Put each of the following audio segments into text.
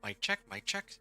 Mic check, mic check.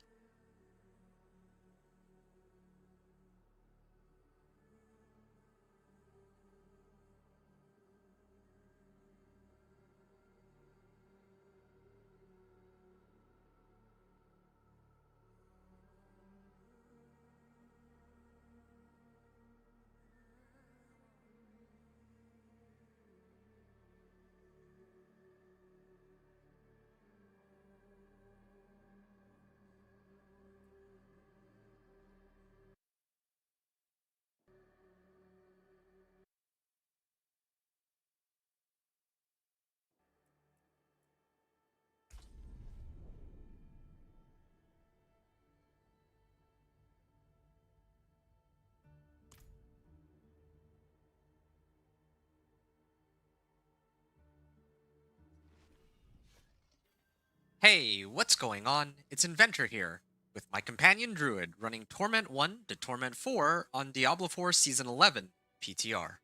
Hey, what's going on? It's Inventor here, with my companion Druid running Torment 1 to Torment 4 on Diablo 4 Season 11 PTR.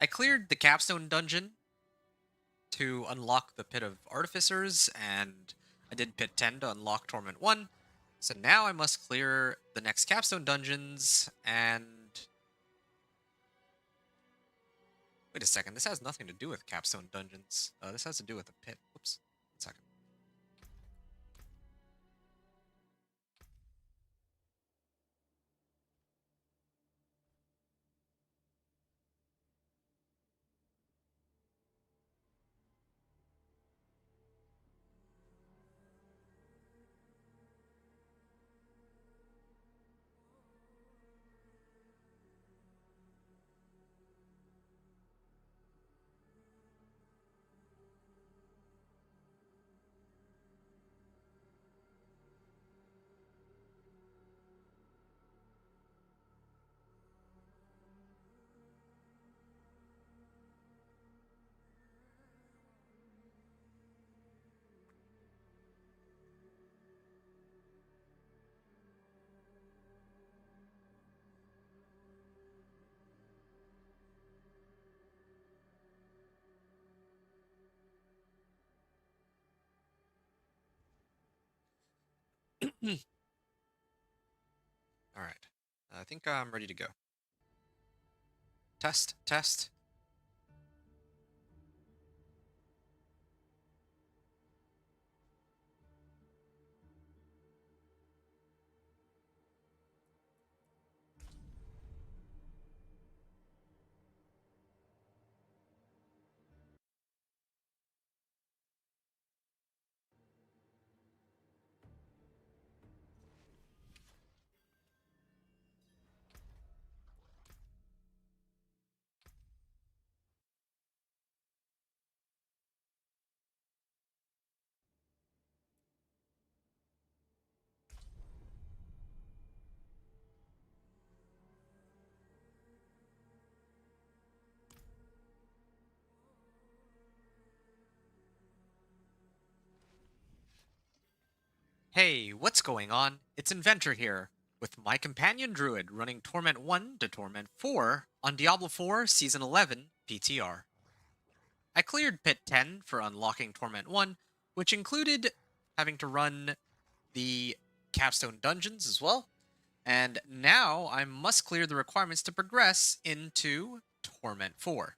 I cleared the Capstone dungeon to unlock the Pit of Artificers, and I did Pit 10 to unlock Torment 1, so now I must clear the next Capstone dungeons, and... Wait a second, this has nothing to do with Capstone dungeons. This has to do with the Pit. Whoops. 1 second. Alright. I think I'm ready to go. Test, test. Hey, what's going on? It's Inventor here, with my companion Druid running Torment 1 to Torment 4 on Diablo 4 Season 11 PTR. I cleared Pit 10 for unlocking Torment 1, which included having to run the Capstone dungeons as well, and now I must clear the requirements to progress into Torment 4.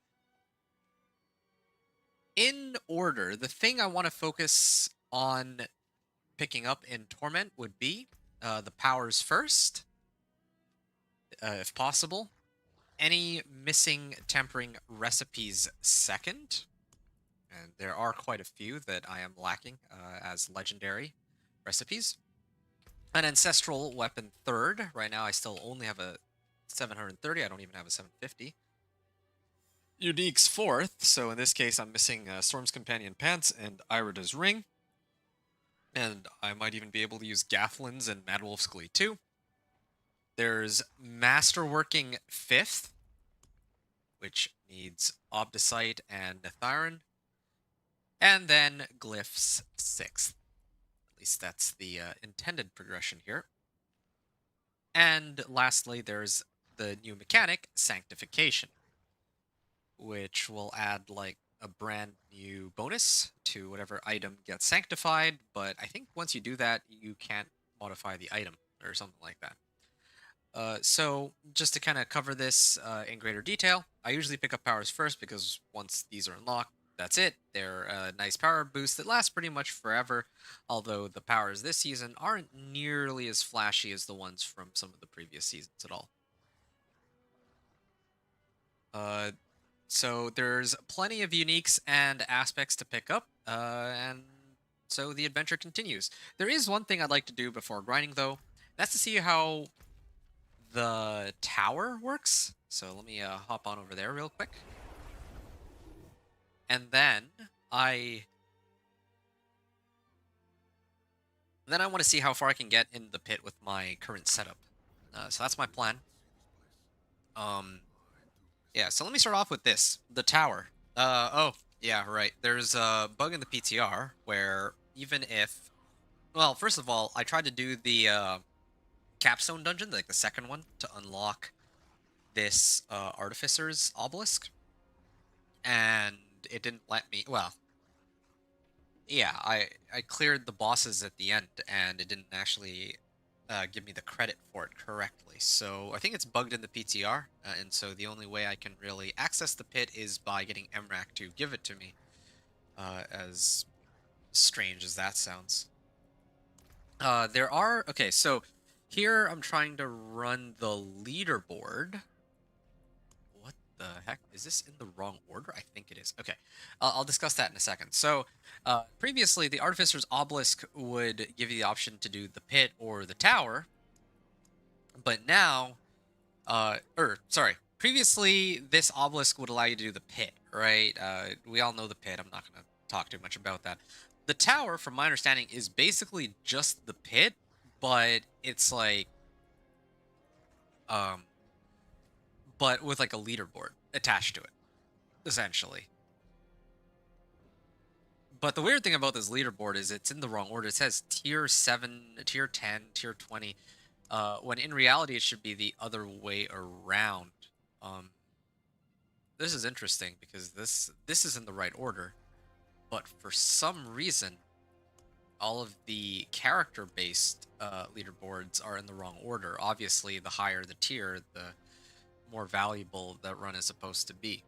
In order, the thing I want to focus on picking up in Torment would be the powers first, if possible. Any missing tempering recipes second. And there are quite a few that I am lacking as legendary recipes. An ancestral weapon third. Right now I still only have a 730. I don't even have a 750. Uniques fourth. So in this case I'm missing Storm's Companion Pants and Irida's Ring. And I might even be able to use Gafflin's and Mad Wolf's Glee too. There's Masterworking 5th, which needs Obdicite and Nethyron. And then Glyphs 6th. At least that's the intended progression here. And lastly, there's the new mechanic, Sanctification, which will add like a brand new bonus to whatever item gets sanctified, but I think once you do that, you can't modify the item or something like that. So just to kind of cover this in greater detail, I usually pick up powers first because once these are unlocked, that's it. They're a nice power boost that lasts pretty much forever, although the powers this season aren't nearly as flashy as the ones from some of the previous seasons at all. Uh, so there's plenty of uniques and aspects to pick up, and so the adventure continues. There is one thing I'd like to do before grinding, though. That's to see how the tower works. So let me hop on over there real quick. And I then I want to see how far I can get in the pit with my current setup. So that's my plan. Um, yeah. So let me start off with this: the tower. Oh, yeah, right. There's a bug in the PTR where even if, well, first of all, I tried to do the capstone dungeon, like the second one, to unlock this artificer's obelisk, and it didn't let me. Well, yeah, I cleared the bosses at the end, and it didn't actually give me the credit for it correctly. So I think it's bugged in the PTR, and so the only way I can really access the pit is by getting MRAC to give it to me. As strange as that sounds. There are okay, so here I'm trying to run the leaderboard. What the heck? Is this in the wrong order? I think it is. Okay, I'll discuss that in a second. So, previously, the Artificer's Obelisk would give you the option to do the pit or the tower, but now, sorry, previously, this obelisk would allow you to do the pit, right? We all know the pit. I'm not going to talk too much about that. The tower, from my understanding, is basically just the pit, but it's like, um, but with like a leaderboard attached to it, essentially. But the weird thing about this leaderboard is it's in the wrong order. It says tier 7, tier 10, tier 20, when in reality it should be the other way around. Um, this is interesting because this is in the right order, but for some reason, all of the character-based leaderboards are in the wrong order. Obviously, the higher the tier, the more valuable that run is supposed to be.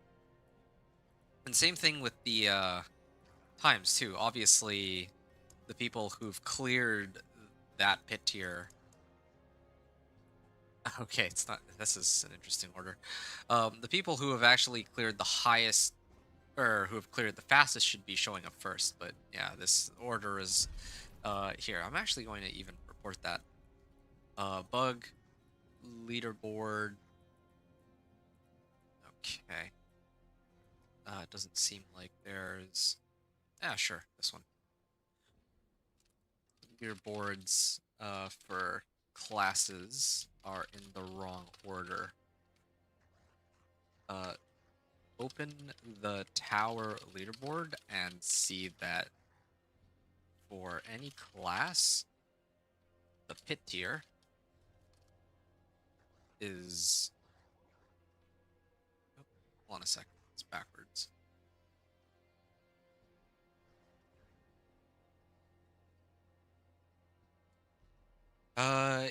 And same thing with the times too. Obviously, the people who've cleared that pit tier. Okay, it's not. This is an interesting order. The people who have actually cleared the highest, or who have cleared the fastest, should be showing up first. But yeah, this order is here. I'm actually going to even report that bug leaderboard. Okay. It doesn't seem like there's. Ah, sure, this one. Leaderboards for classes are in the wrong order. Open the tower leaderboard and see that for any class, the pit tier is. Oh, hold on a second, it's backwards.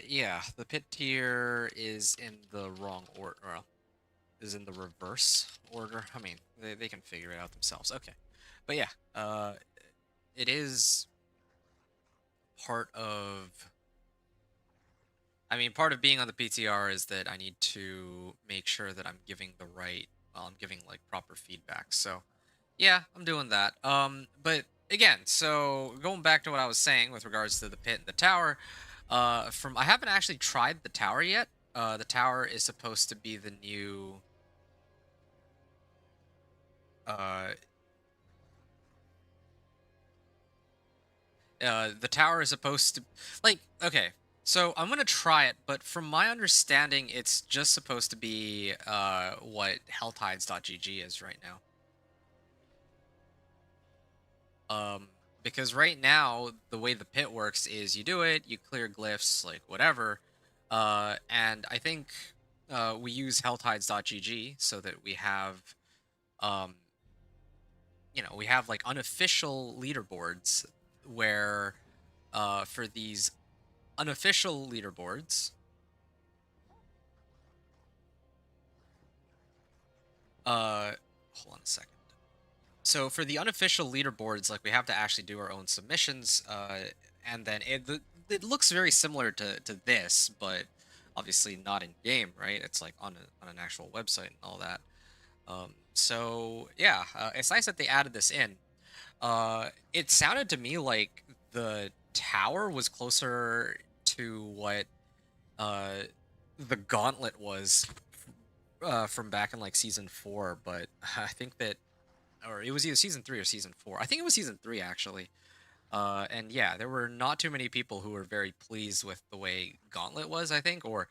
Yeah, the pit tier is in the wrong order. Is in the reverse order. I mean, they can figure it out themselves. Okay. But yeah, it is part of. I mean, part of being on the PTR is that I need to make sure that I'm giving the right, well, I'm giving like proper feedback. So, yeah, I'm doing that. But again, so going back to what I was saying with regards to the pit and the tower, I haven't actually tried the tower yet. The tower is supposed to be the new, uh, the tower is supposed to, like, okay, so I'm gonna try it, but from my understanding, it's just supposed to be what helltides.gg is right now. Um, because right now the way the pit works is you do it, you clear glyphs, like whatever, and I think we use helltides.gg so that we have um we have like unofficial leaderboards where for these unofficial leaderboards, uh hold on a second. So for the unofficial leaderboards, like we have to actually do our own submissions, and then it looks very similar to this, but obviously not in game, right? It's like on an actual website and all that. So yeah, it's nice that they added this in. It sounded to me like the tower was closer to what uh the gauntlet was from back in like season 4, but I think that, or it was either season 3 or season 4. I think it was season 3 actually. And yeah, there were not too many people who were very pleased with the way Gauntlet was, I think, or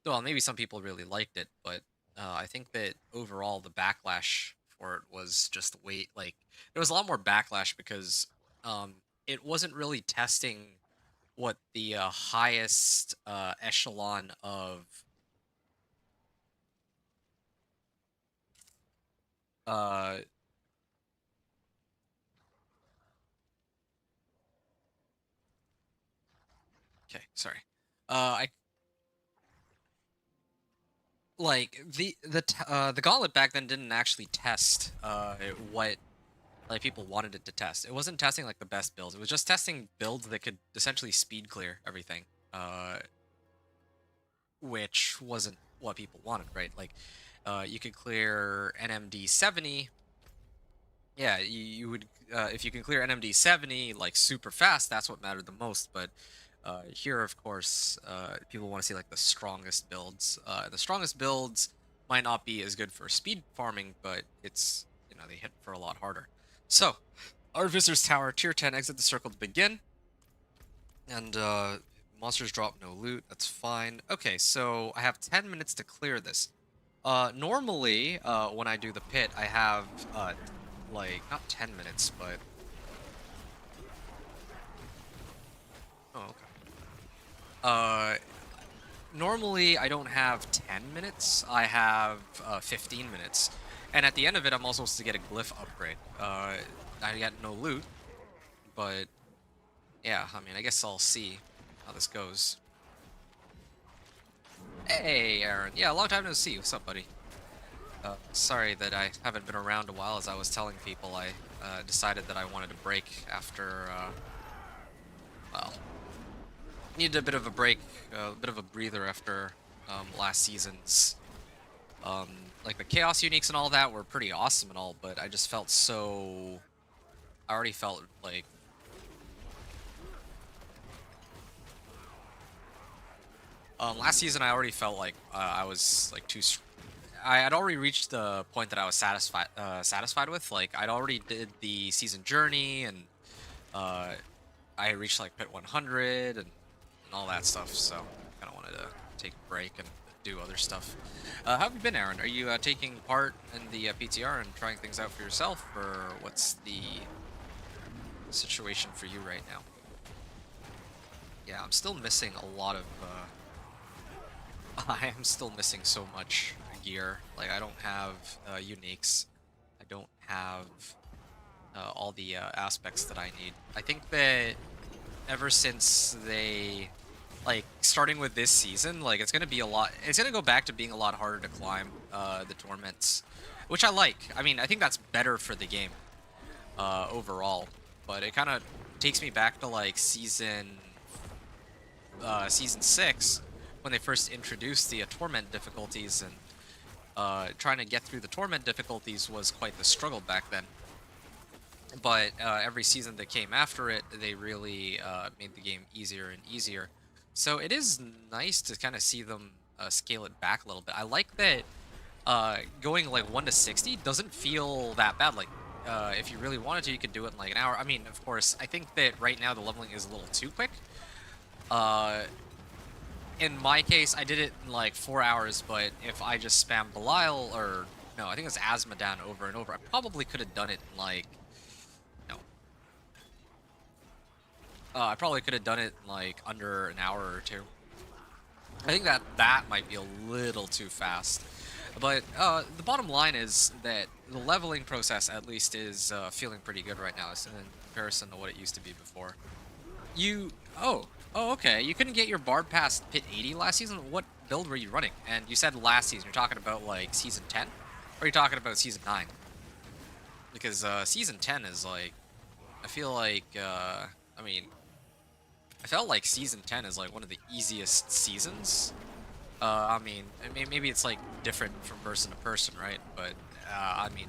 well, maybe some people really liked it, but I think that overall the backlash for it was just wait like there was a lot more backlash because um, it wasn't really testing what the highest echelon of uh okay, sorry. I like the gauntlet back then didn't actually test what like people wanted it to test. It wasn't testing like the best builds. It was just testing builds that could essentially speed clear everything, which wasn't what people wanted, right? Like you could clear NMD 70. Yeah, you would if you can clear NMD 70 like super fast, that's what mattered the most. But here, of course, people want to see like the strongest builds. The strongest builds might not be as good for speed farming, but it's they hit for a lot harder. So, our Visitor's Tower, Tier 10, exit the circle to begin. And monsters drop no loot, that's fine. Okay, so I have 10 minutes to clear this. Normally, when I do the pit, I have, like, not 10 minutes, but... Oh, okay. Uh, Normally, I don't have 10 minutes, I have 15 minutes. And at the end of it, I'm also supposed to get a glyph upgrade. I got no loot, but yeah, I mean, I guess I'll see how this goes. Hey, Aaron. Yeah, long time no see. What's up, buddy? Sorry that I haven't been around a while. As I was telling people, I decided that I wanted to break after, well, needed a bit of a break, a bit of a breather after last season's. Um, like the Chaos Uniques and all that were pretty awesome and all, but I just felt so... I already felt like... last season I already felt like I was like I had already reached the point that I was satisfied with. Like I'd already did the season journey, and uh, I reached like pit 100 and all that stuff. So I kind of wanted to take a break and do other stuff. How have you been, Aaron? Are you taking part in the PTR and trying things out for yourself, or what's the situation for you right now? Yeah, I'm still missing a lot of. I am still missing so much gear. Like I don't have uniques. I don't have all the aspects that I need. I think that ever since they like starting with this season, like it's gonna be a lot. It's gonna go back to being a lot harder to climb the torments, which I like. I mean, I think that's better for the game overall. But it kind of takes me back to like season 6 when they first introduced the torment difficulties, and trying to get through the torment difficulties was quite the struggle back then. But every season that came after it, they really made the game easier and easier. So it is nice to kind of see them scale it back a little bit. I like that going like 1 to 60 doesn't feel that bad. Like if you really wanted to, you could do it in like an hour. I mean, of course, I think that right now the leveling is a little too quick. In my case, I did it in like 4 hours, but if I just spam Belial, or no, I think it's Azmodan over and over, I probably could have done it in like, no. I probably could have done it in like under an hour or two. I think that might be a little too fast. But the bottom line is that the leveling process, at least, is feeling pretty good right now in comparison to what it used to be before. Oh, okay. You couldn't get your Bard past Pit 80 last season? What build were you running? And you said last season. You're talking about, like, Season 10? Or are you talking about Season 9? Because Season 10 is, like, I feel like, I mean, I felt like Season 10 is, like, one of the easiest seasons. I mean, maybe it's, like, different from person to person, right? But, I mean,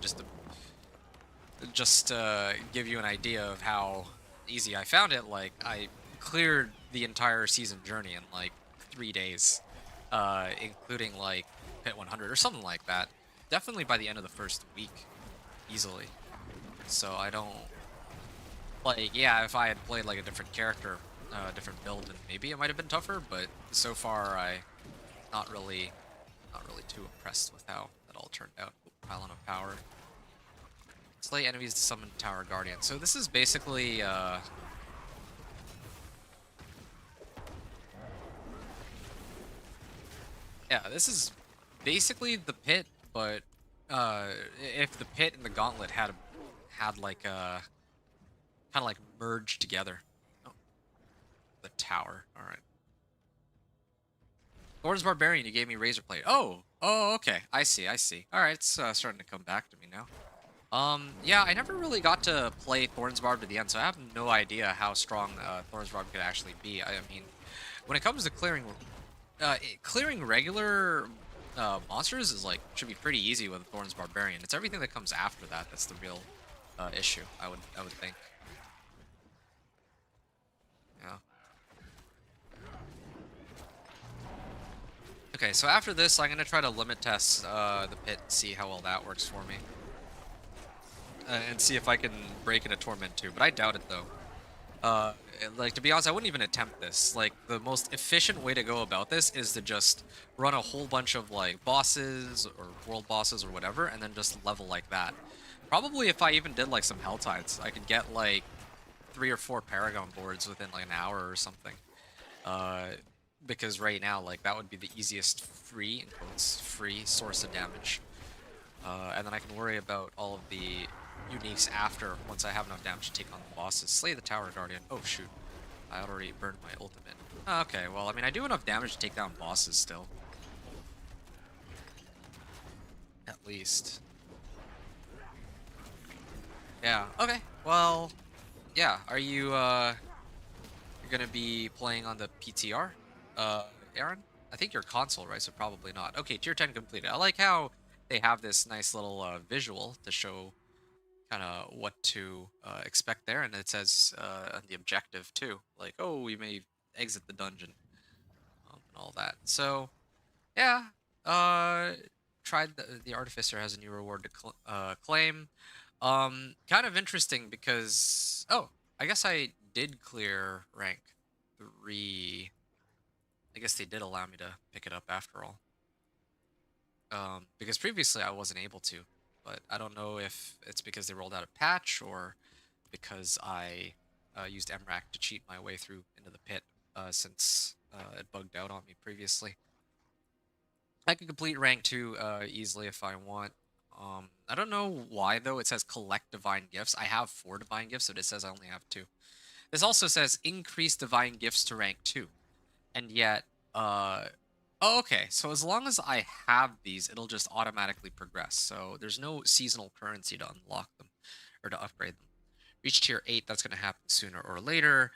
just to give you an idea of how easy I found it, like, I cleared the entire season journey in, like, 3 days, including, like, Pit 100 or something like that. Definitely by the end of the first week, easily. So I don't... Like, yeah, if I had played, like, a different character, different build, then maybe it might have been tougher, but so far not really, not really too impressed with how that all turned out. Pylon of Power. Slay enemies to summon Tower Guardian. So this is basically, yeah, this is basically the pit, but if the pit and the gauntlet had like kind of like merged together. Oh, the tower. All right. Thorn's Barbarian, you gave me Razor Blade. Oh, okay. I see. All right, it's starting to come back to me now. Yeah, I never really got to play Thorn's Barb to the end, so I have no idea how strong Thorn's Barb could actually be. I mean, when it comes to clearing regular monsters is like should be pretty easy with Thorn's Barbarian. It's everything that comes after that that's the real issue. I would think. Yeah. Okay, so after this, I'm gonna try to limit test the pit, see how well that works for me, and see if I can break into Torment too. But I doubt it though. Like, to be honest, I wouldn't even attempt this. Like, the most efficient way to go about this is to just run a whole bunch of, like, bosses or world bosses or whatever, and then just level like that. Probably if I even did, like, some Hell Tides, I could get, like, 3 or 4 Paragon boards within, like, an hour or something. Uh, because right now, like, that would be the easiest free, in quotes, free source of damage. And then I can worry about all of the uniques after, once I have enough damage to take on the bosses. Slay the Tower Guardian. Oh, shoot. I already burned my ultimate. Okay, well, I mean, I do enough damage to take down bosses still. At least. Yeah, okay. Well, yeah. Are you, you're gonna be playing on the PTR? Aaron? I think you're console, right? So probably not. Okay, tier 10 completed. I like how they have this nice little visual to show kind of what to expect there, and it says on the objective too, like, oh, you may exit the dungeon, and all that. So yeah, uh tried the artificer has a new reward to claim. Kind of interesting because, oh, I guess I did clear rank 3. I guess they did allow me to pick it up after all, because previously I wasn't able to, but I don't know if it's because they rolled out a patch or because I used MRAC to cheat my way through into the pit, since it bugged out on me previously. I can complete rank 2 easily if I want. I don't know why though it says collect divine gifts. I have 4 divine gifts, but it says I only have 2. This also says increase divine gifts to rank 2, and yet, oh, okay. So as long as I have these, it'll just automatically progress. So there's no seasonal currency to unlock them or to upgrade them. Reach tier 8, that's going to happen sooner or later.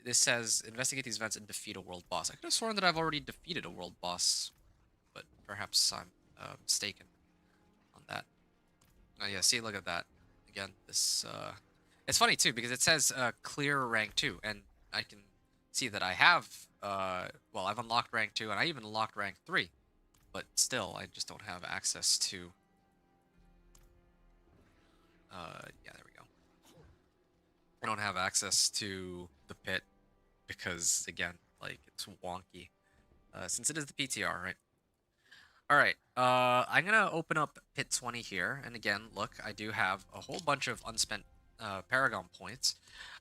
This says investigate these events and defeat a world boss. I could have sworn that I've already defeated a world boss, but perhaps I'm mistaken on that. Oh yeah, see, look at that. Again, this it's funny too because it says clear rank 2, and I can see that I have well, I've unlocked rank 2 and I even unlocked rank 3, but still I just don't have access to yeah, there we go. I don't have access to the pit because, again, like, it's wonky. Since it is the PTR, right? Alright, I'm gonna open up pit 20 here, and again, look, I do have a whole bunch of unspent Paragon points.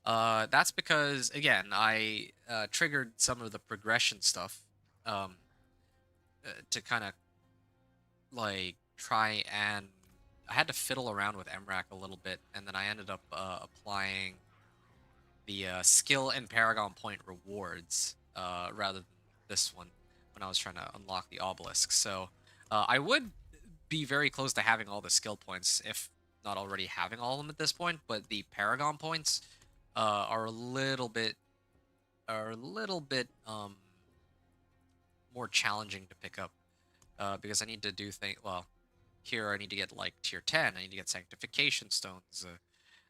That's because, again, I triggered some of the progression stuff to kind of like try and I had to fiddle around with MRAC a little bit, and then I ended up applying the skill and Paragon point rewards rather than this one when I was trying to unlock the obelisk. So I would be very close to having all the skill points, if not already having all of them at this point. But the Paragon points are a little bit more challenging to pick up because I need to do things. Well, here I need to get like tier 10. I need to get sanctification stones. I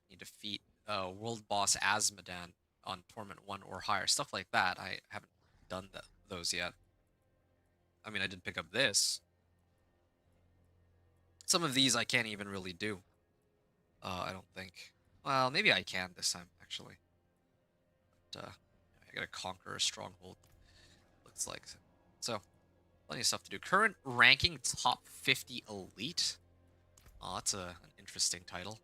need to defeat world boss Asmodan on Torment 1 or higher, stuff like that. I haven't done those yet. I mean, I did pick up this. Some of these I can't even really do. I don't think. Well, maybe I can this time, actually. But, I gotta conquer a stronghold, looks like. So, plenty of stuff to do. Current ranking top 50 elite. Oh, that's an interesting title.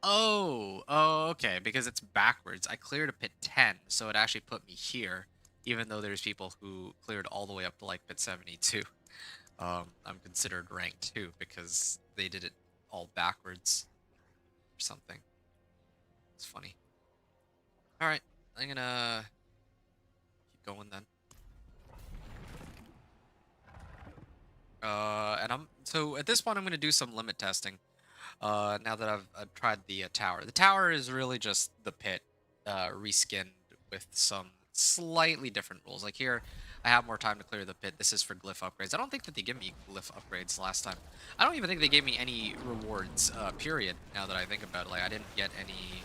Oh, okay, because it's backwards. I cleared a pit 10, so it actually put me here, even though there's people who cleared all the way up to like pit 72. I'm considered rank 2 because they did it all backwards or something. It's funny. Alright, I'm gonna keep going then. And so at this point I'm gonna do some limit testing. Now that I've tried the tower. The tower is really just the pit, reskinned with some slightly different rules. Like here, I have more time to clear the pit. This is for glyph upgrades. I don't think that they give me glyph upgrades last time. I don't even think they gave me any rewards, period, now that I think about it. Like, I didn't get any...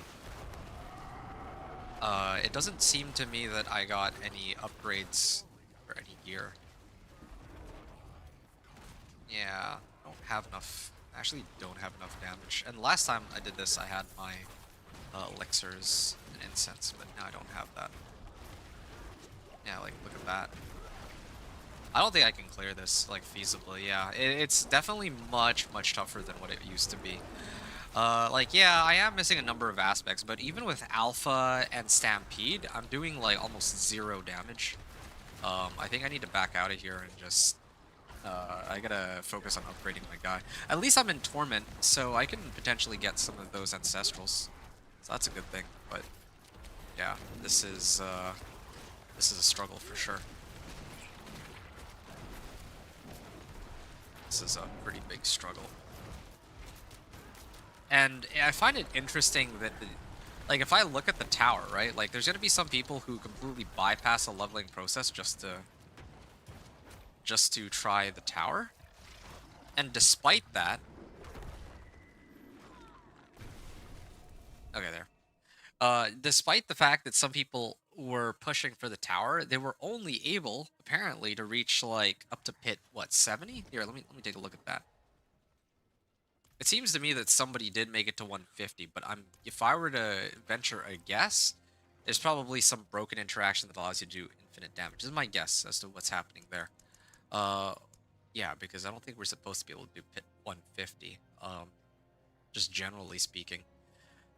it doesn't seem to me that I got any upgrades for any gear. Yeah, I don't have enough... I actually don't have enough damage. And last time I did this, I had my elixirs and incense, but now I don't have that. Yeah, like, look at that. I don't think I can clear this, like, feasibly, yeah. It's definitely much, much tougher than what it used to be. Like, yeah, I am missing a number of aspects, but even with Alpha and Stampede, I'm doing, like, almost 0 damage. I think I need to back out of here and just... I gotta focus on upgrading my guy. At least I'm in Torment, so I can potentially get some of those Ancestrals. So that's a good thing, but... Yeah, this is a struggle for sure. This is a pretty big struggle. And I find it interesting that, like, if I look at the tower, right? Like, there's gonna be some people who completely bypass a leveling process just to try the tower. And despite that... Okay, there. Despite the fact that some people were pushing for the tower, they were only able, apparently, to reach, like, up to pit, what, 70? Here, let me take a look at that. It seems to me that somebody did make it to 150, but if I were to venture a guess, there's probably some broken interaction that allows you to do infinite damage. This is my guess as to what's happening there. Yeah, because I don't think we're supposed to be able to do pit 150, just generally speaking.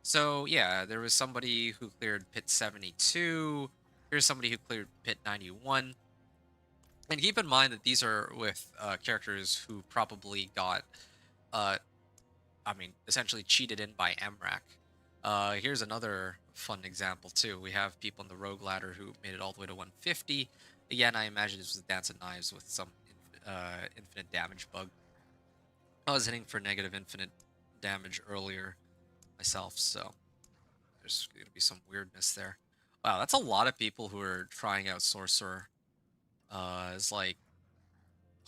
So, yeah, there was somebody who cleared pit 72. Here's somebody who cleared pit 91. And keep in mind that these are with characters who probably got... I mean, essentially cheated in by MRAC. Here's another fun example, too. We have people in the Rogue Ladder who made it all the way to 150. Again, I imagine this was a Dance of Knives with some infinite damage bug. I was hitting for negative infinite damage earlier myself, so there's going to be some weirdness there. Wow, that's a lot of people who are trying out Sorcerer. It's like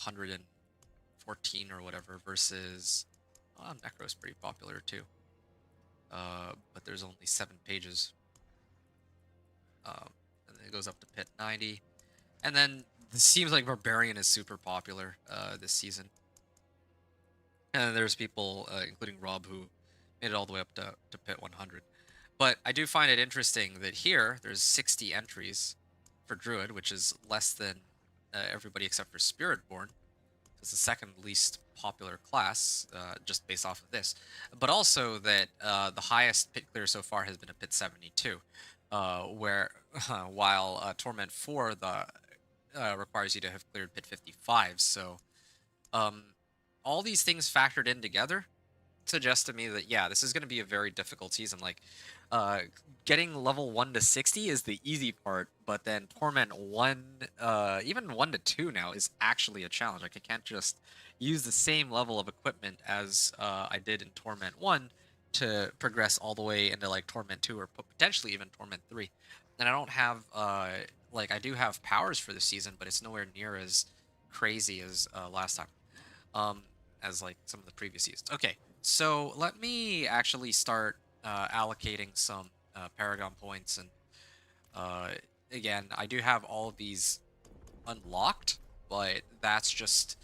114 or whatever versus... Well, Necro's pretty popular too. But there's only 7 pages. And then it goes up to pit 90. And then it seems like Barbarian is super popular this season. And there's people, including Rob, who made it all the way up to pit 100. But I do find it interesting that here, there's 60 entries for Druid, which is less than everybody except for Spiritborn. It's the second least popular class, just based off of this. But also that the highest pit clear so far has been a pit 72, where while Torment 4 requires you to have cleared pit 55. So all these things factored in together suggest to me that yeah, this is going to be a very difficult season. Like, uh, getting level 1 to 60 is the easy part, but then Torment 1, even 1 to 2 now is actually a challenge. Like, I can't just use the same level of equipment as I did in Torment 1 to progress all the way into like Torment 2 or potentially even Torment 3. And I don't have like I do have powers for the season, but it's nowhere near as crazy as last time. Um, as like some of the previous seasons. Okay, so let me actually start allocating some Paragon points, and uh, again, I do have all of these unlocked, but that's just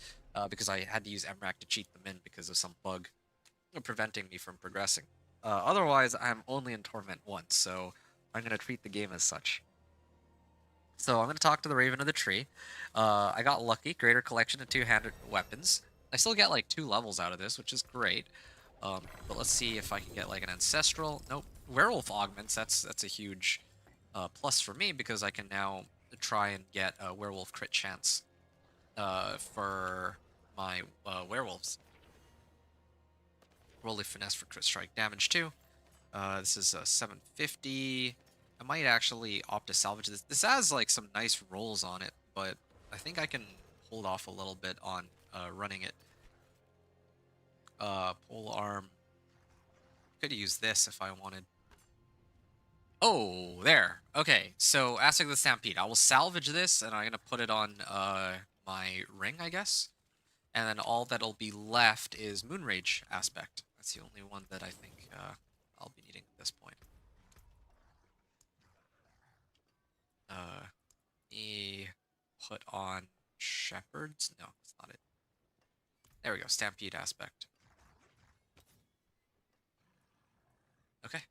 because I had to use MRAC to cheat them in because of some bug preventing me from progressing. Otherwise, I'm only in Torment once, so I'm gonna treat the game as such. So I'm going to talk to the Raven of the Tree. I got lucky. Greater collection of two-handed weapons. I still get like 2 levels out of this, which is great. But let's see if I can get like an ancestral. Nope. Werewolf augments. That's a huge plus for me because I can now try and get a werewolf crit chance for my werewolves. Rolly finesse for crit strike damage too. This is 750. I might actually opt to salvage this. This has like some nice rolls on it, but I think I can hold off a little bit on running it. Pole arm. Could use this if I wanted. Oh, there. Okay, so Aspect of the Stampede. I will salvage this, and I'm gonna put it on my ring, I guess. And then all that'll be left is Moonrage Aspect. That's the only one that I think I'll be needing at this point. Me put on Shepherds? No, that's not it. There we go, Stampede Aspect. Okay.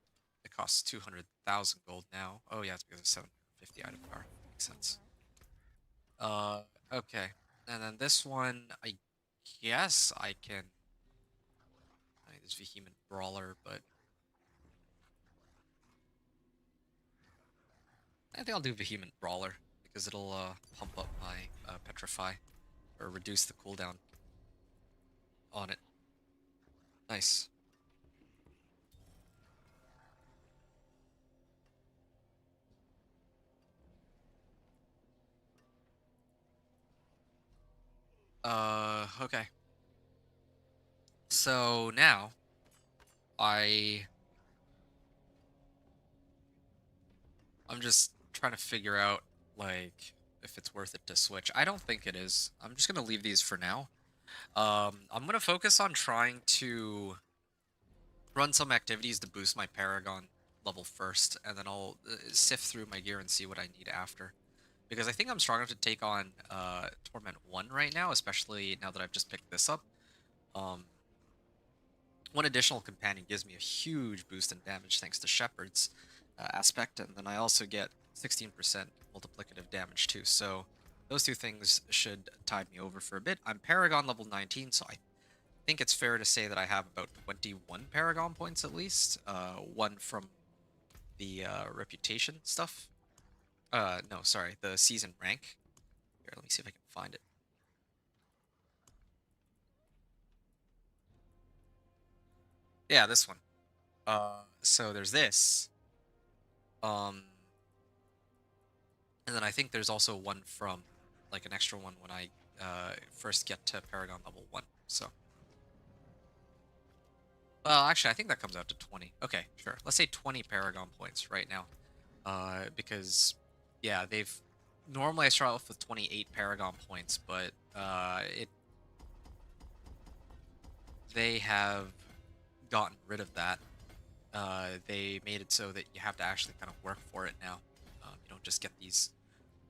It costs 200,000 gold now. Oh yeah, it's because of 750 item power. Makes sense. Okay. And then this one, I guess I can... I mean, this Vehement Brawler, but... I think I'll do Vehement Brawler, because it'll pump up my Petrify, or reduce the cooldown on it. Nice. Okay. So now, I'm just trying to figure out, like, if it's worth it to switch. I don't think it is. I'm just gonna leave these for now. I'm gonna focus on trying to run some activities to boost my Paragon level first, and then I'll sift through my gear and see what I need after. Because I think I'm strong enough to take on Torment 1 right now, especially now that I've just picked this up. Um, One additional companion gives me a huge boost in damage thanks to Shepherd's aspect, and then I also get 16% multiplicative damage too. So those two things should tide me over for a bit. I'm Paragon level 19, so I think it's fair to say that I have about 21 Paragon points at least. One from the reputation stuff. No, sorry, the season rank. Here, let me see if I can find it. Yeah, this one. So there's this. Um, and then I think there's also one from, like, an extra one when I first get to Paragon level 1. So, well, actually, I think that comes out to 20. Okay, sure. Let's say 20 Paragon points right now. Because, yeah, they've... Normally I start off with 28 Paragon points, but they have gotten rid of that. They made it so that you have to actually kind of work for it now. You don't just get these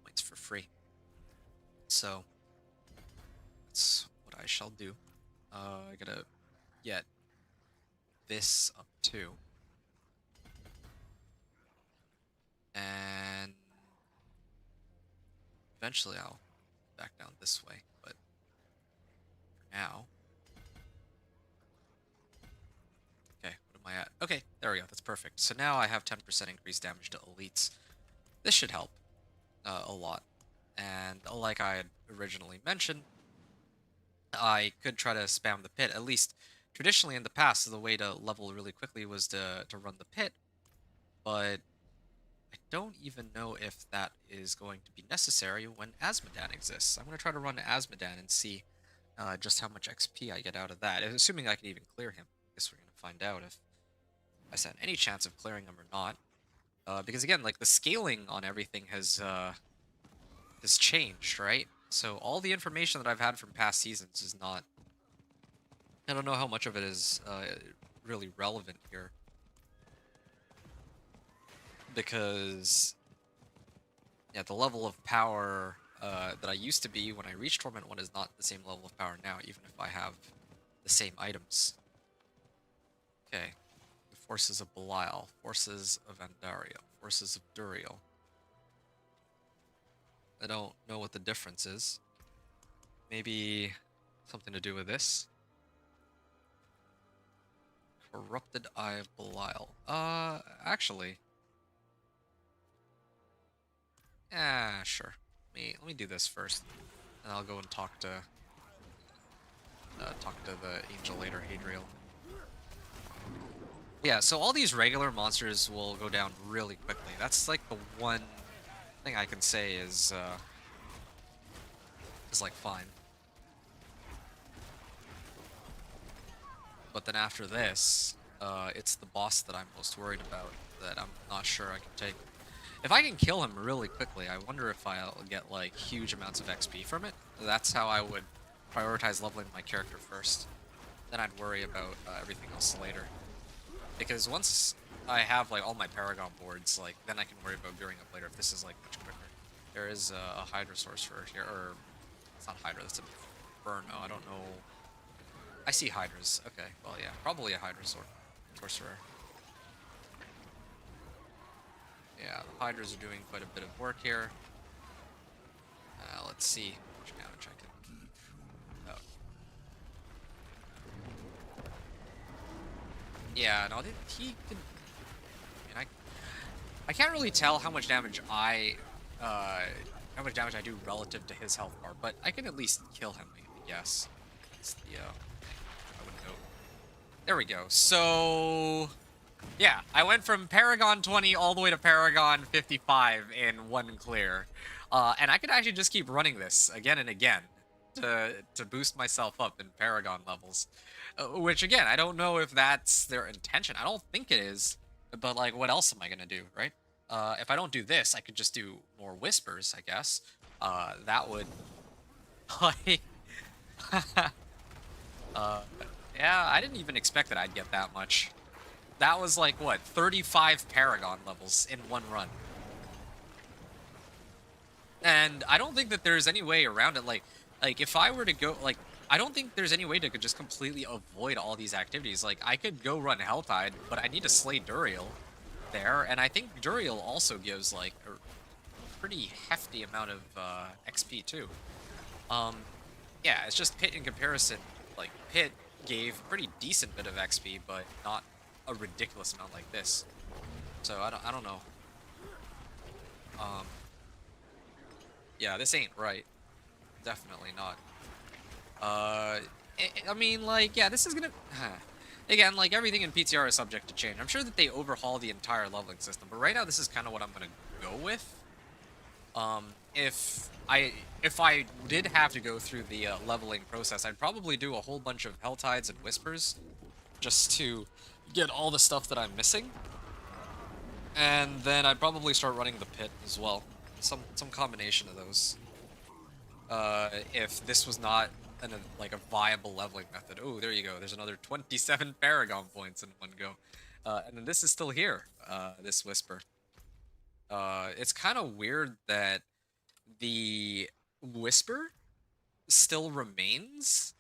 points for free. So that's what I shall do. I gotta get this up too. And eventually I'll back down this way, but for now... Okay, what am I at? Okay, there we go, that's perfect. So now I have 10% increased damage to elites. This should help a lot. And like I had originally mentioned, I could try to spam the pit. At least traditionally in the past, the way to level really quickly was to run the pit. But I don't even know if that is going to be necessary when Asmodan exists. I'm going to try to run Asmodan and see just how much XP I get out of that. Assuming I can even clear him. I guess we're going to find out if I stand any chance of clearing him or not. Because again, like the scaling on everything has changed, right? So all the information that I've had from past seasons is not. I don't know how much of it is really relevant here, because yeah, the level of power that I used to be when I reached Torment 1 is not the same level of power now, even if I have the same items. Okay. The forces of Belial, forces of Andaria, forces of Duriel. I don't know what the difference is. Maybe something to do with this. Corrupted Eye of Belial. Actually. Sure. Let me do this first. And I'll go and talk to the angel later, Hadriel. Yeah, so all these regular monsters will go down really quickly. That's like the one thing I can say is like fine. But then after this, it's the boss that I'm most worried about, that I'm not sure I can take. If I can kill him really quickly, I wonder if I'll get like huge amounts of XP from it. That's how I would prioritize leveling my character first. Then I'd worry about everything else later. Because once I have like all my Paragon boards, like then I can worry about gearing up later if this is like much quicker. There is a Hydra sorcerer here, or it's not Hydra, that's a Burno. I don't know. I see Hydras. Okay, well yeah, probably a Hydra sorcerer. Yeah, the Hydras are doing quite a bit of work here. Let's see how much damage I can. Oh. Yeah, no, he can. I mean, I can't really tell how much damage I do relative to his health bar, but I can at least kill him. I guess. That's the I would note. There we go. So yeah, I went from Paragon 20 all the way to Paragon 55 in one clear. And I could actually just keep running this again and again to boost myself up in Paragon levels. Which, again, I don't know if that's their intention. I don't think it is. But, like, what else am I going to do, right? If I don't do this, I could just do more Whispers, I guess. That would... Like... yeah, I didn't even expect that I'd get that much. That was like, what, 35 Paragon levels in one run. And I don't think that there's any way around it. Like if I were to go, like, I don't think there's any way to just completely avoid all these activities. Like, I could go run Helltide, but I need to slay Duriel there. And I think Duriel also gives, like, a pretty hefty amount of XP, too. Yeah, it's just Pit in comparison. Like, Pit gave a pretty decent bit of XP, but not a ridiculous amount like this. So I don't know. Yeah, this ain't right. Definitely not. I mean, like, yeah, this is gonna... Again, like, everything in PTR is subject to change. I'm sure that they overhaul the entire leveling system, but right now this is kind of what I'm gonna go with. If I did have to go through the leveling process, I'd probably do a whole bunch of Helltides and Whispers just to get all the stuff that I'm missing. And then I'd probably start running the pit as well. Some combination of those. If this was not like a viable leveling method. Oh, there you go. There's another 27 Paragon points in one go. And then this is still here, this Whisper. It's kind of weird that the Whisper still remains.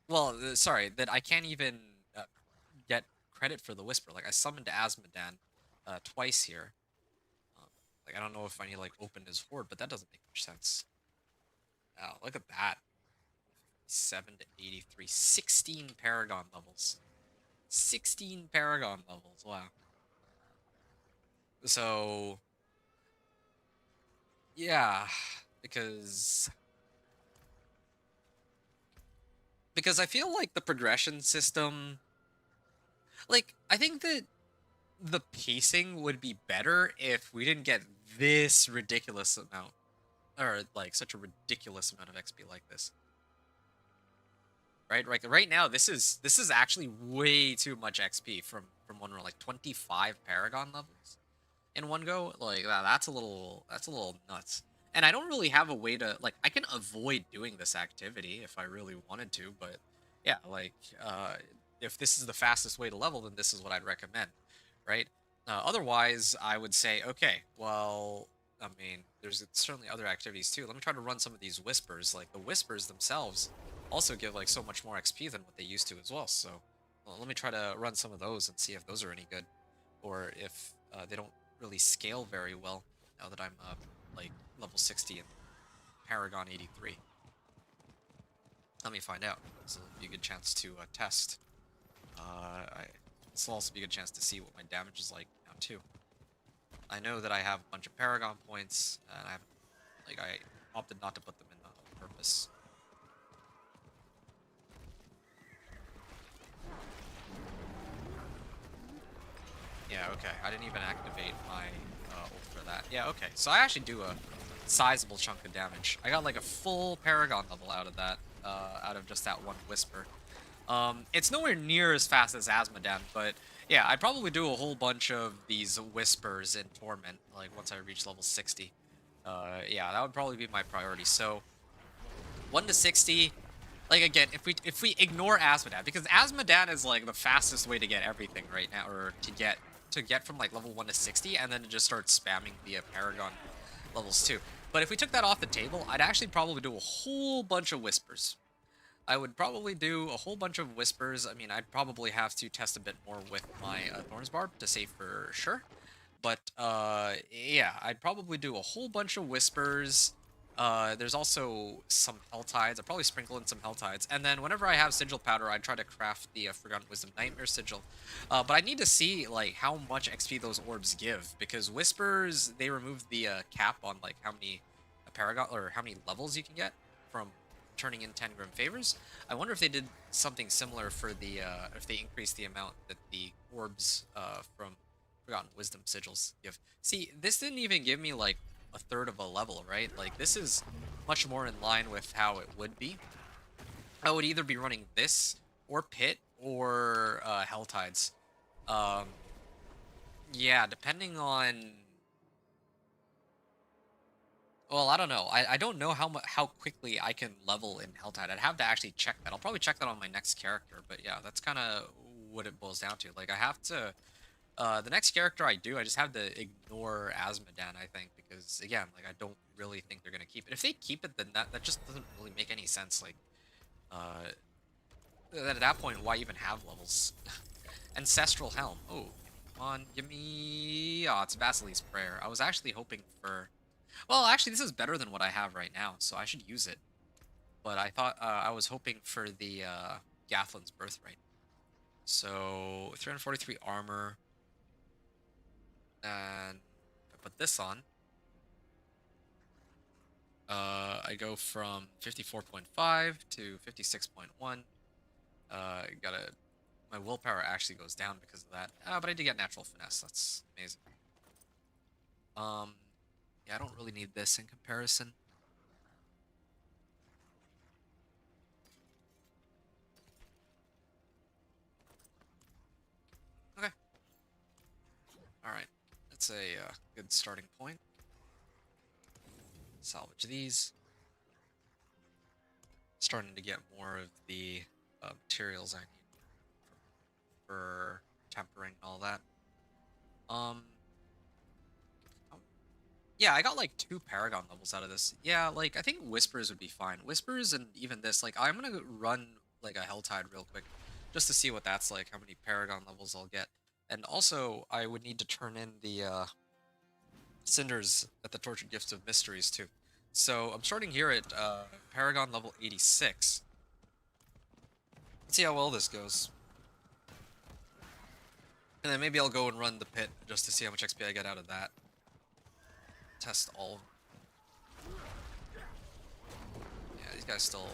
Well, sorry, that I can't even get credit for the Whisper. Like, I summoned Asmodan twice here. Like, I don't know if I need to, like, open his horde, but that doesn't make much sense. Oh, look at that. 7 to 83. 16 Paragon levels. 16 Paragon levels. Wow. So, yeah, because Because I feel like the progression system, like, I think that the pacing would be better if we didn't get this ridiculous amount, or like such a ridiculous amount of XP like this. Right? Like right now, this is actually way too much XP from one run, like 25 Paragon levels in one go. Like that's a little nuts. And I don't really have a way to, like, I can avoid doing this activity if I really wanted to, but yeah, like if this is the fastest way to level, then this is what I'd recommend, right? Otherwise, I would say, okay, well, I mean, there's certainly other activities too. Let me try to run some of these whispers. Like the whispers themselves also give like so much more XP than what they used to as well. So well, let me try to run some of those and see if those are any good, or if they don't really scale very well now that I'm like level 60 and Paragon 83. Let me find out. This will be a good chance to test. This will also be a good chance to see what my damage is like now too. I know that I have a bunch of Paragon points, and I opted not to put them in on purpose. Yeah, okay. I didn't even activate my ult for that. Yeah, okay. So I actually do a sizable chunk of damage. I got like a full Paragon level out of that, out of just that one Whisper. It's nowhere near as fast as Asmodan, but yeah, I'd probably do a whole bunch of these Whispers in Torment, like once I reach level 60. Yeah, that would probably be my priority. So 1 to 60, like again, if we ignore Asmodan, because Asmodan is like the fastest way to get everything right now, or to get from like level 1 to 60, and then to just start spamming the Paragon levels too. But if we took that off the table, I'd actually probably do a whole bunch of Whispers. I would probably do a whole bunch of Whispers. I mean, I'd probably have to test a bit more with my Thorns Barb to say for sure. But yeah, I'd probably do a whole bunch of Whispers. There's also some Helltides. I'll probably sprinkle in some Helltides. And then whenever I have Sigil Powder, I try to craft the Forgotten Wisdom Nightmare Sigil. But I need to see like how much XP those orbs give, because Whispers, they remove the cap on like how many Paragon, or how many levels you can get from turning in 10 Grim Favors. I wonder if they did something similar for the if they increased the amount that the orbs from Forgotten Wisdom sigils give. See, this didn't even give me like a third of a level, right? Like this is much more in line with how it would be. I would either be running this or Pit or Helltides. Um, yeah, depending on. Well, I don't know. I don't know how quickly I can level in Helltide. I'd have to actually check that. I'll probably check that on my next character. But yeah, that's kind of what it boils down to. Like I have to. The next character I do, I just have to ignore Asmodan, I think, because again, like I don't really think they're gonna keep it. If they keep it, then that just doesn't really make any sense. Like, then at that point, why even have levels? Ancestral Helm. Oh, come on, give me. Oh, it's Vasily's Prayer. I was actually hoping for. Well, actually, this is better than what I have right now, so I should use it. But I thought I was hoping for the Gathlin's Birthright. So 343 armor. And if I put this on, I go from 54.5 to 56.1. Gotta, my willpower actually goes down because of that. But I did get natural finesse. That's amazing. Yeah, I don't really need this in comparison. Okay. All right. That's a good starting point. Salvage these. Starting to get more of the materials I need for tempering and all that. Yeah, I got like 2 Paragon levels out of this. Yeah, like I think Whispers would be fine. Whispers and even this, like I'm gonna run like a Helltide real quick, just to see what that's like, how many Paragon levels I'll get. And also, I would need to turn in the Cinders at the Tortured Gifts of Mysteries too. So I'm starting here at Paragon level 86. Let's see how well this goes. And then maybe I'll go and run the pit just to see how much XP I get out of that. Test all of them. Yeah, these guys still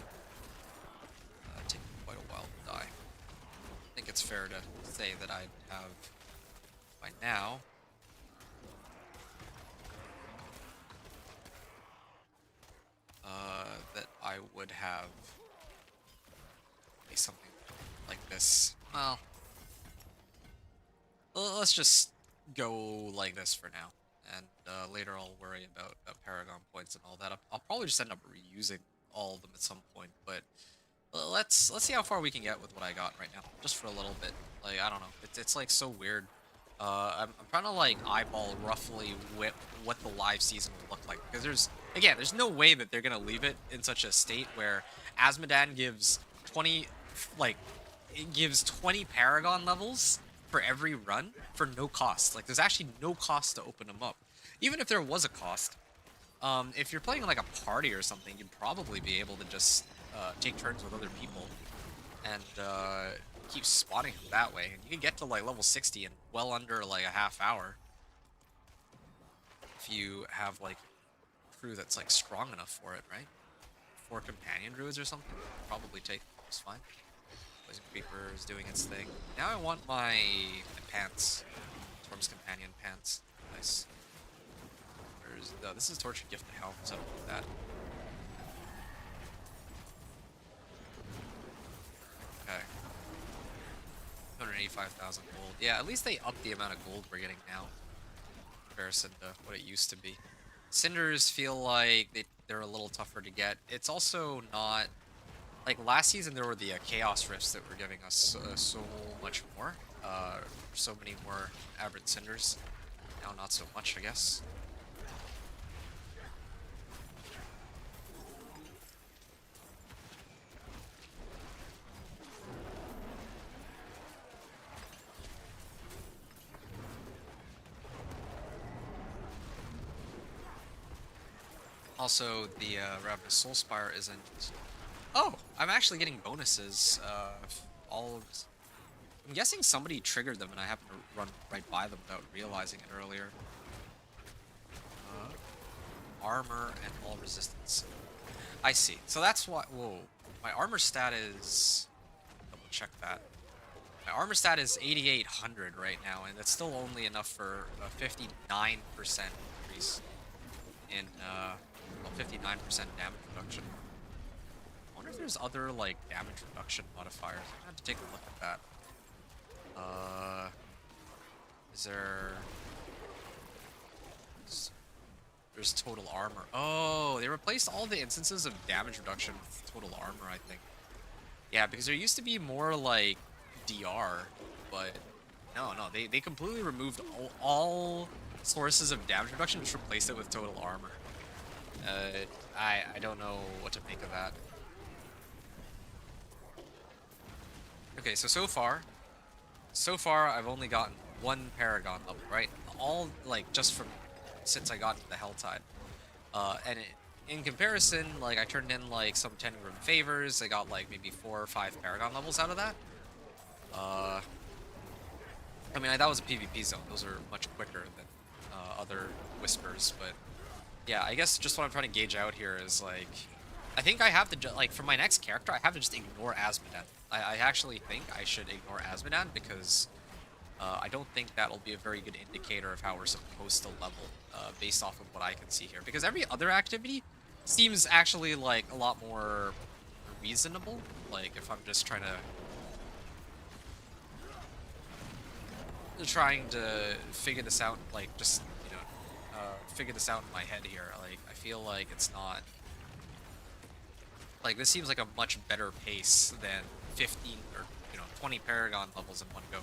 taking think it's fair to say that I'd have by now. That I would have something like this. Well, let's just go like this for now, and later I'll worry about Paragon points and all that. I'll probably just end up reusing all of them at some point, but let's see how far we can get with what I got right now, just for a little bit. Like, I don't know, it's like so weird. I'm trying to like eyeball roughly what the live season will look like, because there's no way that they're gonna leave it in such a state where Asmodan gives 20 like it gives 20 Paragon levels for every run for no cost. Like, there's actually no cost to open them up. Even if there was a cost, if you're playing like a party or something, you'd probably be able to just take turns with other people and keep spawning them that way. And you can get to like level 60 in well under like a half hour if you have like a crew that's like strong enough for it, right? 4 companion druids or something, probably take just fine. Poison Creeper is doing its thing. Now I want my pants. Storm's Companion pants. Nice. This is Tortured Gift to Helm, so I don't want that. Okay. 285,000 gold. Yeah, at least they upped the amount of gold we're getting now in comparison to what it used to be. Cinders feel like they're a little tougher to get. It's also not... Like, last season there were the Chaos Rifts that were giving us so much more. So many more average Cinders. Now not so much, I guess. Also, the Ravenous Soulspire isn't... Oh! I'm actually getting bonuses. All of... I'm guessing somebody triggered them and I happened to run right by them without realizing it earlier. Armor and all resistance. I see. So that's why... Whoa. My armor stat is... Double check that. My armor stat is 8,800 right now, and that's still only enough for a 59% increase in, 59% damage reduction. I wonder if there's other, like, damage reduction modifiers. I have to take a look at that. Is there... There's total armor. Oh, they replaced all the instances of damage reduction with total armor, I think. Yeah, because there used to be more, like, DR, but... No, they completely removed all sources of damage reduction and just replaced it with total armor. I don't know what to make of that. Okay, so far I've only gotten 1 Paragon level, right? All, like, just from since I got into the Helltide. In comparison, like, I turned in, like, some 10 Room Favors, I got, like, maybe 4 or 5 Paragon levels out of that. I mean, that was a PvP zone, those are much quicker than other Whispers, but yeah, I guess just what I'm trying to gauge out here is, like, I think I have to, like, for my next character, I have to just ignore Asmodan. I actually think I should ignore Asmodan because I don't think that'll be a very good indicator of how we're supposed to level based off of what I can see here. Because every other activity seems actually, like, a lot more reasonable. Like, if I'm just trying to figure this out, like, just, you know, figure this out in my head here. Like, I feel like it's not... Like, this seems like a much better pace than 15 or, you know, 20 Paragon levels in one go.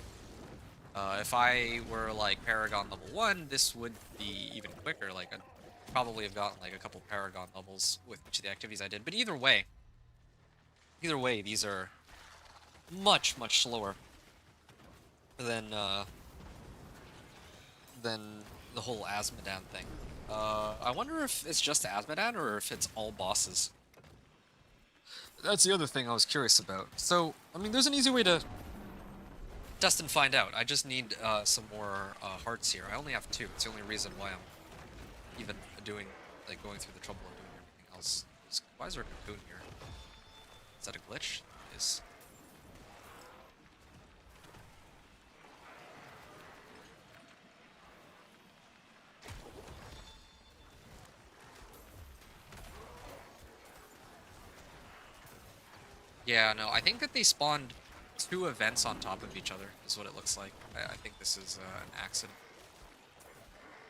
If I were, like, Paragon level 1, this would be even quicker. Like, I'd probably have gotten, like, a couple Paragon levels with each of the activities I did. But either way, these are much, much slower than the whole Asmodan thing. I wonder if it's just Asmodan or if it's all bosses. That's the other thing I was curious about. So, I mean, there's an easy way to test and find out. I just need some more hearts here. I only have 2. It's the only reason why I'm even doing, like, going through the trouble of doing everything else. Why is there a cocoon here? Is that a glitch? It is. Yeah, no, I think that they spawned two events on top of each other, is what it looks like. I think this is an accident,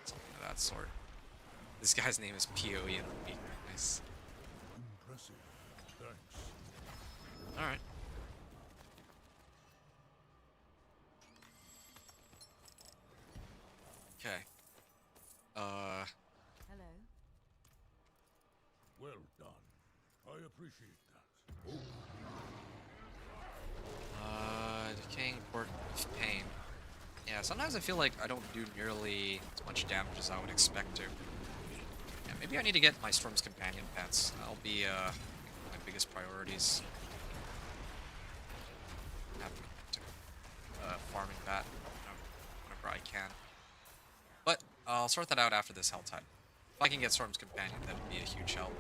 something of that sort. This guy's name is PoE in the week. Nice. Impressive. Thanks. Alright. Okay. Hello. Well done. I appreciate that. Oh, Decaying Port of Pain. Yeah, sometimes I feel like I don't do nearly as much damage as I would expect to. Yeah, maybe I need to get my Storm's Companion pets. That'll be, one of my biggest priorities. Have to, farming that whenever I can. But I'll sort that out after this Helltide. If I can get Storm's Companion, that'd be a huge help.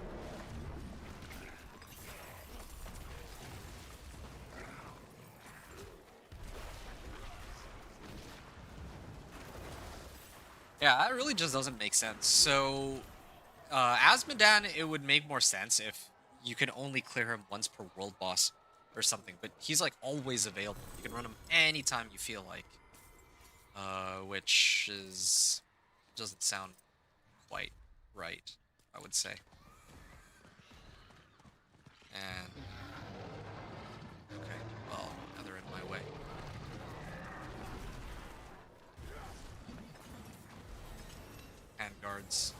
Yeah, that really just doesn't make sense. So, as Medan, it would make more sense if you can only clear him once per world boss or something. But he's like always available. You can run him anytime you feel like. Which is doesn't sound quite right, I would say. And okay, well, now they're in my way. Handguards.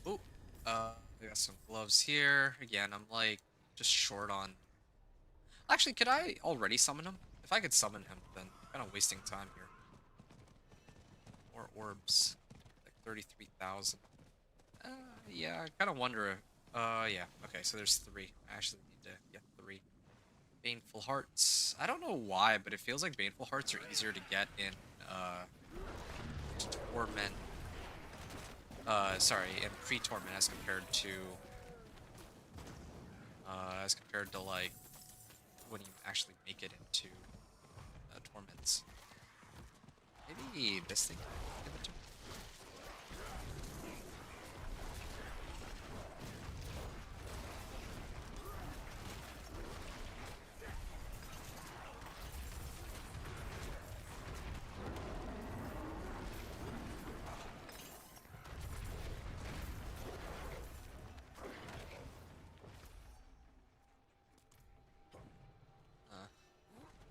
Oh, I got some gloves here. Again, I'm like just short on. Actually, could I already summon him? If I could summon him, then I'm kind of wasting time here. More orbs, like 33,000. Yeah, I kind of wonder. Yeah. Okay, so there's three. I actually need to get three. Baneful Hearts. I don't know why, but it feels like Baneful Hearts are easier to get in Torment. Sorry, in pre-Torment as compared to like when you actually make it into Torments. Maybe this thing. Give it to me.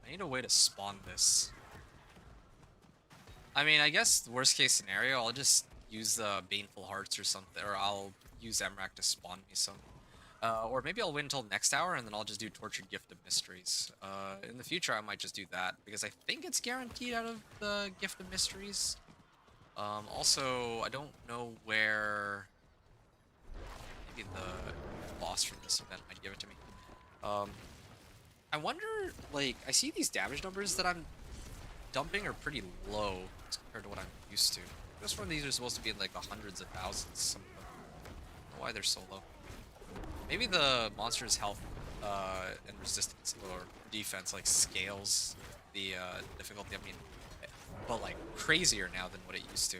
I need a way to spawn this. I mean, I guess the worst case scenario, I'll just use the Baneful Hearts or something, or I'll use Emrak to spawn me some. Or maybe I'll wait until next hour and then I'll just do Tortured Gift of Mysteries. In the future, I might just do that because I think it's guaranteed out of the Gift of Mysteries. Also, I don't know where. Maybe the boss from this event might give it to me. I wonder, like, I see these damage numbers that I'm dumping are pretty low as compared to what I'm used to. This one, these are supposed to be in like the hundreds of thousands. Some of them. I don't know why they're so low. Maybe the monster's health and resistance or defense like scales the difficulty. I mean, but like crazier now than what it used to.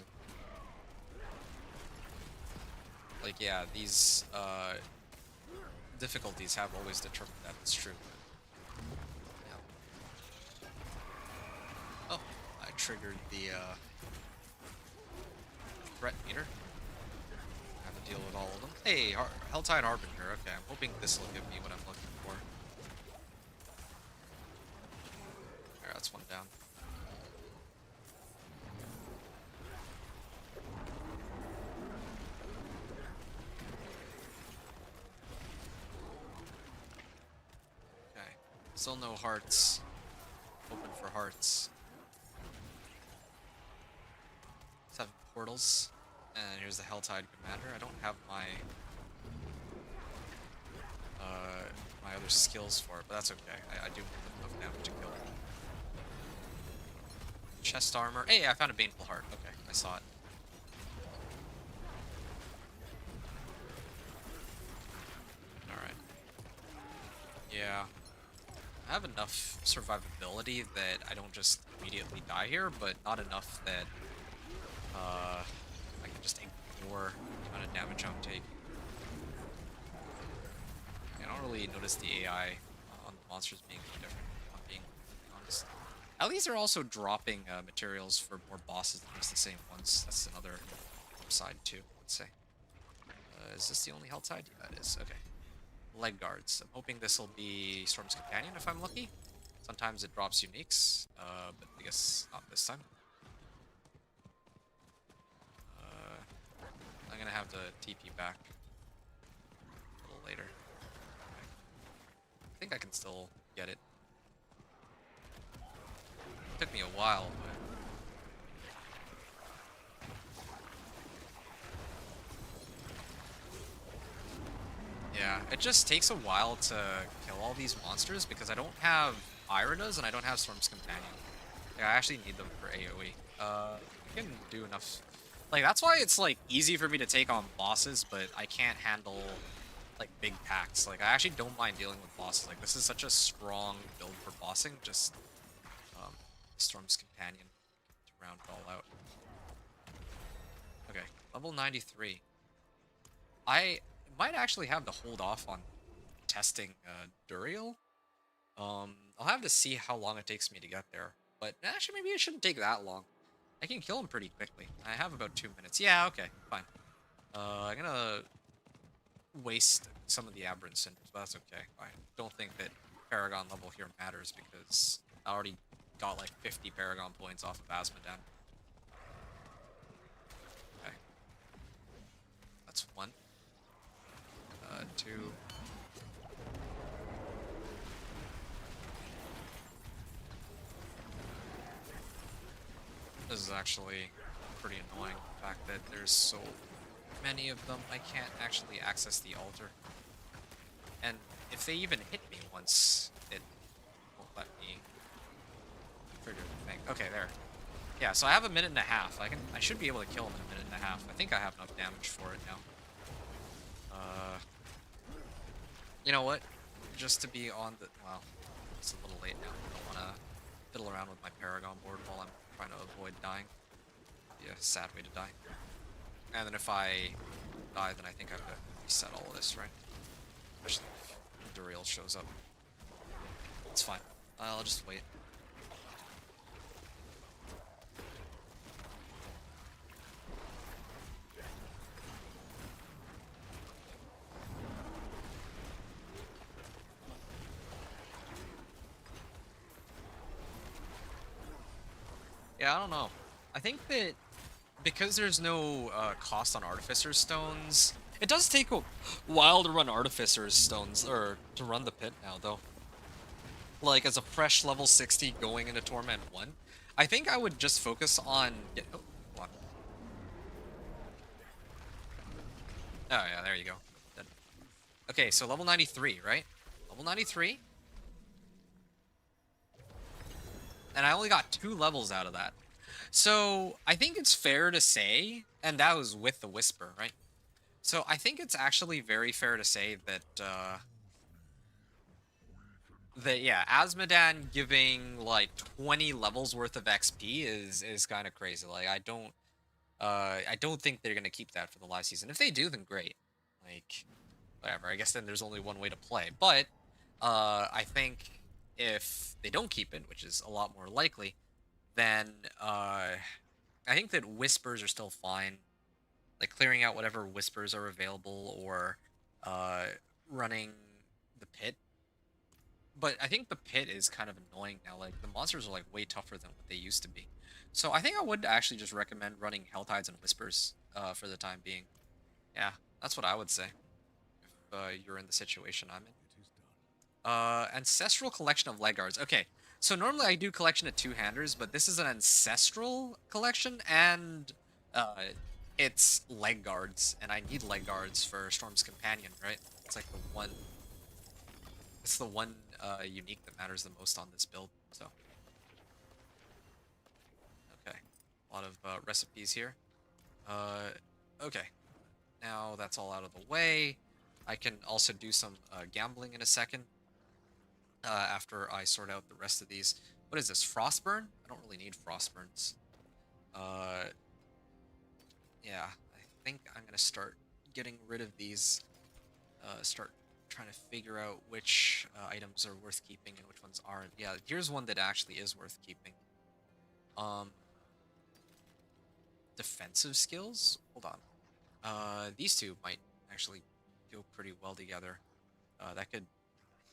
Like yeah, these difficulties have always determined that it's true. Yeah. Oh, I triggered the threat meter. Have to deal with all of them. Hey, Helltide Harbinger. Okay, I'm hoping this will give me what I'm looking for. There, that's one down. Okay, still no hearts. Open for hearts. 7 portals. And here's the Helltide Commander. I don't have my my other skills for it, but that's okay. I do enough damage to kill it. Chest armor. Hey, I found a Baneful Heart. Okay, I saw it. Alright. Yeah. I have enough survivability that I don't just immediately die here, but not enough that I can just ignore the amount of damage I'm taking. I don't really notice the AI on the monsters being different, if I'm being completely honest. At least they're also dropping materials for more bosses than just the same ones. That's another upside too, let's say. Is this the only health side? Yeah, it is. Okay. Leg guards. I'm hoping this will be Storm's Companion if I'm lucky. Sometimes it drops uniques, but I guess not this time. I'm gonna have to TP back a little later. Okay. I think I can still get it. Took me a while, but yeah, it just takes a while to kill all these monsters because I don't have Iridas and I don't have Storm's Companion. Yeah, I actually need them for AoE. I can do enough. Like, that's why it's, like, easy for me to take on bosses, but I can't handle, like, big packs. Like, I actually don't mind dealing with bosses. Like, this is such a strong build for bossing, just, Storm's Companion to round it all out. Okay, level 93. I might actually have to hold off on testing, Duriel. I'll have to see how long it takes me to get there. But actually, maybe it shouldn't take that long. I can kill him pretty quickly. I have about 2 minutes. Yeah, okay, fine. I'm gonna waste some of the Aberrant Cinders, but that's okay. I don't think that Paragon level here matters because I already got like 50 Paragon points off of Asmodan. Okay. That's one. Two. This is actually pretty annoying, the fact that there's so many of them, I can't actually access the altar. And if they even hit me once, it won't let me trigger the thing. Okay, there. Yeah, so I have a minute and a half. I should be able to kill him in a minute and a half. I think I have enough damage for it now. You know what? Just to be on the well, it's a little late now. I don't wanna fiddle around with my Paragon board while I'm trying to avoid dying. Be a sad way to die. And then if I die, then I think I have to reset all of this, right? Especially if Duriel shows up. It's fine. I'll just wait. Yeah, I don't know. I think that because there's no cost on Artificer's Stones, it does take a while to run Artificer's Stones, or to run the pit now, though. Like, as a fresh level 60 going into Torment 1, I think I would just focus on... oh, hold on. Oh, yeah, there you go. Done. Okay, so level 93, right? Level 93. And I only got 2 levels out of that. So, I think it's fair to say, and that was with the Whisper, right? So, I think it's actually very fair to say that, yeah, Asmodan giving like 20 levels worth of XP is kind of crazy. Like I don't think they're gonna keep that for the live season. If they do, then great. Like whatever. I guess then there's only one way to play. But I think if they don't keep it, which is a lot more likely, then I think that whispers are still fine. Like clearing out whatever whispers are available or running the pit. But I think the pit is kind of annoying now. Like, the monsters are, like, way tougher than what they used to be. So I think I would actually just recommend running Helltides and Whispers for the time being. Yeah, that's what I would say if you're in the situation I'm in. It is done. Ancestral Collection of Leg Guards. Okay, so normally I do collection of two-handers, but this is an Ancestral collection, and it's Leg Guards, and I need Leg Guards for Storm's Companion, right? It's like the one... It's the one unique that matters the most on this build, so. Okay, a lot of recipes here. Okay, now that's all out of the way. I can also do some gambling in a second. after I sort out the rest of these. What is this? Frostburn? I don't really need Frostburns. Uh, yeah, I think I'm gonna start getting rid of these. Start trying to figure out which items are worth keeping and which ones aren't. Yeah, here's one that actually is worth keeping. Um, defensive skills. Hold on. These two might actually go pretty well together. That could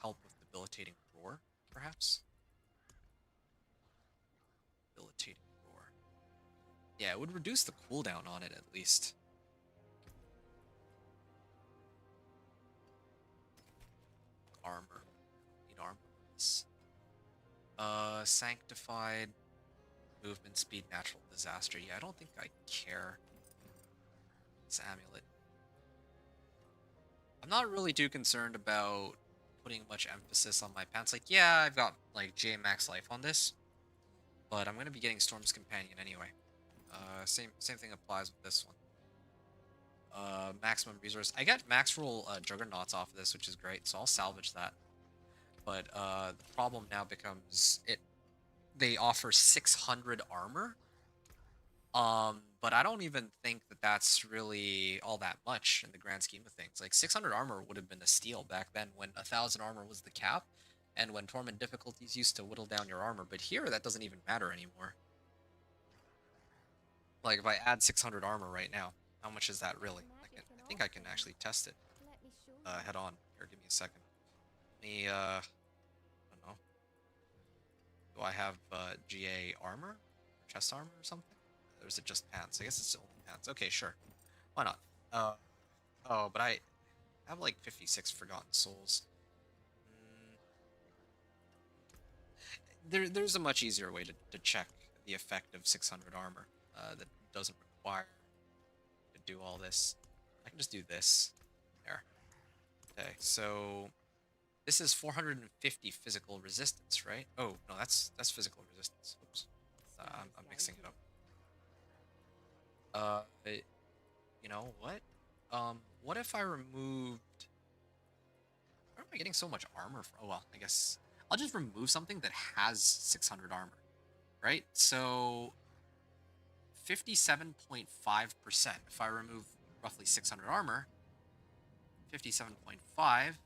help with debilitating roar, perhaps. Debilitating roar. Yeah, it would reduce the cooldown on it at least. Armor. Need armor on this. Sanctified. Movement speed, natural disaster. Yeah, I don't think I care. This amulet. I'm not really too concerned about putting much emphasis on my pants. Like, yeah, I've got like J max life on this, but I'm gonna be getting Storm's Companion anyway. Same thing applies with this one. Maximum resource. I got max roll Juggernauts off of this, which is great, so I'll salvage that. But the problem now becomes they offer 600 armor. But I don't even think that that's really all that much in the grand scheme of things. Like 600 armor would have been a steal back then when 1,000 armor was the cap, and when Torment difficulties used to whittle down your armor. But here, that doesn't even matter anymore. Like if I add 600 armor right now, how much is that really? I think I can actually test it. Head on. Here, give me a second. Let me, I don't know. Do I have GA armor? Chest armor or something? Or is it just pants? I guess it's only pants. Okay, sure. Why not? Oh, but I have like 56 Forgotten Souls. There's a much easier way to check the effect of 600 armor that doesn't require to do all this. I can just do this. There. Okay, so this is 450 physical resistance, right? Oh, no, that's physical resistance. Oops. I'm mixing it up. You know what? What if I removed... Where am I getting so much armor from? Oh, well, I guess I'll just remove something that has 600 armor, right? So 57.5%. If I remove roughly 600 armor, 57.5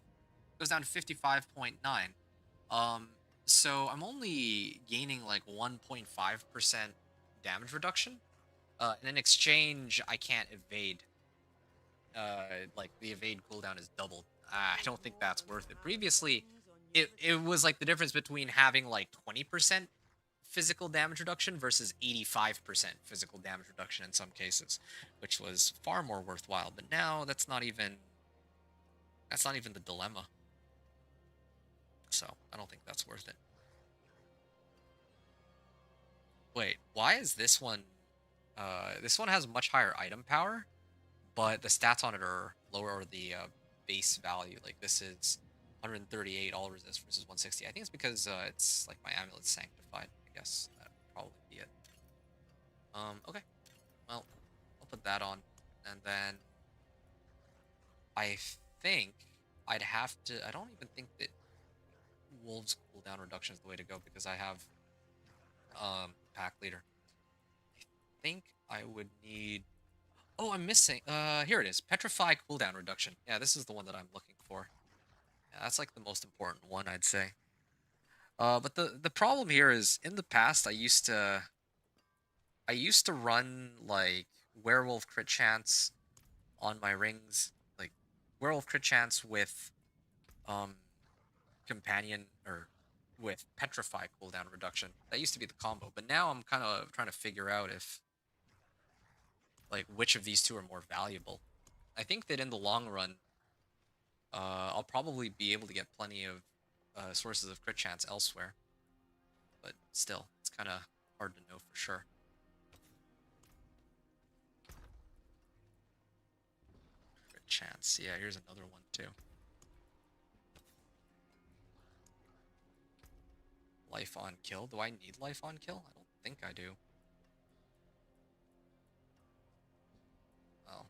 goes down to 55.9. So I'm only gaining like 1.5% damage reduction. And in exchange, I can't evade. Like the evade cooldown is doubled. I don't think that's worth it. Previously, it was like the difference between having like 20% physical damage reduction versus 85% physical damage reduction in some cases, which was far more worthwhile. But now that's not even the dilemma. So I don't think that's worth it. Wait, why is this one? This one has much higher item power, but the stats on it are lower, or the base value. Like this is 138 all resist versus 160. I think it's because it's like my amulet's sanctified. I guess that would probably be it. Okay. Well, I'll put that on, and then I think I'd have to. I don't even think that Wolves cooldown reduction is the way to go because I have pack leader. I think I would need. Oh, I'm missing. Here it is. Petrify cooldown reduction. Yeah, this is the one that I'm looking for. Yeah, that's like the most important one, I'd say. But the problem here is in the past I used to run like werewolf crit chance on my rings, like werewolf crit chance with um companion or with petrify cooldown reduction. That used to be the combo, but now I'm kind of trying to figure out if like which of these two are more valuable. I think that in the long run, I'll probably be able to get plenty of sources of crit chance elsewhere, but still, it's kind of hard to know for sure. Crit chance, yeah. Here's another one too. Life on kill. Do I need life on kill? I don't think I do. Well,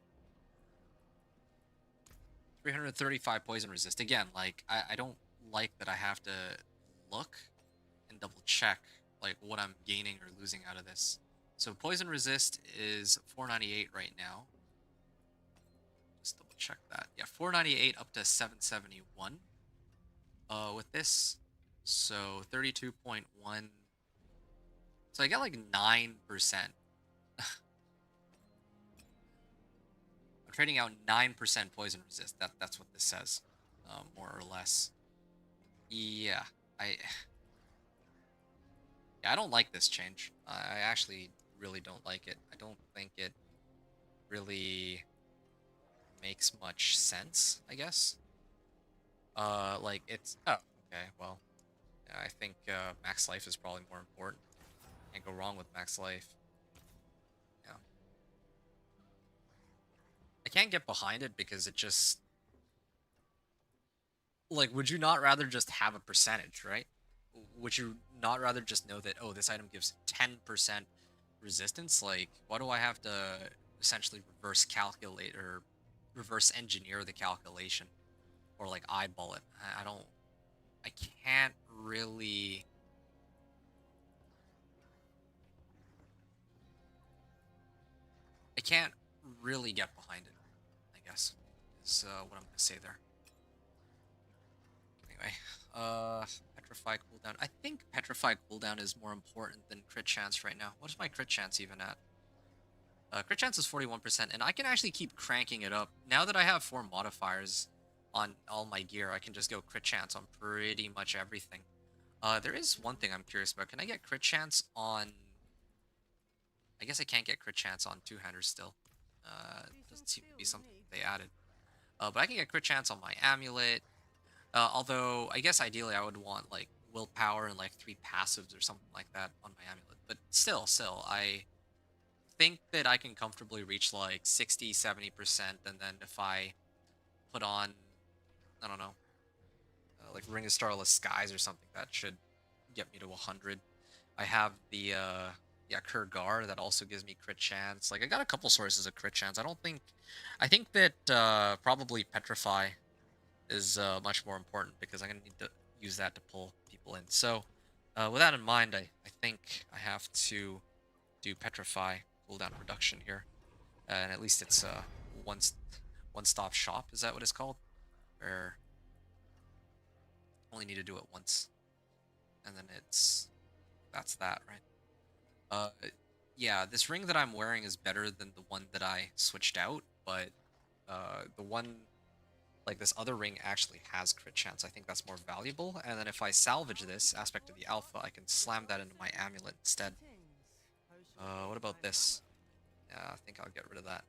335 poison resist. Again, like I don't like that I have to look and double check like what I'm gaining or losing out of this. So poison resist is 498 right now. Just double check that. Yeah, 498 up to 771 with this. So 32.1. So I get like 9%. I'm trading out 9% poison resist. That's what this says. More or less. Yeah. I Yeah, I don't like this change. I actually really don't like it. I don't think it really makes much sense, I guess. Like it's oh, okay, well, I think max life is probably more important. Can't go wrong with max life. Yeah. I can't get behind it because it just like would you not rather just have a percentage, right? Would you not rather just know that oh, this item gives 10% resistance? Like, why do I have to essentially reverse calculate or reverse engineer the calculation or like eyeball it? I don't I can't really I can't really get behind it, I guess. Is what I'm gonna say there. Anyway, petrify cooldown. I think petrify cooldown is more important than crit chance right now. What is my crit chance even at? Crit chance is 41%, and I can actually keep cranking it up. Now that I have 4 modifiers on all my gear, I can just go crit chance on pretty much everything. There is one thing I'm curious about. Can I get crit chance on... I guess I can't get crit chance on two-handers still. Doesn't seem to be something they added. But I can get crit chance on my amulet. Although, I guess ideally I would want, like, willpower and, like, 3 passives or something like that on my amulet. But still, I think that I can comfortably reach, like, 60, 70%. And then if I put on, I don't know, like Ring of Starless Skies or something, that should get me to 100. I have the, yeah, Kurgar that also gives me crit chance. Like, I got a couple sources of crit chance. I think that probably Petrify is much more important because I'm going to need to use that to pull people in. So, with that in mind, I think I have to do Petrify cooldown reduction here. And at least it's one-stop shop, is that what it's called? Where only need to do it once. And then that's that, right? Uh, yeah, this ring that I'm wearing is better than the one that I switched out, but the one, like this other ring actually has crit chance. I think that's more valuable, and then if I salvage this aspect of the alpha, I can slam that into my amulet instead. What about this? Yeah, I think I'll get rid of that.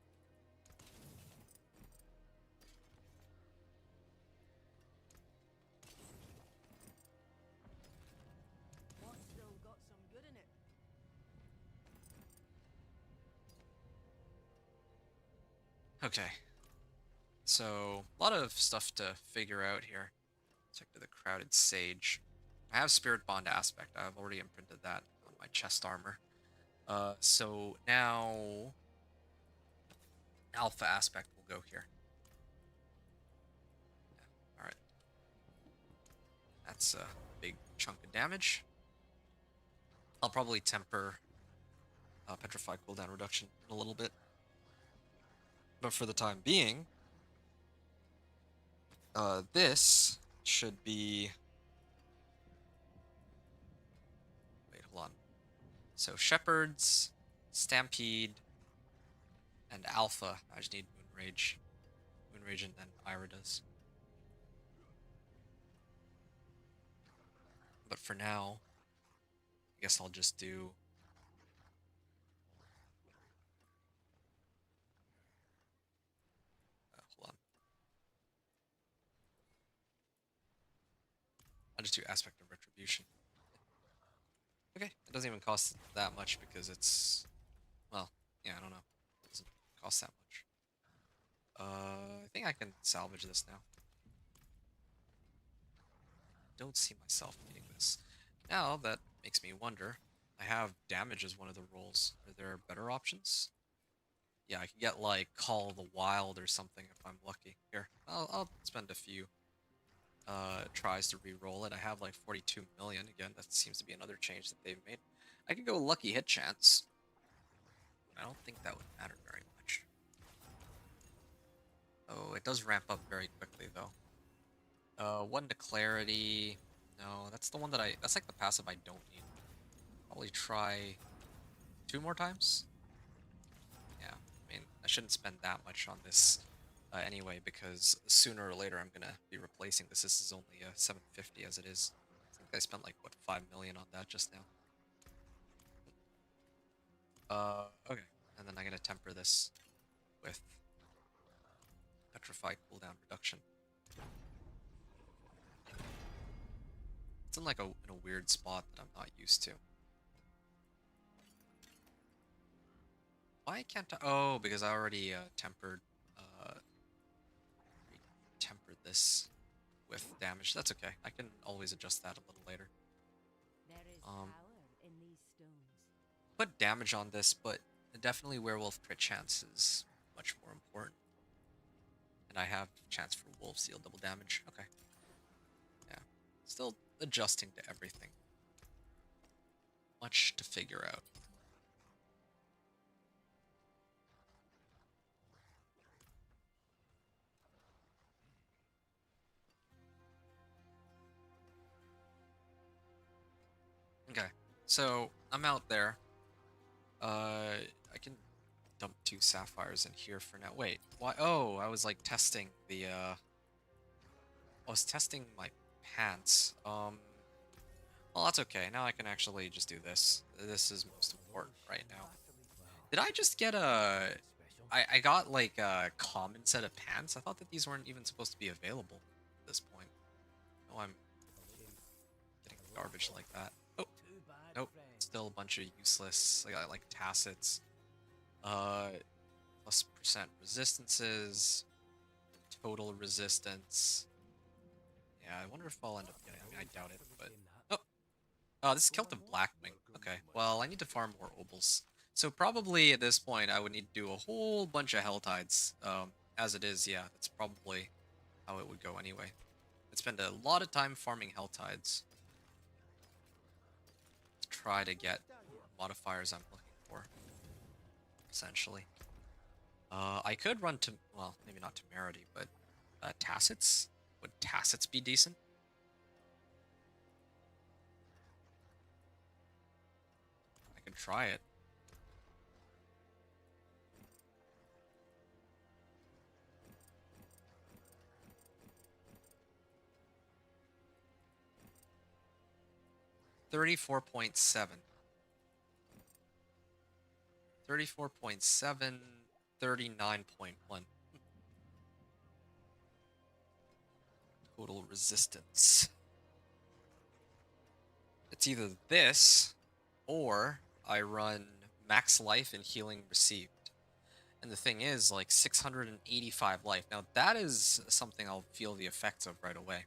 Okay, so a lot of stuff to figure out here. Check to the Crowded Sage. I have Spirit Bond aspect. I've already imprinted that on my chest armor. So now alpha aspect will go here. Yeah, all right. That's a big chunk of damage. I'll probably temper Petrify cooldown reduction in a little bit. But for the time being, this should be... Wait, hold on. So Shepherds, Stampede, and Alpha. I just need Moonrage. Moonrage and then Ira does. But for now, I guess I'll just do... hold on. I'll just do Aspect of Retribution. Okay, it doesn't even cost that much because it's... Well, yeah, I don't know. It doesn't cost that much. I think I can salvage this now. Don't see myself needing this. Now, that makes me wonder. I have damage as one of the roles. Are there better options? Yeah, I can get, like, Call of the Wild or something if I'm lucky. Here, I'll spend a few. tries to re-roll it. I have like 42 million. Again, that seems to be another change that they've made. I could go lucky hit chance. I don't think that would matter very much. Oh, it does ramp up very quickly though. One to clarity. No, that's the one that that's like the passive I don't need. Probably try 2 more times. Yeah, I mean, I shouldn't spend that much on this anyway, because sooner or later I'm gonna be replacing this. This is only 750 as it is. I think I spent like what 5 million on that just now. Okay, and then I'm gonna temper this with petrify cooldown reduction. It's in like in a weird spot that I'm not used to. Why can't I? Oh, because I already uh, tempered this with damage. That's okay. I can always adjust that a little later. There is Um, power in these stones. put damage on this, but definitely werewolf crit chance is much more important. And I have chance for wolf seal double damage. Okay. Yeah. Still adjusting to everything. Much to figure out. Okay. So I'm out there. I can dump 2 sapphires in here for now. Wait, why? Oh, I was like testing the I was testing my pants. Well, that's okay. Now I can actually just do this. This is most important right now. Did I just get a... I got like a common set of pants? I thought that these weren't even supposed to be available at this point. No, I'm getting garbage like that. Oh, nope. Still a bunch of useless, like tacits. Plus percent resistances. Total resistance. Yeah, I wonder if I'll end up getting... I mean, I doubt it, but... Oh, this is Celt of Blackwing. Okay, well, I need to farm more Obels. So probably at this point, I would need to do a whole bunch of Hell Tides. As it is, yeah, that's probably how it would go anyway. I'd spend a lot of time farming Hell Tides to try to get modifiers I'm looking for, essentially. I could run to, well, maybe not Temerity, but Tacits? Would Tacits be decent? I could try it. $34.7. 34.7, 39.1. Total resistance. It's either this, or I run max life and healing received. And the thing is, like 685 life. Now that is something I'll feel the effects of right away.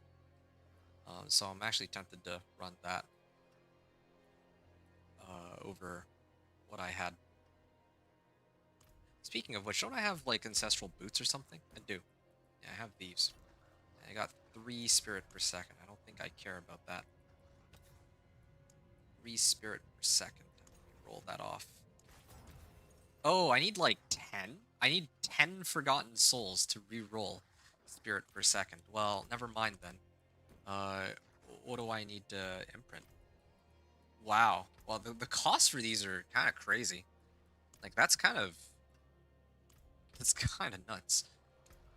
So I'm actually tempted to run that over what I had. Speaking of which, don't I have like ancestral boots or something? I do. Yeah, I have these. I got 3 spirit per second. I don't think I care about that. 3 spirit per second. Let me roll that off. Oh, I need like 10? I need 10 forgotten souls to re-roll spirit per second. Well, never mind then. What do I need to imprint? Wow. Well, the costs for these are kind of crazy. Like, that's kind of nuts.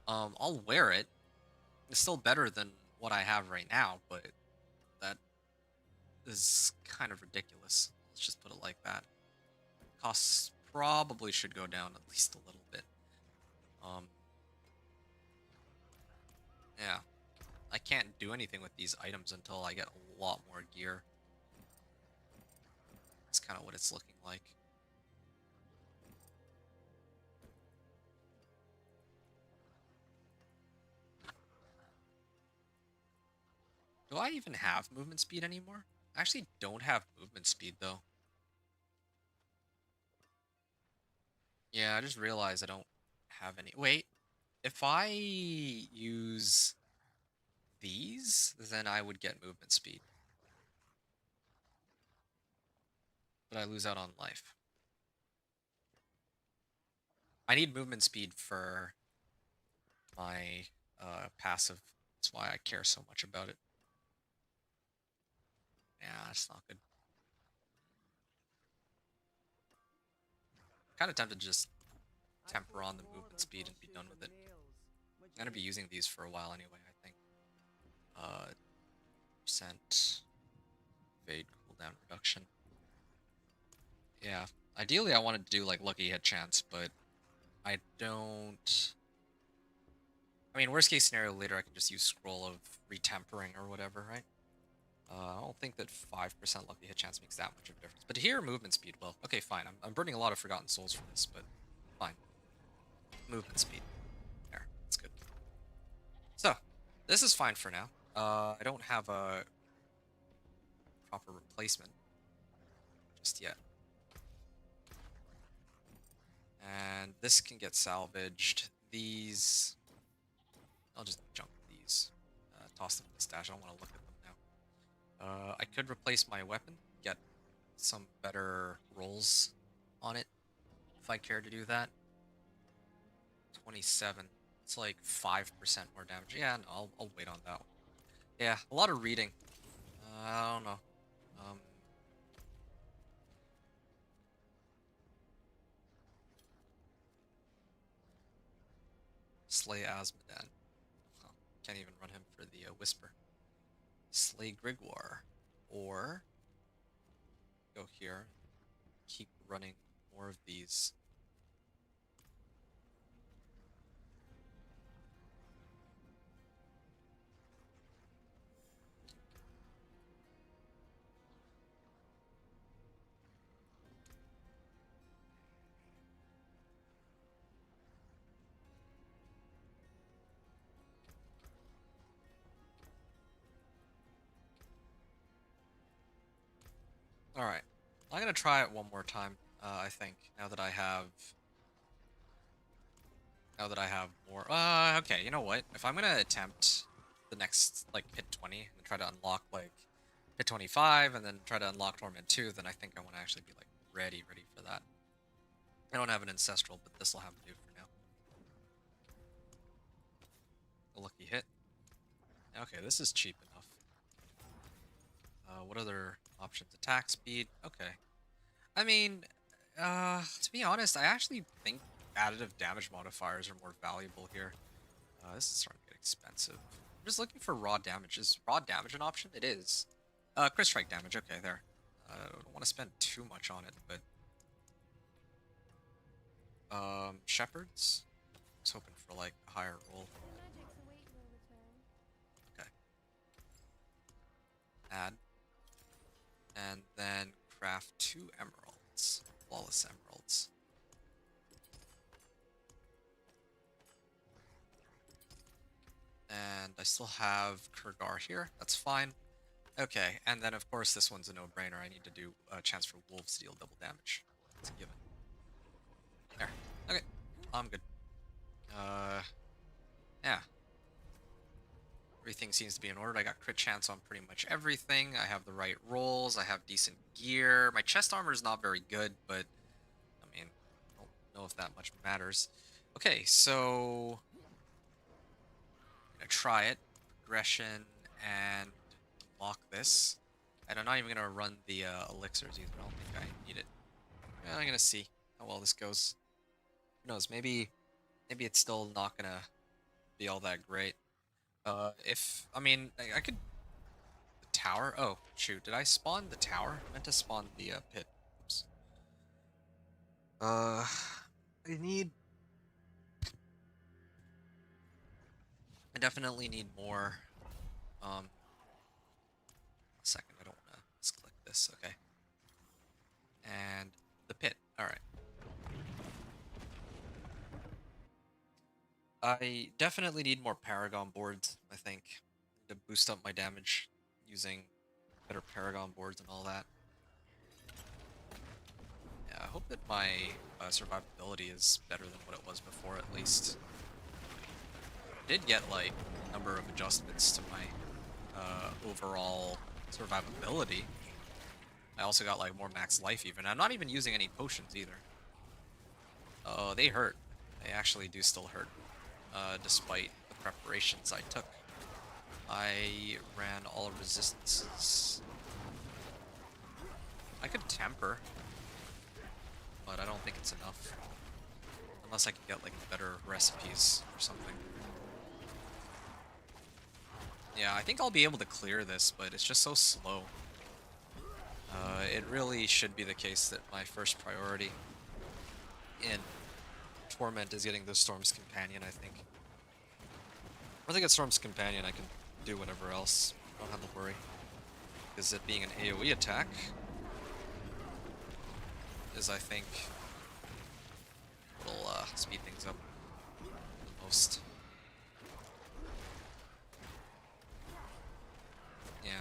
I'll wear it. It's still better than what I have right now, but that is kind of ridiculous. Let's just put it like that. Costs probably should go down at least a little bit. Yeah. I can't do anything with these items until I get a lot more gear. That's kind of what it's looking like. Do I even have movement speed anymore? I actually don't have movement speed, though. Yeah, I just realized I don't have any. Wait, if I use these, then I would get movement speed. But I lose out on life. I need movement speed for my passive. That's why I care so much about it. Yeah, that's not good. Kind of tempted to just temper on the movement speed and be done with it. I'm gonna be using these for a while anyway, I think. Percent evade cooldown reduction. Yeah, ideally I wanted to do like lucky hit chance, but I don't. I mean, worst case scenario later I can just use scroll of retempering or whatever, right? I don't think that 5% lucky hit chance makes that much of a difference. But here, movement speed will. Okay, fine. I'm burning a lot of Forgotten Souls for this, but fine. Movement speed. There, that's good. So, this is fine for now. I don't have a proper replacement just yet. And this can get salvaged. These... I'll just junk these. Toss them in the stash. I don't want to look at them now. I could replace my weapon, get some better rolls on it, if I care to do that. 27. It's like 5% more damage. Yeah, no, I'll wait on that one. Yeah, a lot of reading. I don't know. Slay Asmodan. Oh, can't even run him for the Whisper. Slay Grigwar. Or go here. Keep running more of these. Alright. I'm gonna try it one more time, I think, now that I have more. Okay, you know what? If I'm gonna attempt the next, like, hit 20 and try to unlock, like, hit 25 and then try to unlock Torment 2, then I think I want to actually be, like, ready for that. I don't have an Ancestral, but this will have to do for now. A lucky hit. Okay, this is cheap enough. What other options? Attack speed. Okay. I mean, to be honest, I actually think additive damage modifiers are more valuable here. This is starting to get expensive. I'm just looking for raw damage. Is raw damage an option? It is. Crit strike damage. Okay, there. I don't want to spend too much on it, but shepherds. I was hoping for like a higher roll. Okay. Add. And then craft 2 emeralds. Flawless emeralds. And I still have Kurgar here. That's fine. Okay, and then of course this one's a no-brainer. I need to do a chance for wolves to deal double damage. That's a given. There. Okay. I'm good. Yeah. Everything seems to be in order. I got crit chance on pretty much everything. I have the right rolls. I have decent gear. My chest armor is not very good, but I mean, I don't know if that much matters. Okay, so I'm gonna try it. Progression and lock this. And I'm not even gonna run the elixirs either. I don't think I need it. I'm gonna see how well this goes. Who knows? Maybe it's still not gonna be all that great. I mean, I could... The tower? Oh, shoot. Did I spawn the tower? I meant to spawn the pit. Oops. I need... I definitely need more. A second, I don't want to misclick this. Okay. And the pit. Alright. I definitely need more Paragon boards, I think, to boost up my damage using better Paragon boards and all that. Yeah, I hope that my survivability is better than what it was before, at least. did get like a number of adjustments to my overall survivability. I also got like more max life even. I'm not even using any potions either. Oh, they hurt. They actually do still hurt, despite the preparations I took. I ran all resistances. I could temper, but I don't think it's enough. Unless I can get like better recipes or something. Yeah, I think I'll be able to clear this, but it's just so slow. It really should be the case that my first priority in Torment is getting the Storm's Companion, I think. Once I get Storm's Companion, I can do whatever else. I don't have to worry. Because it being an AoE attack is, I think, will speed things up the most. Yeah.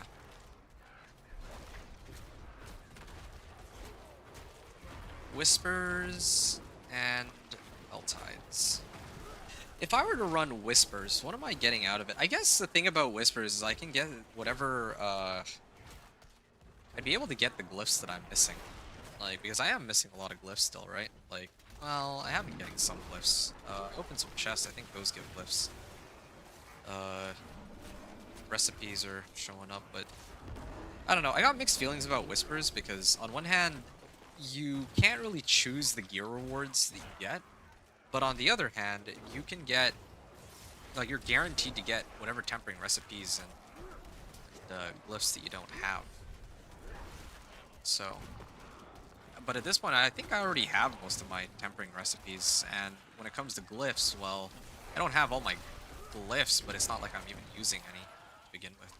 Whispers and Tides. If I were to run Whispers, what am I getting out of it? I guess the thing about Whispers is I can get whatever, I'd be able to get the glyphs that I'm missing. Like, because I am missing a lot of glyphs still, right? Like, well, I have been getting some glyphs. Open some chests, I think those give glyphs. Recipes are showing up, but I don't know. I got mixed feelings about Whispers because on one hand, you can't really choose the gear rewards that you get, but on the other hand, you can get, like, you're guaranteed to get whatever tempering recipes and glyphs that you don't have. So, but at this point, I think I already have most of my tempering recipes, and when it comes to glyphs, well, I don't have all my glyphs, but it's not like I'm even using any to begin with.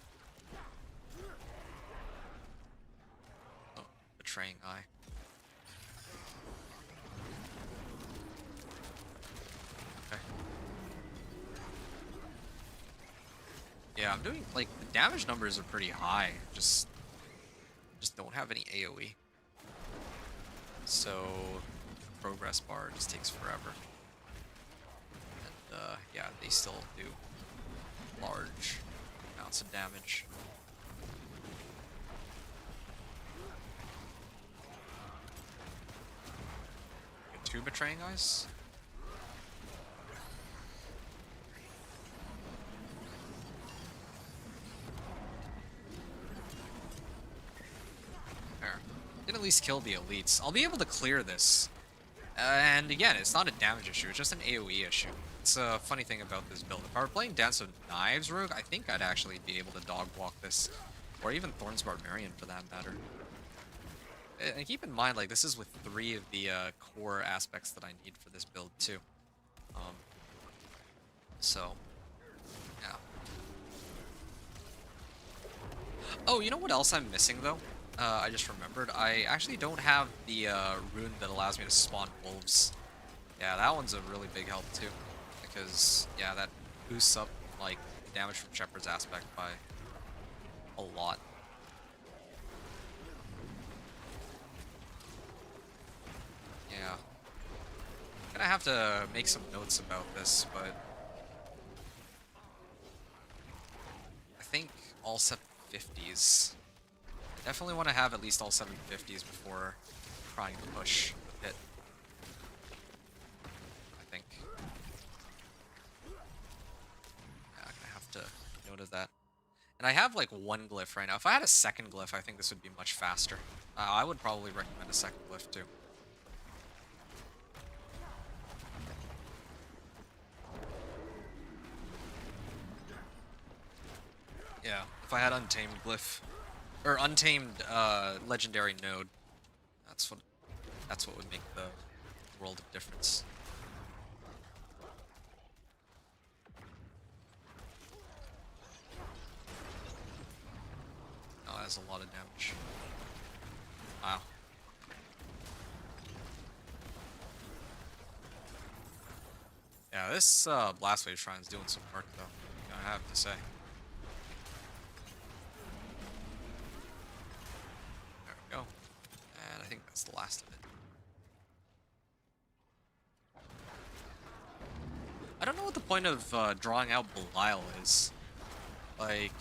Oh, Betraying Eye. Okay. Yeah, I'm doing, like, the damage numbers are pretty high, just don't have any AoE. So, progress bar just takes forever. And, yeah, they still do large amounts of damage. Get 2 Betraying Eyes? There. Did at least kill the elites. I'll be able to clear this. And again, it's not a damage issue, it's just an AoE issue. It's a funny thing about this build. If I were playing Dance of Knives Rogue, I think I'd actually be able to dog walk this. Or even Thorn's Barbarian for that matter. And keep in mind, like, this is with 3 of the core aspects that I need for this build too. So, yeah. Oh, you know what else I'm missing though? I just remembered. I actually don't have the rune that allows me to spawn wolves. Yeah, that one's a really big help too. Because, yeah, that boosts up, like, damage from Shepherd's aspect by a lot. Yeah. I'm gonna have to make some notes about this, but I think all 750s. I definitely want to have at least all 750s before trying to push the pit. I think. Yeah, I'm gonna have to note of that. And I have like 1 glyph right now. If I had a second glyph, I think this would be much faster. I would probably recommend a second glyph too. Yeah, if I had Untamed Glyph, or Untamed Legendary Node, that's what would make the world of difference. Oh, that has a lot of damage. Wow. Yeah, this Blast Wave Shrine's doing some work though, I have to say. There we go. And I think that's the last of it. I don't know what the point of drawing out Belial is? Like,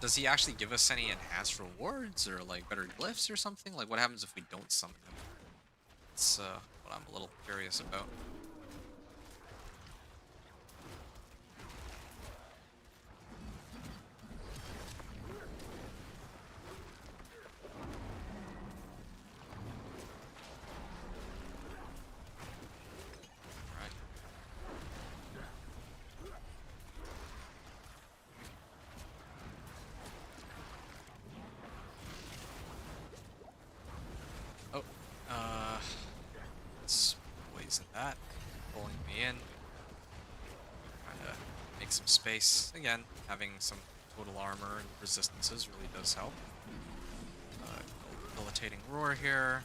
does he actually give us any enhanced rewards or like better glyphs or something? Like, what happens if we don't summon him? That's what I'm a little curious about. Right. Oh, let's poison that. Pulling me in. Trying to make some space. Again, having some total armor and resistances really does help. Debilitating roar here.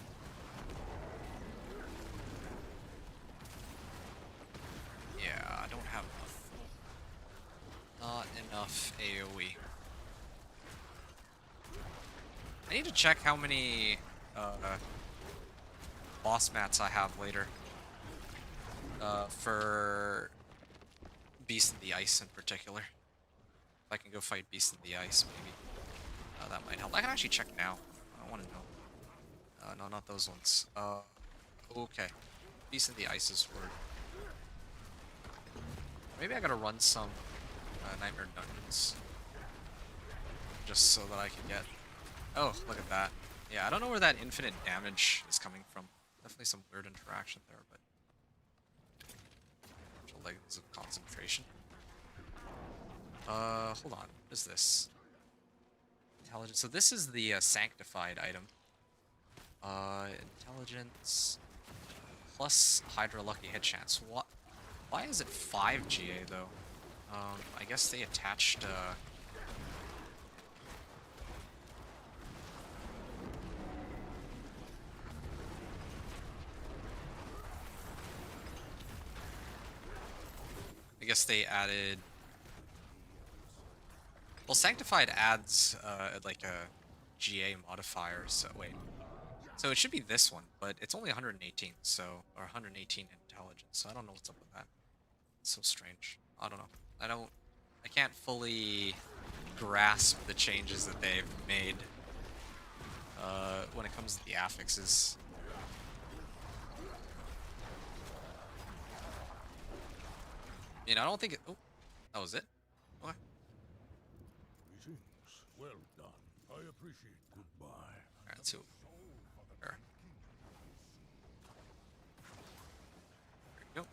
Yeah, I don't have enough. Not enough AoE. I need to check how many boss mats I have later. For Beast in the Ice in particular. If I can go fight Beast in the Ice, maybe. That might help. I can actually check now. I want to know. No, not those ones. Okay. Beast in the Ice's sword. Maybe I gotta run some Nightmare Dungeons. Just so that I can get... Oh, look at that. Yeah, I don't know where that infinite damage is coming from. Definitely some weird interaction there, but... Legs of concentration. Hold on. What is this? Intelligence. So this is the sanctified item. Intelligence plus Hydra lucky hit chance. What? Why is it 5 GA though? I guess they attached. I guess they added. Well, Sanctified adds like a GA modifier. So wait, so it should be this one, but it's only 118. So or 118 intelligence. So I don't know what's up with that. It's so strange. I don't know. I can't fully grasp the changes that they've made when it comes to the affixes. I mean, I don't think it... Oh, that was it? Okay. Greetings. Well done. I appreciate. Goodbye. Alright, let's see. There we go.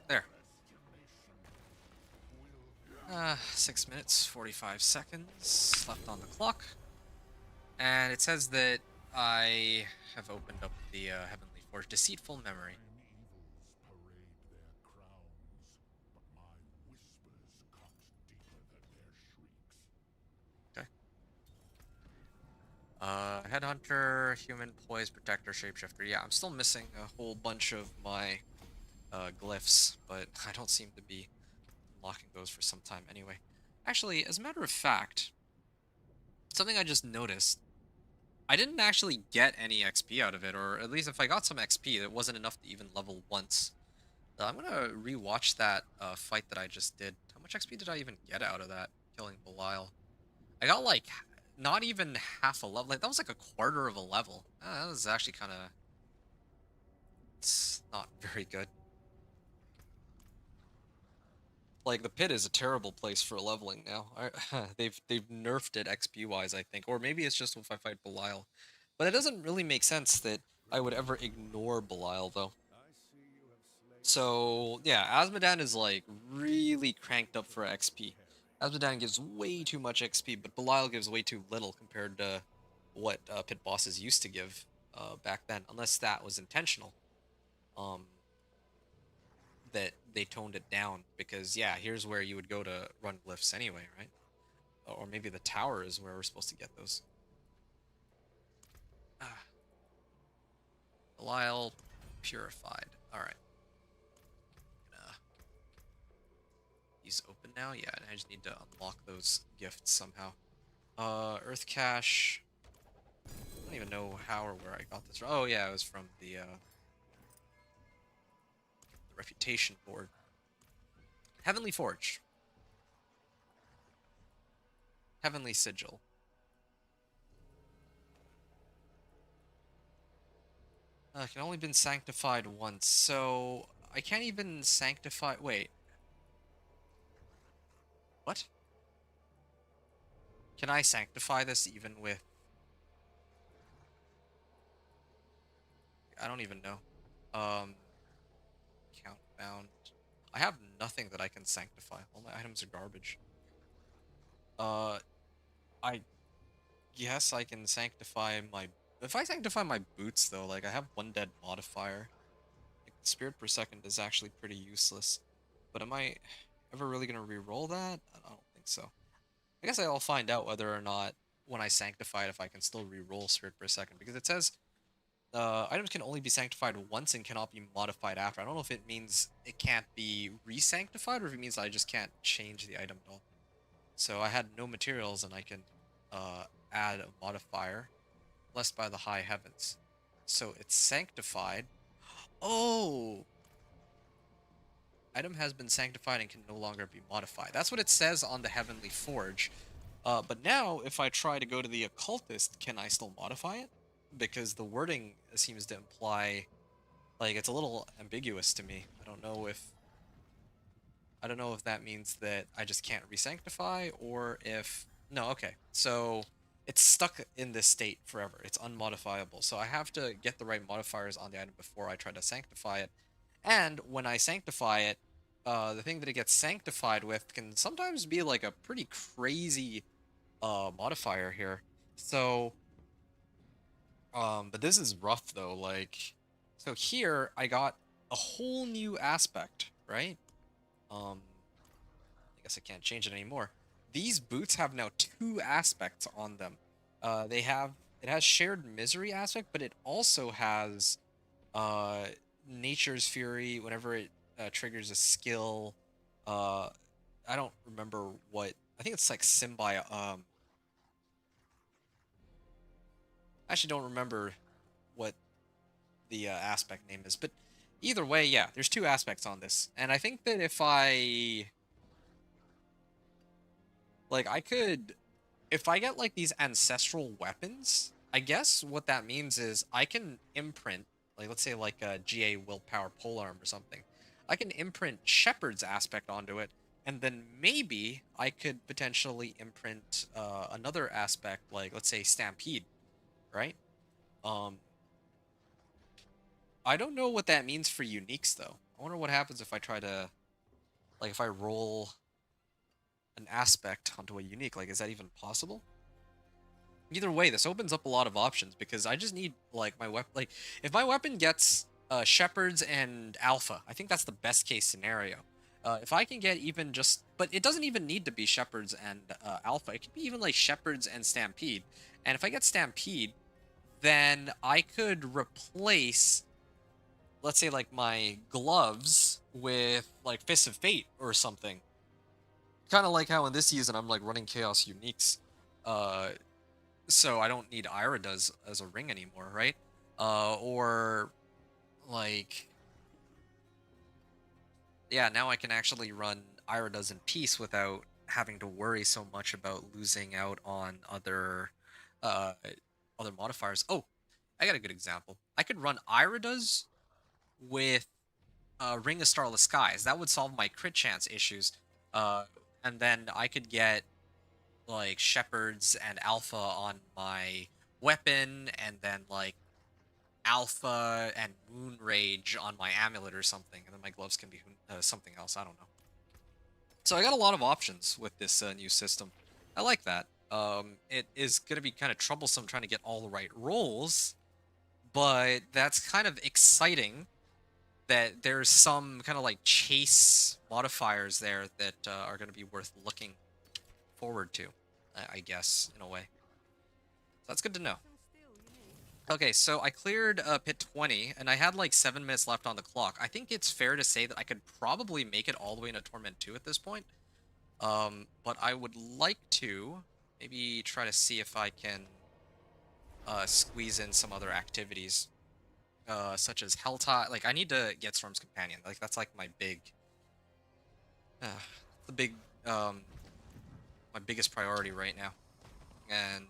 There. 6 minutes, 45 seconds left on the clock. And it says that I have opened up the Heavenly Forge. Deceitful Memory. Evils parade their crowns, but my whispers cut deeper than their shrieks. Okay. Headhunter, Human, Poise, Protector, Shapeshifter. Yeah, I'm still missing a whole bunch of my glyphs, but I don't seem to be unlocking those for some time anyway. Actually, as a matter of fact, something I just noticed, I didn't actually get any XP out of it, or at least if I got some XP, it wasn't enough to even level once. I'm gonna rewatch that fight that I just did. How much XP did I even get out of that, killing Belial? I got like not even half a level. Like that was like a quarter of a level. That was actually kind of... It's not very good. Like the pit is a terrible place for leveling now. They've nerfed it XP wise, I think, or maybe it's just if I fight Belial. But it doesn't really make sense that I would ever ignore Belial though. I see you have slain. So yeah, Azmodan is like really cranked up for XP. Azmodan gives way too much XP, but Belial gives way too little compared to what pit bosses used to give back then, unless that was intentional. That they toned it down because yeah, here's where you would go to run glyphs anyway, right? Or maybe the tower is where we're supposed to get those. Belial purified. All right. He's open now. Yeah, and I just need to unlock those gifts somehow. Earth cache. don't even know how or where I got this. Oh yeah, it was from the reputation board. Heavenly Forge. Heavenly Sigil. Can only been sanctified once, so I can't even sanctify. Wait, what? Can I sanctify this even with? I don't even know. Count bound. I have nothing that I can sanctify. All my items are garbage. Uh, I guess I can sanctify my. If I sanctify my boots though, like I have one dead modifier. Like, spirit per second is actually pretty useless. But am I ever really gonna re-roll that? I don't think so. I guess I'll find out whether or not when I sanctify it, if I can still re-roll spirit per second, because it says items can only be sanctified once and cannot be modified after. I don't know if it means it can't be re-sanctified or if it means I just can't change the item at all. So I had no materials and I can add a modifier, blessed by the high heavens. So it's sanctified. Oh! Item has been sanctified and can no longer be modified. That's what it says on the Heavenly Forge. But now, if I try to go to the Occultist, can I still modify it? Because the wording seems to imply, like, it's a little ambiguous to me. I don't know if that means that I just can't resanctify, or if... No, okay. So, it's stuck in this state forever. It's unmodifiable. So I have to get the right modifiers on the item before I try to sanctify it. And when I sanctify it, the thing that it gets sanctified with can sometimes be like a pretty crazy modifier here. So, but this is rough though. Like, so here I got a whole new aspect, right? I guess I can't change it anymore. These boots have now two aspects on them. They have it has shared misery aspect, but it also has uh nature's fury whenever it triggers a skill. Uh, I don't remember what. I think it's like symbiote. I actually don't remember what the aspect name is, but either way, yeah, there's two aspects on this, and I think that if I I could, if I get like these ancestral weapons, I guess what that means is I can imprint, like let's say like a GA willpower polearm or something. I can imprint Shepherd's aspect onto it, and then maybe I could potentially imprint another aspect, like let's say Stampede, right? Um, I don't know what that means for uniques though. I wonder what happens if I try to, like, if I roll an aspect onto a unique. Like, is that even possible? Either way, this opens up a lot of options because I just need like my weapon. Like, if my weapon gets shepherds and alpha, I think that's the best case scenario. If I can get even just, but it doesn't even need to be shepherds and alpha. It could be even like shepherds and stampede. And if I get stampede, then I could replace, let's say, like my gloves with like Fists of Fate or something. Kind of like how in this season I'm like running Chaos Uniques. Uh, so I don't need Iridas as a ring anymore, right? Or like, yeah, now I can actually run Iridas in peace without having to worry so much about losing out on uh, other modifiers. Oh, I got a good example. I could run Iridas with Ring of Starless Skies. That would solve my crit chance issues. And then I could get like shepherds and alpha on my weapon, and then like alpha and moon rage on my amulet or something, and then my gloves can be something else. I don't know. So I got a lot of options with this new system. I like that. It is going to be kind of troublesome trying to get all the right rolls, but that's kind of exciting that there's some kind of like chase modifiers there that are going to be worth looking forward to, I guess, in a way. So that's good to know. Okay, so I cleared pit 20, and I had like 7 minutes left on the clock. I think it's fair to say that I could probably make it all the way into Torment 2 at this point. But I would like to maybe try to see if I can squeeze in some other activities, such as Helltide. Like I need to get Storm's Companion. Like that's like my big, uh, the big, my biggest priority right now. And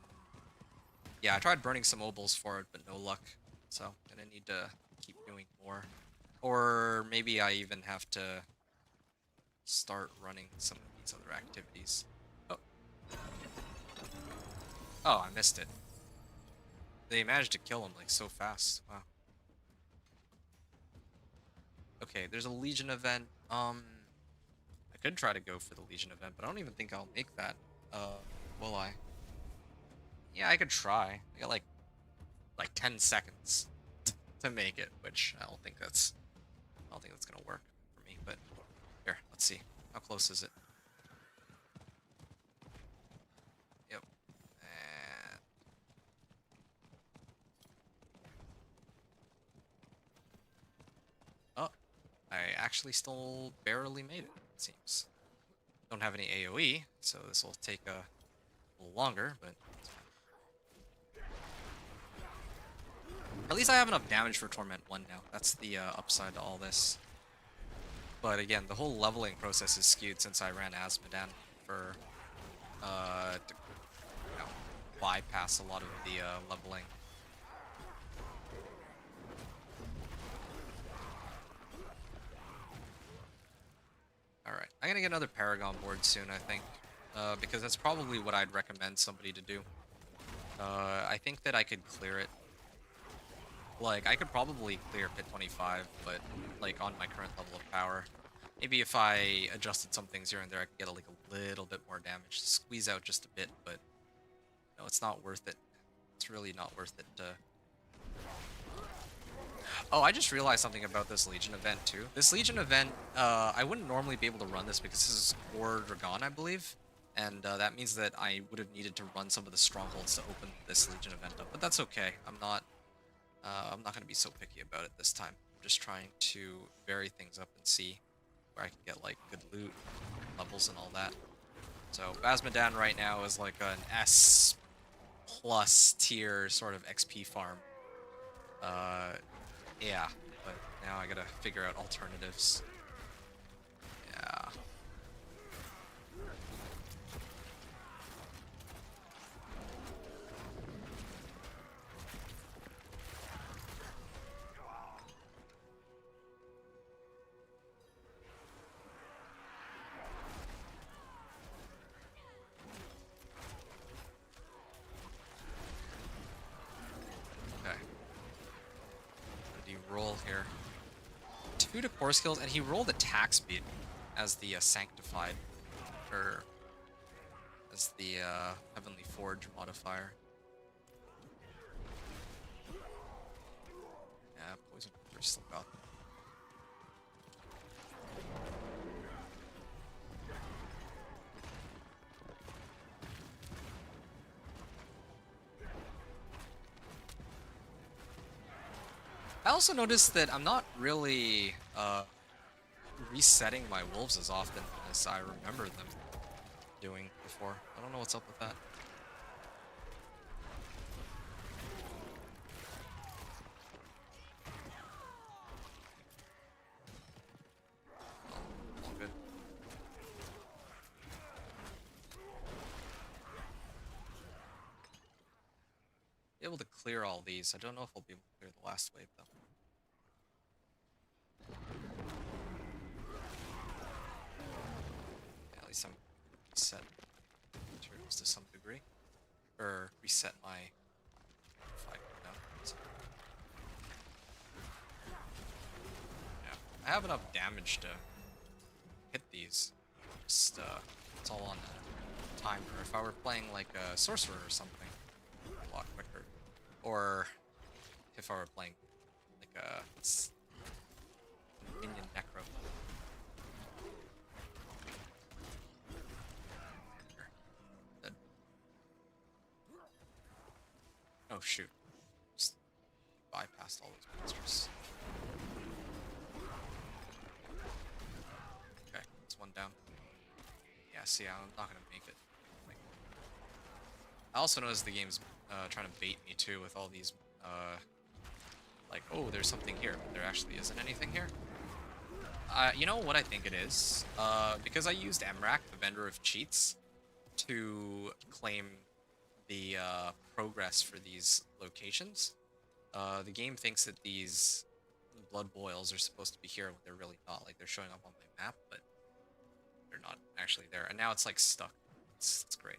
yeah, I tried burning some obols for it, but no luck. So I'm gonna need to keep doing more, or maybe I even have to start running some of these other activities. Oh, oh, I missed it. They managed to kill him like so fast. Wow. Okay, there's a Legion event. I could try to go for the Legion event, but I don't even think I'll make that. Will I? Yeah, I could try. I got like 10 seconds to make it, which I don't think that's gonna work for me. But here, let's see. How close is it? Yep. And oh, I actually still barely made it. It seems. Don't have any AOE, so this will take a little longer, but at least I have enough damage for Torment 1 now. That's the upside to all this. But again, the whole leveling process is skewed since I ran Asmodan for to, you know, bypass a lot of the leveling. Alright, I'm gonna get another Paragon board soon, I think. Because that's probably what I'd recommend somebody to do. I think that I could clear it. Like, I could probably clear Pit 25, but, like, on my current level of power. Maybe if I adjusted some things here and there, I could get, like, a little bit more damage. Squeeze out just a bit, but, no, it's not worth it. It's really not worth it to... Oh, I just realized something about this Legion event, too. This Legion event, I wouldn't normally be able to run this because this is Core Dragon, I believe. And that means that I would have needed to run some of the strongholds to open this Legion event up. But that's okay. I'm not going to be so picky about it this time. I'm just trying to vary things up and see where I can get, like, good loot, levels, and all that. So, Basmodan right now is, like, an S plus tier sort of XP farm. Yeah, but now I gotta figure out alternatives. Yeah. Roll here. 2 to core skills, and he rolled attack speed as the Sanctified, or as the Heavenly Forge modifier. Yeah, Poison Filter still got them. I also noticed that I'm not really resetting my wolves as often as I remember them doing before. I don't know what's up with that. All good. Be able to clear all these. I don't know if I'll be able to clear the last wave though. Yeah, at least I'm reset materials to some degree, or reset my fight down. So, yeah, I have enough damage to hit these. Just it's all on the timer. If I were playing like a sorcerer or something, a lot quicker. Or if I were playing like a minion necro. Dead. Oh shoot. Just bypassed all those monsters. Okay, that's one down. Yeah, see, I'm not gonna make it. I also noticed the game's trying to bait me too with all these like, oh, there's something here, but there actually isn't anything here. You know what I think it is? Because I used MRAC, the vendor of cheats, to claim the progress for these locations. The game thinks that these blood boils are supposed to be here when they're really not. Like, they're showing up on my map, but they're not actually there. And now it's like stuck. It's great.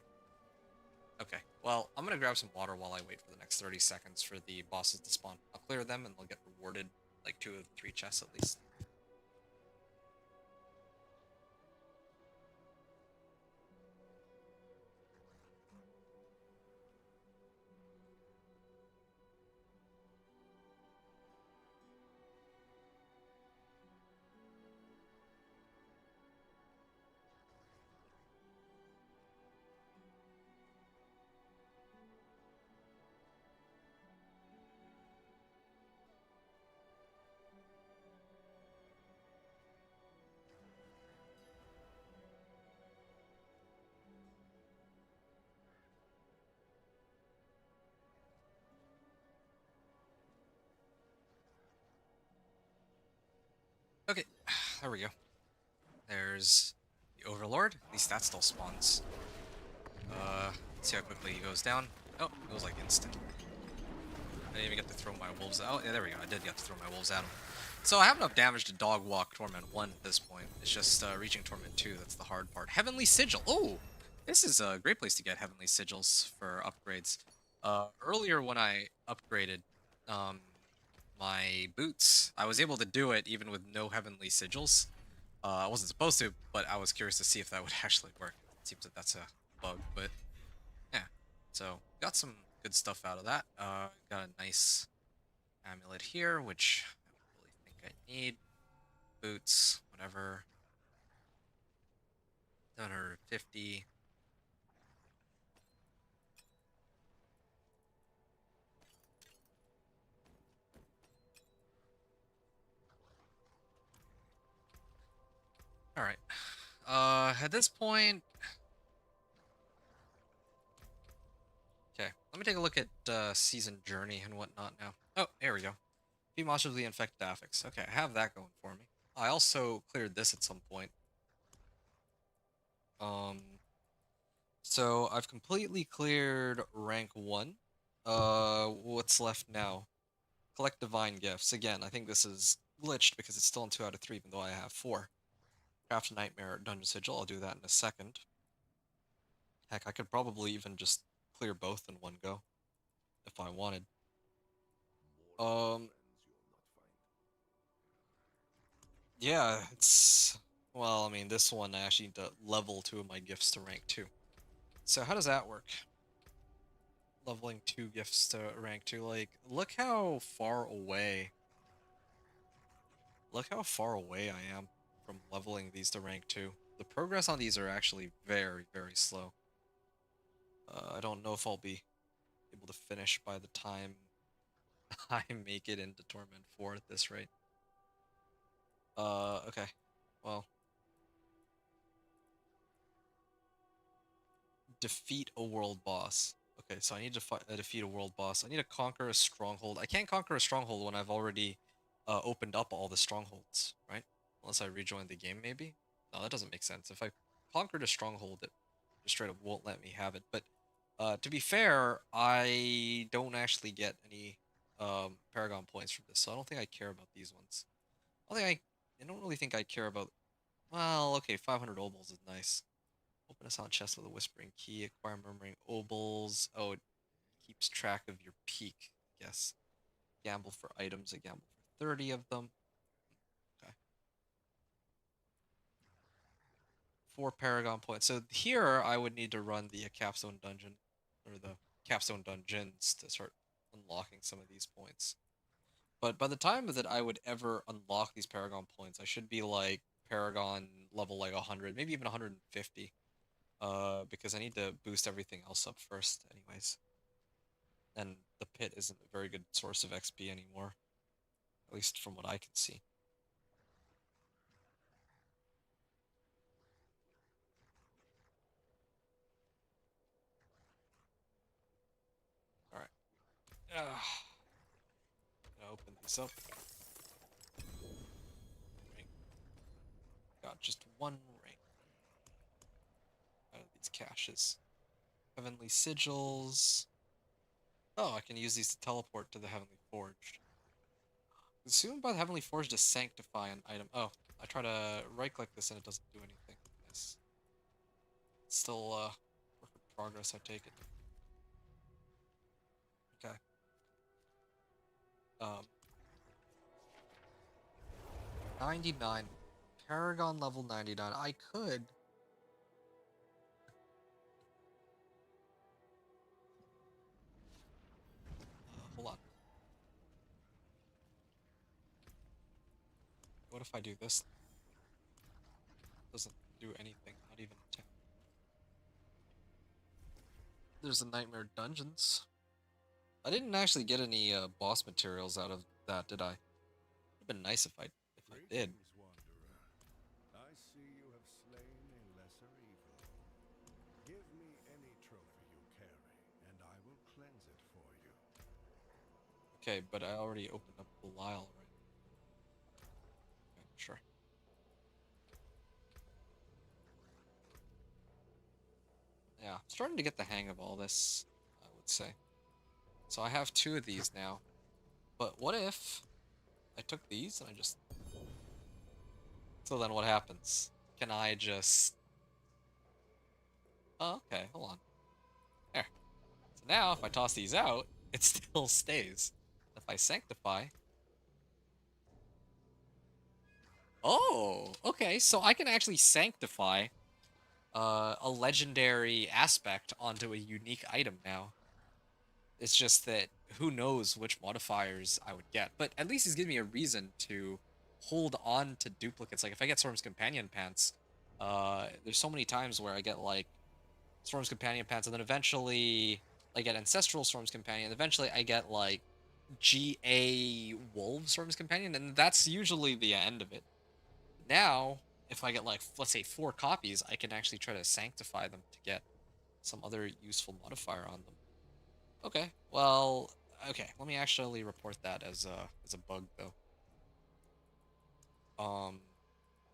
Okay, well, I'm gonna grab some water while I wait for the next 30 seconds for the bosses to spawn. I'll clear them and they'll get rewarded like 2 of the 3 chests at least. Okay, there we go. There's the Overlord. At least that still spawns. Let's see how quickly he goes down. Oh, it was like instant. I didn't even get to throw my wolves out. Oh, yeah, there we go. I did get to throw my wolves at him. So I have enough damage to dog walk Torment 1 at this point. It's just reaching Torment 2 that's the hard part. Heavenly Sigil. Oh, this is a great place to get Heavenly Sigils for upgrades. Earlier when I upgraded my boots, I was able to do it even with no Heavenly Sigils. I wasn't supposed to, but I was curious to see if that would actually work. It seems that that's a bug, but yeah. So got some good stuff out of that. Got a nice amulet here, which I don't really think I need. Boots, whatever. 750. All right. At this point, okay. Let me take a look at season journey and whatnot now. Oh, there we go. Few monsters with the infected affix. Okay, I have that going for me. I also cleared this at some point. So I've completely cleared rank 1. What's left now? Collect divine gifts. Again, I think this is glitched because it's still in 2 out of 3, even though I have 4. Craft Nightmare Dungeon Sigil. I'll do that in a second. Heck, I could probably even just clear both in one go if I wanted. Yeah, it's... Well, I mean, this one I actually need to level 2 of my gifts to rank 2. So how does that work? Leveling 2 gifts to rank 2. Like, look how far away... Look how far away I am from leveling these to rank 2. The progress on these are actually very, very slow. I don't know if I'll be able to finish by the time I make it into Torment 4 at this rate. Okay. Well. Defeat a world boss. Okay, so I need to defeat a world boss. I need to conquer a stronghold. I can't conquer a stronghold when I've already opened up all the strongholds, right? Unless I rejoin the game, maybe? No, that doesn't make sense. If I conquered a stronghold, it just straight up won't let me have it. But to be fair, I don't actually get any Paragon points from this, so I don't think I care about these ones. I don't really think I care about... Well, okay, 500 obols is nice. Open a silent chest with a whispering key. Acquire murmuring obols. Oh, it keeps track of your peak, I guess. Gamble for items. I gamble for 30 of them. Okay. 4 Paragon points. So here I would need to run the capstone dungeon, or the capstone dungeons, to start unlocking some of these points. But by the time that I would ever unlock these Paragon points, I should be like Paragon level like 100, maybe even 150. Because I need to boost everything else up first anyways. And the pit isn't a very good source of XP anymore. At least from what I can see. Gonna open these up. Ring. Got just one ring out of these caches. Heavenly sigils. Oh, I can use these to teleport to the Heavenly Forge. Consumed by the Heavenly Forge to sanctify an item. Oh, I try to right-click this and it doesn't do anything. Yes. Still, work in progress, I take it. Okay. 99. Paragon level 99. I could... hold on. What if I do this? Doesn't do anything, not even attack. There's the Nightmare Dungeons. I didn't actually get any boss materials out of that, did I? It'd been nice if I did. Greetings, wanderer. I see you have slain a lesser evil. Give me any trophy you carry, and I will cleanse it for you. Okay, but I already opened up Belial, right? Okay, sure. Yeah, I'm starting to get the hang of all this, I would say. So I have 2 of these now. But what if I took these and I just... So then what happens? Can I just... Oh, okay, hold on. There. So now, if I toss these out, it still stays. If I sanctify... Oh, okay, so I can actually sanctify a legendary aspect onto a unique item now. It's just that who knows which modifiers I would get. But at least he's giving me a reason to hold on to duplicates. Like if I get Storm's Companion Pants, there's so many times where I get like Storm's Companion Pants, and then eventually I get Ancestral Storm's Companion, and eventually I get like GA Wolves Storm's Companion, and that's usually the end of it. Now, if I get like, let's say 4 copies, I can actually try to sanctify them to get some other useful modifier on them. Okay, well, okay, let me actually report that as a bug, though.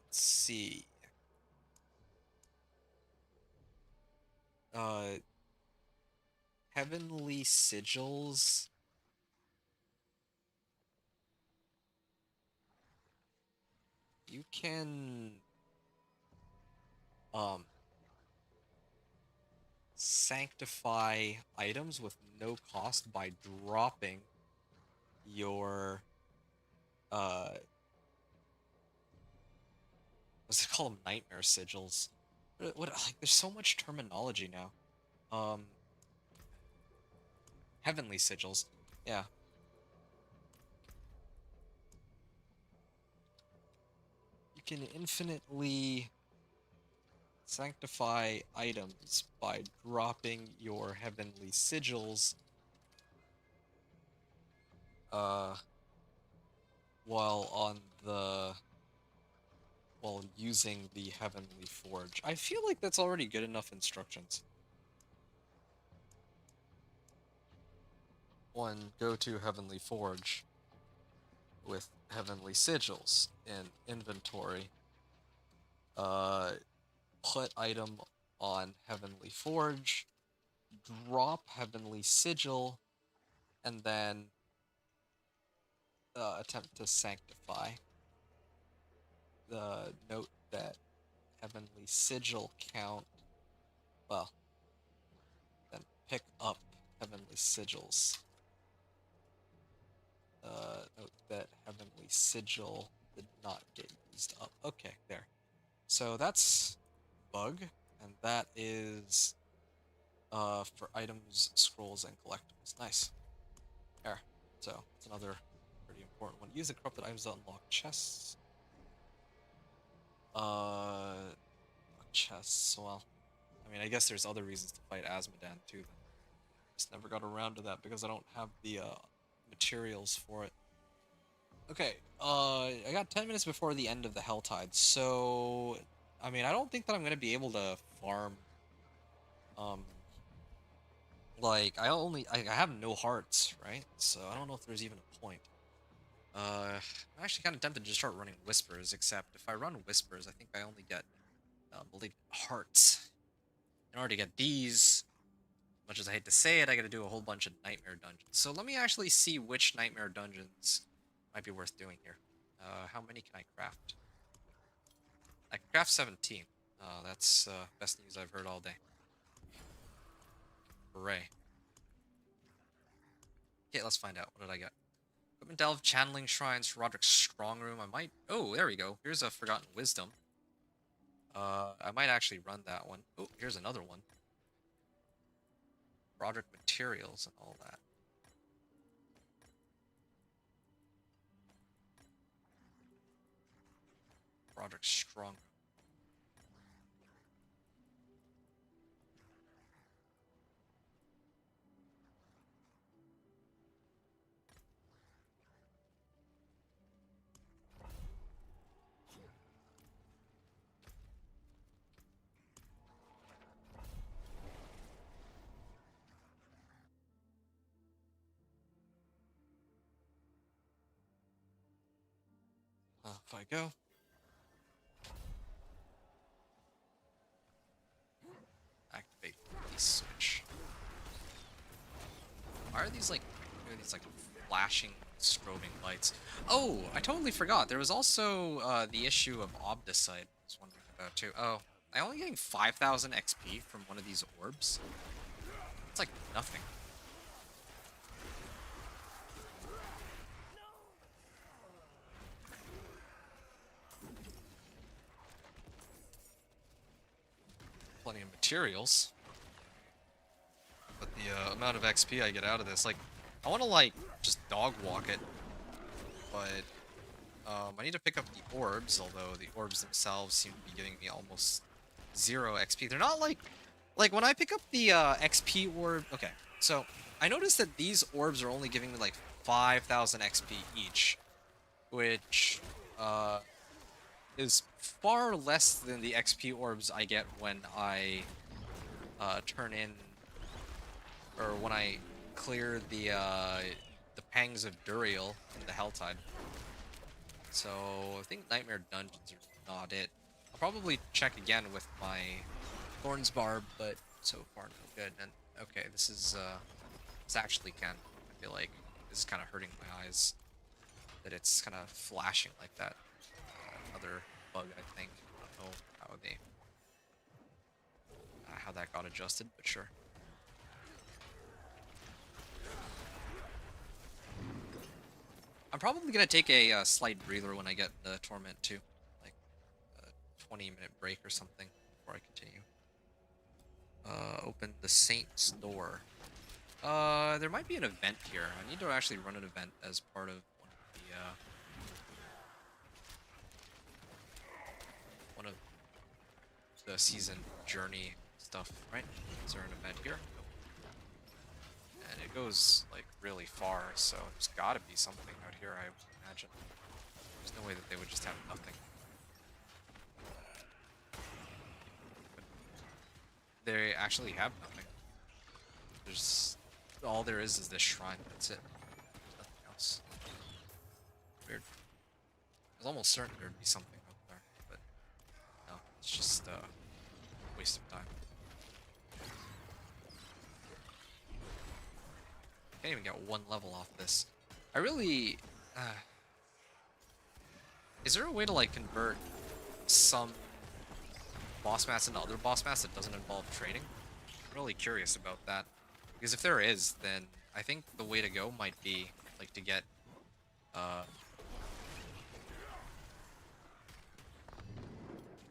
Let's see. Uh, Heavenly Sigils. You can, sanctify items with no cost by dropping your, what's it called? Nightmare sigils. Like, there's so much terminology now. Heavenly sigils. Yeah. You can infinitely sanctify items by dropping your heavenly sigils, while on the while using the Heavenly Forge. I feel like that's already good enough instructions. 1. Go to Heavenly Forge with Heavenly Sigils in inventory. Put item on Heavenly Forge, drop Heavenly Sigil, and then attempt to sanctify. Note that Heavenly Sigil count, well, then pick up Heavenly Sigils. Note that Heavenly Sigil did not get used up. Okay, there. So that's bug, and that is for items, scrolls, and collectibles. Nice. There. So it's another pretty important one. Use the corrupted items to unlock chests. Chests. Well, I mean, I guess there's other reasons to fight Azmodan too. Then. Just never got around to that because I don't have the materials for it. Okay. I got 10 minutes before the end of the Helltide, so I mean, I don't think that I'm gonna be able to farm like, I have no hearts, right? So I don't know if there's even a point. I'm actually kind of tempted to just start running Whispers, except if I run Whispers, I think I only get, Malignant Hearts. In order to get these, much as I hate to say it, I gotta do a whole bunch of Nightmare Dungeons. So let me actually see which Nightmare Dungeons might be worth doing here. How many can I craft? I can craft 17. That's best news I've heard all day. Hooray. Okay, let's find out. What did I get? Equipment Delve, Channeling Shrines, Roderick's Strong Room. I might... Oh, there we go. Here's a Forgotten Wisdom. I might actually run that one. Oh, here's another one. Roderick Materials and all that. Roderick's Strong Room. If I go. Activate the switch. Why are these like flashing, strobing lights? Oh, I totally forgot. There was also the issue of Obdicite. I was wondering about too. Oh, I'm only getting 5,000 XP from one of these orbs. It's like nothing. Plenty of materials. But the amount of XP I get out of this, like, I want to, like, just dog walk it. But, I need to pick up the orbs, although the orbs themselves seem to be giving me almost 0 XP. They're not like when I pick up the XP orb... Okay, so I noticed that these orbs are only giving me, like, 5,000 XP each. Which, is far less than the XP orbs I get when I turn in, or when I clear the Pangs of Duriel in the Helltide. So I think Nightmare Dungeons are not it. I'll probably check again with my Thorns Barb, but so far no good. And okay, this actually can. I feel like this is kind of hurting my eyes that it's kind of flashing like that. Another bug, I think. I don't know how that got adjusted, but sure. I'm probably gonna take a slight breather when I get the Torment too, like a 20-minute break or something before I continue. Open the Saint's Door. There might be an event here. I need to actually run an event as part of one of the season journey stuff, right? Is there an event here? And it goes like really far, so there's gotta be something out here, I would imagine. There's no way that they would just have nothing. But they actually have nothing. There's all there is this shrine. That's it. There's nothing else. Weird. I was almost certain there'd be something out there, but no, it's just a waste of time. Can't even get one level off this. I really... is there a way to, like, convert some boss mats into other boss mats that doesn't involve trading? I'm really curious about that. Because if there is, then I think the way to go might be, like, to get...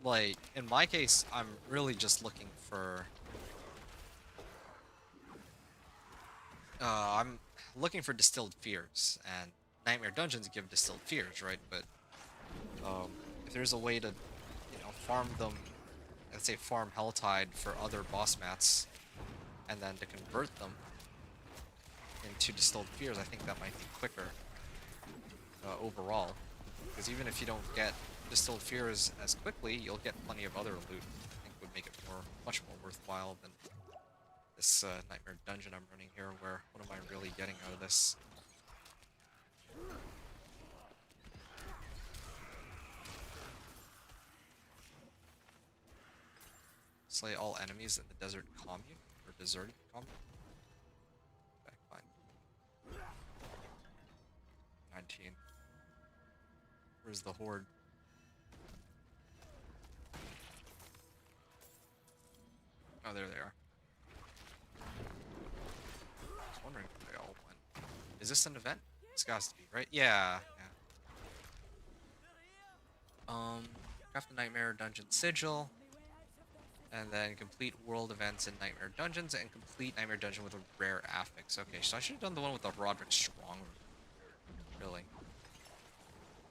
like, in my case, I'm really just looking for... I'm looking for Distilled Fears, and Nightmare Dungeons give Distilled Fears, right? But if there's a way to, you know, farm them, let's say farm Helltide for other boss mats, and then to convert them into Distilled Fears, I think that might be quicker overall. Because even if you don't get Distilled Fears as quickly, you'll get plenty of other loot. I think would make it much more worthwhile than this nightmare dungeon I'm running here, where what am I really getting out of this? Slay all enemies in the desert commune, or deserted commune. Okay, fine. 19. Where's the horde? Oh, there they are. I was wondering if they all went. Is this an event? This has to be, right? Yeah, yeah. Craft the Nightmare Dungeon Sigil. And then complete world events in Nightmare Dungeons and complete Nightmare Dungeon with a rare affix. Okay, so I should have done the one with the Roderick Strong. Really.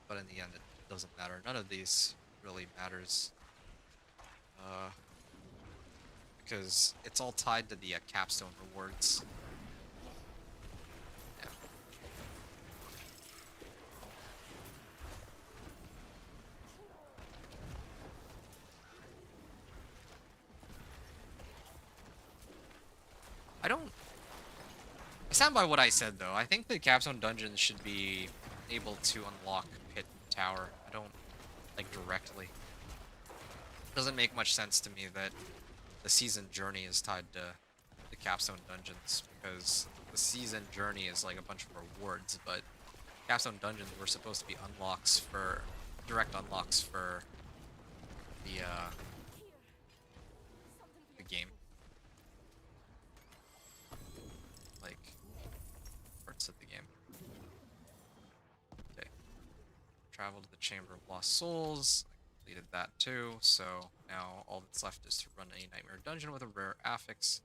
But in the end, it doesn't matter. None of these really matters. Because it's all tied to the capstone rewards. Yeah. I stand by what I said, though. I think the capstone dungeons should be able to unlock Pit Tower. I don't, like, directly. It doesn't make much sense to me that the season journey is tied to the capstone dungeons, because the season journey is like a bunch of rewards, but capstone dungeons were supposed to be unlocks for direct unlocks for the game, like parts of the game. Okay, travel to the Chamber of Lost Souls. I completed that too, so now all that's left is to run a Nightmare Dungeon with a rare affix.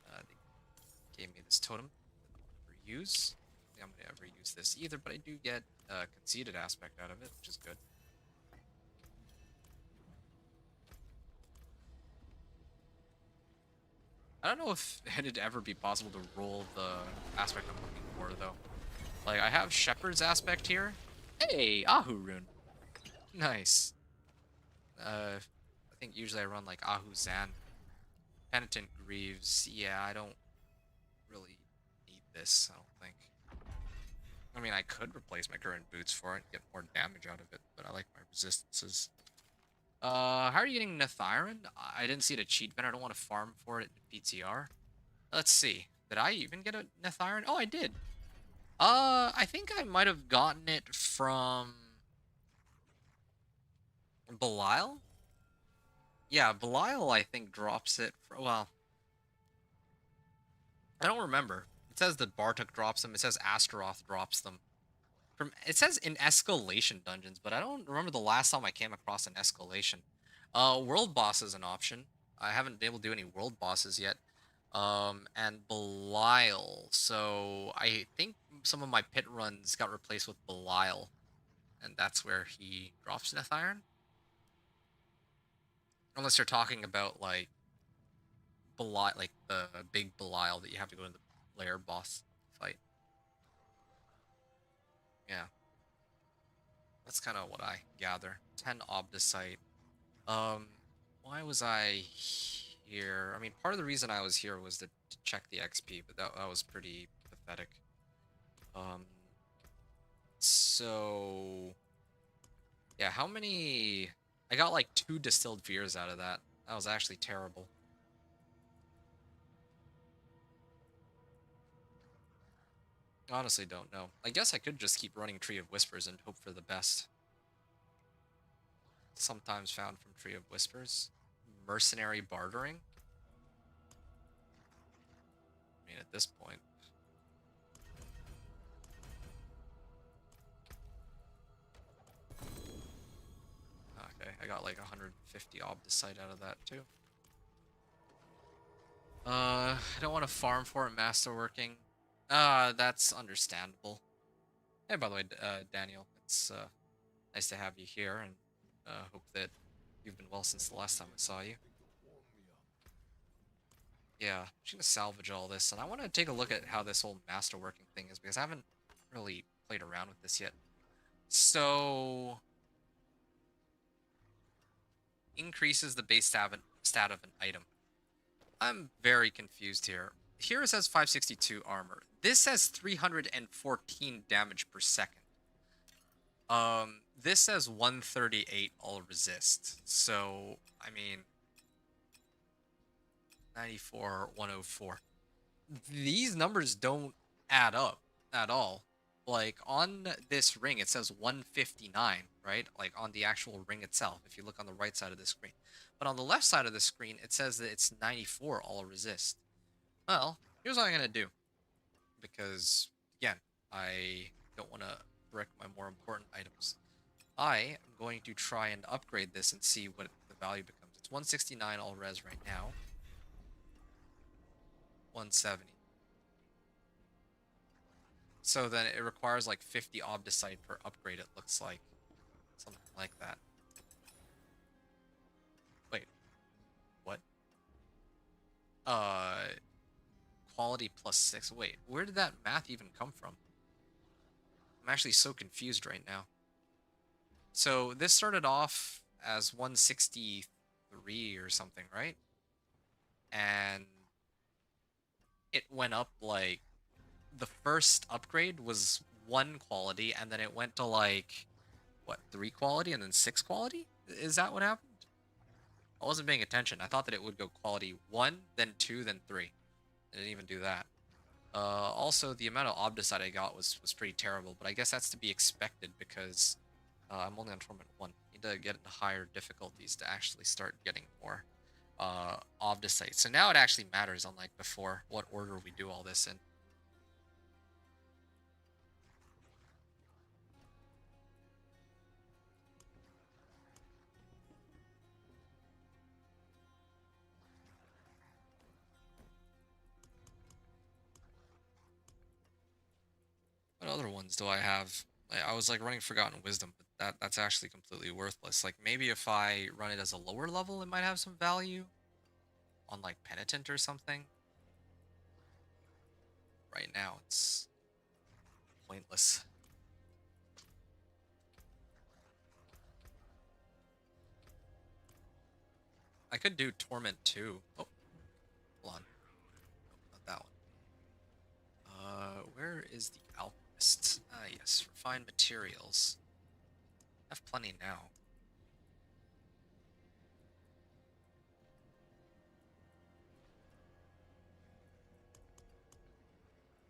They gave me this totem that I'll never use. I don't think I'm gonna ever use this either, but I do get a conceited aspect out of it, which is good. I don't know if it'd ever be possible to roll the aspect I'm looking for, though. Like, I have Shepherd's aspect here. Hey, Ahu rune. Nice. I think usually I run, like, Ahu Zan. Penitent Greaves. Yeah, I don't really need this, I don't think. I mean, I could replace my current boots for it and get more damage out of it, but I like my resistances. How are you getting Nethiron? I didn't see it at cheat event. I don't want to farm for it in PTR. Let's see. Did I even get a Nethiron? Oh, I did. I think I might have gotten it from Belial. Yeah, Belial, I think, drops it. Well, I don't remember. It says that Bartok drops them. It says Astaroth drops them. It says in escalation dungeons, but I don't remember the last time I came across an escalation. World boss is an option. I haven't been able to do any world bosses yet. And Belial. So I think some of my pit runs got replaced with Belial, and that's where he drops Nethiron. Unless you're talking about like Belial, like the big Belial that you have to go to the lair boss fight. Yeah, that's kind of what I gather. 10 Obdicite. Um, why was I here? I mean, part of the reason I was here was to check the XP, but that was pretty pathetic. Um, so yeah, how many? I got like 2 distilled fears out of that. That was actually terrible. Honestly, don't know. I guess I could just keep running Tree of Whispers and hope for the best. Sometimes found from Tree of Whispers. Mercenary bartering? I mean, at this point. Okay, I got like 150 Obdicite out of that too. I don't want to farm for it masterworking. That's understandable. Hey, by the way, Daniel, it's nice to have you here, and hope that you've been well since the last time I saw you. Yeah, I'm just gonna salvage all this, and I want to take a look at how this whole masterworking thing is, because I haven't really played around with this yet. So, increases the base stat of an item. I'm very confused here. Here it says 562 armor. This says 314 damage per second. This says 138 all resist. So, I mean, 94, 104. These numbers don't add up at all. Like, on this ring, it says 159, right? Like, on the actual ring itself, if you look on the right side of the screen. But on the left side of the screen, it says that it's 94 all resist. Well, here's what I'm going to do. Because, again, I don't want to wreck my more important items. I am going to try and upgrade this and see what the value becomes. It's 169 all res right now. 170. So then it requires like 50 obdicite per upgrade, it looks like. Something like that. Wait. What? Quality plus 6. Wait, where did that math even come from? I'm actually so confused right now. So this started off as 163 or something, right? And it went up like the first upgrade was 1 quality, and then it went to like what, 3 quality and then 6 quality? Is that what happened? I wasn't paying attention. I thought that it would go quality 1, then 2, then 3. It didn't even do that. Also, the amount of obdicite I got was pretty terrible, but I guess that's to be expected because I'm only on Torment 1. Need to get into higher difficulties to actually start getting more obdicite. So now it actually matters, unlike before, what order we do all this in. What other ones do I have? I was like running Forgotten Wisdom, but that's actually completely worthless. Like maybe if I run it as a lower level, it might have some value on like Penitent or something. Right now, it's pointless. I could do Torment too. Oh, hold on. Nope, not that one. Where is the Alchemist? Ah, yes, refined materials. I have plenty now.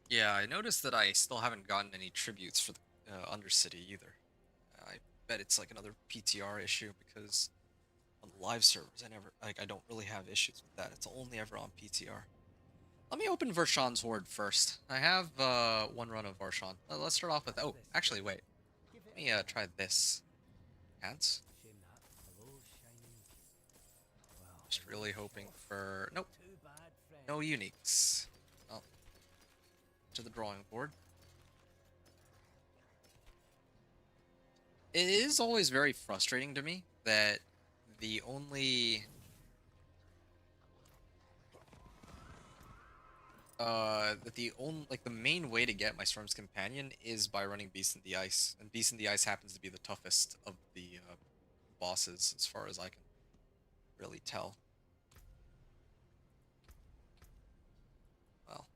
Yeah, I noticed that I still haven't gotten any tributes for the Undercity either. I bet it's like another PTR issue because on the live servers, I don't really have issues with that. It's only ever on PTR. Let me open Vershawn's Horde first. I have one run of Varshan. Let's start off with, oh, actually, wait. Let me try this. Ads? Just really hoping for, nope, no uniques. Well, to the drawing board. It is always very frustrating to me that the only like the main way to get my Storm's Companion is by running Beast in the Ice, and Beast in the Ice happens to be the toughest of the bosses as far as I can really tell. Well,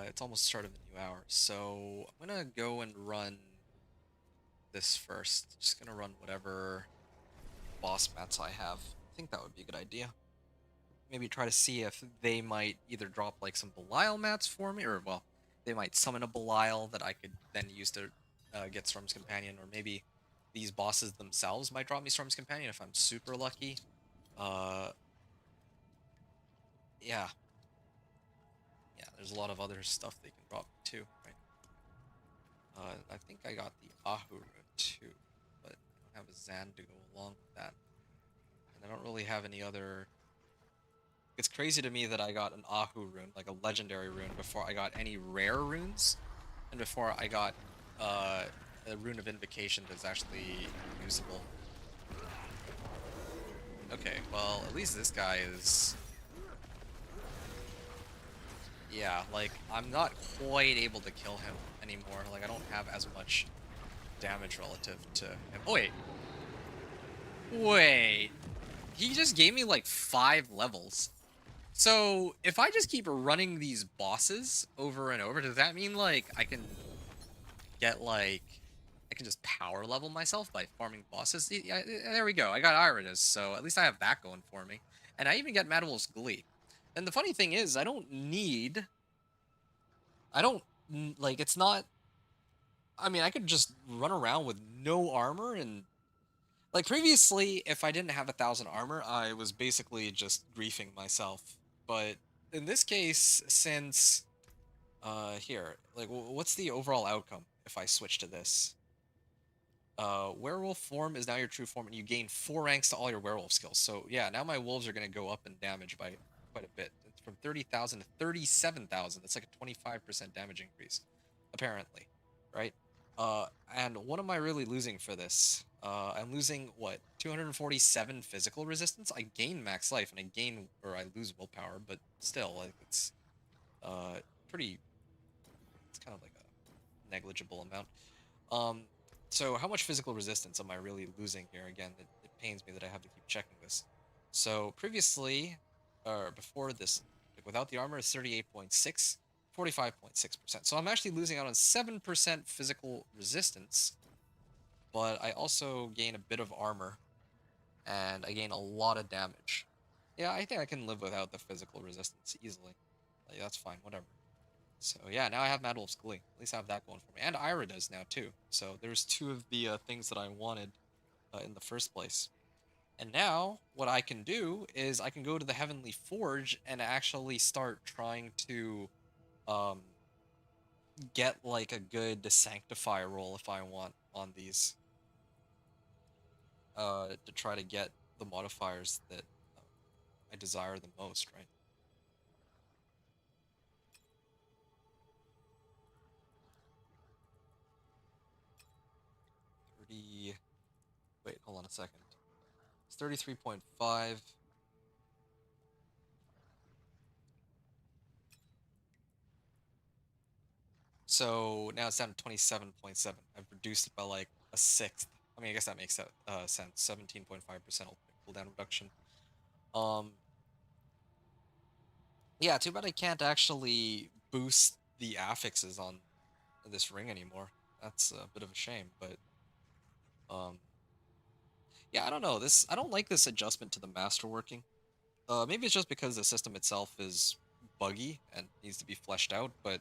it's almost the start of the new hour, so I'm gonna go and run this first. Just gonna run whatever boss mats I have. I think that would be a good idea. Maybe try to see if they might either drop like some Belial mats for me, or well, they might summon a Belial that I could then use to get Storm's Companion, or maybe these bosses themselves might drop me Storm's Companion if I'm super lucky. Yeah. Yeah, there's a lot of other stuff they can drop too, right? I think I got the Ahu rune too, but I don't have a Zan to go along with that. And I don't really have any other. It's crazy to me that I got an Ahu rune, like a legendary rune, before I got any rare runes, and before I got a rune of invocation that's actually usable. Okay, well, at least this guy is... Yeah, like, I'm not quite able to kill him anymore. Like, I don't have as much damage relative to him. Oh, wait. Wait. He just gave me, like, 5 levels. So if I just keep running these bosses over and over, does that mean like I can get like I can just power level myself by farming bosses? Yeah, there we go. I got Iridus, so at least I have that going for me. And I even get Mad Wolf's Glee. And the funny thing is, I don't like it's not. I mean, I could just run around with no armor and like previously, if I didn't have 1,000 armor, I was basically just griefing myself. But in this case, since here, like, what's the overall outcome if I switch to this? Werewolf form is now your true form, and you gain 4 ranks to all your werewolf skills. So yeah, now my wolves are gonna go up in damage by quite a bit. It's from 30,000 to 37,000. That's like a 25% damage increase, apparently, right? And what am I really losing for this? I'm losing what 247 physical resistance. I gain max life and I lose willpower, but still, like it's uh pretty. It's kind of like a negligible amount. Um, so how much physical resistance am I really losing here? Again, it pains me that I have to keep checking this. So previously, or before this, like without the armor, it's 38.6, 45.6%. So I'm actually losing out on 7% physical resistance, but I also gain a bit of armor, and I gain a lot of damage. Yeah, I think I can live without the physical resistance easily. Like, that's fine, whatever. So yeah, now I have Mad Wolf's Glee. At least I have that going for me. And Ira does now too. So there's two of the things that I wanted in the first place. And now what I can do is I can go to the Heavenly Forge and actually start trying to um, get like a good Sanctify roll if I want on these to try to get the modifiers that uh, I desire the most, right? 30. Wait, hold on a second. It's 33.5. So now it's down to 27.7. I've reduced it by like a sixth. I mean, I guess that makes sense. 17.5% cooldown reduction. Um, yeah, too bad I can't actually boost the affixes on this ring anymore. That's a bit of a shame, but um, yeah, I don't know. I don't like this adjustment to the masterworking. Maybe it's just because the system itself is buggy and needs to be fleshed out, but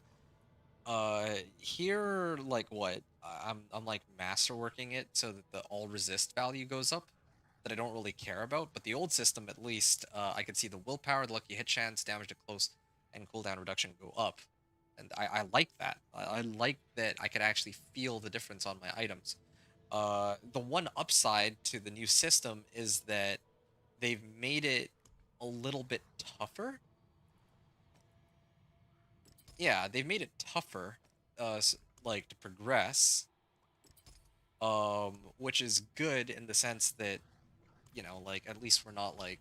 here, like what? I'm like masterworking it so that the all resist value goes up that I don't really care about. But the old system, at least, I could see the willpower, the lucky hit chance, damage to close, and cooldown reduction go up. And I like that. I like that I could actually feel the difference on my items. The one upside to the new system is that they've made it a little bit tougher. Yeah, they've made it tougher, like to progress, which is good in the sense that like at least we're not like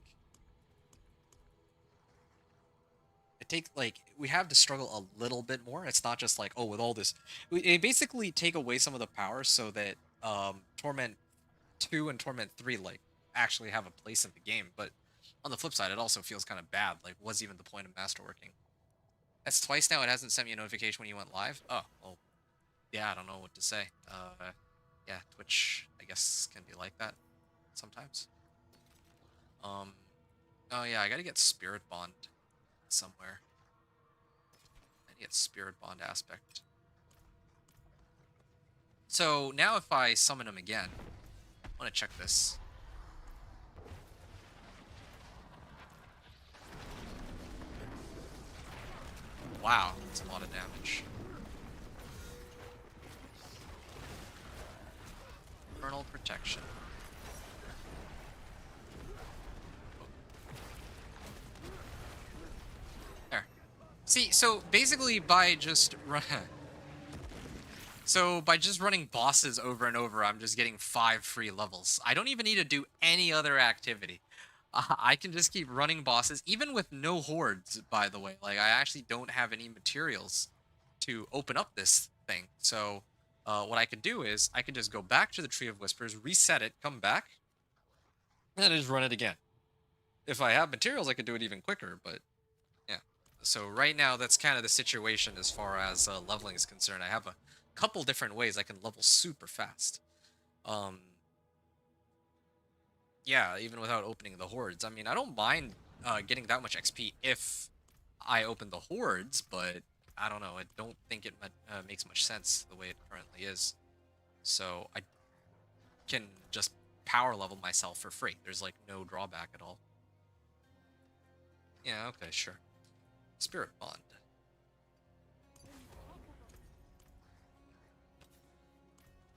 it takes like we have to struggle a little bit more. It's not just like, oh, with all this, they basically take away some of the power so that Torment 2 and Torment 3 like actually have a place in the game. But on the flip side, it also feels kind of bad. Like, what's even the point of masterworking? That's twice now. It hasn't sent me a notification when you went live. Oh, well, yeah, I don't know what to say. Yeah, Twitch, I guess, can be like that sometimes. Um, oh yeah, I gotta get Spirit Bond somewhere. I get Spirit Bond aspect. So now if I summon him again, I want to check this. Wow, that's a lot of damage. Infernal Protection. There. See, so basically by just running bosses over and over, I'm just getting 5 free levels. I don't even need to do any other activity. I can just keep running bosses, even with no hordes, by the way. Like, I actually don't have any materials to open up this thing. So, what I can do is, I can just go back to the Tree of Whispers, reset it, come back, and then just run it again. If I have materials, I could do it even quicker, but So right now, that's kind of the situation as far as leveling is concerned. I have a couple different ways I can level super fast. Um, yeah, even without opening the hordes. I mean, I don't mind getting that much XP if I open the hordes, but I don't know. I don't think it makes much sense the way it currently is. So I can just power level myself for free. There's like no drawback at all. Yeah, okay, sure. Spirit Bond.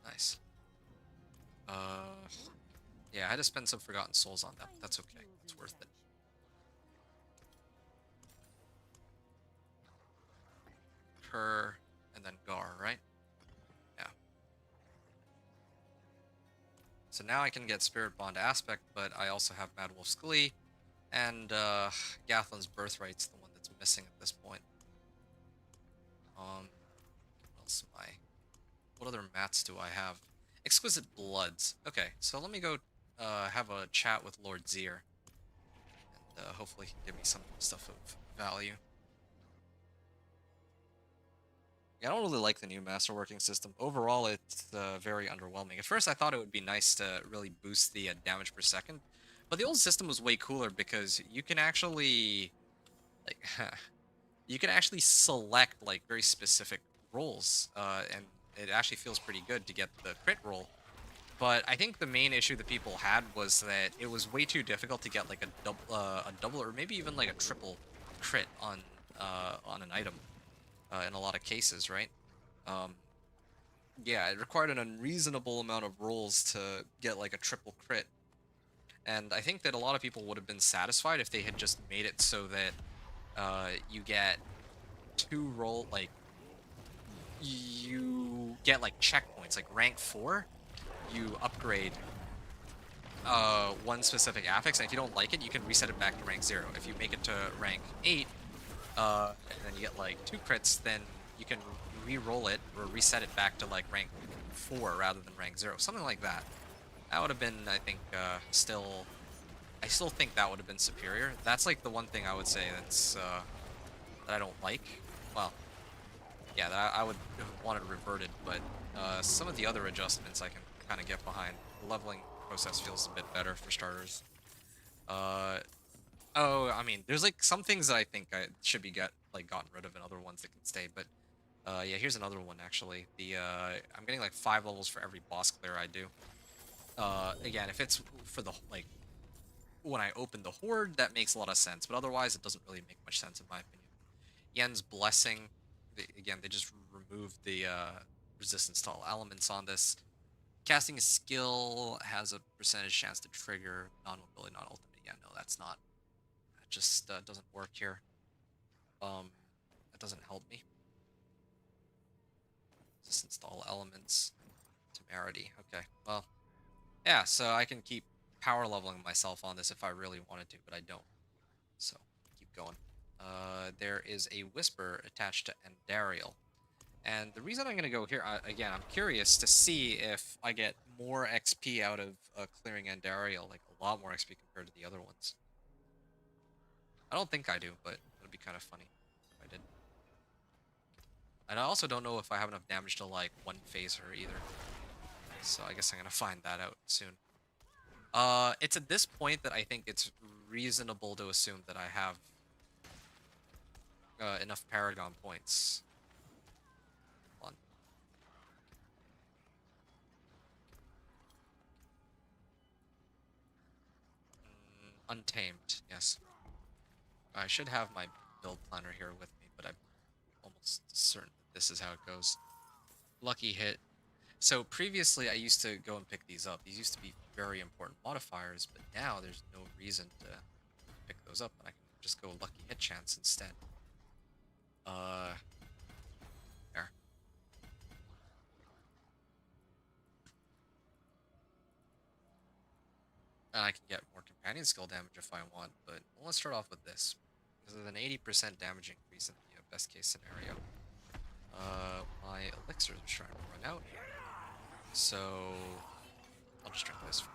Nice. Yeah, I had to spend some Forgotten Souls on that. But that's okay. It's worth it. Her and then Gar, right? Yeah. So now I can get Spirit Bond Aspect, but I also have Mad Wolf's Glee, and Gathlin's Birthright's the one that's missing at this point. What else am I? What other mats do I have? Exquisite Bloods. Okay, so let me go have a chat with Lord Zier, and hopefully he can give me some stuff of value. Yeah, I don't really like the new masterworking system. Overall, it's very underwhelming. At first, I thought it would be nice to really boost the damage per second, but the old system was way cooler because you can actually, like, you can actually select like very specific rolls, and it actually feels pretty good to get the crit roll. But I think the main issue that people had was that it was way too difficult to get like a double, or maybe even like a triple crit on an item in a lot of cases, right? Um, yeah, it required an unreasonable amount of rolls to get like a triple crit, and I think that a lot of people would have been satisfied if they had just made it so that you get two roll like you get like checkpoints, like rank 4 you upgrade one specific affix, and if you don't like it, you can reset it back to rank 0. If you make it to rank 8, and then you get like 2 crits, then you can re-roll it or reset it back to like rank 4 rather than rank 0. Something like that. That would have been, I think, I still think that would have been superior. That's like the one thing I would say that's, that I don't like. Well, yeah, that I would have wanted reverted, but some of the other adjustments I can kind of get behind. The leveling process feels a bit better for starters. Oh, I mean, there's like some things that I think I should be gotten rid of, and other ones that can stay. But yeah, here's another one actually. The I'm getting like 5 levels for every boss clear I do. Again, if it's for the like when I open the horde, that makes a lot of sense. But otherwise, it doesn't really make much sense in my opinion. Yen's Blessing. Again, they just removed the resistance to all elements on this. Casting a skill has a percentage chance to trigger non-mobility, not ultimate. Yeah, no, that's not. That just doesn't work here. That doesn't help me. Resistance to all elements. Temerity. Okay, well, yeah, so I can keep power leveling myself on this if I really wanted to, but I don't. So, keep going. There is a Whisper attached to Andariel. And the reason I'm going to go here, again, I'm curious to see if I get more XP out of clearing Andariel, like a lot more XP compared to the other ones. I don't think I do, but it would be kind of funny if I did. And I also don't know if I have enough damage to, like, one-phase her either. So I guess I'm going to find that out soon. It's at this point that I think it's reasonable to assume that I have enough Paragon points. Untamed, yes. I should have my build planner here with me, but I'm almost certain that this is how it goes. Lucky hit. So previously I used to go and pick these up. These used to be very important modifiers, but now there's no reason to pick those up, and I can just go lucky hit chance instead. There. And I can get more companion skill damage if I want, but let's start off with this. This is an 80% damage increase in the best case scenario. My elixirs are starting to run out, so I'll just drink this for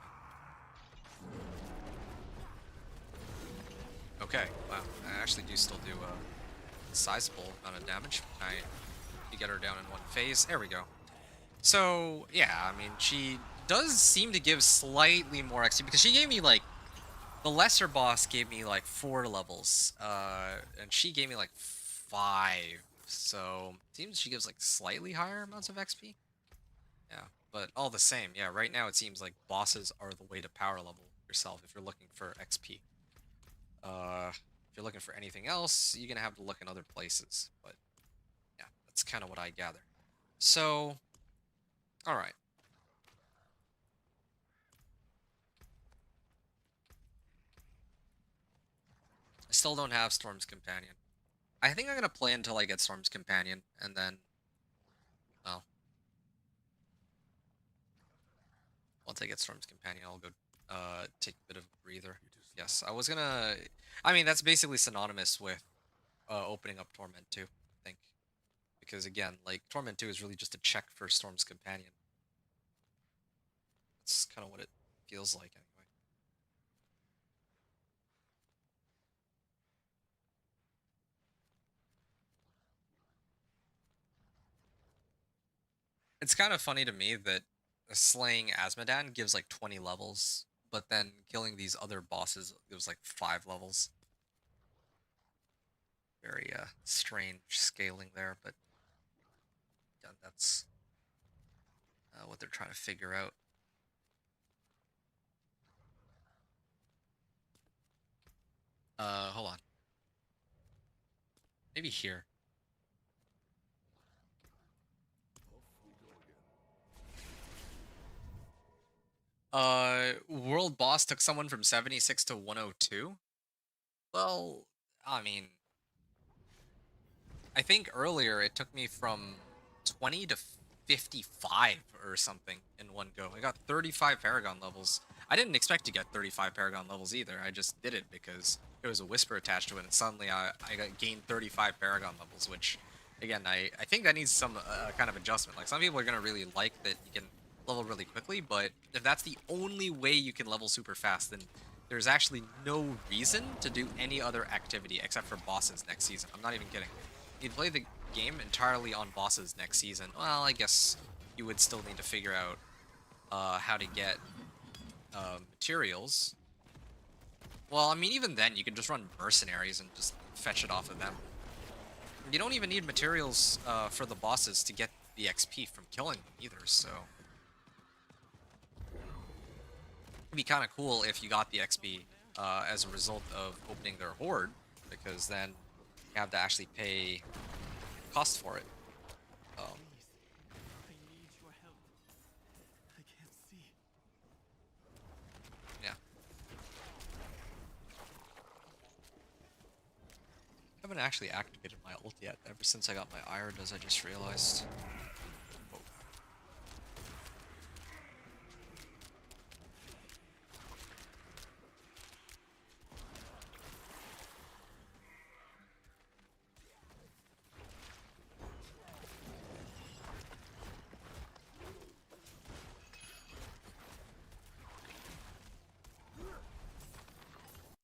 now. Okay, wow, I actually do still do sizable amount of damage. To get her down in one phase. There we go. So yeah, I mean, she does seem to give slightly more XP because she gave me like the lesser boss gave me like 4 levels, and she gave me like 5. So seems she gives like slightly higher amounts of XP. Yeah, but all the same, yeah. Right now it seems like bosses are the way to power level yourself if you're looking for XP. If you're looking for anything else, you're gonna have to look in other places. But yeah, that's kind of what I gather. So, all right. I still don't have Storm's Companion. I think I'm gonna play until I get Storm's Companion, and then, well, once I get Storm's Companion, I'll go take a bit of a breather. Yes, I was gonna. I mean, that's basically synonymous with opening up Torment 2, I think, because again, like Torment 2 is really just a check for Storm's Companion. That's kind of what it feels like, anyway. It's kind of funny to me that slaying Asmodan gives like 20 levels, but then killing these other bosses gives like 5 levels. Very strange scaling there, but yeah, that's what they're trying to figure out. Hold on. Maybe here. World boss took someone from 76 to 102. Well, I mean, I think earlier it took me from 20 to 55 or something in one go. I got 35 Paragon levels. I didn't expect to get 35 Paragon levels either. I just did it because there was a whisper attached to it, and suddenly I got gained 35 Paragon levels, which, again, I think that needs some kind of adjustment. Like, some people are going to really like that you can level really quickly, but if that's the only way you can level super fast, then there's actually no reason to do any other activity except for bosses next season. I'm not even kidding. You'd play the game entirely on bosses next season. Well, I guess you would still need to figure out how to get materials. Well, I mean, even then, you can just run mercenaries and just fetch it off of them. You don't even need materials for the bosses to get the XP from killing them either, so it'd be kind of cool if you got the XP as a result of opening their horde, because then you have to actually pay cost for it. Um, I need your help. I can't see. yeah. I haven't actually activated my ult yet, ever since I got my Iridas, I just realized. Oh.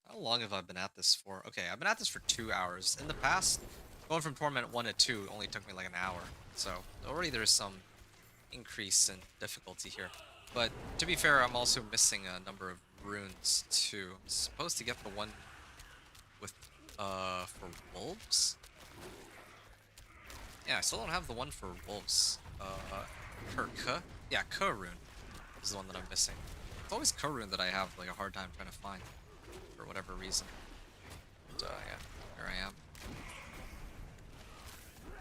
How long have I been at this for? Okay, I've been at this for 2 hours. In the past, going from Torment 1 to 2 only took me like an hour. So already there's some increase in difficulty here. But to be fair, I'm also missing a number of runes too. I'm supposed to get the one with for wolves. Yeah, I still don't have the one for wolves. K? Yeah, K rune is the one that I'm missing. It's always K rune that I have like a hard time trying to find for whatever reason. But yeah, here I am.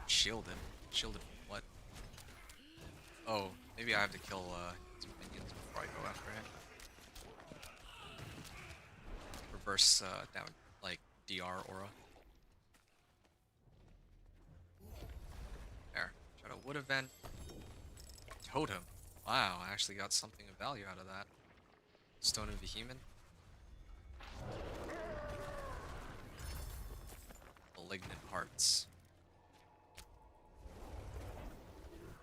Shielded. Shielded from what? Oh, maybe I have to kill some minions before I go after him. Reverse down like DR aura. There. Try to wood event. Totem. Wow, I actually got something of value out of that. Stone of Behemoth. Malignant Hearts.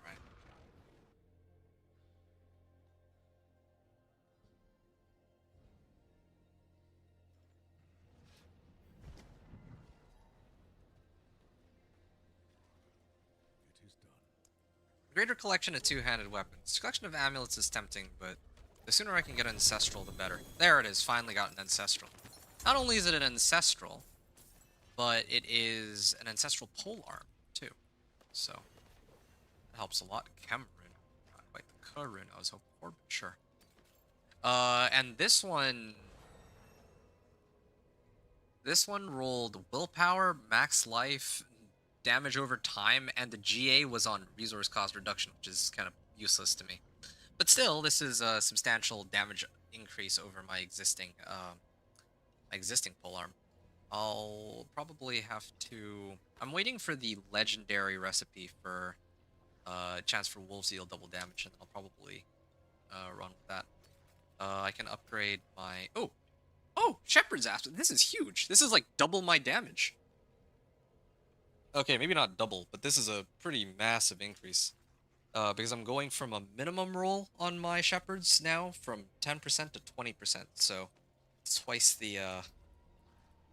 Right. Greater collection of two-handed weapons. Collection of amulets is tempting, but the sooner I can get an ancestral, the better. There it is. Finally got an ancestral. Not only is it an ancestral, but it is an ancestral pole arm too. So it helps a lot. Chem rune, not quite the K rune I was hoping for, but sure. And this one rolled willpower, max life, damage over time, and the GA was on resource cost reduction, which is kind of useless to me. But still, this is a substantial damage increase over my existing polearm. I'll probably have to. I'm waiting for the legendary recipe for chance for Wolves deal double damage, and I'll probably run with that. I can upgrade my. Oh, Shepherd's Aspen. This is huge. This is like double my damage. Okay, maybe not double, but this is a pretty massive increase. Because I'm going from a minimum roll on my Shepherds now from 10% to 20%, so it's twice the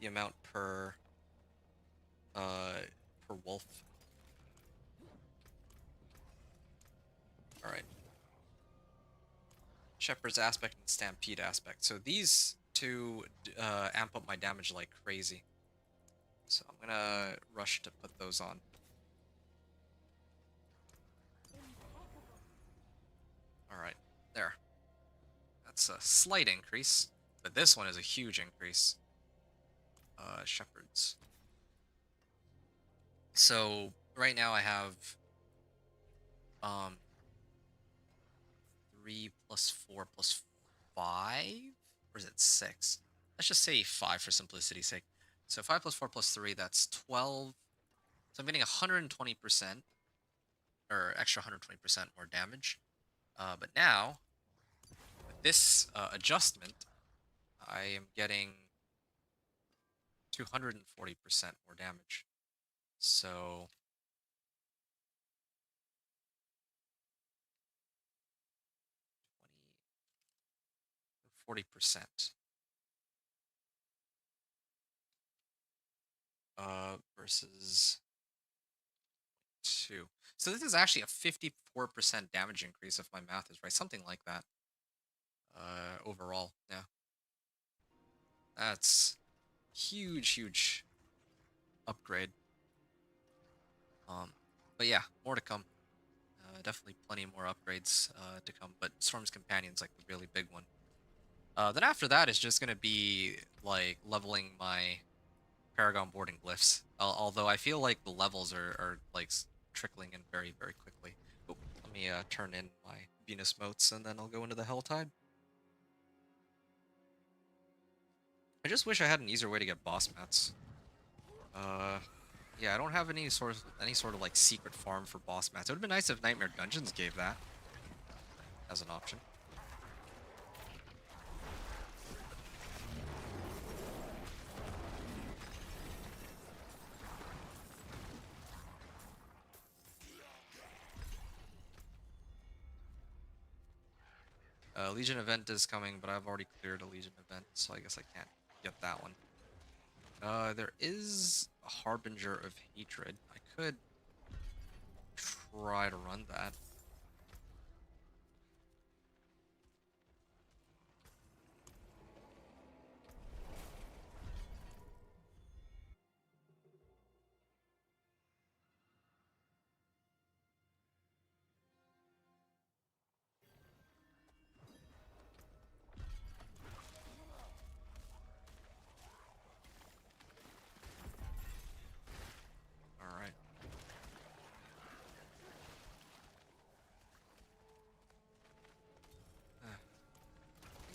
amount per wolf. All right. Shepherd's Aspect and Stampede Aspect. So these two amp up my damage like crazy. So I'm gonna rush to put those on. Alright, there. That's a slight increase, but this one is a huge increase. Shepherds. So right now I have 3 plus 4 plus 5? Or is it 6? Let's just say 5 for simplicity's sake. So 5 plus 4 plus 3, that's 12. So I'm getting 120%, or extra 120% more damage. But now, with this adjustment, I am getting 240% more damage. So 40%. Versus 2. So this is actually a 54% damage increase if my math is right. Something like that. Overall, yeah. That's huge upgrade. But yeah, more to come. Definitely plenty more upgrades to come, but Storm's Companion's like the really big one. Then after that is just gonna be like leveling my Paragon boarding glyphs. Although I feel like the levels are like trickling in very quickly. Oh, let me turn in my Venus motes and then I'll go into the Helltide. I just wish I had an easier way to get boss mats. Yeah, I don't have any sort of like secret farm for boss mats. It would have been nice if Nightmare Dungeons gave that as an option. Legion event is coming, but I've already cleared a Legion event, so I guess I can't get that one. There is a Harbinger of Hatred. I could try to run that. Alright.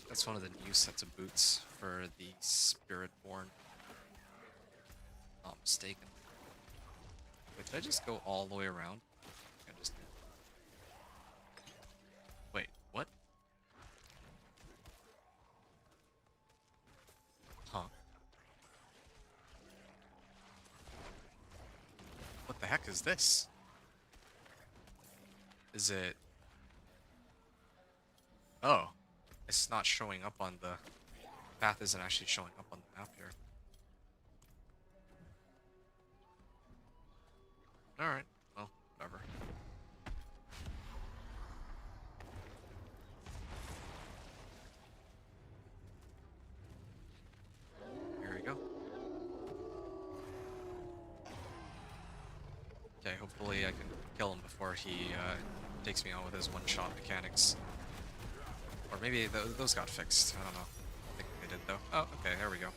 That's one of the new sets of boots for the Spiritborn. Not mistaken. Wait, did I just go all the way around? I just did. Wait, what? Huh. What the heck is this? Is it... Oh. It's not showing up on the... Path isn't actually showing up on the map here. Alright, well, whatever. Okay, hopefully I can kill him before he takes me on with his one-shot mechanics. Or maybe those got fixed. I don't know. I think they did though. Oh, okay, there we go.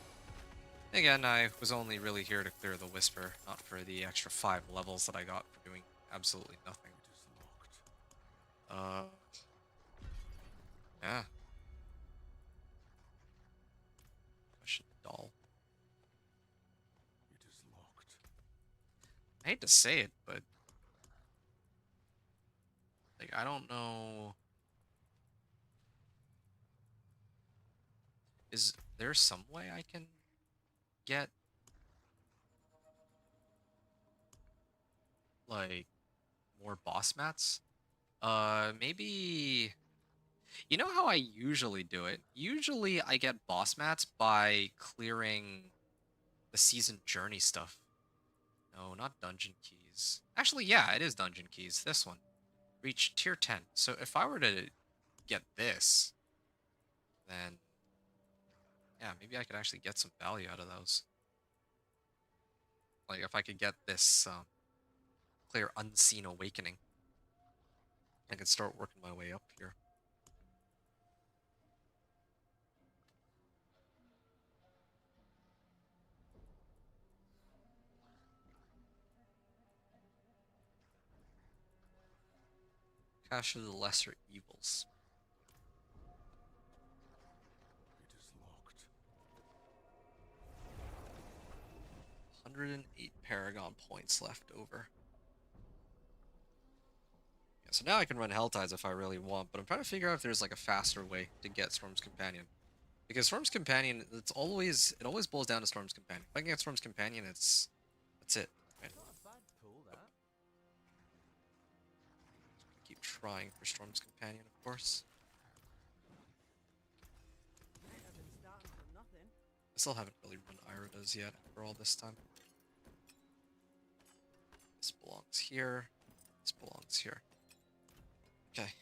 Again, I was only really here to clear the Whisper, not for the extra 5 levels that I got for doing absolutely nothing. It is locked. Uh, yeah. Question doll. It is locked. I hate to say it, but like I don't know. Is there some way I can get like more boss mats? Maybe you know how I usually do it? Usually I get boss mats by clearing the season journey stuff. No, not dungeon keys. Actually, yeah, it is dungeon keys. This one. Reach tier 10. So if I were to get this, then yeah, maybe I could actually get some value out of those. Like if I could get this clear unseen awakening, I could start working my way up here. Cache of the Lesser Evils. It is locked. 108 Paragon points left over. Yeah, so now I can run Helltides if I really want, but I'm trying to figure out if there's like a faster way to get Storm's Companion. Because Storm's Companion, it always boils down to Storm's Companion. If I can get Storm's Companion, that's it. Right? Not a bad pull, that. Keep trying for Storm's Companion, of course. Might have been starting from nothing. I still haven't really run Iridas yet for all this time. This belongs here. This belongs here. Okay.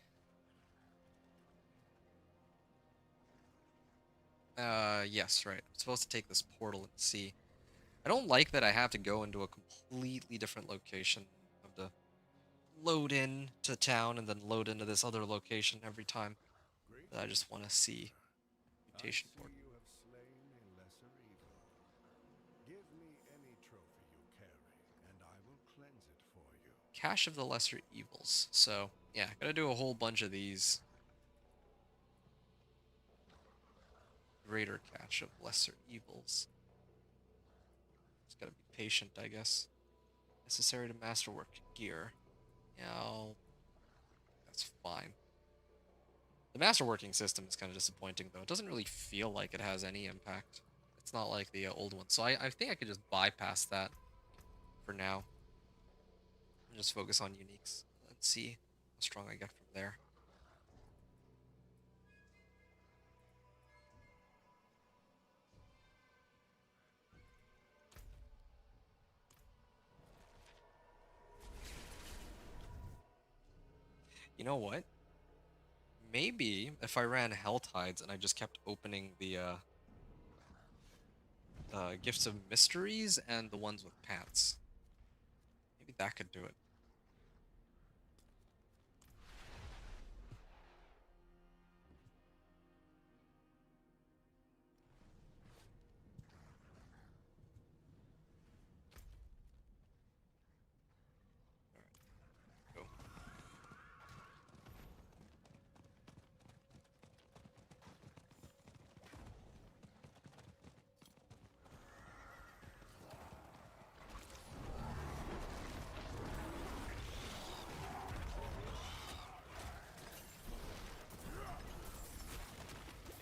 Yes, right. I'm supposed to take this portal and see. I don't like that I have to go into a completely different location. I have to load in to town and then load into this other location every time. Great. That I just want to see. Mutation I see portal. you have slain a lesser evil. Give me any trophy you carry, and I will cleanse it for you. Cache of the Lesser Evils. So, yeah, gotta do a whole bunch of these. Greater Cache of Lesser Evils. Just gotta be patient, I guess. Necessary to masterwork gear. Yeah, that's fine. The masterworking system is kind of disappointing, though. It doesn't really feel like it has any impact. It's not like the old one. So I think I could just bypass that for now. And just focus on uniques. Let's see how strong I get from there. You know what? Maybe if I ran Helltides and I just kept opening the Gifts of Mysteries and the ones with pants. Maybe that could do it. Alright, go.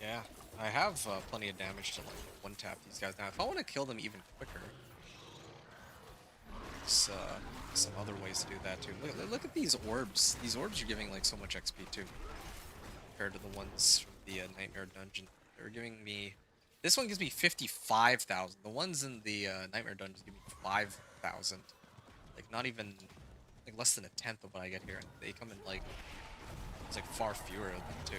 Yeah, I have plenty of damage to like one-tap these guys now. If I want to kill them even quicker, there's some other ways to do that too. Look at these orbs. These orbs are giving like so much XP too, compared to the ones from the Nightmare Dungeon. They're giving me. This one gives me 55,000. The ones in the Nightmare Dungeons give me 5,000. Like not even, like less than a tenth of what I get here. And they come in like, it's like far fewer of them too.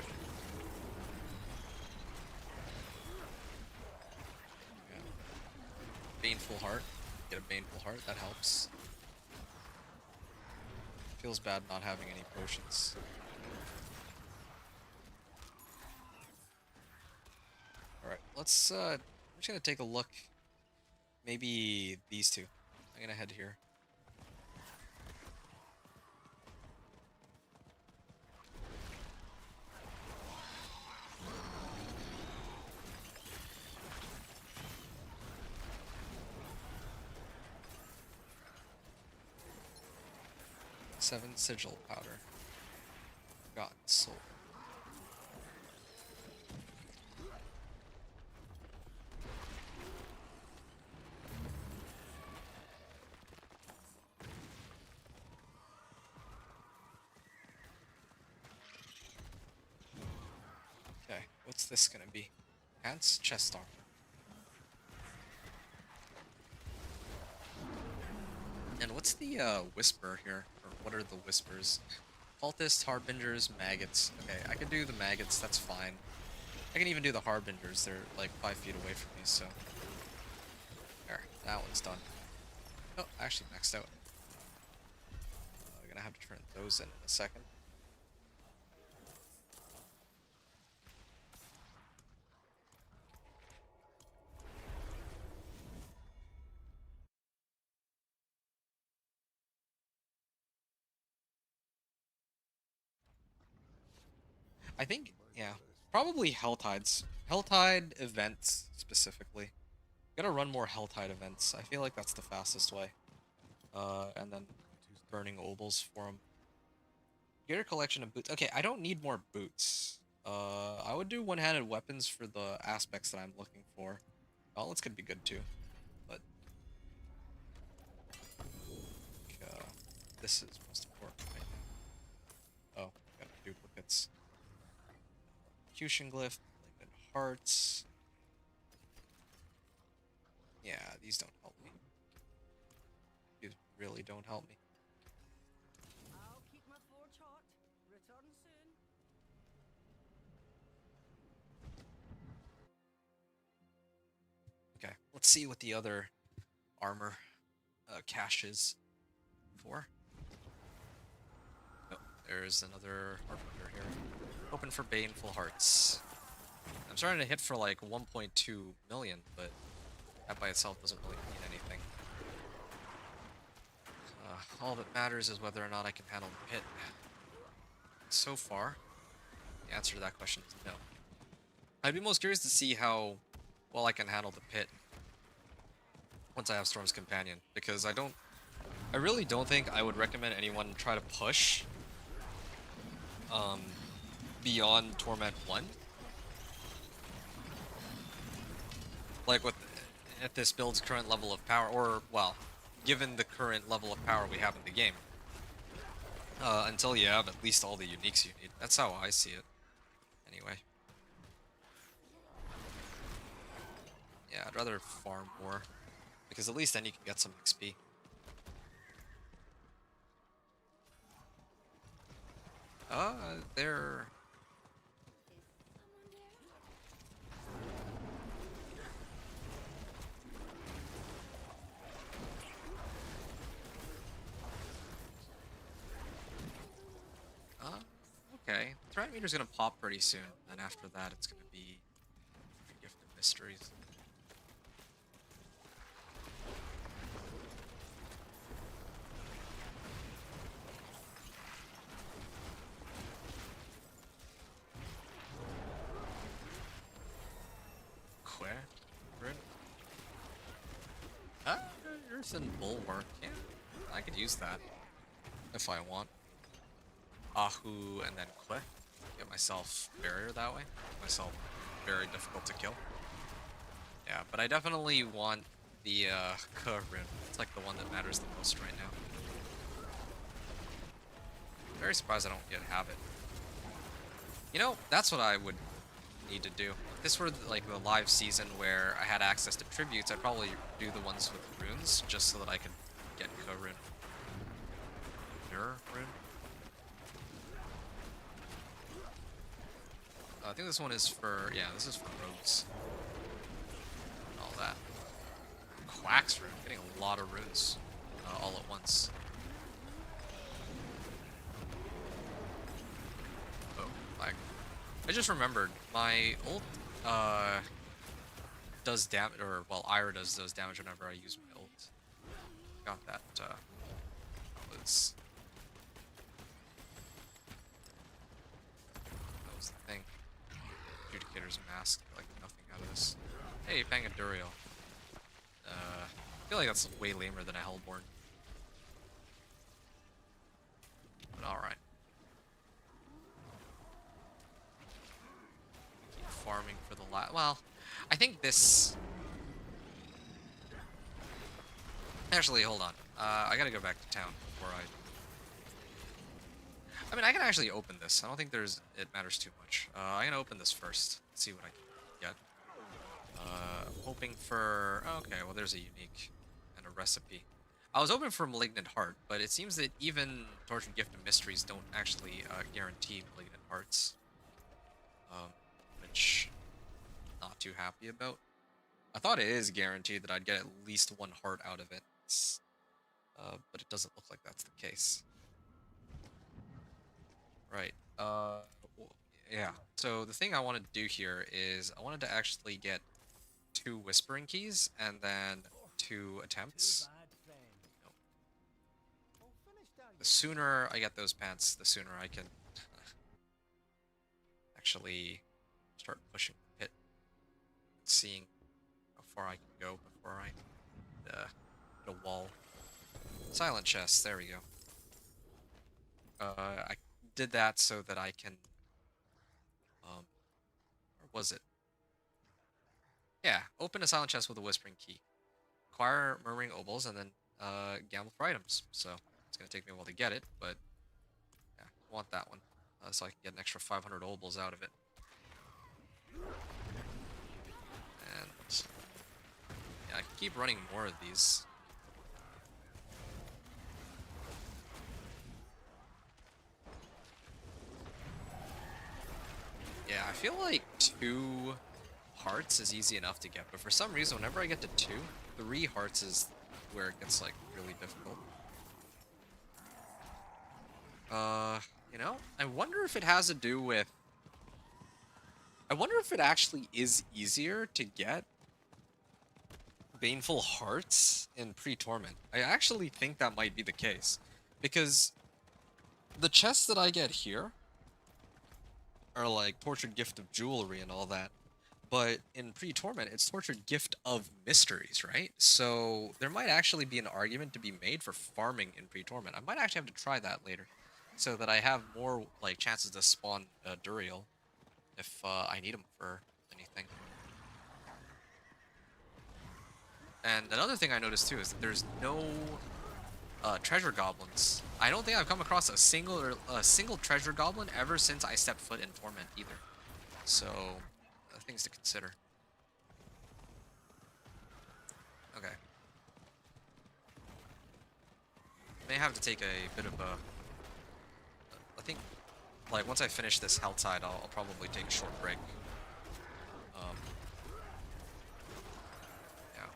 Yeah. Baneful Heart. Get a Baneful Heart, that helps. feels bad not having any potions. Alright, let's I'm just gonna take a look. Maybe these two. I'm gonna head here. Seven sigil powder. Forgotten soul. Okay, what's this gonna be? Pants, chest armor. And what's the whisper here? Or what are the whispers? Cultists, harbingers, maggots. Okay, I can do the maggots, that's fine. I can even do the harbingers, they're like 5 feet away from me, so. There, that one's done. Oh, actually maxed out. I'm gonna have to turn those in a second. I think, yeah, probably Helltides. Helltide events, specifically. Gotta run more Helltide events. I feel like that's the fastest way. And then burning obols for them. Get a collection of boots. Okay, I don't need more boots. I would do one-handed weapons for the aspects that I'm looking for. Gauntlets could be good too, but this is most important right now. Oh, got duplicates. Execution glyph, malignant hearts. Yeah, these don't help me. These really don't help me. I'll keep my forge hot. Return soon. Okay, let's see what the other armor cache is for. Oh, there's another harbinger here. Open for baneful hearts. I'm starting to hit for like 1.2 million, but that by itself doesn't really mean anything. All that matters is whether or not I can handle the pit. So far, the answer to that question is no. I'd be most curious to see how well I can handle the pit once I have Storm's Companion, because I really don't think I would recommend anyone try to push beyond Torment 1. Like at this build's current level of power, or well, given the current level of power we have in the game. Until you have at least all the uniques you need. That's how I see it. Anyway. Yeah, I'd rather farm more. Because at least then you can get some XP. They're... okay. Threat meter's gonna pop pretty soon, and after that it's gonna be Gift of Mysteries. Where? Earth and Bulwark. Yeah, I could use that if I want. Ahu and then Click. Get myself barrier that way. Make myself very difficult to kill. Yeah, but I definitely want the Ka rune. It's like the one that matters the most right now. Very surprised I don't yet have it. You know, that's what I would need to do. If this were like the live season where I had access to tributes, I'd probably do the ones with runes just so that I could get Ka rune. Rune? I think this one is for, yeah, this is for rogues. And all that. Quack's rune, getting a lot of runes all at once. just remembered my ult does damage, or well, Ira does damage whenever I use my ult. Got that. That was the thing. Adjudicator's mask, like nothing out of this. Hey, Pangaduriel. I feel like that's way lamer than a Hellborn. But alright. Keep farming for the well, I think this... Actually, hold on. I gotta go back to town before I mean, I can actually open this. I don't think it matters too much. I'm gonna open this first. See what I can get. Hoping for... Okay, well there's a unique and a recipe. I was hoping for Malignant Heart, but it seems that even Tortured Gift and Mysteries don't actually guarantee Malignant Hearts. Which I'm not too happy about. I thought it is guaranteed that I'd get at least one heart out of it. But it doesn't look like that's the case. Right. Yeah. So the thing I wanted to do here is I wanted to actually get 2 Whispering Keys and then 2 attempts. Nope. The sooner I get those pants, the sooner I can actually start pushing the pit, seeing how far I can go before I hit a wall. Silent chest. There we go. I did that so that I can, or was it? Yeah, open a silent chest with a whispering key. Acquire murmuring obols and then gamble for items. So it's gonna take me a while to get it, but yeah, I want that one so I can get an extra 500 obols out of it. And yeah, I can keep running more of these. Yeah, I feel like 2 hearts is easy enough to get, but for some reason, whenever I get to 2, 3 hearts is where it gets, like, really difficult. You know, I wonder if it has to do with... I wonder if it actually is easier to get Baneful Hearts in pre-Torment. I actually think that might be the case, because the chests that I get here are like Tortured Gift of Jewelry and all that. But in pre-Torment, it's Tortured Gift of Mysteries, right? So there might actually be an argument to be made for farming in pre-Torment. I might actually have to try that later, so that I have more like chances to spawn Duriel if I need them for anything. And another thing I noticed too is that there's no treasure goblins. I don't think I've come across a single treasure goblin ever since I stepped foot in Torment either. So, things to consider. Okay. May have to take a bit of a... I think, like, once I finish this Helltide, I'll probably take a short break. Yeah.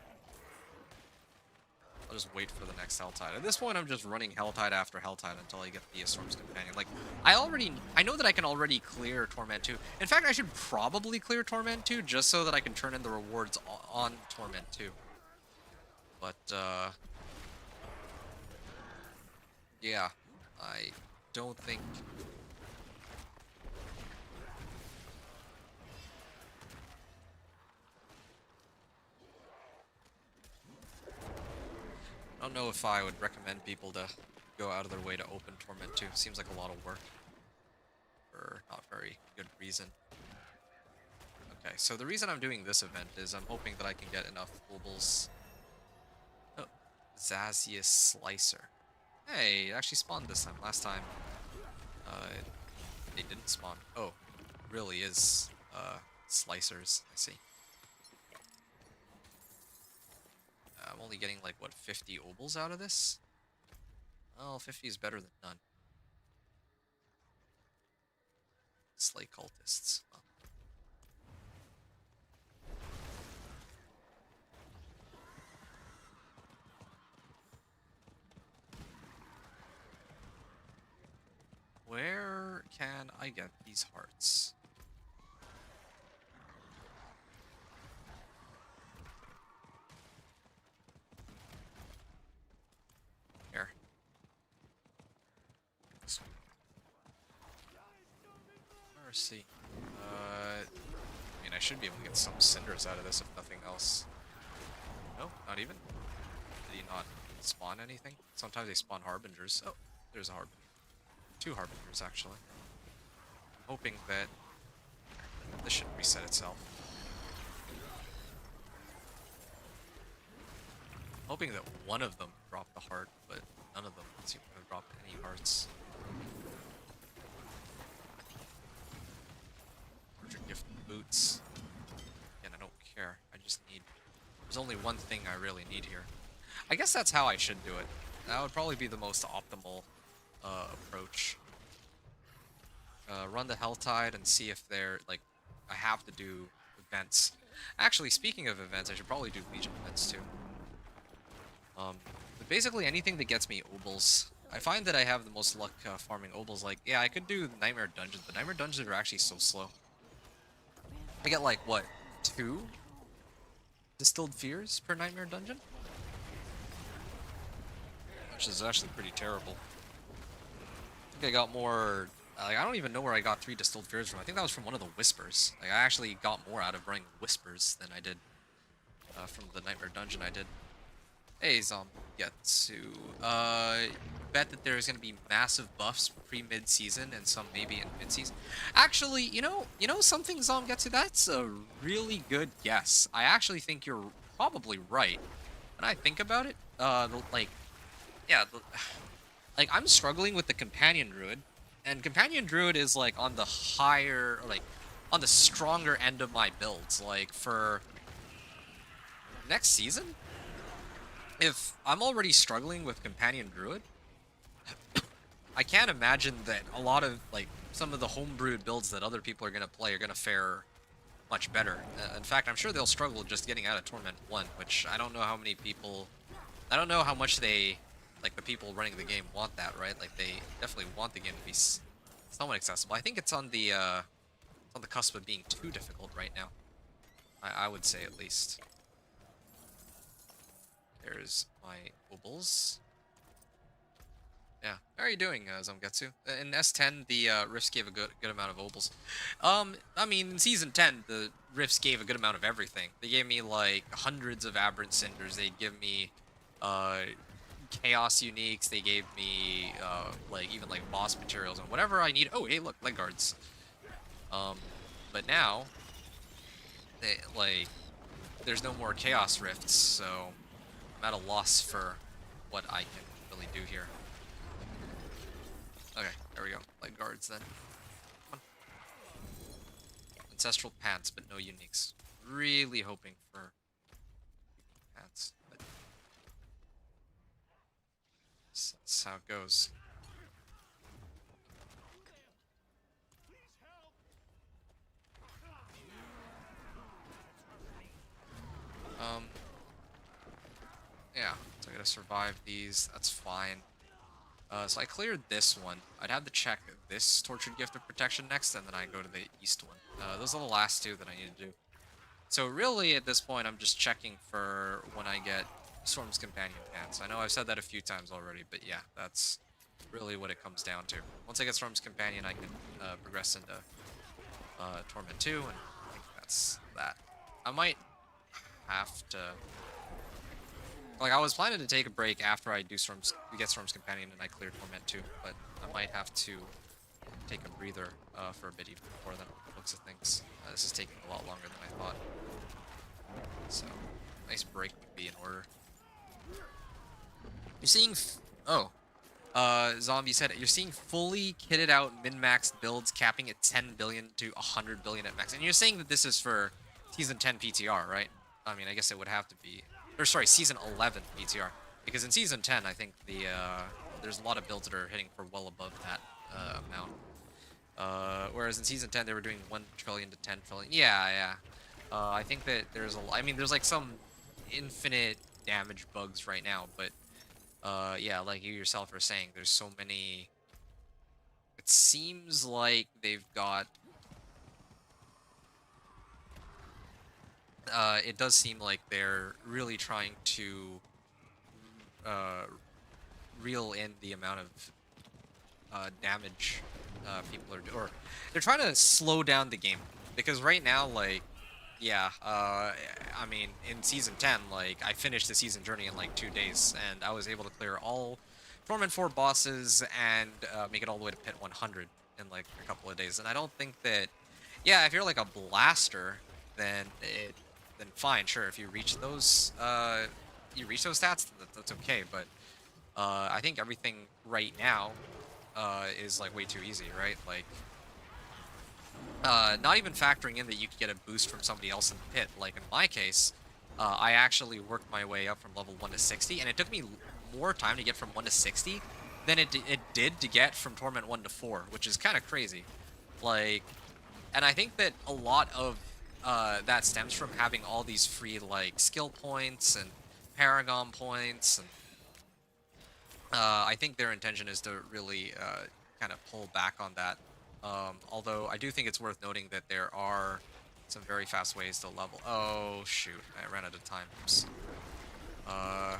I'll just wait for the next Helltide. At this point, I'm just running Helltide after Helltide until I get the Storm's Companion. Like, I know that I can already clear Torment 2. In fact, I should probably clear Torment 2 just so that I can turn in the rewards on Torment 2. But, yeah, I don't think... I don't know if I would recommend people to go out of their way to open Torment 2. Seems like a lot of work for not very good reason. Okay, so the reason I'm doing this event is I'm hoping that I can get enough obols. Oh, Zazius Slicer. Hey, it actually spawned this time. Last time, they didn't spawn. Oh, it really is Slicers. I see. I'm only getting like, what, 50 obols out of this? Well, 50 is better than none. Slay cultists. Well. Where can I get these hearts? Mercy. I mean, I should be able to get some cinders out of this if nothing else. No, not even. Did he not spawn anything? Sometimes they spawn harbingers. Oh, there's a harbinger. 2 harbingers actually. I'm hoping that this should reset itself. Hoping that one of them dropped the heart, but none of them seem to have dropped any hearts. Orchard gift boots. Again, I don't care. I just need... There's only one thing I really need here. I guess that's how I should do it. That would probably be the most optimal approach. Run the Helltide and see if they're, like, I have to do events. Actually, speaking of events, I should probably do Legion events too. But basically anything that gets me obols. I find that I have the most luck farming obols. Like, yeah, I could do Nightmare Dungeons, but Nightmare Dungeons are actually so slow. I get like, what, 2 Distilled Fears per Nightmare Dungeon? Which is actually pretty terrible. I think I got more... Like, I don't even know where I got 3 Distilled Fears from. I think that was from one of the Whispers. Like, I actually got more out of running Whispers than I did from the Nightmare Dungeon I did. Hey, Zombgetsu. Bet that there's gonna be massive buffs pre-mid-season and some maybe in mid-season. Actually, you know something, Zombgetsu? That's a really good guess. I actually think you're probably right. When I think about it, like, I'm struggling with the Companion Druid, and Companion Druid is like on the higher, like, on the stronger end of my builds. Like for next season, if I'm already struggling with Companion Druid, I can't imagine that a lot of, like, some of the homebrewed builds that other people are going to play are going to fare much better. In fact, I'm sure they'll struggle just getting out of Torment 1, which I don't know how many people... I don't know how much they, like, the people running the game want that, right? Like, they definitely want the game to be somewhat accessible. I think it's on the cusp of being too difficult right now. I would say, at least. There's my obols. Yeah, how are you doing, Zomgetsu? In S10, the Rifts gave a good amount of obols. I mean, in Season 10, the Rifts gave a good amount of everything. They gave me, like, hundreds of Aberrant Cinders. They give me, Chaos Uniques. They gave me, like, even, like, boss materials and whatever I need. Oh, hey, look, leg guards. But now, there's no more Chaos Rifts, so I'm at a loss for what I can really do here. Okay, there we go. Leg guards then. Come on. Ancestral pants, but no uniques. Really hoping for pants, but that's how it goes. Yeah, so I gotta survive these. That's fine. So I cleared this one. I'd have to check this Tortured Gift of Protection next, and then I go to the east one. Those are the last 2 that I need to do. So really, at this point, I'm just checking for when I get Storm's Companion pants. I know I've said that a few times already, but yeah, that's really what it comes down to. Once I get Storm's Companion, I can progress into Torment 2, and I think that's that. I might have to... Like, I was planning to take a break after I do get Storm's Companion and I clear Torment 2, but I might have to take a breather for a bit even before then, looks of things. This is taking a lot longer than I thought. So, nice break would be in order. You're seeing... Zombie said, you're seeing fully kitted out min-maxed builds capping at 10 billion to 100 billion at max. And you're saying that this is for Season 10 PTR, right? I mean, I guess it would have to be... Or sorry, Season 11 PTR. Because in Season 10, I think there's a lot of builds that are hitting for well above that amount. Whereas in Season 10, they were doing 1 trillion to 10 trillion. Yeah. I think that there's I mean, there's like some infinite damage bugs right now, but yeah, like you yourself are saying, there's so many... It seems like they've got... it does seem like they're really trying to reel in the amount of damage people are or they're trying to slow down the game because right now, like, yeah, I mean, in season 10, like, I finished the season journey in like 2 days, and I was able to clear all Torment 4 bosses and make it all the way to pit 100 in like a couple of days. And I don't think that, yeah, if you're like a blaster, then then fine, sure. If you reach those stats, that's okay. But I think everything right now is like way too easy, right? Like, not even factoring in that you could get a boost from somebody else in the pit. Like in my case, I actually worked my way up from level 1 to 60, and it took me more time to get from 1 to 60 than it did to get from Torment 1 to 4, which is kind of crazy. Like, and I think that a lot of that stems from having all these free like skill points and Paragon points, and I think their intention is to really kind of pull back on that. Although I do think it's worth noting that there are some very fast ways to level. Oh shoot, I ran out of time. Oops. Yeah,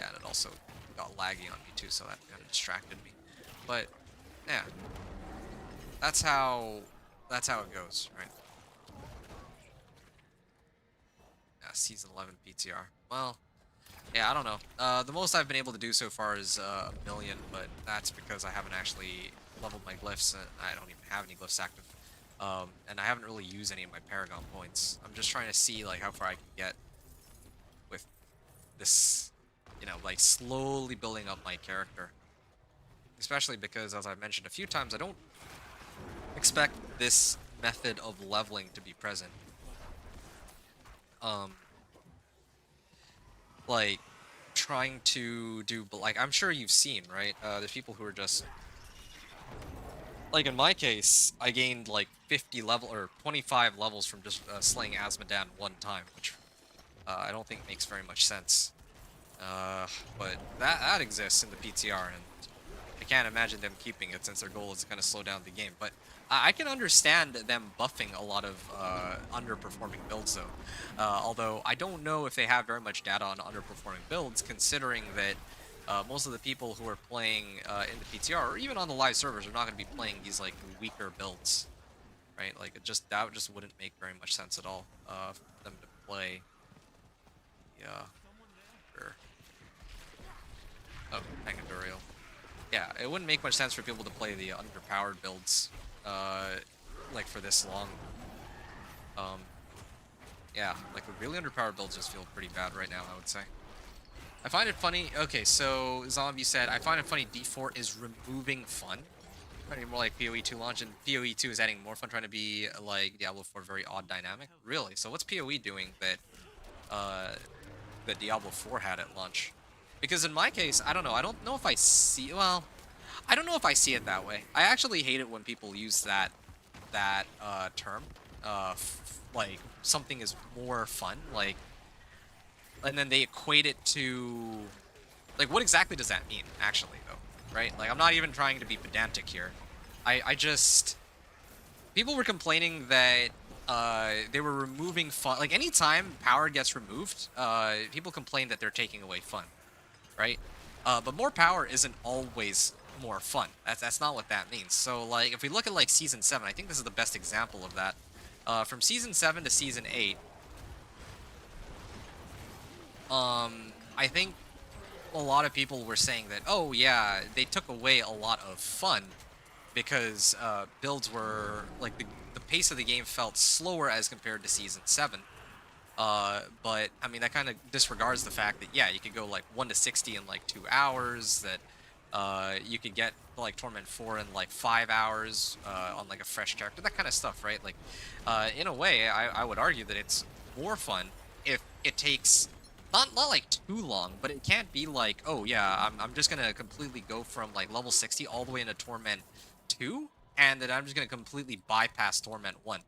and it also got laggy on me too, so that kind of distracted me. But yeah, that's how it goes, right? Yeah, season 11 PTR. Well, yeah, I don't know. The most I've been able to do so far is a million, but that's because I haven't actually leveled my glyphs, and I don't even have any glyphs active. And I haven't really used any of my Paragon points. I'm just trying to see like how far I can get with this, you know, like slowly building up my character. Especially because, as I've mentioned a few times, I don't expect this method of leveling to be present. Like trying to do, but like I'm sure you've seen, right? There's people who are just like, in my case, I gained like 50 level or 25 levels from just slaying Asmodan one time, which I don't think makes very much sense. But that exists in the PTR, and I can't imagine them keeping it since their goal is to kind of slow down the game. But I can understand them buffing a lot of underperforming builds, though. Although I don't know if they have very much data on underperforming builds, considering that most of the people who are playing in the PTR, or even on the live servers, are not going to be playing these like weaker builds, right? Like that just wouldn't make very much sense at all for them to play. Yeah. Sure. Oh, Pangadorial. Yeah, it wouldn't make much sense for people to play the underpowered builds, like for this long. Yeah, like the really underpowered builds just feel pretty bad right now, I would say. I find it funny. Okay, so Zombie said, I find it funny D4 is removing fun. Trying to be more like PoE 2 launch, and PoE 2 is adding more fun, trying to be like Diablo 4, very odd dynamic. Really? So what's PoE doing that Diablo 4 had at launch? Because in my case, I don't know. I don't know if I see. Well, I don't know if I see it that way. I actually hate it when people use that term. Like something is more fun. Like, and then they equate it to like, what exactly does that mean? Actually, though, right? Like, I'm not even trying to be pedantic here. I just, people were complaining that they were removing fun. Like, anytime power gets removed, people complain that they're taking away fun, right? But more power isn't always more fun. That's not what that means. So, like, if we look at, like, Season 7, I think this is the best example of that. From Season 7 to Season 8, I think a lot of people were saying that, oh, yeah, they took away a lot of fun because builds were, like, the pace of the game felt slower as compared to Season 7. But, I mean, that kind of disregards the fact that, yeah, you could go, like, 1 to 60 in, like, 2 hours, that you could get, like, Torment 4 in, like, 5 hours on, like, a fresh character, that kind of stuff, right? Like, in a way, I would argue that it's more fun if it takes, not like, too long, but it can't be like, oh, yeah, I'm just gonna completely go from, like, level 60 all the way into Torment 2, and then I'm just gonna completely bypass Torment 1.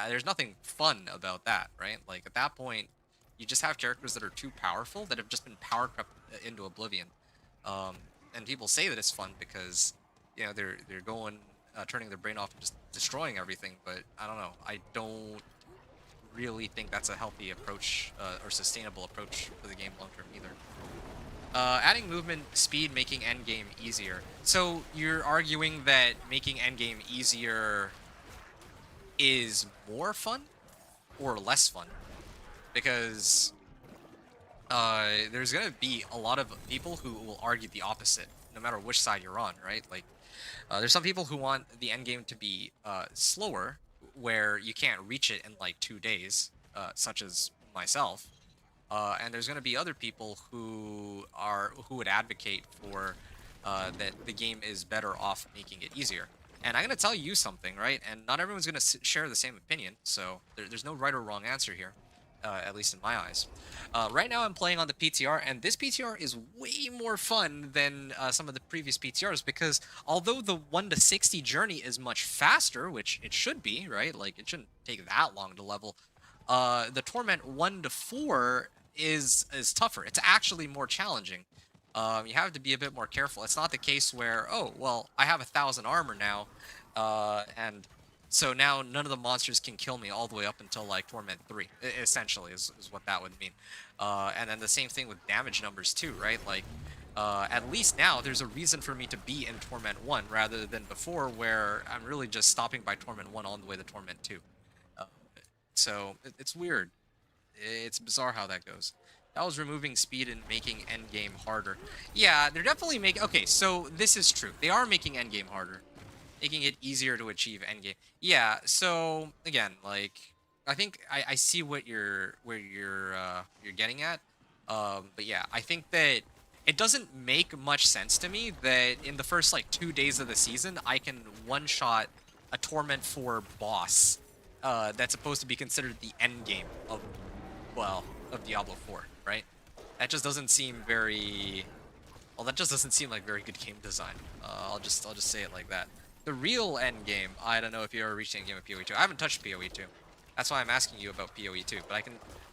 There's nothing fun about that, right? Like, at that point, you just have characters that are too powerful that have just been power crept into oblivion. And people say that it's fun because, you know, they're going, turning their brain off and just destroying everything, but I don't know. I don't really think that's a healthy approach or sustainable approach for the game long term either. Adding movement speed, making endgame easier. So you're arguing that making endgame easier is more fun or less fun? Because there's gonna be a lot of people who will argue the opposite, no matter which side you're on, right? Like, there's some people who want the end game to be slower, where you can't reach it in like 2 days, such as myself. And there's gonna be other people who would advocate for that the game is better off making it easier. And I'm gonna tell you something, right? And not everyone's gonna share the same opinion, so there's no right or wrong answer here, at least in my eyes. Right now, I'm playing on the PTR, and this PTR is way more fun than some of the previous PTRs because although the 1 to 60 journey is much faster, which it should be, right? Like, it shouldn't take that long to level. The Torment 1 to 4 is tougher. It's actually more challenging. You have to be a bit more careful. It's not the case where, oh, well, I have 1,000 armor now, and so now none of the monsters can kill me all the way up until like Torment 3, essentially, is what that would mean. And then the same thing with damage numbers too, right? Like, at least now there's a reason for me to be in Torment 1 rather than before where I'm really just stopping by Torment 1 all the way to Torment 2. Uh, so it's weird. It's bizarre how that goes. That was removing speed and making endgame harder. Yeah, they're definitely making... Okay, so this is true. They are making endgame harder. Making it easier to achieve endgame. Yeah, so, again, like... I think I see what you're getting at. But yeah, I think that it doesn't make much sense to me that in the first, like, 2 days of the season, I can one-shot a Torment 4 boss that's supposed to be considered the end game of, well, of Diablo 4, right? That just doesn't seem very... Well, that just doesn't seem like very good game design. I'll just say it like that. The real end game, I don't know if you ever reached the end game of PoE 2. I haven't touched PoE 2. That's why I'm asking you about PoE 2. But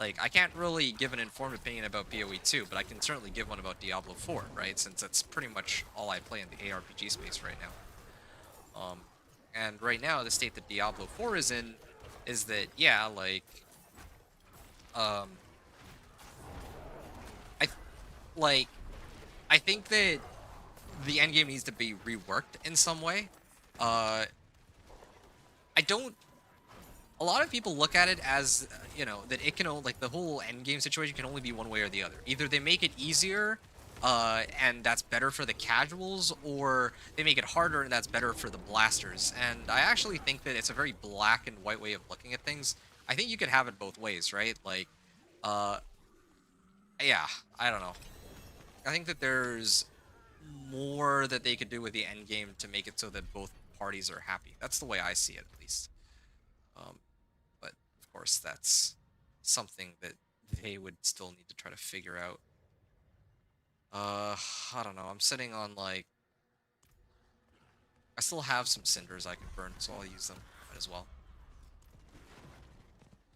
I can't really give an informed opinion about PoE 2, but I can certainly give one about Diablo 4, right? Since that's pretty much all I play in the ARPG space right now. And right now, the state that Diablo 4 is in is that, yeah, like, um, I, like, I think that the endgame needs to be reworked in some way. I don't... A lot of people look at it as, that it can only, like, the whole endgame situation can only be one way or the other. Either they make it easier, and that's better for the casuals, or they make it harder and that's better for the blasters. And I actually think that it's a very black and white way of looking at things. I think you could have it both ways, right? Like, yeah, I don't know. I think that there's more that they could do with the end game to make it so that both parties are happy. That's the way I see it, at least. But of course, that's something that they would still need to try to figure out. I don't know. I'm sitting on, like... I still have some cinders I can burn, so I'll use them. Might as well.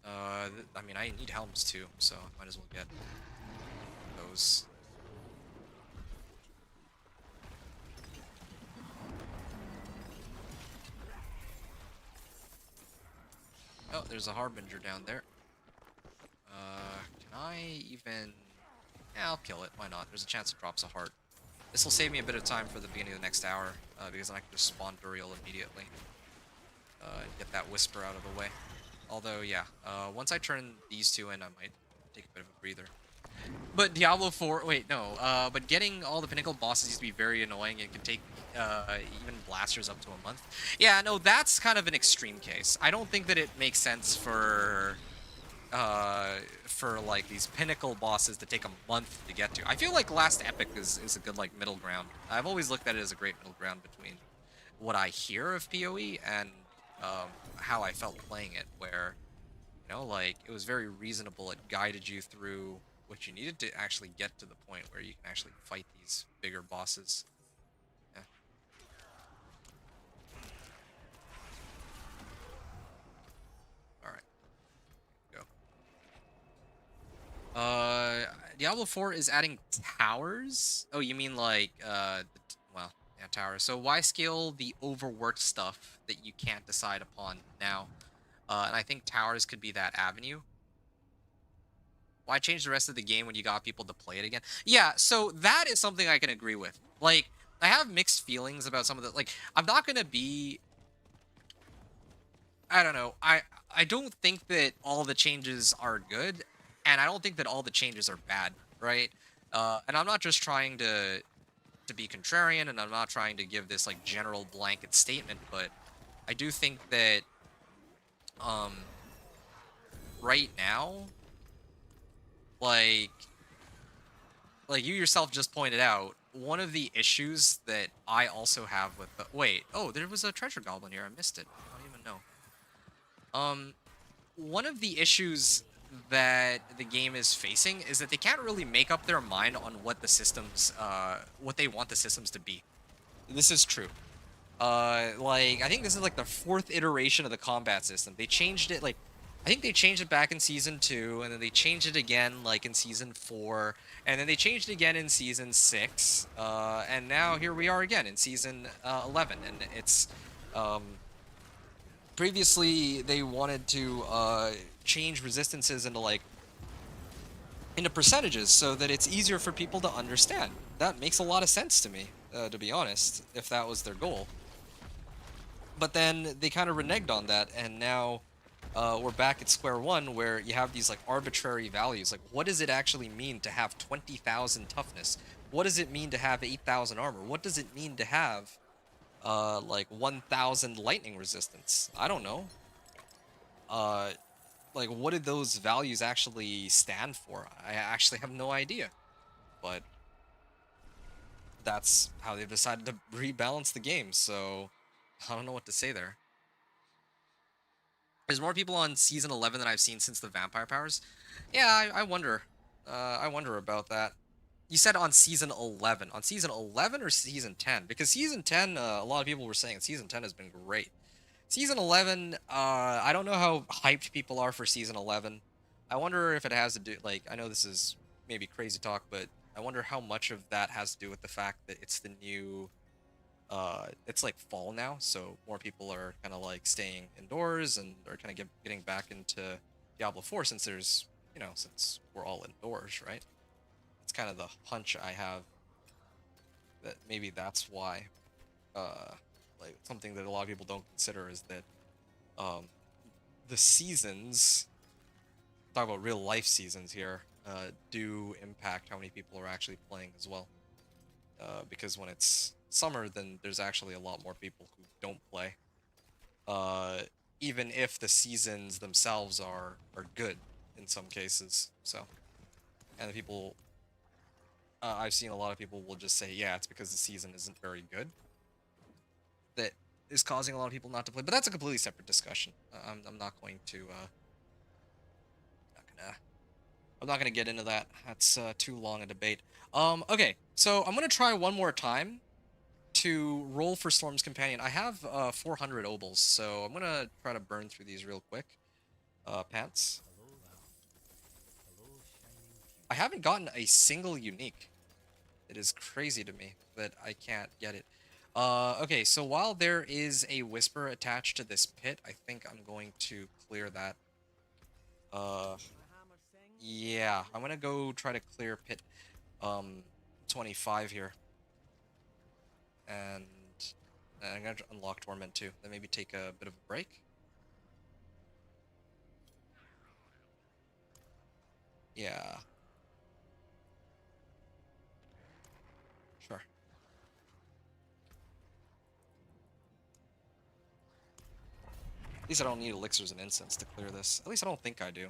I mean, I need helms too, so might as well get those. Oh, there's a Harbinger down there. Can I even... Yeah, I'll kill it. Why not? There's a chance it drops a heart. This will save me a bit of time for the beginning of the next hour, because then I can just spawn Duriel immediately. And get that Whisper out of the way. Although, yeah, once I turn these two in, I might take a bit of a breather. But Diablo 4... Wait, no. But getting all the pinnacle bosses used to be very annoying. It can take even blasters up to a month. Yeah, no, that's kind of an extreme case. I don't think that it makes sense for like these pinnacle bosses to take a month to get to. I feel like Last Epic is a good like middle ground. I've always looked at it as a great middle ground between what I hear of PoE and how I felt playing it, where like it was very reasonable. It guided you through what you needed to actually get to the point where you can actually fight these bigger bosses. Yeah. Diablo 4 is adding towers? Oh, you mean like, well, yeah, towers. So why scale the overworked stuff that you can't decide upon now? And I think towers could be that avenue. Why change the rest of the game when you got people to play it again? Yeah, so that is something I can agree with. Like, I have mixed feelings about some of the, like, I'm not gonna be, I don't know. I don't think that all the changes are good, and I don't think that all the changes are bad, right? And I'm not just trying to be contrarian, and I'm not trying to give this like general blanket statement, but I do think that um right now, like you yourself just pointed out, one of the issues that I also have with the, wait, oh, there was a treasure goblin here. I missed it. I don't even know. One of the issues that the game is facing is that they can't really make up their mind on what the systems, what they want the systems to be. This is true. Like, I think this is like the fourth iteration of the combat system. They changed it, like, I think they changed it back in season 2, and then they changed it again like in season 4, and then they changed it again in season 6, and now here we are again in season 11, and it's previously they wanted to change resistances into like into percentages so that it's easier for people to understand. That makes a lot of sense to me, to be honest, if that was their goal. But then they kind of reneged on that, and now we're back at square one, where you have these like arbitrary values. Like, what does it actually mean to have 20,000 toughness? What does it mean to have 8,000 armor? What does it mean to have like 1,000 lightning resistance? I don't know. Like, what did those values actually stand for? I actually have no idea. But that's how they've decided to rebalance the game, so I don't know what to say there. There's more people on season 11 than I've seen since the vampire powers. Yeah, I wonder. I wonder about that. You said on season 11. On season 11 or season 10? Because season 10, a lot of people were saying season 10 has been great. Season 11, I don't know how hyped people are for season 11. I wonder if it has to do, like, I know this is maybe crazy talk, but I wonder how much of that has to do with the fact that it's the new, it's like fall now, so more people are kind of like staying indoors and are kind of getting back into Diablo 4 since there's, since we're all indoors, right? It's kind of the hunch I have that maybe that's why, like, something that a lot of people don't consider is that um, the seasons, talk about real life seasons here, do impact how many people are actually playing as well. Because when it's summer, then there's actually a lot more people who don't play. Even if the seasons themselves are good in some cases. So, and the people, I've seen a lot of people will just say, yeah, it's because the season isn't very good. That is causing a lot of people not to play. But that's a completely separate discussion. I'm not going to, I'm not gonna get into that. That's too long a debate. Okay, so I'm gonna try one more time to roll for Storm's Companion. I have 400 obols, so I'm gonna try to burn through these real quick. Pants. I haven't gotten a single unique. It is crazy to me that I can't get it. Okay, so while there is a Whisper attached to this pit, I think I'm going to clear that. Yeah, I'm gonna go try to clear pit 25 here. And I'm gonna unlock Torment too. Then maybe take a bit of a break. Yeah. Sure. At least I don't need elixirs and incense to clear this. At least I don't think I do.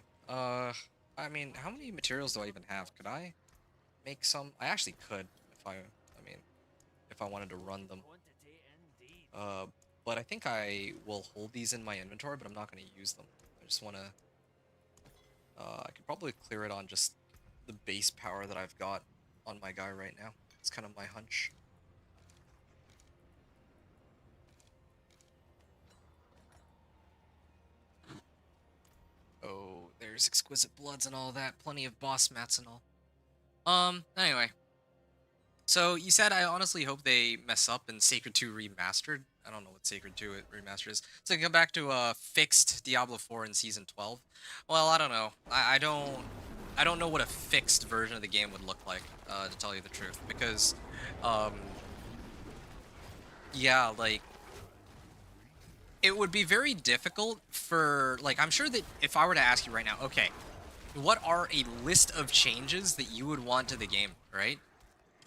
I mean, how many materials do I even have? Could I make some? I actually could if I mean, if I wanted to run them. But I think I will hold these in my inventory, but I'm not going to use them. I just want to, I could probably clear it on just the base power that I've got on my guy right now. It's kind of my hunch. Oh, there's exquisite bloods and all that, plenty of boss mats and all. Anyway. So you said I honestly hope they mess up in Sacred 2 Remastered. I don't know what Sacred 2 Remastered is. So come back to fixed Diablo 4 in Season 12. Well, I don't know. I don't... I don't know what a fixed version of the game would look like, to tell you the truth, because, um, yeah, like, it would be very difficult for, like, I'm sure that if I were to ask you right now, okay, what are a list of changes that you would want to the game, right?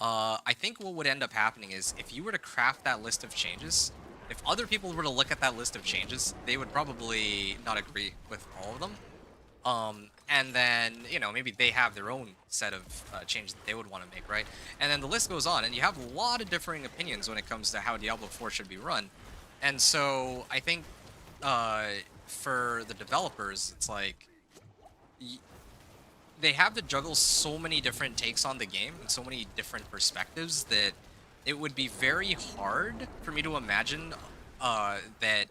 I think what would end up happening is if you were to craft that list of changes, if other people were to look at that list of changes, they would probably not agree with all of them. And then, you know, maybe they have their own set of changes that they would want to make, right? And then the list goes on, and you have a lot of differing opinions when it comes to how Diablo 4 should be run. And so I think uh, for the developers, it's like they have to juggle so many different takes on the game and so many different perspectives that it would be very hard for me to imagine that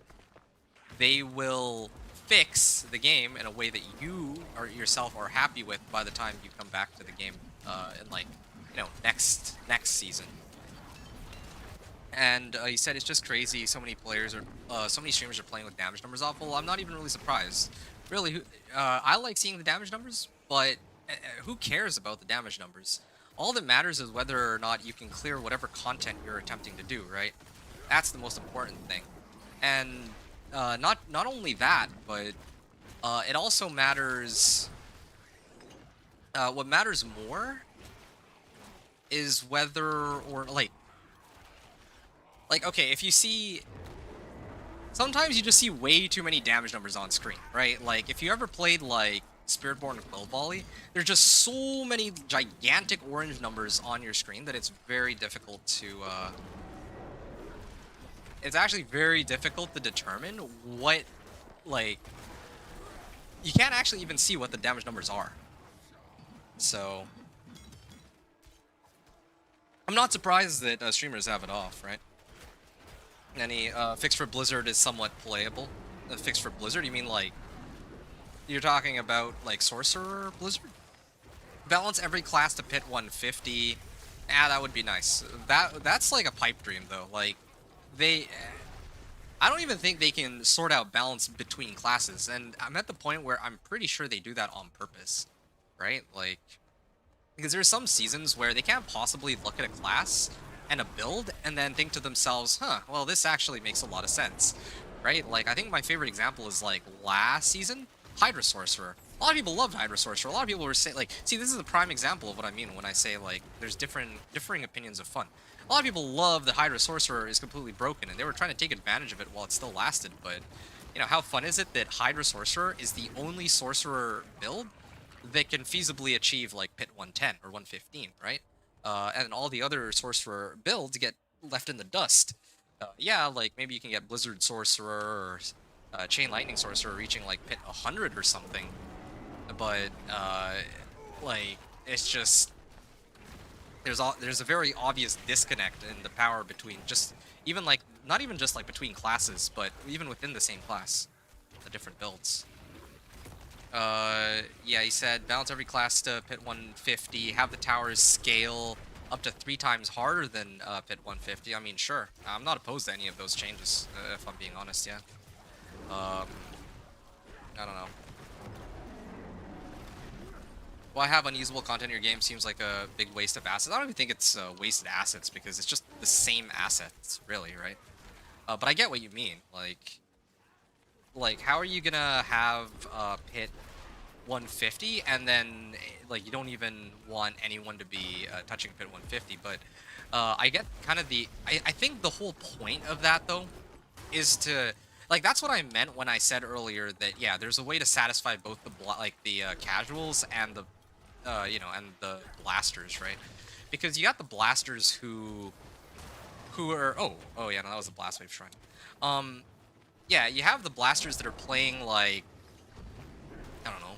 they will fix the game in a way that you or yourself are happy with by the time you come back to the game in, like, you know, next season. And he said it's just crazy. So many players are, so many streamers are playing with damage numbers off. Well, I'm not even really surprised. Really, I like seeing the damage numbers, but who cares about the damage numbers? All that matters is whether or not you can clear whatever content you're attempting to do, right? That's the most important thing. And not only that, but it also matters. What matters more is whether or like, okay, if you see, sometimes you just see way too many damage numbers on screen, right? Like, if you ever played, like, Spiritborn or Quill Volley, there's just so many gigantic orange numbers on your screen that it's very difficult to, it's actually very difficult to determine what, like, you can't actually even see what the damage numbers are. So, I'm not surprised that streamers have it off, right? Any fix for Blizzard is somewhat playable. Fix for Blizzard? You mean, like, you're talking about, like, Sorcerer Blizzard? Balance every class to pit 150. Ah, that would be nice. That's like a pipe dream, though. Like, I don't even think they can sort out balance between classes, and I'm at the point where I'm pretty sure they do that on purpose, right? Like, because there's some seasons where they can't possibly look at a class and a build and then think to themselves, huh, well, this actually makes a lot of sense, right? Like, I think my favorite example is, like, last season, Hydra Sorcerer. A lot of people loved Hydra Sorcerer. A lot of people were saying, like, see, this is a prime example of what I mean when I say, like, there's differing opinions of fun. A lot of people love that Hydra Sorcerer is completely broken, and they were trying to take advantage of it while it still lasted, but, you know, how fun is it that Hydra Sorcerer is the only Sorcerer build that can feasibly achieve, like, pit 110 or 115, right? And all the other Sorcerer builds get left in the dust. Yeah, like, maybe you can get Blizzard Sorcerer or Chain Lightning Sorcerer reaching, like, pit 100 or something, but, like, it's just, there's a very obvious disconnect in the power between just, even, like, not even just, like, between classes, but even within the same class, the different builds. Yeah, he said balance every class to pit 150, have the towers scale up to 3 times harder than pit 150. I mean, sure, I'm not opposed to any of those changes, if I'm being honest, yeah. I don't know. Well, I have unusable content in your game seems like a big waste of assets. I don't even think it's wasted assets because it's just the same assets, really, right? But I get what you mean. Like, how are you gonna have pit 150 and then, like, you don't even want anyone to be touching pit 150? But I get kind of I think the whole point of that, though, is to, like, that's what I meant when I said earlier that, yeah, there's a way to satisfy both the casuals and the you know, and the blasters, right? Because you got the blasters who are, oh yeah, no, that was a blast wave shrine. Yeah, you have the blasters that are playing, like, I don't know,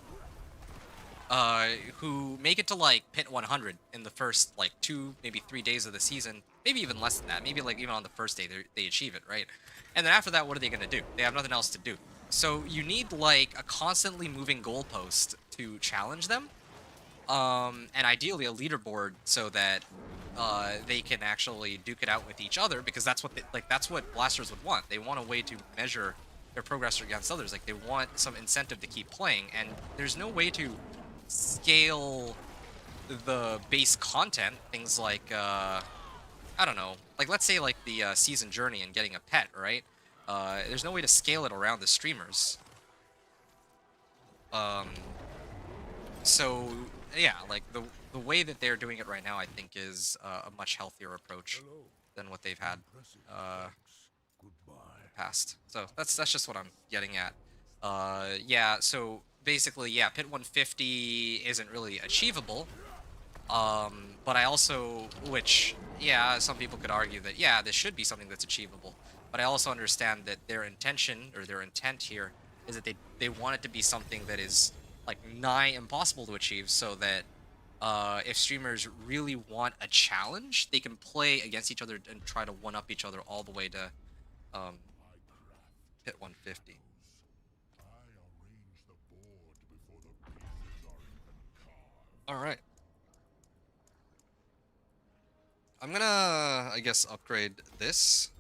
who make it to, like, pit 100 in the first, like, 2, maybe 3 days of the season, maybe even less than that, maybe, like, even on the first day they achieve it, right? And then after that, what are they gonna do? They have nothing else to do. So you need, like, a constantly moving goalpost to challenge them, and ideally a leaderboard so that they can actually duke it out with each other, because that's what that's what blasters would want. They want a way to measure their progress against others. Like, they want some incentive to keep playing, and there's no way to scale the base content, things like I don't know, like let's say like the season journey and getting a pet, right? There's no way to scale it around the streamers. Um, so yeah, like the way that they're doing it right now, I think, is a much healthier approach Hello. than what they've had Impressive, uh, thanks. Goodbye. past. So that's just what I'm getting at. Yeah. So basically, yeah, Pit 150 isn't really achievable. But I also, which, yeah, some people could argue that, yeah, this should be something that's achievable. But I also understand that their intention or their intent here is that they want it to be something that is like nigh impossible to achieve, so that if streamers really want a challenge, they can play against each other and try to one up each other all the way to um, hit 150. I arrange the board before the pieces are even carved. All right. I'm gonna, I guess, upgrade this.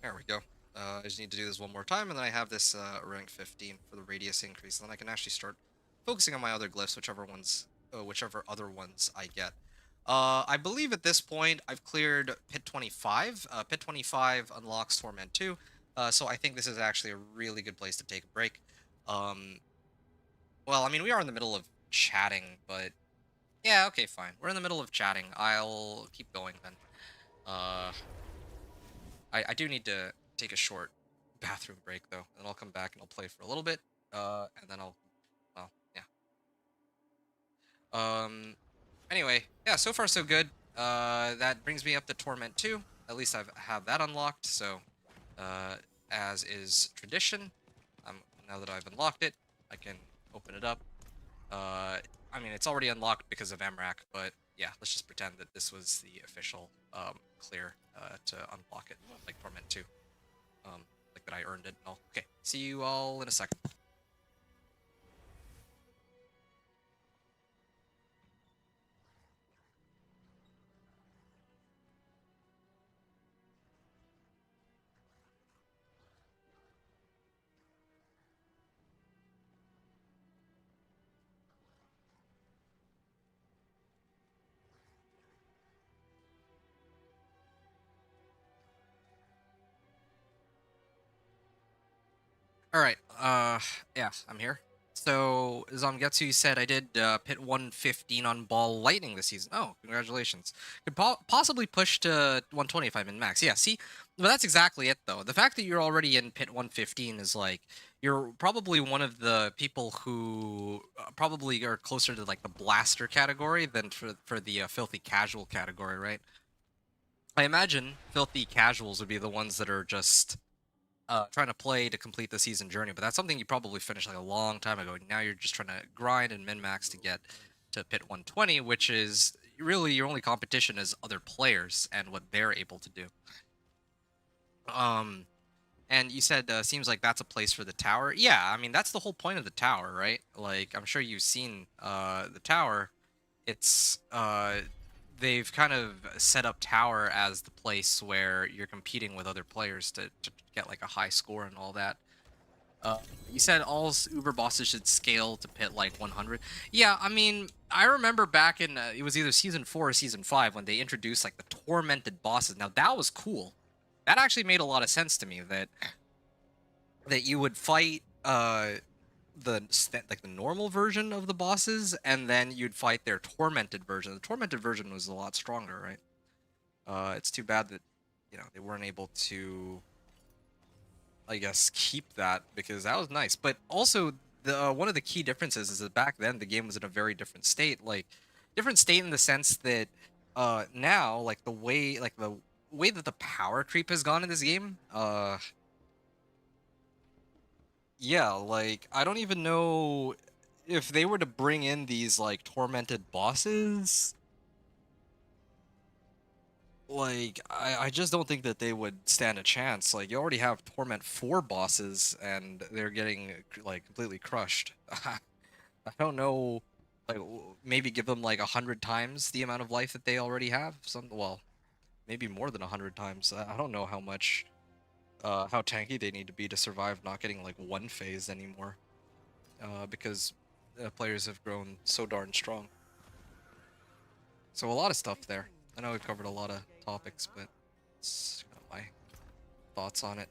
There we go. I just need to do this one more time, and then I have this rank 15 for the radius increase. And then I can actually start focusing on my other glyphs, whichever other ones I get. I believe at this point I've cleared Pit 25. Pit 25 unlocks Torment 2, so I think this is actually a really good place to take a break. Well, I mean, we are in the middle of chatting, but yeah, okay, fine. We're in the middle of chatting. I'll keep going then. I do need to take a short bathroom break though, and I'll come back and I'll play for a little bit, and then well, yeah. Anyway, yeah, so far so good. That brings me up to Torment 2. At least have that unlocked, so, as is tradition, now that I've unlocked it, I can open it up. I mean, it's already unlocked because of MRAC, but yeah, let's just pretend that this was the official clear to unlock it, like Torment 2. Like that I earned it and all. Okay, see you all in a second. All right. Yeah, I'm here. So Zamgetsu said I did pit 115 on ball lightning this season. Oh, congratulations! Could possibly push to 120 if I'm in max. Yeah, see, but that's exactly it though. The fact that you're already in pit 115 is like you're probably one of the people who probably are closer to like the blaster category than for the filthy casual category, right? I imagine filthy casuals would be the ones that are just trying to play to complete the season journey, but that's something you probably finished like a long time ago. Now you're just trying to grind and min-max to get to pit 120, which is really your only competition is other players and what they're able to do. And you said seems like that's a place for the tower. Yeah, I mean that's the whole point of the tower, right? Like I'm sure you've seen the tower. It's they've kind of set up tower as the place where you're competing with other players to get like a high score and all that. You said all Uber bosses should scale to pit like 100. Yeah, I mean, I remember back in it was either season 4 or season 5 when they introduced like the tormented bosses. Now that was cool. That actually made a lot of sense to me that you would fight like the normal version of the bosses, and then you'd fight their tormented version. The tormented version was a lot stronger, right? It's too bad that they weren't able to, I guess, keep that because that was nice. But also, the one of the key differences is that back then the game was in a very different state. Like, different state in the sense that now, like the way that the power creep has gone in this game, yeah, like I don't even know if they were to bring in these like tormented bosses. Like I just don't think that they would stand a chance. Like you already have Torment 4 bosses and they're getting like completely crushed. I don't know, like maybe give them like 100 times the amount of life that they already have. Well, maybe more than 100 times. I don't know how much how tanky they need to be to survive not getting like one phase anymore. Because players have grown so darn strong. So a lot of stuff there. I know we covered a lot of topics, but it's kind of my thoughts on it.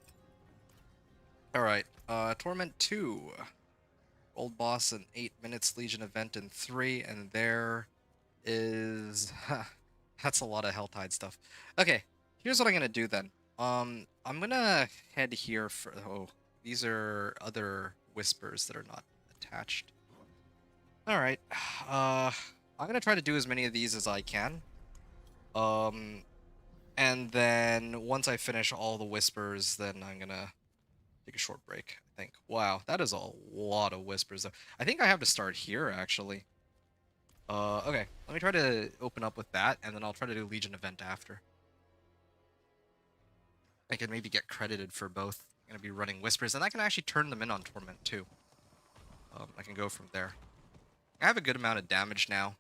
Alright, Torment 2. Old boss in 8 minutes, Legion event in 3, and there is... that's a lot of Helltide stuff. Okay, here's what I'm gonna do then. I'm gonna head here for... oh, these are other whispers that are not attached. Alright, I'm gonna try to do as many of these as I can. And then once I finish all the whispers, then I'm gonna take a short break, I think. Wow, that is a lot of whispers though. I think I have to start here actually. Okay, let me try to open up with that, and then I'll try to do Legion event after. I can maybe get credited for both. I'm gonna be running whispers, and I can actually turn them in on Torment too. I can go from there. I have a good amount of damage now,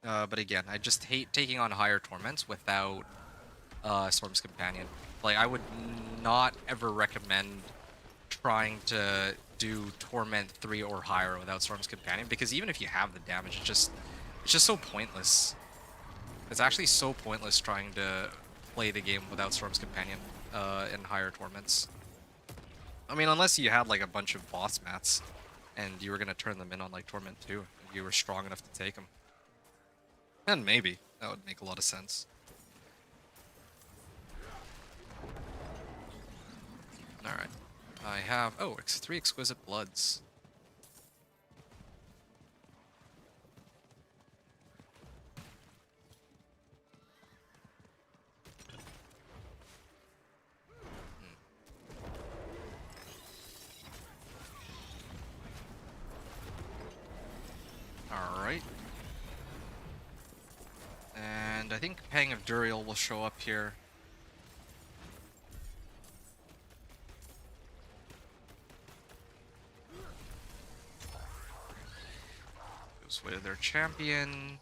but again, I just hate taking on higher Torments without Storm's Companion. Like, I would not ever recommend trying to do Torment 3 or higher without Storm's Companion, because even if you have the damage, it's just so pointless. It's actually so pointless trying to play the game without Storm's Companion in higher Torments. I mean, unless you had like a bunch of boss mats and you were gonna turn them in on like Torment 2, if you were strong enough to take them. And maybe that would make a lot of sense. Alright. I have... oh, it's 3 Exquisite Bloods. Alright. And I think Pang of Duriel will show up here. Goes with their champion.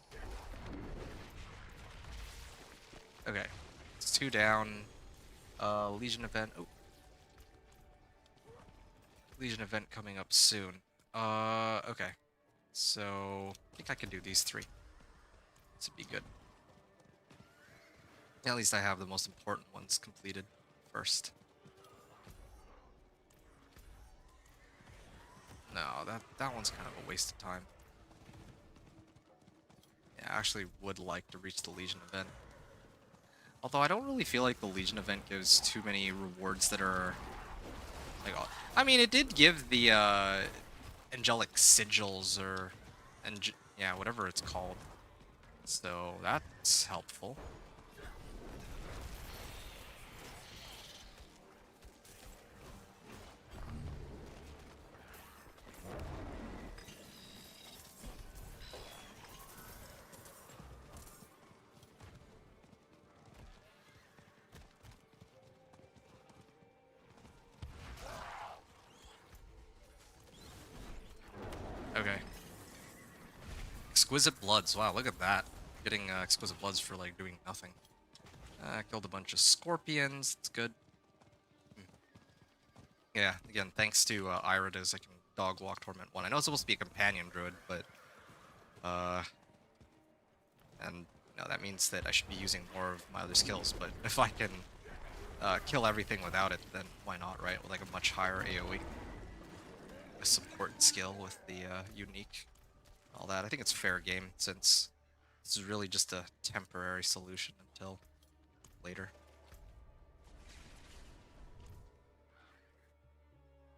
Okay. It's 2 down. Legion event. Oh. Legion event coming up soon. Okay. So, I think I can do these 3. This would be good. At least I have the most important ones completed first. No, that one's kind of a waste of time. Yeah, I actually would like to reach the Legion event. Although I don't really feel like the Legion event gives too many rewards that are... like, I mean, it did give the angelic sigils, or yeah, whatever it's called. So that's helpful. Okay. Exquisite Bloods. Wow, look at that. Getting Exquisite Bloods for, like, doing nothing. Killed a bunch of Scorpions. It's good. Yeah, again, thanks to Iridas, I can dog walk Torment 1. I know it's supposed to be a companion druid, but... and, you know, that means that I should be using more of my other skills, but if I can kill everything without it, then why not, right? With, like, a much higher AoE. A support skill with the unique, all that. I think it's fair game, since this is really just a temporary solution until later.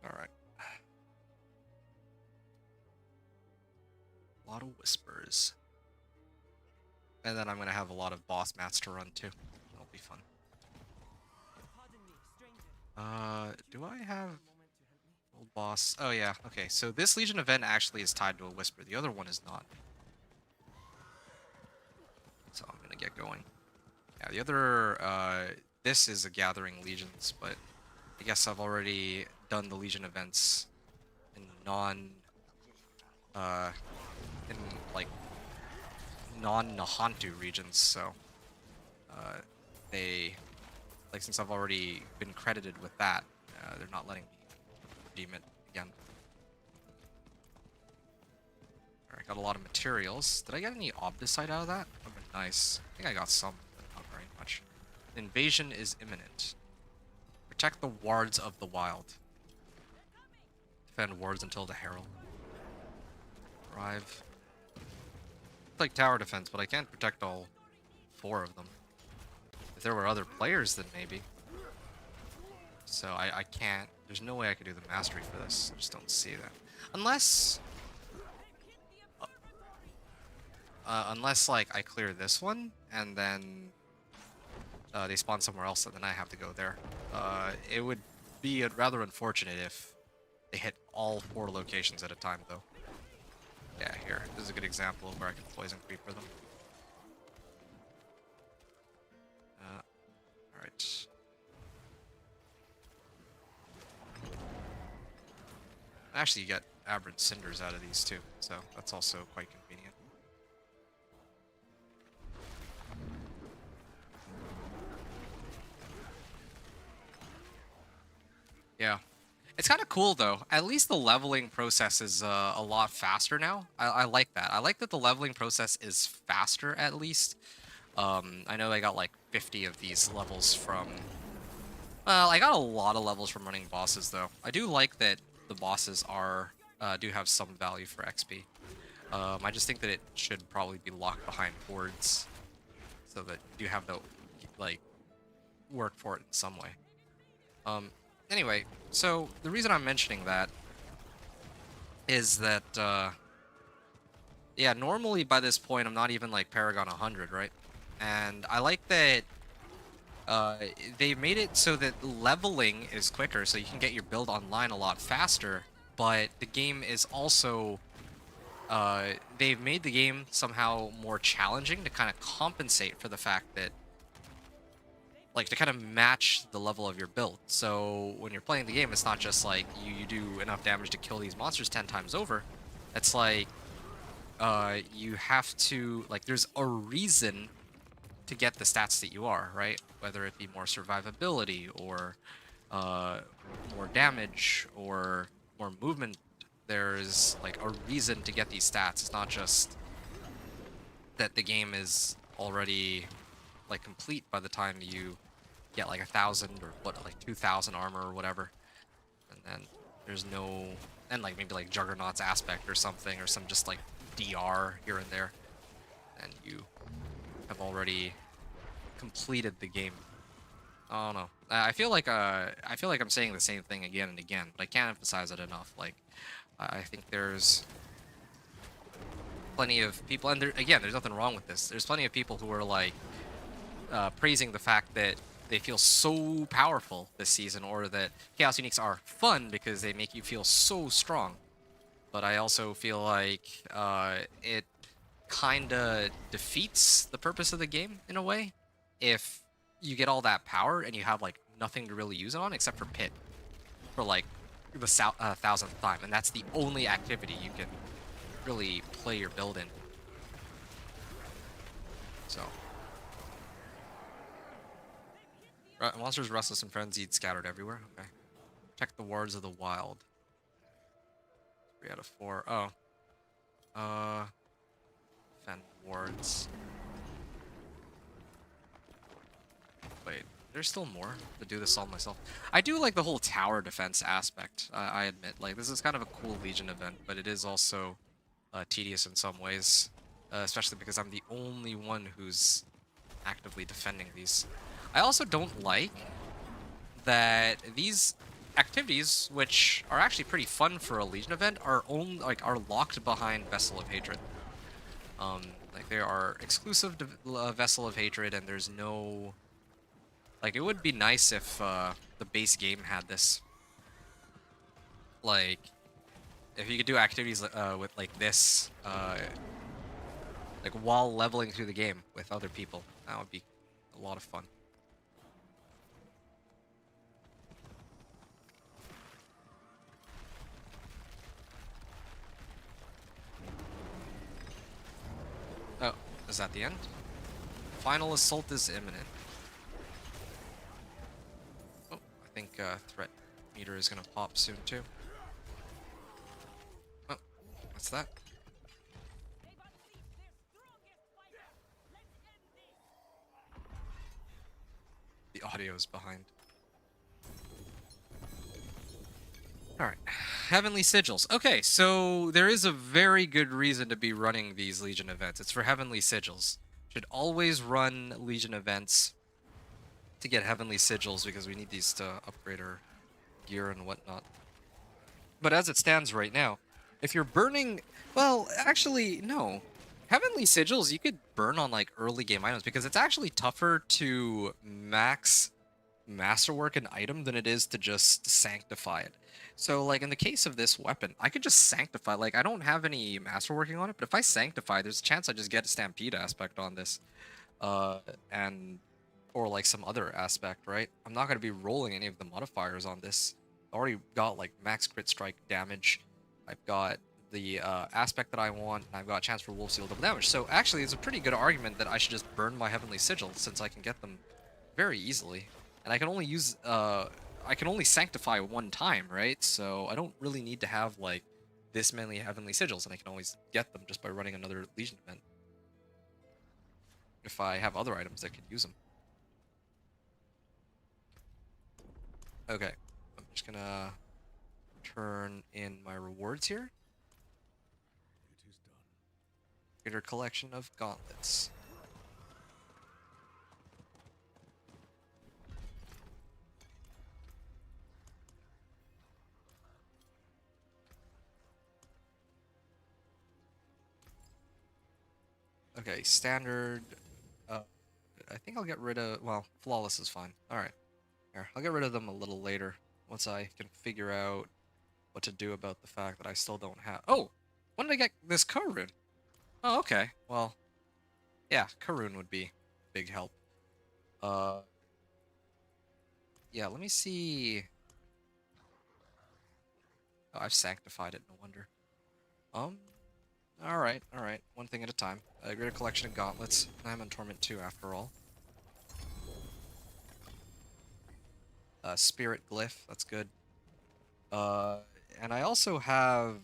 Alright. A lot of whispers. And then I'm gonna have a lot of boss mats to run too. That'll be fun. Do I have old boss? Oh yeah, okay. So this Legion event actually is tied to a whisper. The other one is not. So I'm gonna get going. Yeah, the other this is a Gathering Legions, but I guess I've already done the Legion events in in like non-Nahantu regions, so they, like, since I've already been credited with that, they're not letting me redeem it again. I got a lot of materials. Did I get any Obdicite out of that? That would be nice. I think I got some, but not very much. Invasion is imminent. Protect the wards of the wild. Defend wards until the herald. Arrive. It's like tower defense, but I can't protect all 4 of them. If there were other players, then maybe. So I can't. There's no way I could do the mastery for this. I just don't see that. Unless... unless, like, I clear this one, and then they spawn somewhere else, and then I have to go there. It would be rather unfortunate if they hit all 4 locations at a time, though. Yeah, here. This is a good example of where I can poison creeper them. Alright. Actually, you get aberrant cinders out of these too, so that's also quite convenient. Yeah. It's kind of cool though. At least the leveling process is a lot faster now. I like that. I like that the leveling process is faster at least. I know I got like 50 of these levels from... Well, I got a lot of levels from running bosses though. I do like that the bosses are do have some value for XP. I just think that it should probably be locked behind boards so that you have to like work for it in some way. Anyway, so the reason I'm mentioning that is that, yeah, normally by this point I'm not even like Paragon 100, right? And I like that they made it so that leveling is quicker, so you can get your build online a lot faster, but the game is also, they've made the game somehow more challenging to kind of compensate for the fact that, like, to kind of match the level of your build. So when you're playing the game, it's not just like you do enough damage to kill these monsters 10 times over. It's like you have to, like, there's a reason to get the stats that you are, right? Whether it be more survivability or more damage or more movement, there's like a reason to get these stats. It's not just that the game is already like complete by the time you get like 1,000 or what, like 2,000 armor or whatever, and then there's no, and like maybe like Juggernaut's aspect or something, or some just like DR here and there, and you have already completed the game. I don't know. I feel like I'm saying the same thing again and again, but I can't emphasize it enough. Like, I think there's plenty of people, and there, again, there's nothing wrong with this. There's plenty of people who are like praising the fact that they feel so powerful this season, or that Chaos Uniques are fun because they make you feel so strong. But I also feel like it kind of defeats the purpose of the game in a way if you get all that power and you have like nothing to really use it on except for Pit for like the 1,000th time, and that's the only activity you can really play your build in. So monsters restless and frenzied, scattered everywhere. Okay. Protect the wards of the wild. 3 out of 4. Oh. Defend wards. Wait, there's still more to do this all myself. I do like the whole tower defense aspect, I admit. Like, this is kind of a cool Legion event, but it is also tedious in some ways. Especially because I'm the only one who's actively defending these. I also don't like that these activities, which are actually pretty fun for a Legion event, are locked behind Vessel of Hatred. Like, they are exclusive to Vessel of Hatred, and there's no... Like, it would be nice if the base game had this. Like, if you could do activities with like this, like while leveling through the game with other people, that would be a lot of fun. Oh, is that the end? Final assault is imminent. Oh, I think threat meter is gonna pop soon too. Oh, what's that? videos behind. Alright, Heavenly Sigils. Okay, so there is a very good reason to be running these Legion events. It's for Heavenly Sigils. Should always run Legion events to get Heavenly Sigils because we need these to upgrade our gear and whatnot. But as it stands right now, if you're burning... Well, actually, no. Heavenly Sigils, you could burn on, like, early game items because it's actually tougher to max Masterwork an item than it is to just sanctify it. So, like, in the case of this weapon, I could just sanctify. Like, I don't have any Masterworking on it, but if I sanctify, there's a chance I just get a Stampede aspect on this. And... Or, like, some other aspect, right? I'm not going to be rolling any of the modifiers on this. I already got, like, max crit strike damage. I've got the aspect that I want, and I've got a chance for Wolf Seal double damage. So, actually, it's a pretty good argument that I should just burn my Heavenly Sigil, since I can get them very easily. And I can only use, I can only sanctify one time, right? So I don't really need to have, like, this many Heavenly Sigils, and I can always get them just by running another Legion event. If I have other items that could use them. Okay, I'm just gonna turn in my rewards here. It is done. Greater collection of gauntlets. Okay, standard. I think I'll get rid of. Well, flawless is fine. All right, here I'll get rid of them a little later once I can figure out what to do about the fact that I still don't have. Oh, when did I get this Karun? Oh, okay. Well, yeah, Karun would be a big help. Yeah. Let me see. Oh, I've sanctified it. No wonder. All right, all right. One thing at a time. A greater collection of gauntlets. I'm on Torment 2 after all. Spirit glyph. That's good. And I also have...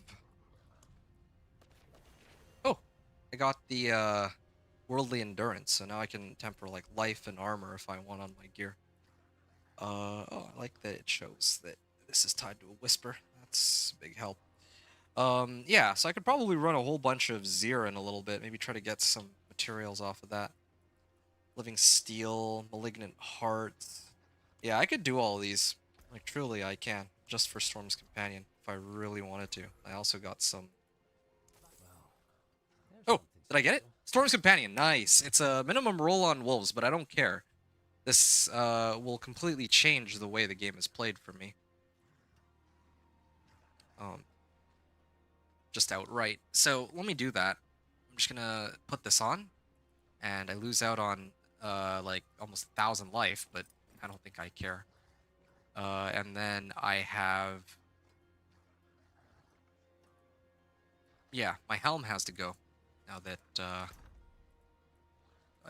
Oh! I got the, Worldly Endurance, so now I can temper, like, life and armor if I want on my gear. Oh, I like that it shows that this is tied to a Whisper. That's a big help. Yeah, so I could probably run a whole bunch of Zir in a little bit, maybe try to get some materials off of that. Living Steel, Malignant Hearts. Yeah, I could do all of these. Like, truly, I can. Just for Storm's Companion, if I really wanted to. I also got some... Oh, did I get it? Storm's Companion, nice. It's a minimum roll on wolves, but I don't care. This will completely change the way the game is played for me. Just outright. So let me do that. I'm just gonna put this on, and I lose out on like almost 1,000 life, but I don't think I care. And then I have... Yeah, my helm has to go. Now that, do I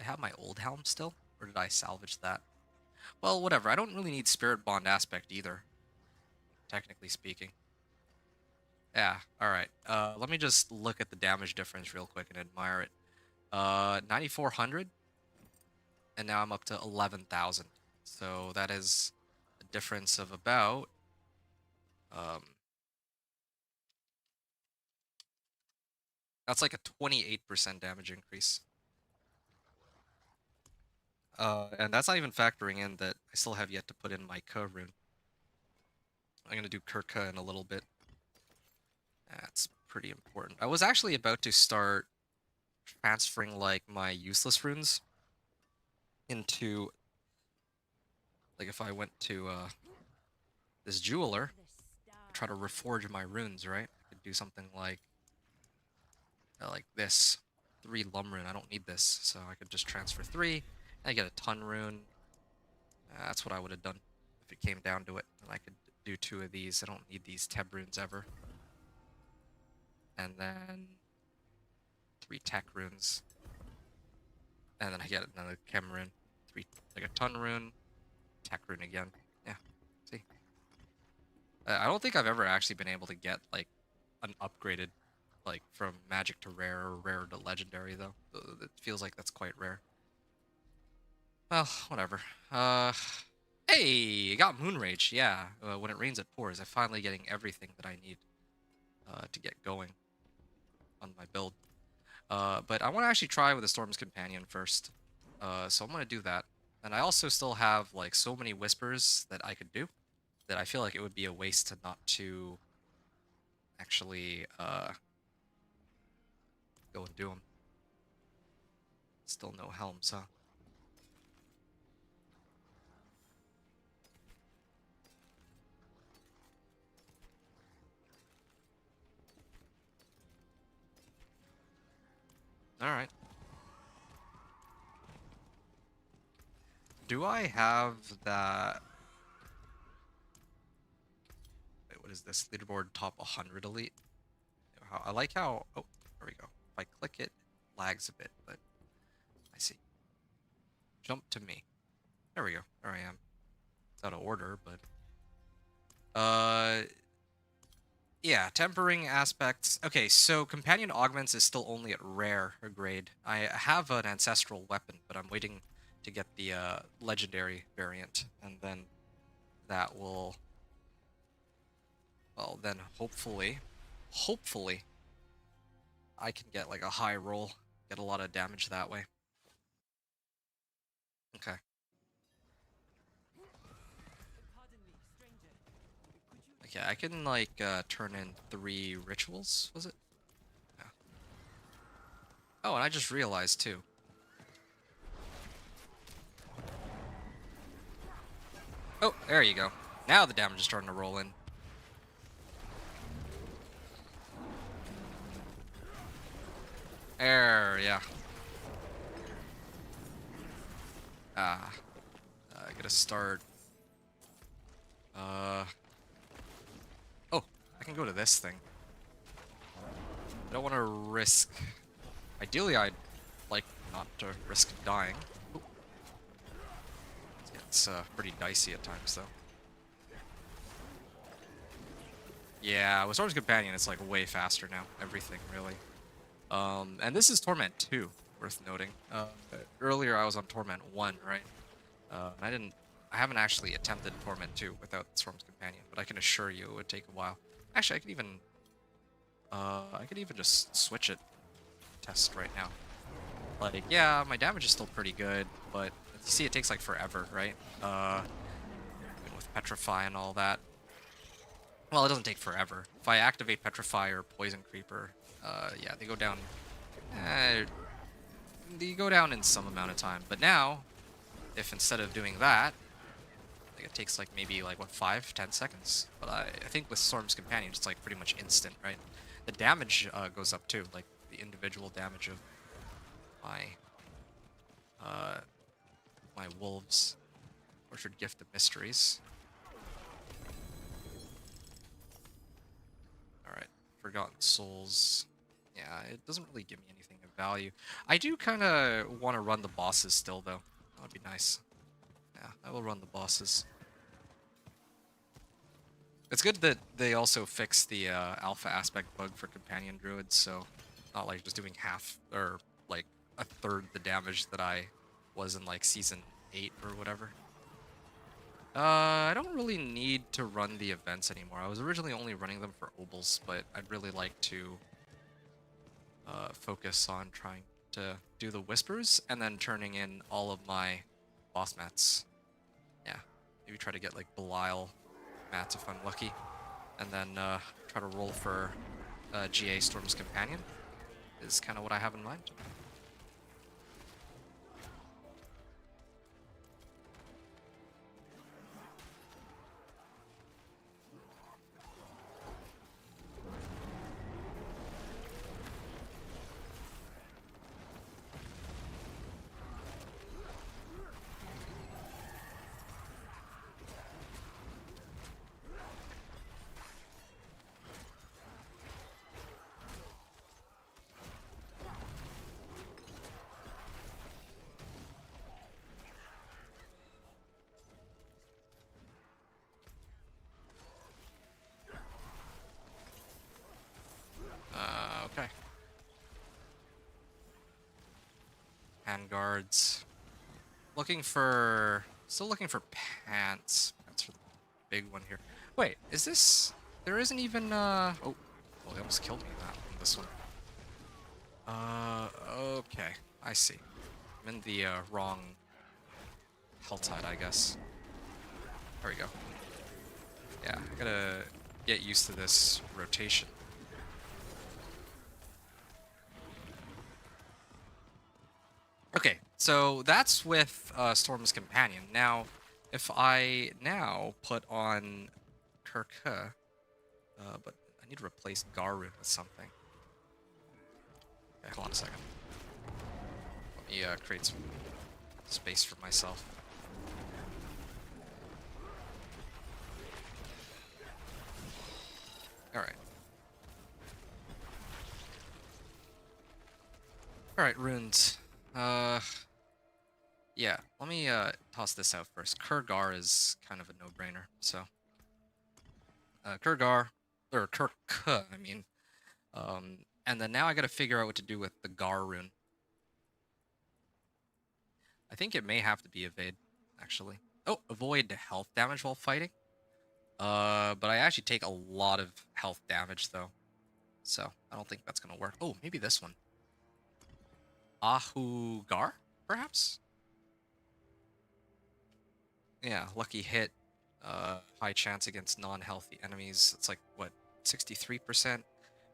have my old helm still? Or did I salvage that? Well, whatever. I don't really need Spirit Bond aspect either. Technically speaking. Yeah, alright. Let me just look at the damage difference real quick and admire it. 9,400. And now I'm up to 11,000. So that is a difference of about... That's like a 28% damage increase. And that's not even factoring in that I still have yet to put in my Ka rune. I'm gonna do Kurka in a little bit. That's pretty important. I was actually about to start transferring like my useless runes into... Like if I went to this jeweler, try to reforge my runes, right? I could do something like this. 3 Lum rune. I don't need this, so I could just transfer 3. And I get a ton rune. That's what I would have done if it came down to it. And I could do 2 of these. I don't need these Teb runes ever. And then 3 Tech runes. And then I get another Chem rune. 3, like a ton rune. Tech rune again. Yeah, see. I don't think I've ever actually been able to get like an upgraded, like from magic to rare or rare to legendary though. It feels like that's quite rare. Well, whatever. Hey, I got Moon Rage. Yeah, when it rains, it pours. I'm finally getting everything that I need to get going on my build. But I want to actually try with the Storm's Companion first. So I'm gonna do that. And I also still have like so many whispers that I could do that I feel like it would be a waste to not to actually go and do them. Still no helms, huh? All right. Do I have that? Wait, what is this? Leaderboard top 100 elite. I like how. Oh, there we go. If I click it, it lags a bit, but I see. Jump to me. There we go. There I am. It's out of order, but yeah, tempering aspects. Okay, so companion augments is still only at rare grade. I have an ancestral weapon, but I'm waiting to get the legendary variant, and then that will, well, then hopefully, I can get like a high roll, get a lot of damage that way. Okay. Pardon me, stranger. Could you Okay, I can like turn in 3 rituals, was it? Yeah. Oh, and I just realized too. Oh, there you go. Now the damage is starting to roll in. There, yeah. Ah, I gotta start. Uh. Oh, I can go to this thing. I don't want to risk. Ideally, I'd like not to risk dying. Ooh. It's pretty dicey at times, though. Yeah, with Storm's Companion, it's like way faster now. Everything, really. And this is Torment 2, worth noting. Earlier I was on Torment 1, right? I haven't actually attempted Torment 2 without Storm's Companion, but I can assure you it would take a while. Actually, I could even just switch it, test right now. Like, yeah, my damage is still pretty good, but you see it takes like forever, right? Even with Petrify and all that. Well, it doesn't take forever. If I activate Petrify or Poison Creeper, yeah, they go down. Eh, they go down in some amount of time. But now, if instead of doing that, like it takes like maybe like what 5-10 seconds. But I think with Storm's Companion, it's like pretty much instant, right? The damage goes up too, like the individual damage of my uh, my wolves. Orchard Gift of Mysteries. All right, Forgotten Souls. Yeah, it doesn't really give me anything of value. I do kind of want to run the bosses still, though. That would be nice. Yeah, I will run the bosses. It's good that they also fixed the alpha aspect bug for companion druids, so not like just doing half or like a third the damage that I was in like season 8 or whatever. I don't really need to run the events anymore. I was originally only running them for Obols, but I'd really like to focus on trying to do the Whispers and then turning in all of my boss mats. Yeah, maybe try to get like Belial mats if I'm lucky, and then try to roll for GA Storm's Companion is kind of what I have in mind. Okay. Handguards. Looking for Still looking for pants. Pants are the big one here. Wait, is this... There isn't even, Oh, well, they almost killed me in this one. Okay. I see. I'm in the, wrong health side, I guess. There we go. Yeah, I gotta get used to this rotation. Okay, so that's with Storm's Companion. Now, if I now put on Kirka, but I need to replace Garun with something. Okay, hold on a second. Let me create some space for myself. Alright. Alright, runes. Yeah, let me toss this out first. Kurgar is kind of a no-brainer, so. Kurgar, or Kurka, I mean. And then now I gotta figure out what to do with the Gar rune. I think it may have to be evade, actually. Oh, avoid health damage while fighting. But I actually take a lot of health damage, though. So, I don't think that's gonna work. Oh, maybe this one. Ahugar, perhaps? Yeah, lucky hit. High chance against non-healthy enemies. It's like, what, 63%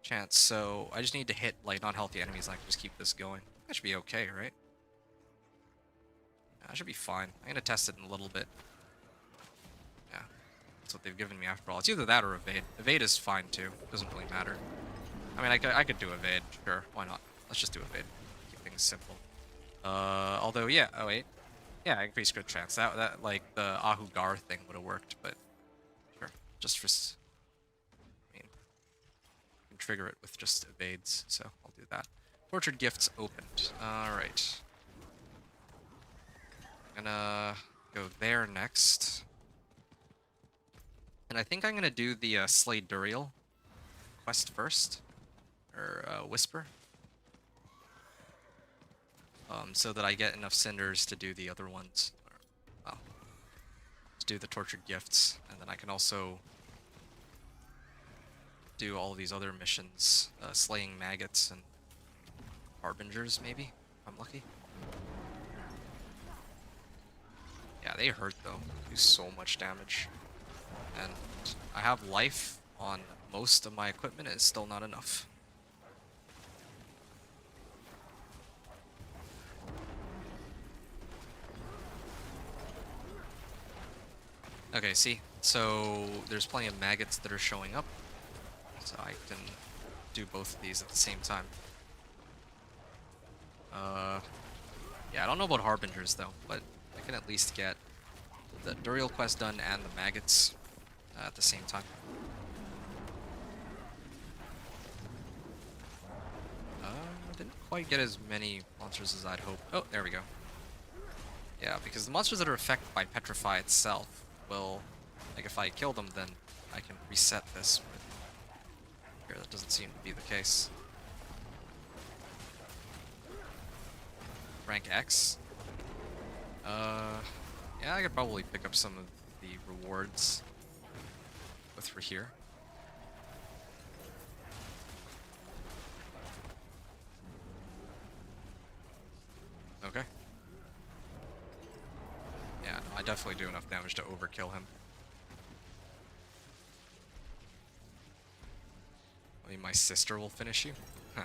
chance. So, I just need to hit, like, non-healthy enemies and I can just keep this going. That should be okay, right? That should be fine. I'm gonna test it in a little bit. Yeah, that's what they've given me after all. It's either that or evade. Evade is fine, too. Doesn't really matter. I mean, I could do evade. Sure, why not? Let's just do evade. Keep things simple. Although, yeah, oh wait. Yeah, increased crit chance. That like, the Ahugar thing would have worked, but sure. Just for... I mean, you can trigger it with just evades, so I'll do that. Tortured Gifts opened. Alright. I'm gonna go there next. And I think I'm gonna do the Slay Duriel quest first. Or Whisper. So that I get enough cinders to do the other ones. Well, to do the Tortured Gifts. And then I can also do all of these other missions. Slaying Maggots and Harbingers, maybe? If I'm lucky. Yeah, they hurt though. Do so much damage. And I have life on most of my equipment. It's still not enough. Okay, see? So there's plenty of maggots that are showing up. So I can do both of these at the same time. Yeah, I don't know about Harbingers though, but I can at least get the Duriel quest done and the maggots at the same time. Didn't quite get as many monsters as I'd hoped. Oh, there we go. Yeah, because the monsters that are affected by Petrify itself will, like, if I kill them, then I can reset this. But here, that doesn't seem to be the case. Rank X. Yeah, I could probably pick up some of the rewards with her here. Okay. Yeah, no, I definitely do enough damage to overkill him. I mean, my sister will finish you. Huh.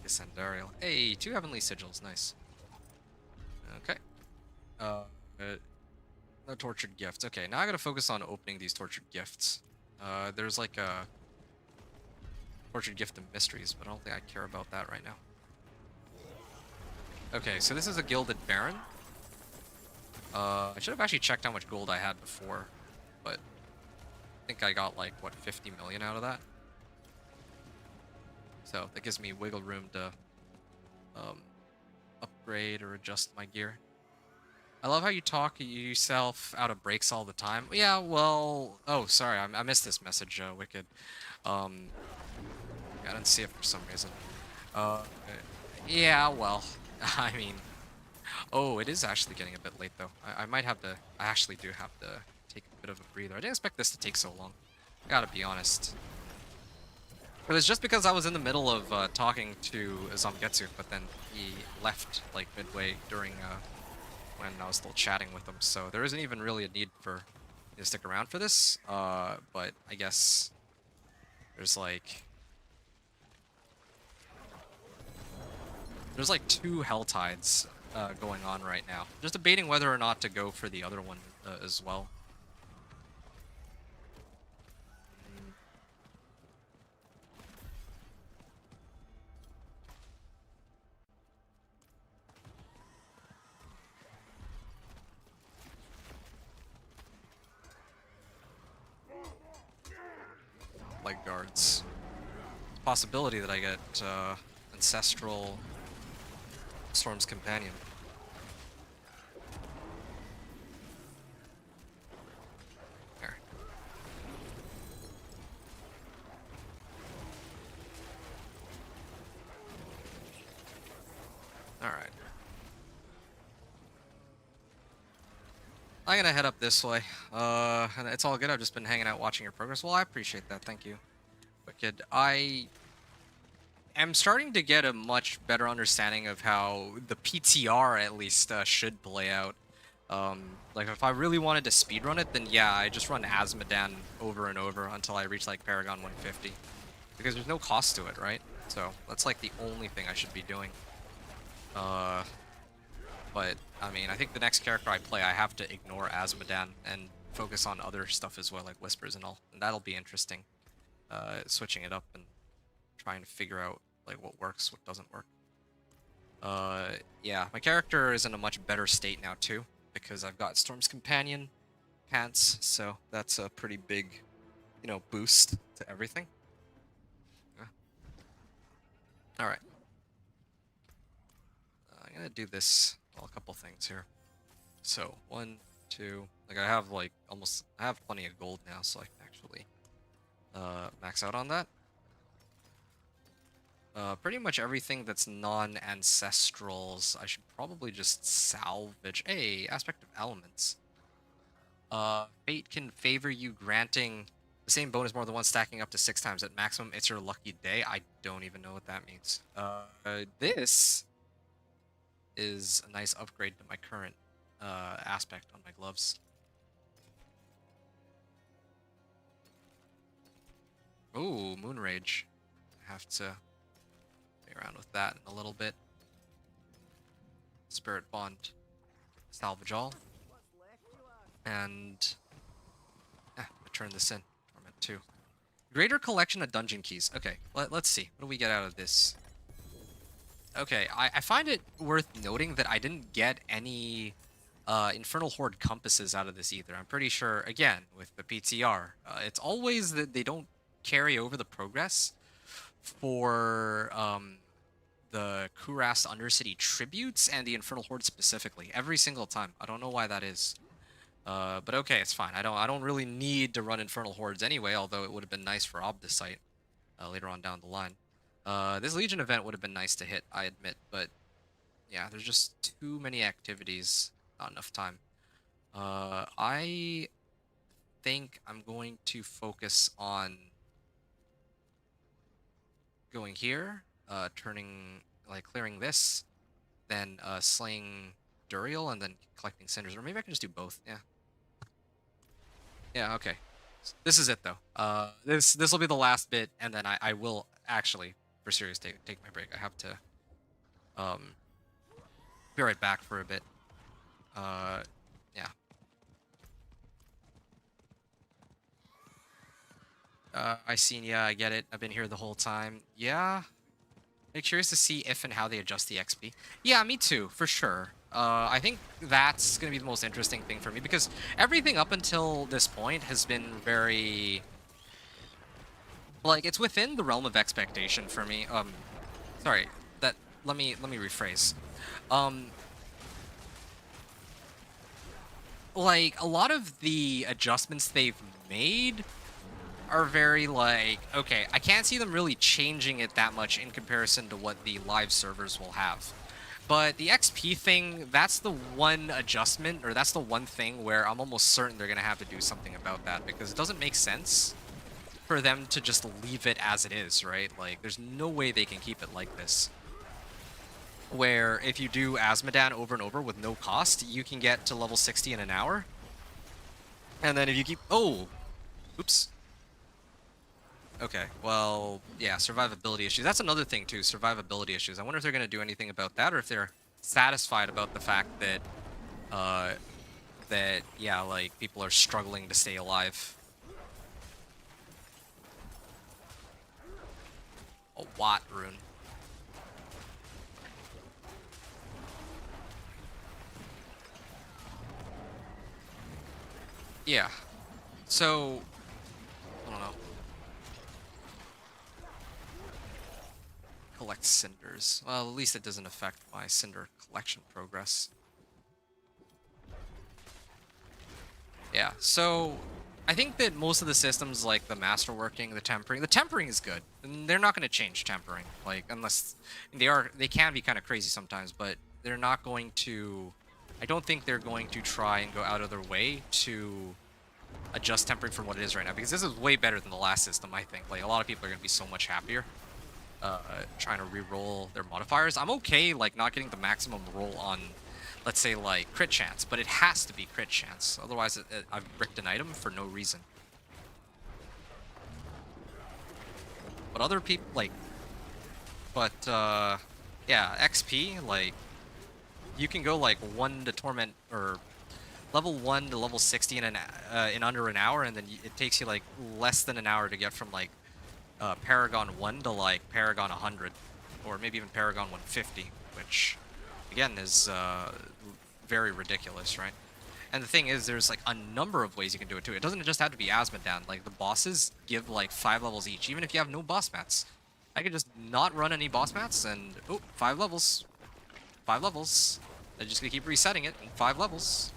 Descendarial. Hey, 2 Heavenly Sigils, nice. Okay. No Tortured Gifts. Okay, now I gotta focus on opening these Tortured Gifts. There's like a Tortured Gift of Mysteries, but I don't think I care about that right now. Okay, so this is a Gilded Baron. I should have actually checked how much gold I had before, but I think I got like, what, 50 million out of that? So that gives me wiggle room to upgrade or adjust my gear. I love how you talk yourself out of breaks all the time. Yeah, well... Oh, sorry, I missed this message, Wicked. Yeah, I didn't see it for some reason. Yeah, well, I mean... Oh, it is actually getting a bit late though. I might have to. I actually do have to take a bit of a breather. I didn't expect this to take so long. I gotta be honest. It was just because I was in the middle of talking to Zamgetsu, but then he left like midway during when I was still chatting with him. So there isn't even really a need for me to stick around for this. But I guess there's like two Hell Tides going on right now. Just debating whether or not to go for the other one as well. Leg guards. Possibility that I get Ancestral Storm's Companion. There. Alright. I'm gonna head up this way. And it's all good. I've just been hanging out watching your progress. Well, I appreciate that. Thank you. Wicked. I am starting to get a much better understanding of how the PTR at least should play out. Like if I really wanted to speedrun it, then yeah, I just run Azmodan over and over until I reach like Paragon 150. Because there's no cost to it, right? So that's like the only thing I should be doing. But I mean, I think the next character I play, I have to ignore Azmodan and focus on other stuff as well, like Whispers and all. And that'll be interesting. Switching it up and trying to figure out like what works, what doesn't work. Yeah, my character is in a much better state now too, because I've got Storm's Companion pants, so that's a pretty big, you know, boost to everything. Yeah. All right. I'm gonna do this. Well, a couple things here. So 1, 2. Like I have like I have plenty of gold now, so I can actually max out on that. Pretty much everything that's non-ancestrals, I should probably just salvage. Hey, aspect of elements. Fate can favor you granting the same bonus more than once, stacking up to 6 times at maximum. It's your lucky day. I don't even know what that means. This is a nice upgrade to my current aspect on my gloves. Ooh, Moon Rage. I have to play around with that in a little bit. Spirit Bond. Salvage all. And turn this in. Torment 2. Greater collection of dungeon keys. Okay, let's see. What do we get out of this? Okay, I find it worth noting that I didn't get any Infernal Horde compasses out of this either. I'm pretty sure, again, with the PTR, it's always that they don't carry over the progress for the Kurast Undercity tributes and the Infernal Horde specifically. Every single time. I don't know why that is. But okay, it's fine. I don't really need to run Infernal Hordes anyway, although it would have been nice for Obdicite later on down the line. This Legion event would have been nice to hit, I admit, but yeah, there's just too many activities, not enough time. I think I'm going to focus on going here, clearing this, then slaying Duriel, and then collecting cinders. Or maybe I can just do both, yeah. Yeah, okay. This is it, though. This will be the last bit, and then I will actually, for serious, take my break. I have to be right back for a bit. Yeah. I seen, yeah, I get it. I've been here the whole time. Yeah. I'm curious to see if and how they adjust the XP. Yeah, me too, for sure. I think that's going to be the most interesting thing for me, because everything up until this point has been very... Like, it's within the realm of expectation for me. Sorry, let me rephrase. Like, a lot of the adjustments they've made are very, like, okay, I can't see them really changing it that much in comparison to what the live servers will have. But the XP thing, that's the one adjustment, or that's the one thing where I'm almost certain they're going to have to do something about that, because it doesn't make sense for them to just leave it as it is, right? Like, there's no way they can keep it like this. Where if you do Asmodan over and over with no cost, you can get to level 60 in an hour. And then if you keep... Oh! Oops. Okay, well, yeah, survivability issues. That's another thing, too, survivability issues. I wonder if they're going to do anything about that, or if they're satisfied about the fact that, yeah, like, people are struggling to stay alive. A Watt rune. Yeah. So, I don't know. Collect cinders. Well, at least it doesn't affect my cinder collection progress. Yeah, so I think that most of the systems, like the masterworking, the tempering is good. And they're not going to change tempering, like, unless they can be kind of crazy sometimes, but they're not going to, I don't think they're going to try and go out of their way to adjust tempering from what it is right now, because this is way better than the last system, I think. Like, a lot of people are going to be so much happier trying to re-roll their modifiers. I'm okay, like, not getting the maximum roll on, let's say, like, crit chance, but it has to be crit chance. Otherwise, I've bricked an item for no reason. But other people, like... But, yeah, XP, like, you can go, like, 1 to Torment, or level 1 to level 60 in under an hour, and then it takes you, like, less than an hour to get from, like, Paragon 1 to, like, Paragon 100, or maybe even Paragon 150, which, again, is very ridiculous, right? And the thing is, there's, like, a number of ways you can do it, too. It doesn't just have to be Asmodan. Like, the bosses give, like, 5 levels each, even if you have no boss mats. I could just not run any boss mats, and, oh, 5 levels. 5 levels. I'm just gonna keep resetting it, 5 levels.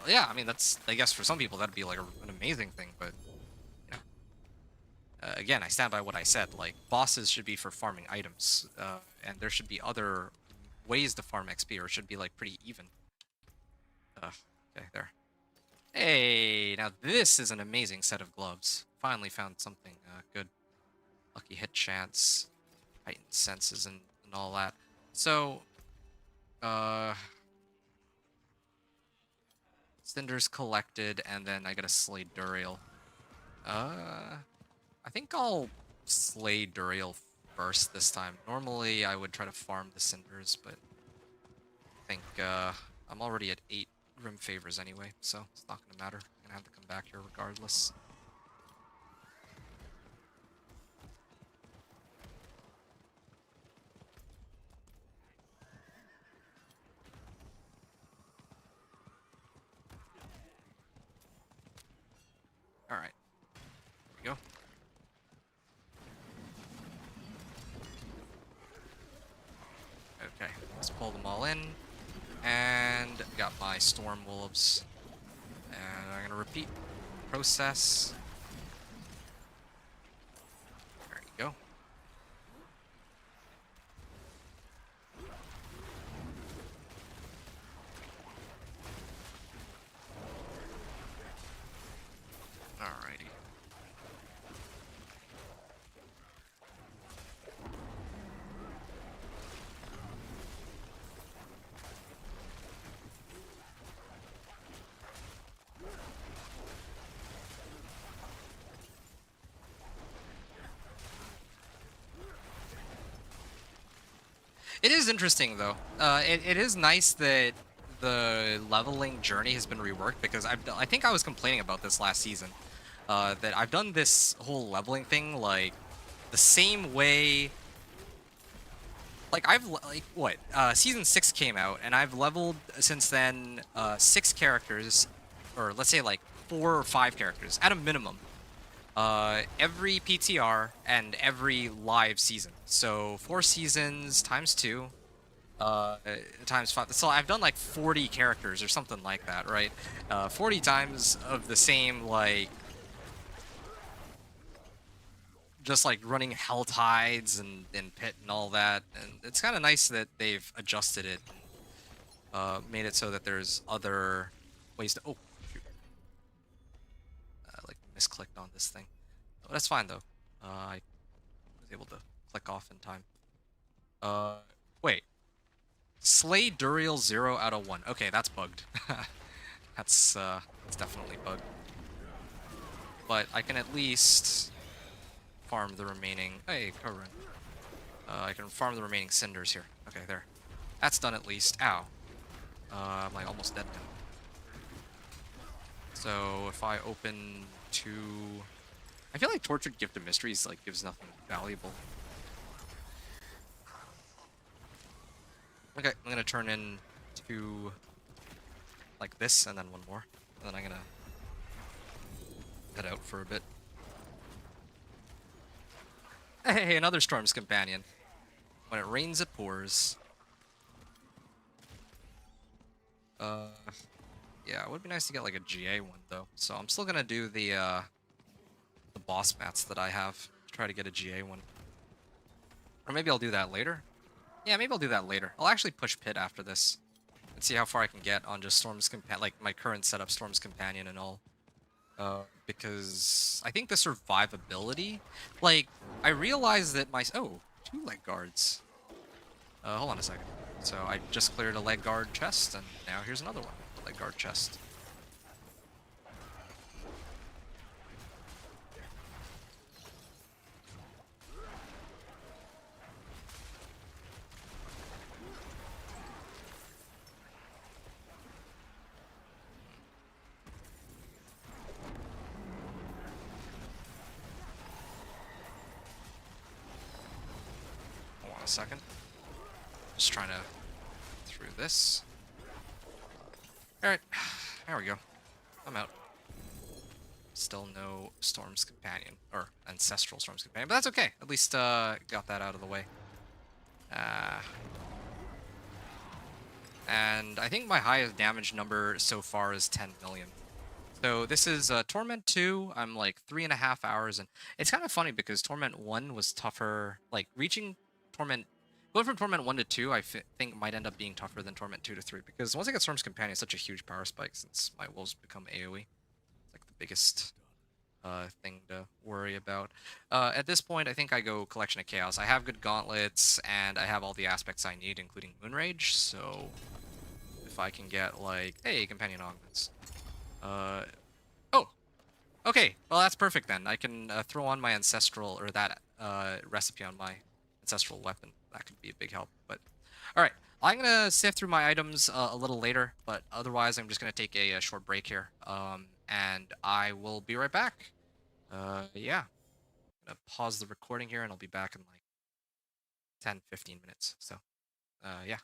Yeah, I mean, that's, I guess for some people that'd be like an amazing thing, but, you know. Again, I stand by what I said. Like, bosses should be for farming items, and there should be other ways to farm XP, or it should be, like, pretty even. Okay, there. Hey, now this is an amazing set of gloves. Finally found something good. Lucky hit chance, heightened senses, and all that. So, cinders collected, and then I gotta slay Duriel. I think I'll slay Duriel first this time. Normally, I would try to farm the cinders, but I think I'm already at 8 Grim Favors anyway, so it's not gonna matter. I'm gonna have to come back here regardless. Alright. Here we go. Okay, let's pull them all in. And got my Storm Wolves. And I'm gonna repeat the process. There you go. Alrighty. It is interesting, though. It is nice that the leveling journey has been reworked, because I think I was complaining about this last season. That I've done this whole leveling thing, like, the same way. Like, what? Season 6 came out, and I've leveled since then 6 characters, or let's say, like, 4 or 5 characters, at a minimum. Every PTR and every live season. So 4 seasons times 2, times 5. So I've done like 40 characters or something like that, right? 40 times of the same, like, just like running Hell Tides and Pit and all that, and it's kind of nice that they've adjusted it, made it so that there's other ways to. Oh, shoot! Like misclicked on this thing. Oh, that's fine though. I was able to click off in time. Uh, wait. Slay Duriel 0 out of 1. Okay, that's bugged. That's definitely bugged. But I can at least farm the remaining. Hey, Korun. I can farm the remaining cinders here. Okay, there. That's done at least. Ow. I'm like almost dead now. So if I open two, I feel like Tortured Gift of Mysteries like gives nothing valuable. Okay, I'm gonna turn in two like this, and then one more, and then I'm gonna head out for a bit. Hey, another Storm's Companion. When it rains, it pours. Yeah, it would be nice to get like a GA one though. So I'm still gonna do the boss mats that I have to try to get a GA one. Or maybe I'll do that later. Yeah, maybe I'll do that later. I'll actually push Pit after this and see how far I can get on just Storm's Companion, like my current setup, Storm's Companion and all. Because I think the survivability, like I realized that my two leg guards. Hold on a second. So I just cleared a leg guard chest, and now here's another one, leg guard chest. Hold on a second. Just trying to through this. Alright, there we go. I'm out. Still no Storm's Companion, or Ancestral Storm's Companion, but that's okay. At least got that out of the way. And I think my highest damage number so far is 10 million. So this is Torment 2. I'm like 3.5 hours, and it's kind of funny because Torment 1 was tougher. Like reaching Torment, going from Torment 1 to 2, I think might end up being tougher than Torment 2 to 3 because once I get Storm's Companion, it's such a huge power spike since my wolves become AoE. It's like the biggest thing to worry about. At this point, I think I go Collection of Chaos. I have good gauntlets, and I have all the aspects I need, including Moonrage, so if I can get, like, hey, Companion Augments. Oh, okay, well, that's perfect then. I can throw on my Ancestral, or that recipe on my Ancestral weapon. That could be a big help, but... Alright, I'm gonna sift through my items a little later, but otherwise I'm just gonna take a short break here, and I will be right back. Yeah. I'm gonna pause the recording here, and I'll be back in like 10-15 minutes. So, yeah.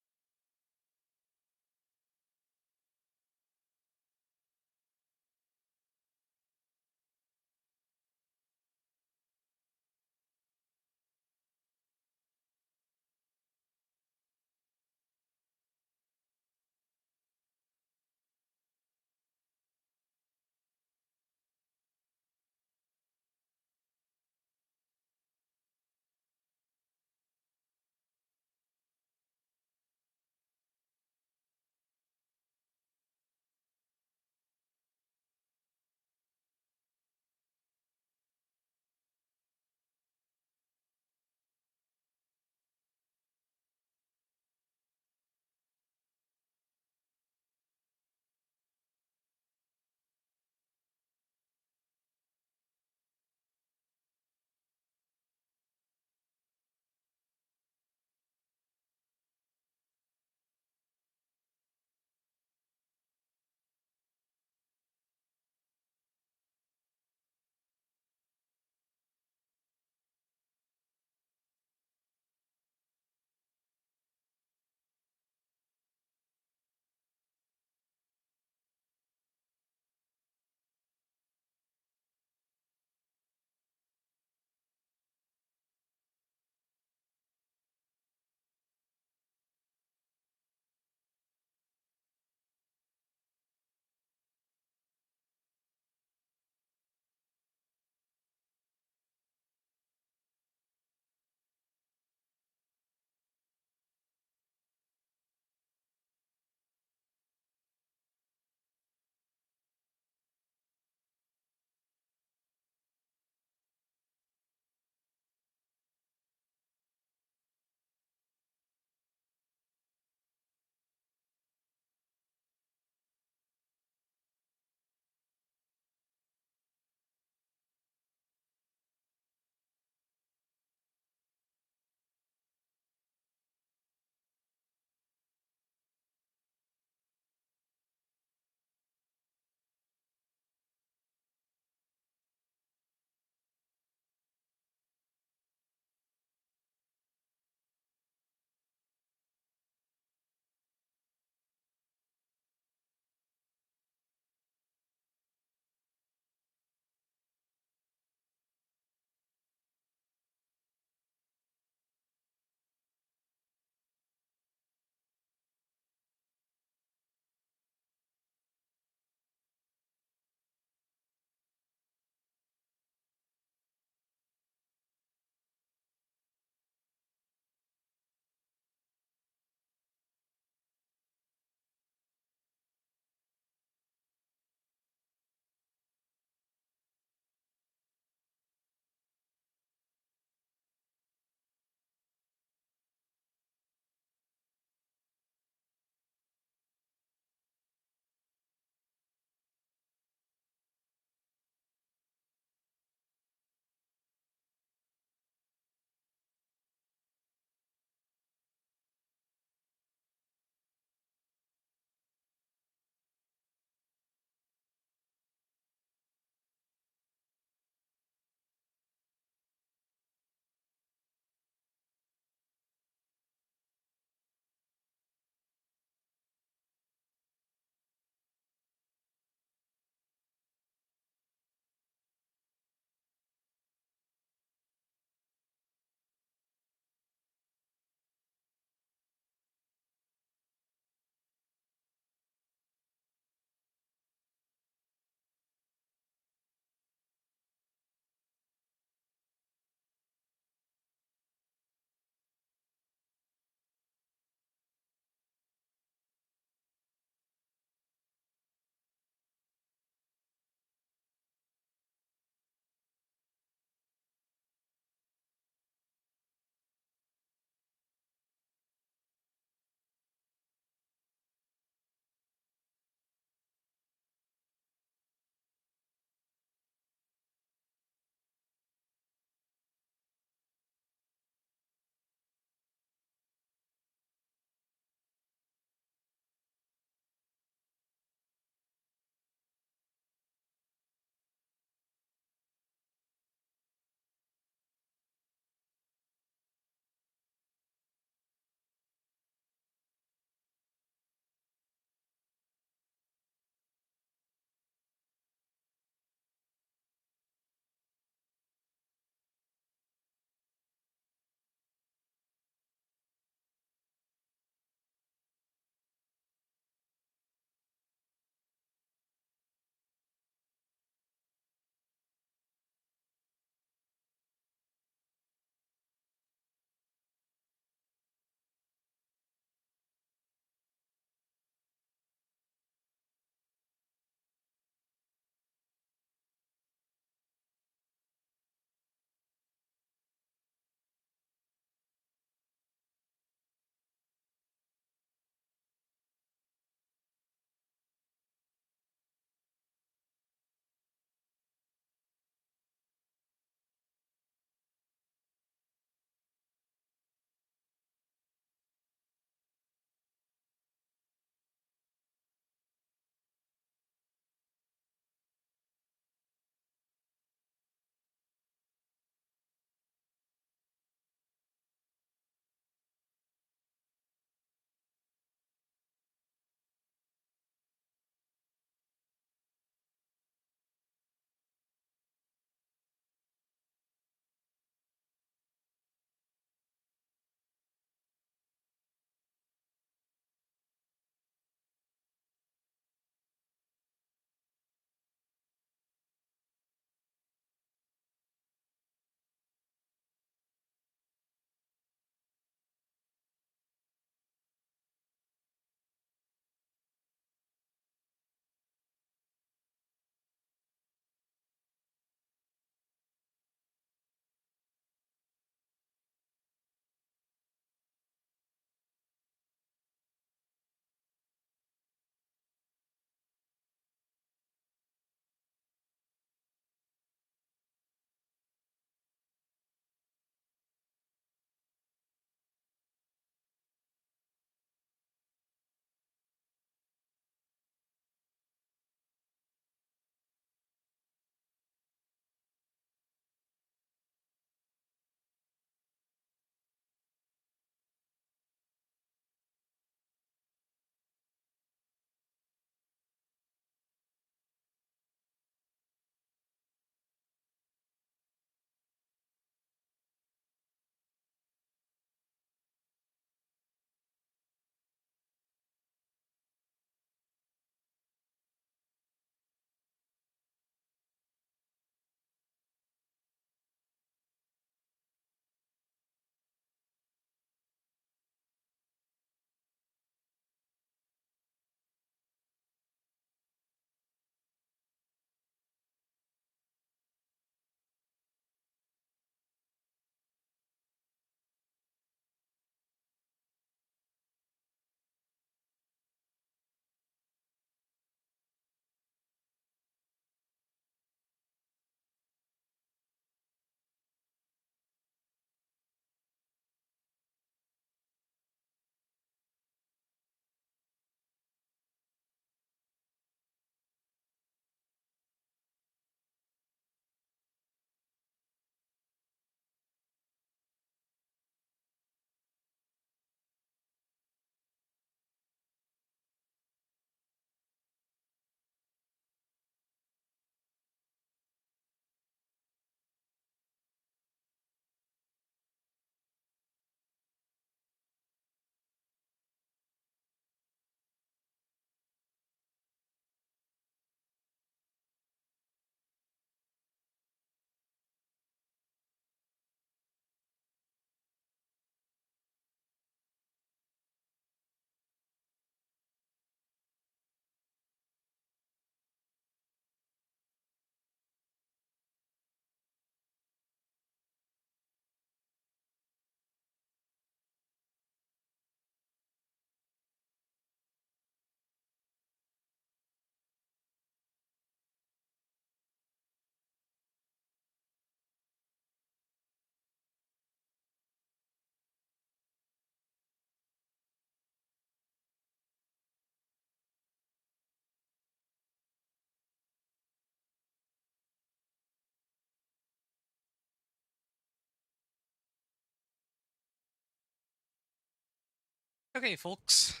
Okay, folks.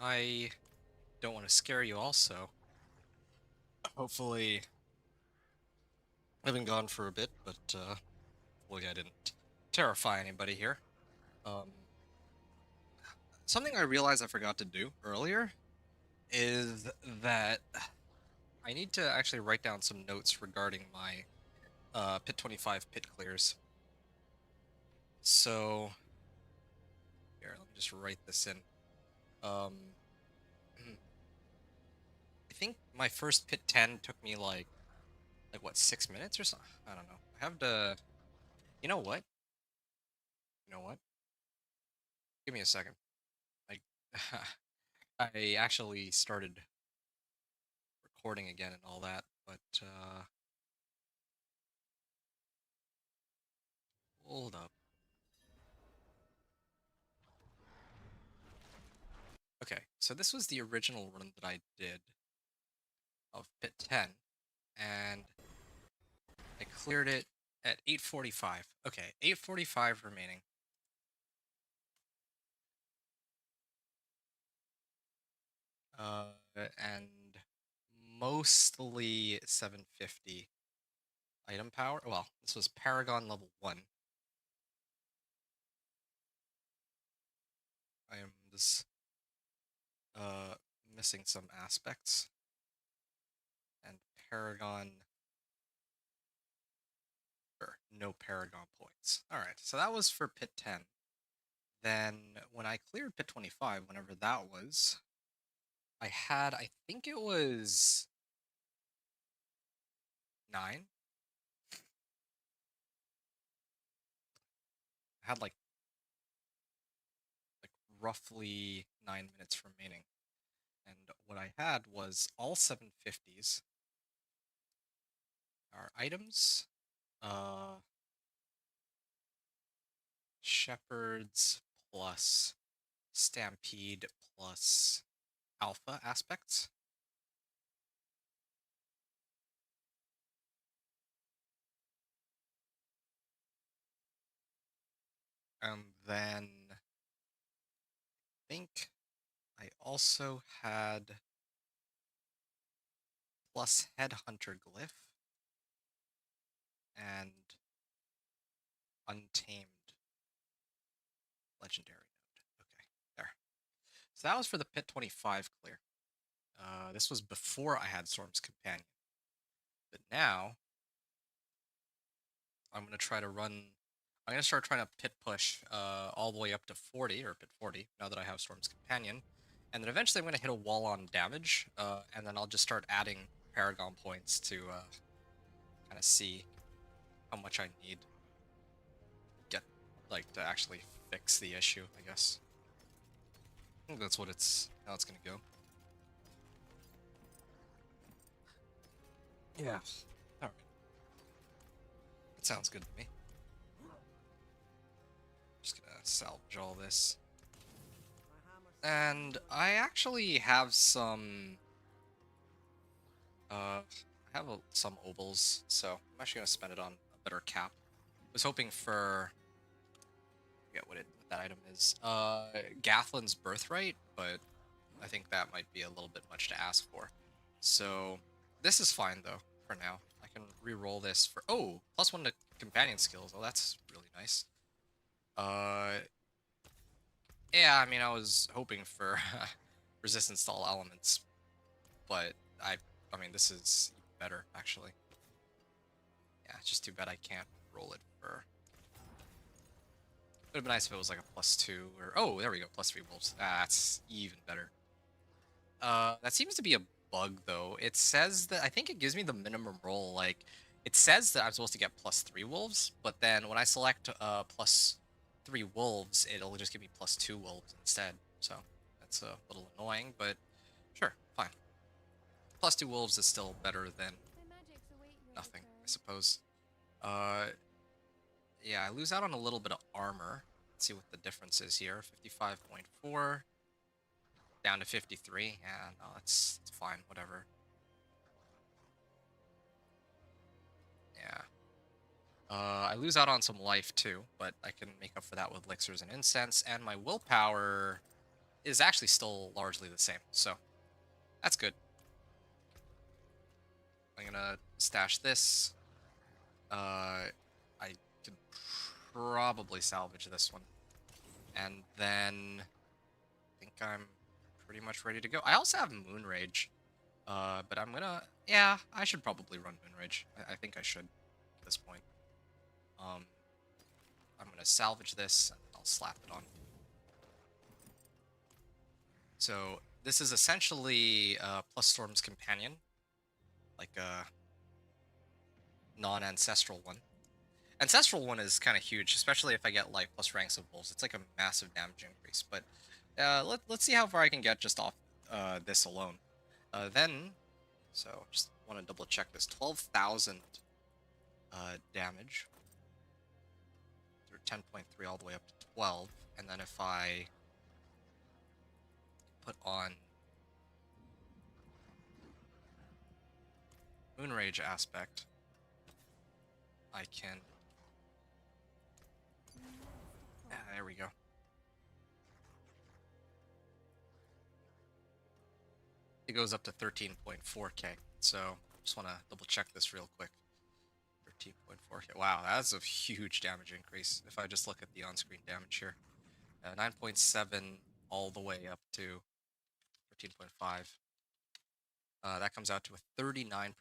I don't want to scare you also. Hopefully, I've been gone for a bit, but hopefully I didn't terrify anybody here. Um, Something I realized I forgot to do earlier is that I need to actually write down some notes regarding my Pit 25 pit clears. So, here, let me just write this in. Um, I think my first Pit 10 took me like what, 6 minutes or something? I don't know. I have to. You know what? You know what? Give me a second. Like, I actually started recording again and all that, but hold up. Okay, so this was the original run that I did of Pit 10, and I cleared it at 8:45. Okay, 8:45 remaining. And mostly 750 item power. Well, this was Paragon level 1. I am just uh missing some aspects. And Paragon, or no Paragon points. Alright, so that was for Pit 10. Then when I cleared Pit 25, whenever that was, I had, I think it was 9. I had like roughly 9 minutes remaining. And what I had was all 750s, our items, uh Shepherds plus Stampede plus Alpha aspects. And then I think I also had plus Headhunter Glyph and Untamed Legendary Node. Okay, there. So that was for the Pit 25 clear. This was before I had Storm's Companion. But now, I'm going to try to run... I'm going to start trying to pit push all the way up to 40, or pit 40, now that I have Storm's Companion. And then eventually I'm going to hit a wall on damage, and then I'll just start adding Paragon points to kind of see how much I need get to actually fix the issue, I guess. I think that's how it's gonna go. Yeah. Alright. That sounds good to me. Just gonna salvage all this. And I actually have some I have some obols, so I'm actually gonna spend it on a better cap. I was hoping for, I forget what that item is. Gathlin's Birthright, but I think that might be a little bit much to ask for. So this is fine though for now. I can re-roll this for +1 to companion skills. Oh, that's really nice. Yeah, I mean I was hoping for resistance to all elements, but I mean this is even better actually. Yeah, it's just too bad I can't roll it for. It would have been nice if it was like a +2 or there we go, +3 wolves. That's even better. That seems to be a bug though. It says that I think it gives me the minimum roll. Like it says that I'm supposed to get +3 wolves, but then when I select +3 wolves, it'll just give me +2 wolves instead. So that's a little annoying, but sure, fine. +2 wolves is still better than nothing, I suppose. Uh, yeah, I lose out on a little bit of armor. Let's see what the difference is here. 55.4. Down to 53. Yeah, no, it's fine. Whatever. Yeah. I lose out on some life too, but I can make up for that with elixirs and incense. And my willpower is actually still largely the same, so that's good. I'm gonna stash this. I could probably salvage this one. And then I think I'm pretty much ready to go. I also have Moon Rage. But I'm gonna... Yeah, I should probably run Moon Rage. I think I should at this point. I'm gonna salvage this, and I'll slap it on. So, this is essentially Plus Storm's Companion. Like a non-ancestral one. Ancestral one is kind of huge, especially if I get life plus ranks of wolves. It's like a massive damage increase. But let's see how far I can get just off this alone. So just want to double check this. 12,000 damage through 10.3 all the way up to 12. And then if I put on Moonrage aspect, I can... there we go. It goes up to 13.4k. So just want to double check this real quick. 13.4k. Wow, that's a huge damage increase. If I just look at the on-screen damage here, 9.7 all the way up to 13.5. That comes out to a 39%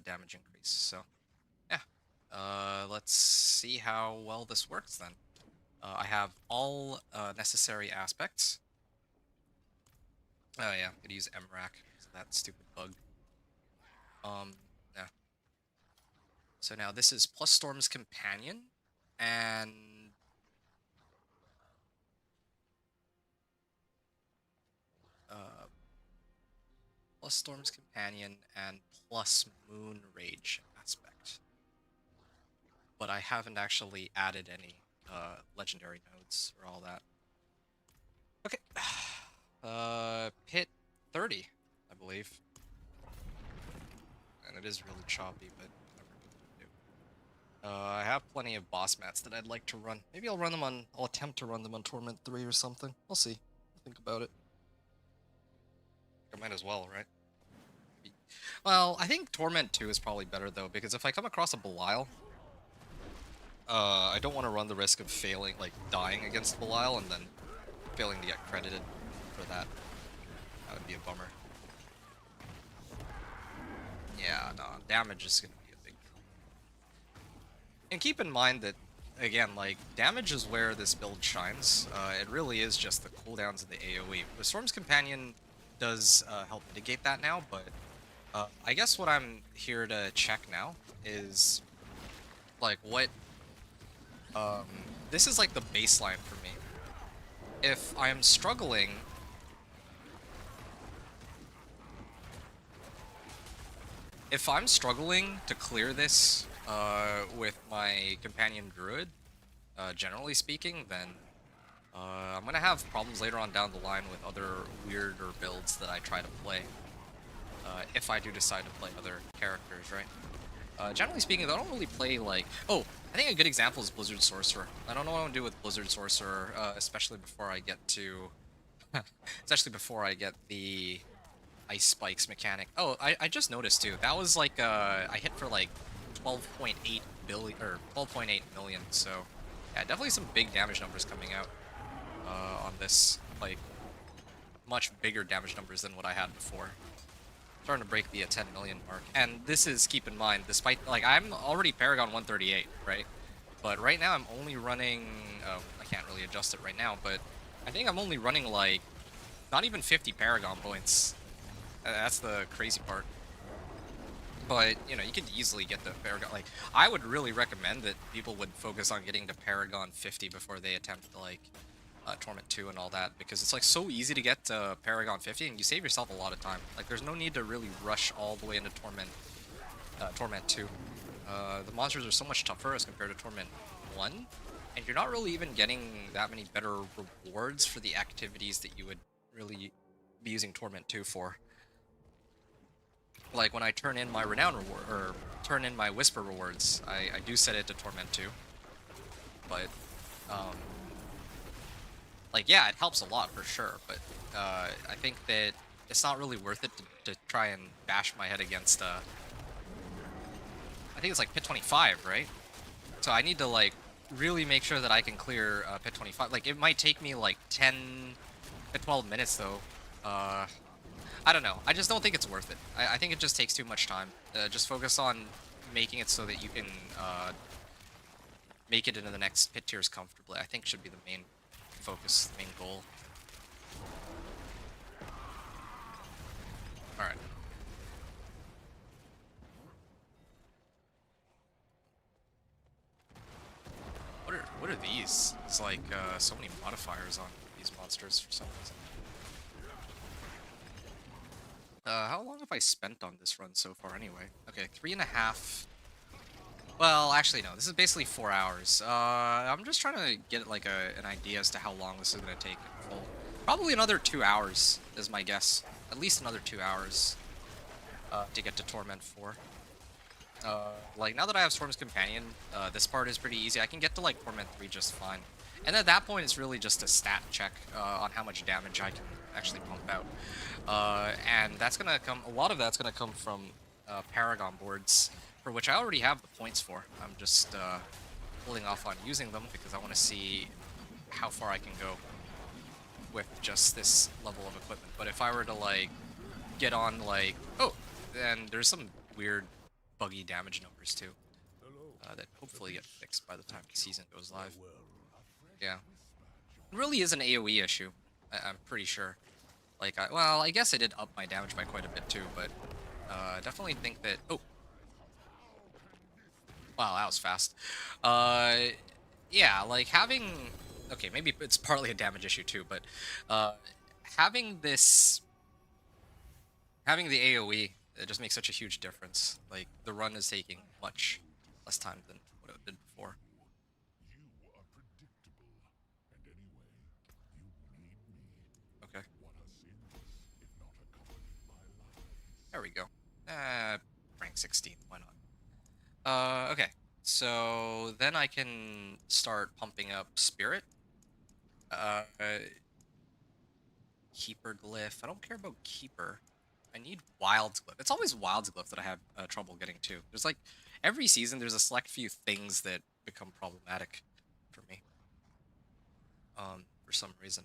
damage increase. So yeah, let's see how well this works then. I have all necessary aspects. Oh yeah, I'm gonna use MRAC. That stupid bug. Yeah. So now this is Plus Storm's Companion, and Plus Storm's Companion and plus Moon Rage aspect. But I haven't actually added any legendary nodes or all that. Okay. Pit 30, I believe. And it is really choppy, but whatever. I have plenty of boss mats that I'd like to run. Maybe I'll run them on... I'll attempt to run them on Torment 3 or something. We'll see. I'll think about it. I might as well, right? Well, I think Torment 2 is probably better, though, because if I come across a Belial, I don't want to run the risk of failing, like, dying against Belial and then failing to get credited for that. That would be a bummer. Yeah, no, damage is going to be a big deal. And keep in mind that, again, like, damage is where this build shines. It really is just the cooldowns of the AoE. The Storm's Companion does help mitigate that now, but I guess what I'm here to check now is, like, what... this is, like, the baseline for me. If I'm struggling... If I'm struggling to clear this with my companion Druid, generally speaking, then I'm gonna have problems later on down the line with other weirder builds that I try to play. If I do decide to play other characters, right? Generally speaking, I don't really play like... Oh, I think a good example is Blizzard Sorcerer. I don't know what I'm gonna do with Blizzard Sorcerer, especially before I get to... especially before I get the Ice Spikes mechanic. Oh, I just noticed too. That was like, I hit for like 12.8 billion, or 12.8 million, so... Yeah, definitely some big damage numbers coming out on this, like, much bigger damage numbers than what I had before. Starting to break the 10 million mark. And this is, keep in mind, despite, like, I'm already Paragon 138, right? But right now I'm only running, I can't really adjust it right now, but I think I'm only running, like, not even 50 Paragon points. That's the crazy part. But, you know, you could easily get the Paragon, like, I would really recommend that people would focus on getting to Paragon 50 before they attempt, like, Torment 2 and all that, because it's like so easy to get to Paragon 50 and you save yourself a lot of time. Like, there's no need to really rush all the way into Torment 2. The monsters are so much tougher as compared to Torment 1, and you're not really even getting that many better rewards for the activities that you would really be using Torment 2 for. Like, when I turn in my Renown reward, or turn in my Whisper rewards, I do set it to Torment 2, but, Like, yeah, it helps a lot for sure, but I think that it's not really worth it to try and bash my head against I think it's like pit 25, right? So I need to like really make sure that I can clear pit 25. Like it might take me like 10 to 12 minutes though. I don't know. I just don't think it's worth it. I think it just takes too much time. Just focus on making it so that you can make it into the next pit tiers comfortably. I think should be the main focus, the main goal. All right. What are these? It's like so many modifiers on these monsters for some reason. How long have I spent on this run so far anyway? Okay, 3.5. Well, actually no, this is basically 4 hours. I'm just trying to get like an idea as to how long this is gonna take in full. Probably another 2 hours is my guess. At least another 2 hours to get to Torment 4. Like, now that I have Storm's Companion, this part is pretty easy. I can get to, like, Torment 3 just fine. And at that point, it's really just a stat check on how much damage I can actually pump out. And that's gonna come, a lot of that's gonna come from Paragon boards, for which I already have the points for. I'm just holding off on using them because I want to see how far I can go with just this level of equipment. But if I were to, like, get on, like, oh, then there's some weird buggy damage numbers too that hopefully get fixed by the time the season goes live. Yeah, it really is an AoE issue. I'm pretty sure. Like, well, I guess I did up my damage by quite a bit too, but definitely think that. Oh, wow, that was fast. Yeah, like having. Okay, maybe it's partly a damage issue too, but having this, having the AoE, it just makes such a huge difference. Like, the run is taking much less time than what it did before. You are predictable. And anyway, you need me. Okay, What are sins, if not accompanied by lies? there we go. Rank 16, why not? Okay, so then I can start pumping up Spirit. Uh, Keeper Glyph. I don't care about Keeper. I need Wild's Glyph. It's always Wild's Glyph that I have trouble getting to. There's like, every season there's a select few things that become problematic for me. For some reason.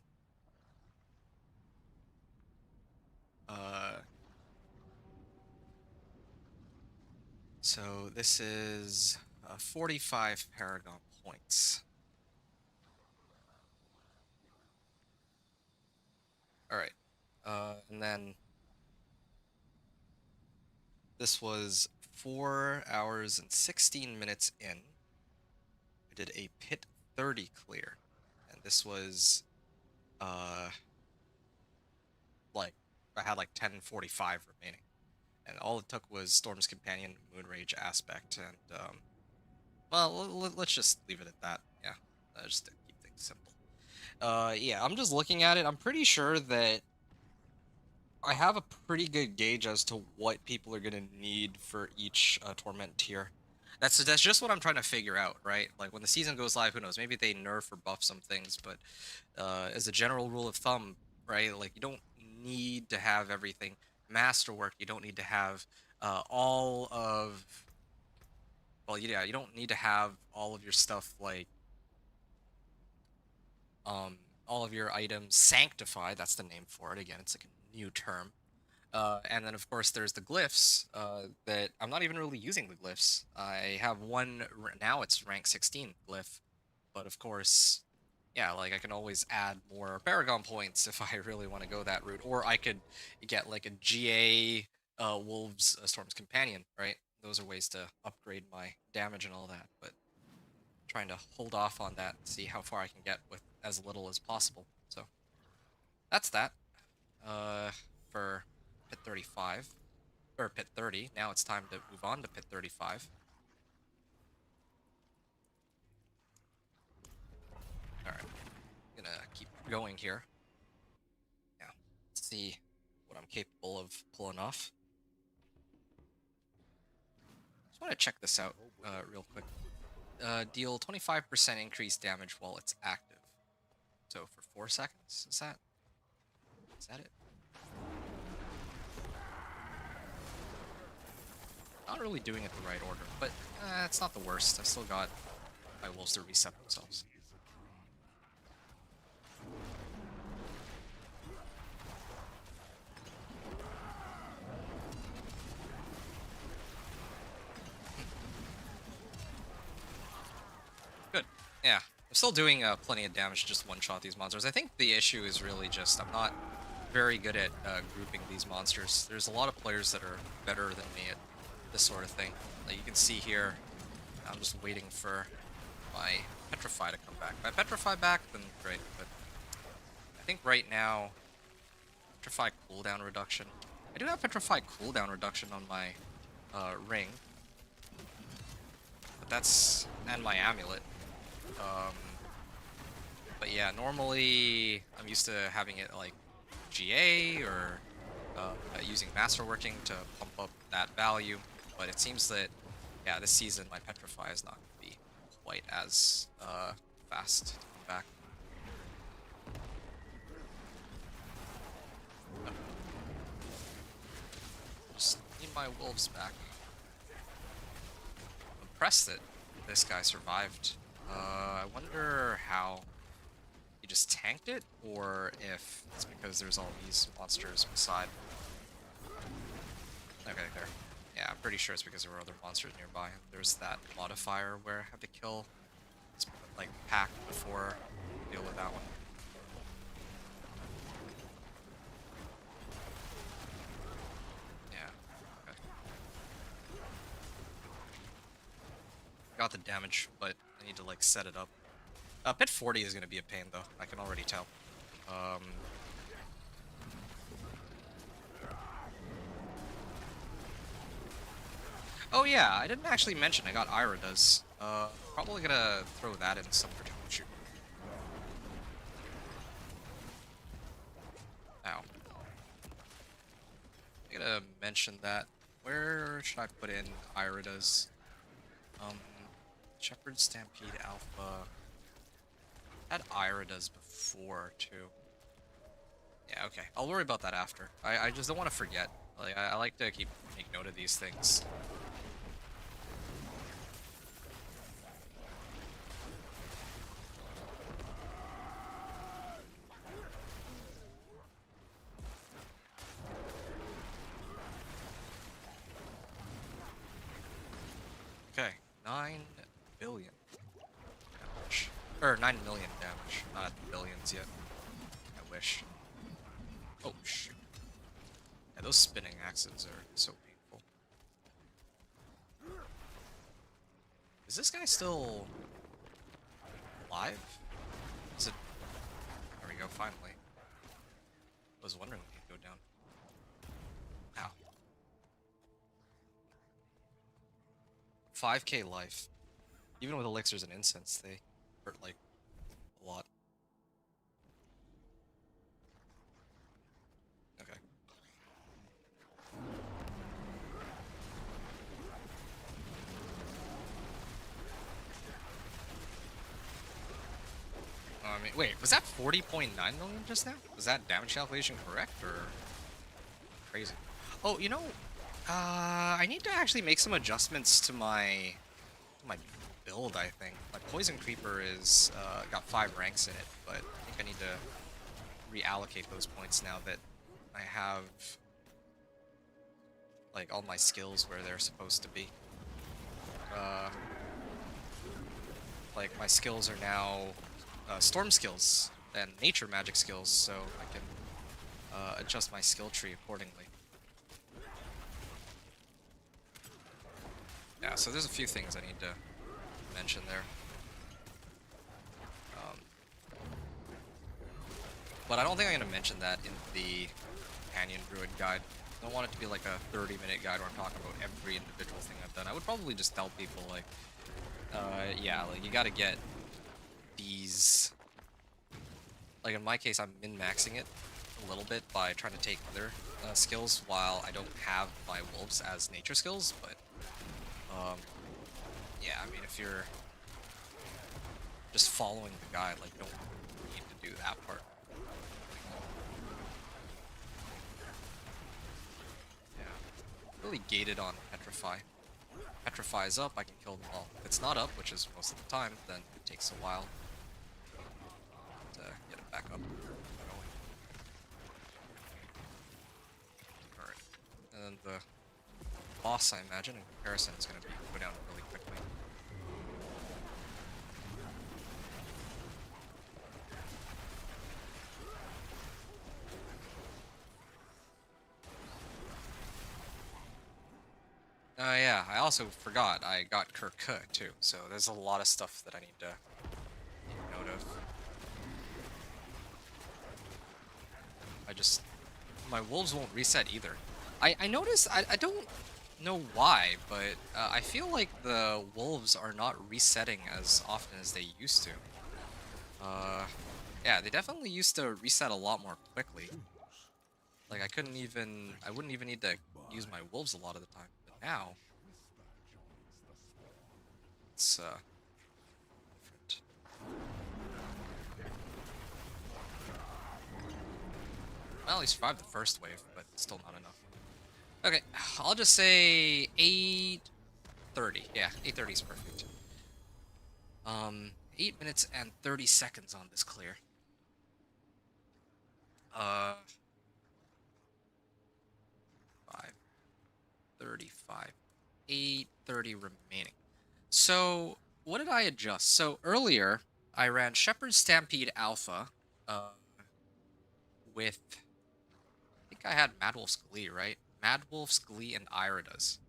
So this is 45 Paragon points. All right. And then this was 4 hours and 16 minutes in. I did a pit 30 clear. And this was like I had like 10:45 remaining. And all it took was Storm's Companion, Moonrage Aspect, and well, let's just leave it at that. Yeah, just to keep things simple. Yeah, I'm just looking at it. I'm pretty sure that I have a pretty good gauge as to what people are gonna need for each Torment tier. That's just what I'm trying to figure out, right? Like when the season goes live, who knows? Maybe they nerf or buff some things, but as a general rule of thumb, right? Like you don't need to have everything masterwork. You don't need to have all of well, yeah, you don't need to have all of your stuff like all of your items sanctified. That's the name for it. Again, it's like a new term. And then, of course, there's the glyphs that I'm not even really using the glyphs. I have one, now it's rank 16 glyph, but of course, yeah, like I can always add more Paragon points if I really want to go that route. Or I could get like a GA Wolves Storm's Companion, right? Those are ways to upgrade my damage and all that, but trying to hold off on that and see how far I can get with as little as possible. So that's that for pit 35 or pit 30. Now it's time to move on to pit 35. All right, gonna keep going here. Yeah, let's see what I'm capable of pulling off. Just want to check this out real quick. Deal 25% increased damage while it's active. So for 4 seconds, is that it? Not really doing it the right order, but it's not the worst. I still got my wolves to reset themselves. Good. Yeah. I'm still doing plenty of damage to just one-shot these monsters. I think the issue is really just I'm not very good at grouping these monsters. There's a lot of players that are better than me at this sort of thing. Like you can see here, I'm just waiting for my Petrify to come back. If I Petrify back, then great, but I think right now, Petrify cooldown reduction. I do have Petrify cooldown reduction on my ring, but that's, and my amulet. But yeah, normally I'm used to having it like GA or using Masterworking to pump up that value, but it seems that, yeah, this season my Petrify is not going to be quite as fast to come back. Just need my wolves back. I'm impressed that this guy survived. I wonder how he just tanked it, or if it's because there's all these monsters beside. Okay, there. Yeah, I'm pretty sure it's because there were other monsters nearby. There's that modifier where I have to kill this, like, pack before I deal with that one. Yeah. Okay. Got the damage, but I need to, like, set it up. Pit 40 is going to be a pain, though. I can already tell. Oh yeah, I didn't actually mention I got Iridas. Probably gonna throw that in some shoot. Ow. I gotta mention that. Where should I put in Iridas? Shepherd Stampede Alpha. Had Iridas before too. Yeah, okay. I'll worry about that after. I just don't want to forget. Like I like to make note of these things. Okay, 9 billion damage. Or 9 million damage, not at the billions yet. I wish. Oh, shoot. Yeah, those spinning axes are so painful. Is this guy still alive? Is it? There we go, finally. I was wondering when he'd go down. Ow. 5k life. Even with elixirs and incense, they hurt like a lot. Okay. I mean, wait, was that 40.9 million just now? Was that damage calculation correct, or crazy? Oh, you know, I need to actually make some adjustments to my build, I think. My Poison Creeper is got 5 ranks in it, but I think I need to reallocate those points now that I have like all my skills where they're supposed to be. Like my skills are now storm skills and nature magic skills, so I can adjust my skill tree accordingly. Yeah, so there's a few things I need to mention there. But I don't think I'm going to mention that in the companion Druid guide. I don't want it to be like a 30-minute guide where I'm talking about every individual thing I've done. I would probably just tell people, like, yeah, like, you gotta get these... Like, in my case, I'm min-maxing it a little bit by trying to take other skills while I don't have my wolves as nature skills, but... yeah, I mean, if you're just following the guide, like, don't need to do that part. Yeah. Really gated on Petrify. Petrify is up, I can kill them all. If it's not up, which is most of the time, then it takes a while to get it back up. Alright. And then the boss, I imagine, in comparison, is going to go down really quickly. Yeah, I also forgot I got Kurka too, so there's a lot of stuff that I need to take note of. My wolves won't reset either. I noticed, I don't know why, but I feel like the wolves are not resetting as often as they used to. Yeah, they definitely used to reset a lot more quickly. Like I wouldn't even need to use my wolves a lot of the time, but now it's different. Well, he survived the first wave, but still not enough. Okay, I'll just say 8:30. Yeah, 8:30 is perfect. 8 minutes and 30 seconds on this clear. 5:35. 8:30 remaining. So, what did I adjust? So, earlier, I ran Shepherd Stampede Alpha, with, I think I had Mad Wolf's Glee, right? Mad Wolf's Glee and Irida's.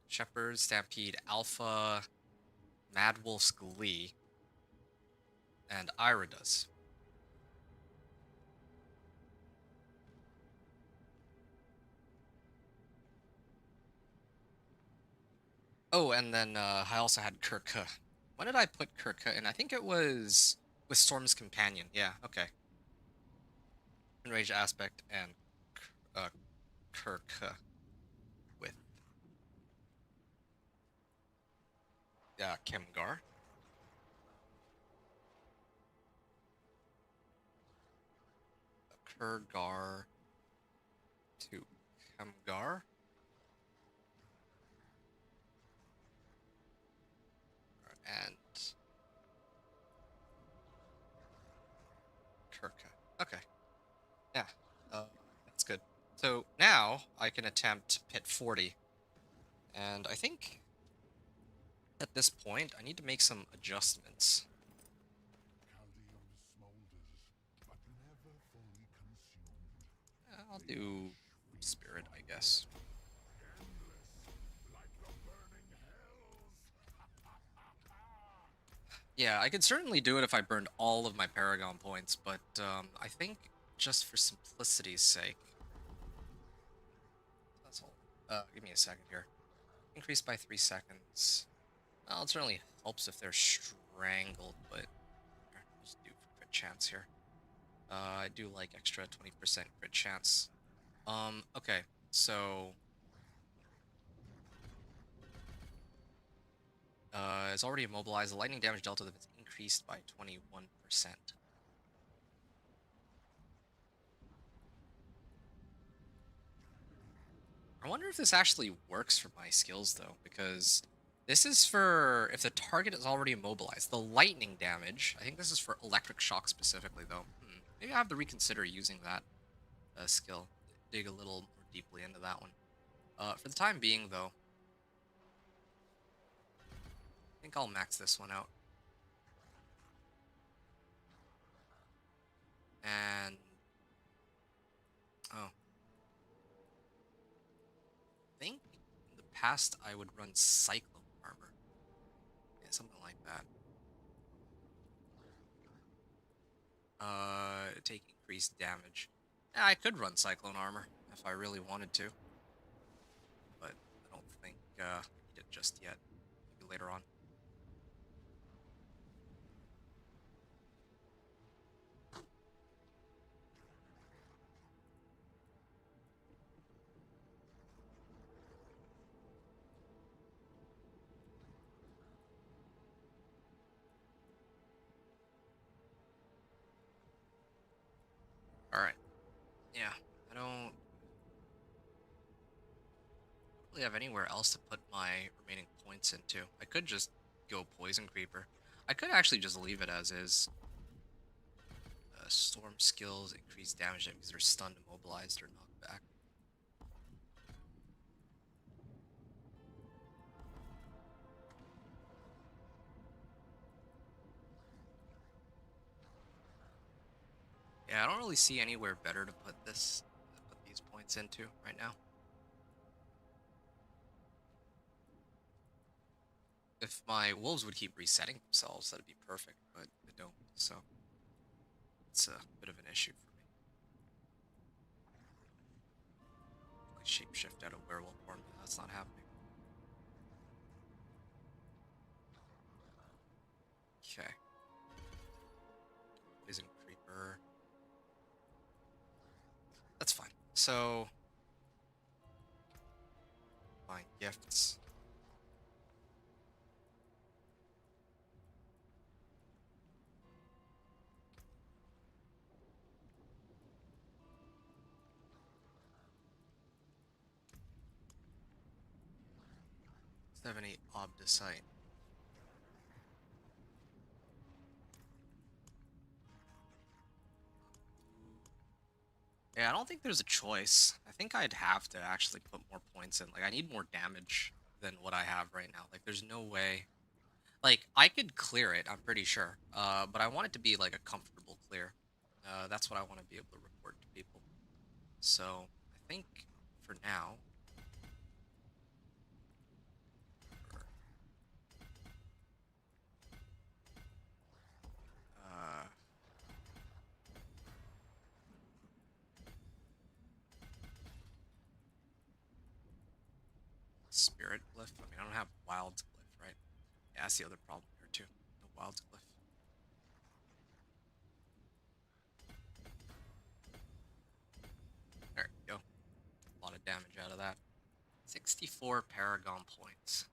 Shepherd Stampede Alpha, Mad Wolf's Glee, and Irida's. Oh, and then I also had Kurka. When did I put Kurka in? I think it was with Storm's Companion. Yeah, okay. Enrage Aspect and Kurka with Kimgar. Kurgar to Kimgar. And Kurka. Okay. Yeah. That's good. So now I can attempt Pit 40. And I think at this point I need to make some adjustments. Caldeum smolders, but never fully consumed. I'll do Spirit, I guess. Endless, like the burning hells. Yeah, I could certainly do it if I burned all of my Paragon points, but I think just for simplicity's sake. That's all. Give me a second here. Increase by 3 seconds. Well, it certainly helps if they're strangled, but here, I'll just do crit chance here. I do like extra 20% crit chance. Okay, so it's already immobilized. The lightning damage delta is increased by 21%. I wonder if this actually works for my skills, though, because this is for if the target is already immobilized. The lightning damage, I think this is for electric shock specifically, though. Maybe I have to reconsider using that skill. Dig a little more deeply into that one. For the time being, though, I think I'll max this one out. And oh, I think in the past I would run Cyclone Armor. Yeah, something like that. Take increased damage. Yeah, I could run Cyclone Armor if I really wanted to. But I don't think I need it just yet. Maybe later on. Alright. Yeah, I don't really have anywhere else to put my remaining points into. I could just go Poison Creeper. I could actually just leave it as is. Storm skills increase damage that means they're stunned, immobilized, or knocked back. Yeah, I don't really see anywhere better to put these points into right now. If my wolves would keep resetting themselves, that'd be perfect, but they don't, so it's a bit of an issue for me. Like shapeshift out of werewolf form, that's not happening. Okay. Poison creeper. That's fine. So, find gifts. Does have any obdicite? Yeah, I don't think there's a choice. I think I'd have to actually put more points in. Like, I need more damage than what I have right now. Like, there's no way. Like, I could clear it, I'm pretty sure. But I want it to be, like, a comfortable clear. That's what I want to be able to report to people. So, I think for now... Uh, Spirit glyph? I mean, I don't have wild glyph, right? Yeah, that's the other problem here, too. No wild glyph. There we go. A lot of damage out of that. 64 Paragon points.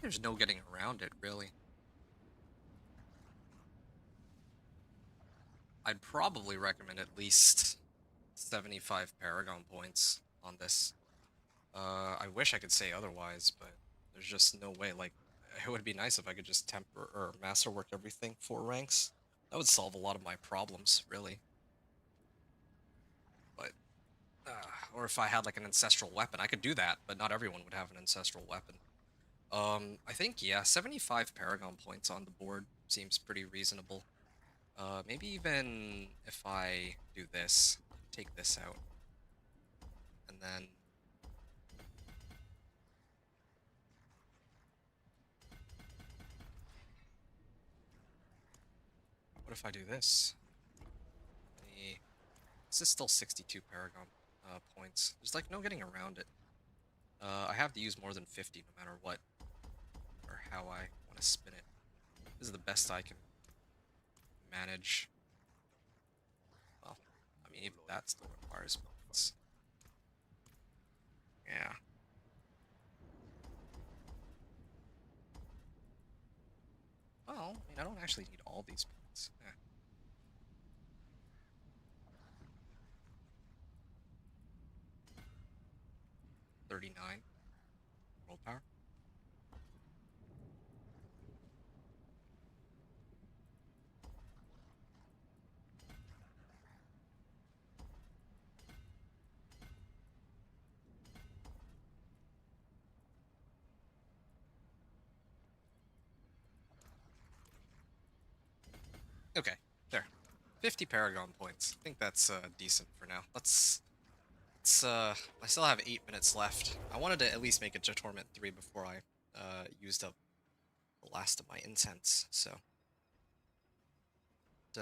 There's no getting around it, really. I'd probably recommend at least 75 Paragon points on this. I wish I could say otherwise, but there's just no way. Like, it would be nice if I could just temper or masterwork everything 4 ranks. That would solve a lot of my problems, really. But, or if I had like an ancestral weapon, I could do that, but not everyone would have an ancestral weapon. I think, yeah, 75 Paragon points on the board seems pretty reasonable. Maybe even if I do this, take this out, and then... What if I do this? This is still 62 Paragon points. There's like no getting around it. I have to use more than 50 no matter what, or how I want to spin it. This is the best I can manage. Well, I mean, even that still requires points. Yeah. Well, I mean, I don't actually need all these points. 39 willpower. Okay, there. 50 Paragon points. I think that's decent for now. I still have 8 minutes left. I wanted to at least make it to Torment 3 before I used up the last of my incense, so I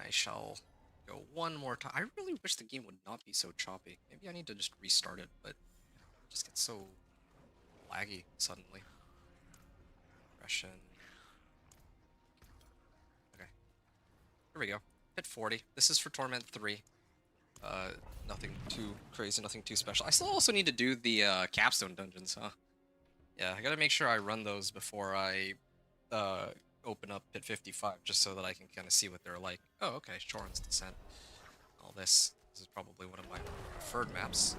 shall go one more time. I really wish the game would not be so choppy. Maybe I need to just restart it, but it just gets so laggy suddenly. Aggression. Okay. Here we go. hit 40. This is for Torment 3. Nothing too crazy, nothing too special. I still also need to do the capstone dungeons, huh? Yeah, I gotta make sure I run those before I open up Pit 55, just so that I can kind of see what they're like. Oh, okay, Shorin's Descent. All this. This is probably one of my preferred maps.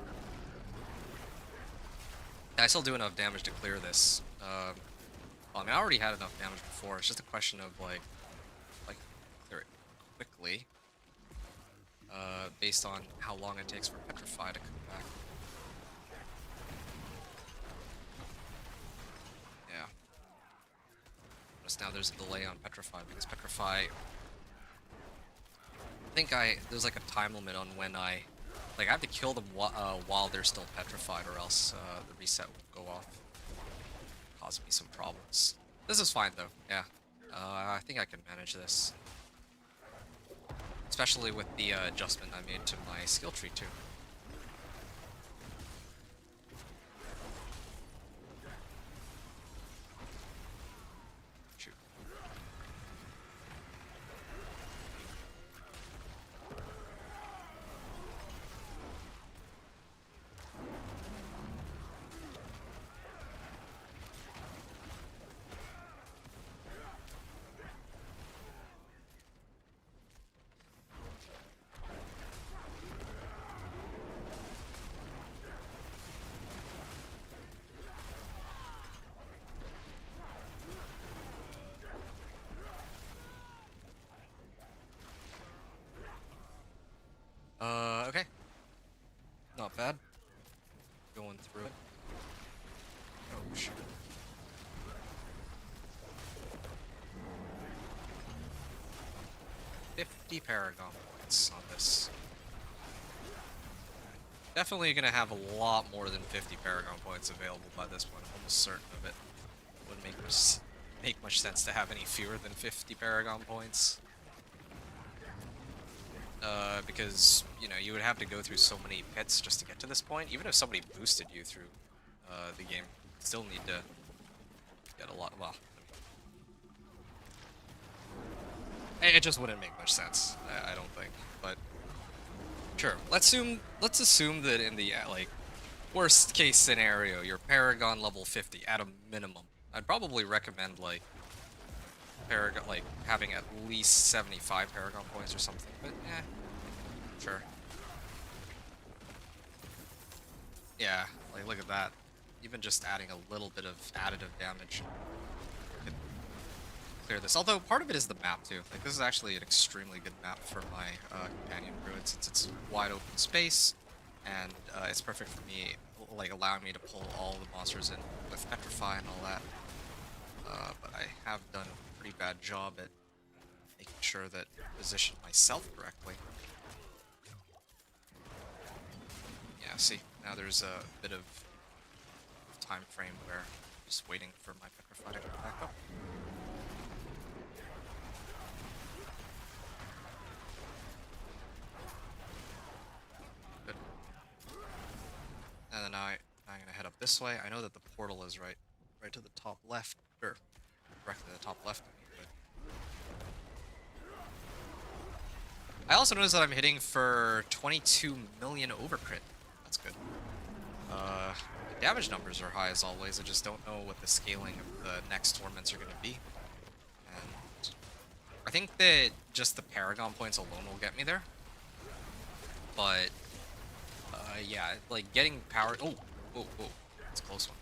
I still do enough damage to clear this. Well, I mean, I already had enough damage before. It's just a question of like clear it quickly, based on how long it takes for Petrify to come back. Yeah. Just now there's a delay on Petrify because Petrify. I think there's like a time limit on when I have to kill them while they're still petrified, or else the reset will go off, cause me some problems. This is fine though. Yeah, I think I can manage this, especially with the adjustment I made to my skill tree too. Shoot. Okay. Not bad. Going through it. Oh, shit. $50 Paragon points on this. Definitely gonna have a lot more than 50 Paragon points available by this point. I'm almost certain of it. Wouldn't make much sense to have any fewer than 50 Paragon points. Because, you know, you would have to go through so many pits just to get to this point. Even if somebody boosted you through the game, you'd still need to get a lot. Well, it just wouldn't make much sense. I don't think. But sure, let's assume that in the worst case scenario, you're Paragon level 50 at a minimum. I'd probably recommend Paragon, having at least 75 Paragon points or something, but yeah, sure. Yeah, look at that. Even just adding a little bit of additive damage could clear this. Although part of it is the map too. This is actually an extremely good map for my companion druid, since it's wide open space, and it's perfect for me, allowing me to pull all the monsters in with Petrify and all that. But I have done a pretty bad job at making sure that I position myself correctly. Yeah, see, now there's a bit of time frame where I'm just waiting for my Petrify to come back up. Good. And then I'm gonna head up this way. I know that the portal is right to the top left, or directly to the top left of me, but I also noticed that I'm hitting for 22 million overcrit. That's good. The damage numbers are high as always. I just don't know what the scaling of the next torments are going to be. And I think that just the Paragon points alone will get me there. But yeah, getting power. Oh, that's a close one.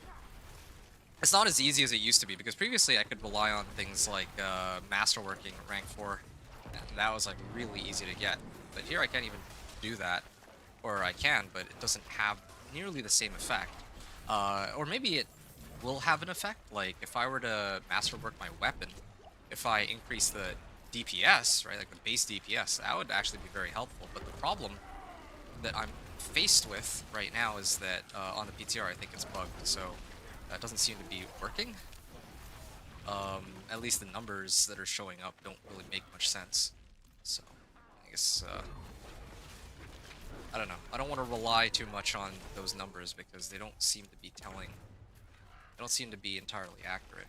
It's not as easy as it used to be, because previously I could rely on things like masterworking rank 4, and that was really easy to get. But here I can't even do that, or I can, but it doesn't have nearly the same effect. Or maybe it will have an effect, if I were to masterwork my weapon, if I increase the DPS, right, the base DPS, that would actually be very helpful. But the problem that I'm faced with right now is that on the PTR I think it's bugged, so that doesn't seem to be working. At least the numbers that are showing up don't really make much sense. So, I guess, I don't know. I don't want to rely too much on those numbers because they don't seem to be entirely accurate.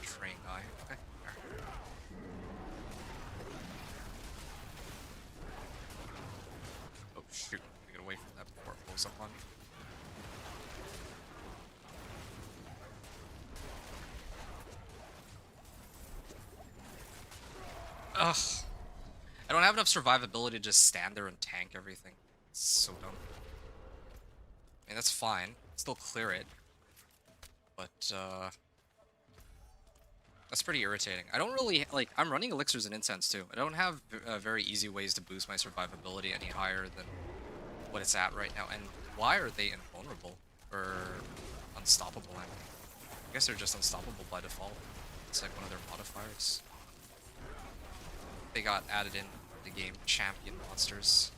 Train guy. Okay. There. sneaks up on me. Ugh. I don't have enough survivability to just stand there and tank everything. It's so dumb. I mean, that's fine. Still clear it. But, that's pretty irritating. I don't really, like, I'm running elixirs and incense too. I don't have very easy ways to boost my survivability any higher than what it's at right now. And why are they invulnerable? Or unstoppable, I mean. I guess they're just unstoppable by default. It's like one of their modifiers. They got added in the game champion monsters.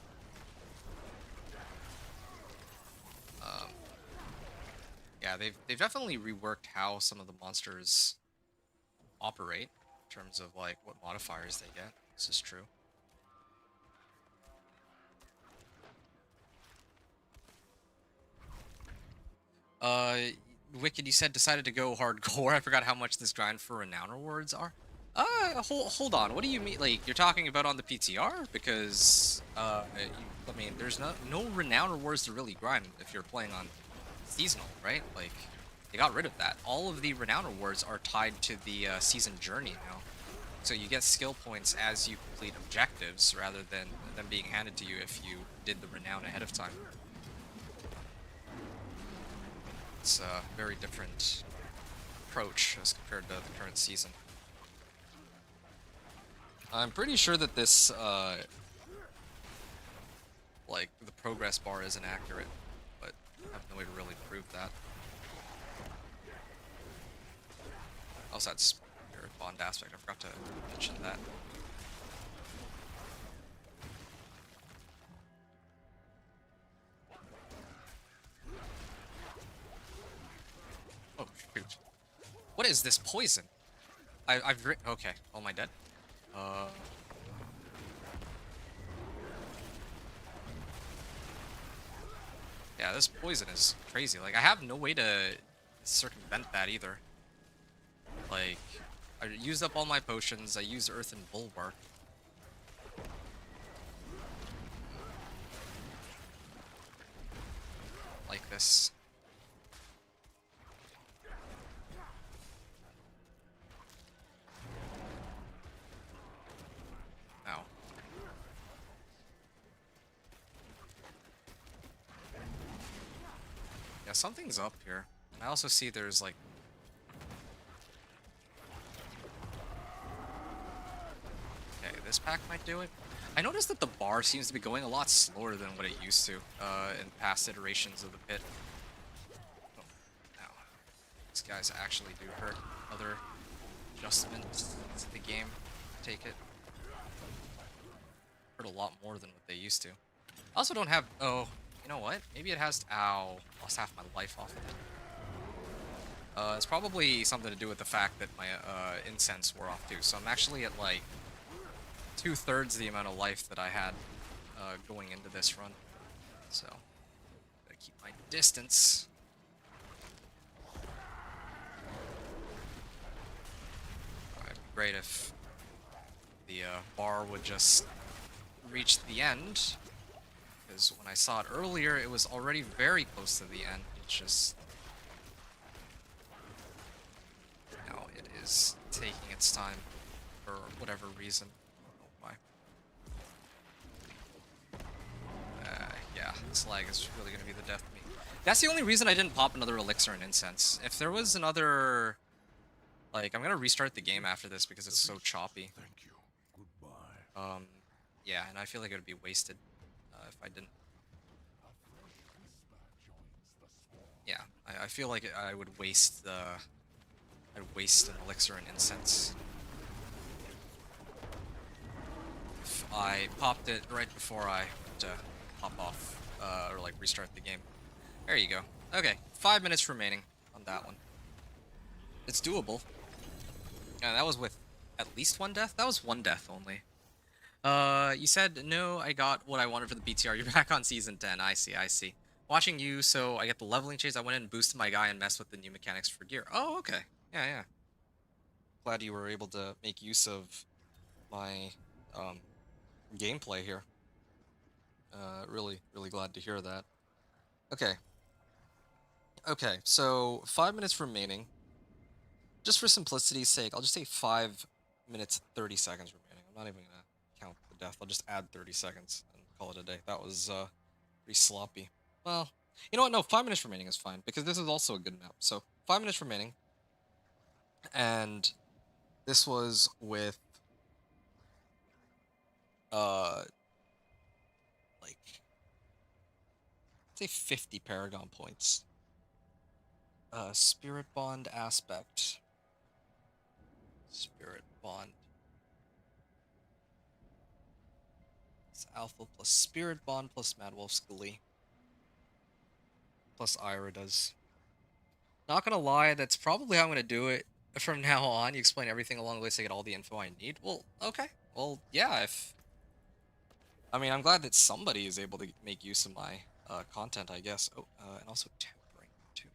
Yeah, they've definitely reworked how some of the monsters operate in terms of like what modifiers they get. This is true. Wicked, you said decided to go hardcore. I forgot how much this grind for renown rewards are. Hold on. What do you mean? Like, you're talking about on the PTR? Because, I mean, there's no renown rewards to really grind if you're playing on seasonal, right? Like, they got rid of that. All of the renown rewards are tied to the season journey now. So you get skill points as you complete objectives rather than them being handed to you if you did the renown ahead of time. It's a very different approach as compared to the current season. I'm pretty sure that this, like, the progress bar isn't accurate, but I have no way to really prove that. Also, had Spirit Bond aspect. I forgot to mention that. Oh, shoot. What is this poison? I've written. Okay. Oh, am I dead? Yeah, this poison is crazy. Like, I have no way to circumvent that either. Like, I used up all my potions. I used Earth and Bulwark. Like this. Ow. Yeah, something's up here. I also see there's like... Okay, this pack might do it. I noticed that the bar seems to be going a lot slower than what it used to in past iterations of the pit. Oh, ow. These guys actually do hurt. Other adjustments to the game. Take it. Hurt a lot more than what they used to. I also don't have... Oh, you know what? Maybe it has... Ow. Lost half my life off of it. It's probably something to do with the fact that my incense wore off too. So I'm actually at like 2/3 the amount of life that I had going into this run. So, gotta keep my distance. It'd be great if the bar would just reach the end. Because when I saw it earlier, it was already very close to the end. It's just... Now it is taking its time for whatever reason. I don't know why. Yeah, this lag is really going to be the death of me. That's the only reason I didn't pop another elixir and incense. If there was another... Like, I'm going to restart the game after this because it's so choppy. Thank you. Goodbye. Yeah, and I feel like it would be wasted if I didn't. Yeah, I feel like I would waste the... I'd waste an elixir and incense if I popped it right before I went to hop off, or like restart the game. There you go. Okay, 5 minutes remaining on that one. It's doable. That was with at least one death? That was one death only. You said, no, I got what I wanted for the BTR. You're back on Season 10. I see, I see. Watching you, so I get the leveling chase. I went in and boosted my guy and messed with the new mechanics for gear. Oh, okay. Yeah, yeah. Glad you were able to make use of my, gameplay here. Really, really glad to hear that. Okay. Okay, so 5 minutes remaining. Just for simplicity's sake, I'll just say 5 minutes 30 seconds remaining. I'm not even gonna count the death. I'll just add 30 seconds and call it a day. That was pretty sloppy. Well, you know what? No, 5 minutes remaining is fine because this is also a good map. So 5 minutes remaining, and this was with uh like say 50 Paragon points. Spirit Bond aspect. Spirit Bond. It's Alpha plus Spirit Bond plus Mad Wolf's Glee. Plus Ira does. Not gonna lie, that's probably how I'm gonna do it from now on. You explain everything along the way so I get all the info I need. Well, okay. Well, yeah, if... I mean, I'm glad that somebody is able to make use of my content, I guess. Oh, and also tempering, too.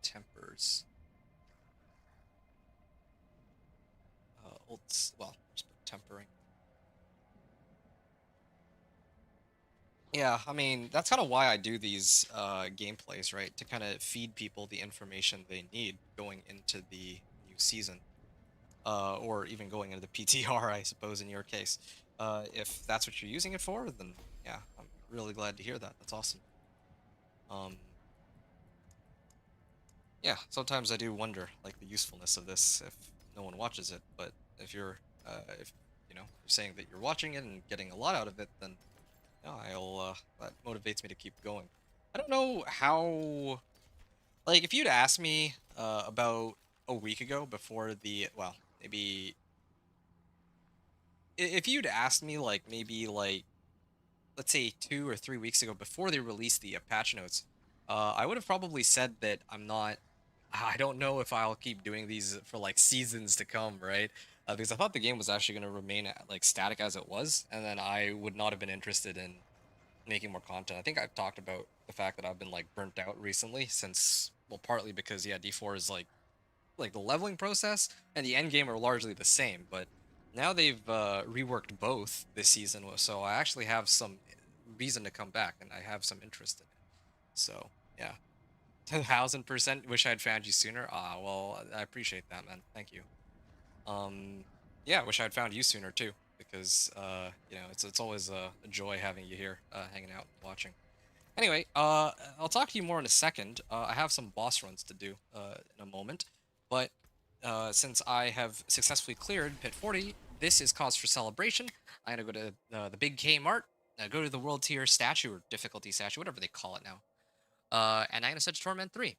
Tempers. Well, just put tempering. Yeah, I mean, that's kind of why I do these gameplays, right? To kind of feed people the information they need going into the new season. Or even going into the PTR, I suppose, in your case. If that's what you're using it for, then yeah, I'm really glad to hear that. That's awesome. Yeah, sometimes I do wonder, like, the usefulness of this if no one watches it, but if you're, if, you know, you're saying that you're watching it and getting a lot out of it, then, yeah, that motivates me to keep going. I don't know how, like, if you'd asked me, about a week ago before the, well, maybe if you'd asked me like maybe like let's say 2 or 3 weeks ago before they released the patch notes, I would have probably said that I don't know if I'll keep doing these for like seasons to come, right? Because I thought the game was actually going to remain like static as it was, and then I would not have been interested in making more content. I think I've talked about the fact that I've been like burnt out recently since, well, partly because yeah, D4 is like the leveling process and the end game are largely the same, but now they've reworked both this season, so I actually have some reason to come back and I have some interest in it. So yeah, 10,000% wish I'd found you sooner. Ah, well, I appreciate that, man. Thank you. Yeah, wish I'd found you sooner too, because you know, it's always a joy having you here, hanging out and watching. Anyway, I'll talk to you more in a second. I have some boss runs to do in a moment, but since I have successfully cleared Pit 40, this is cause for celebration. I'm gonna go to the big Kmart, go to the World Tier statue or difficulty statue, whatever they call it now, and I'm gonna search Torment 3.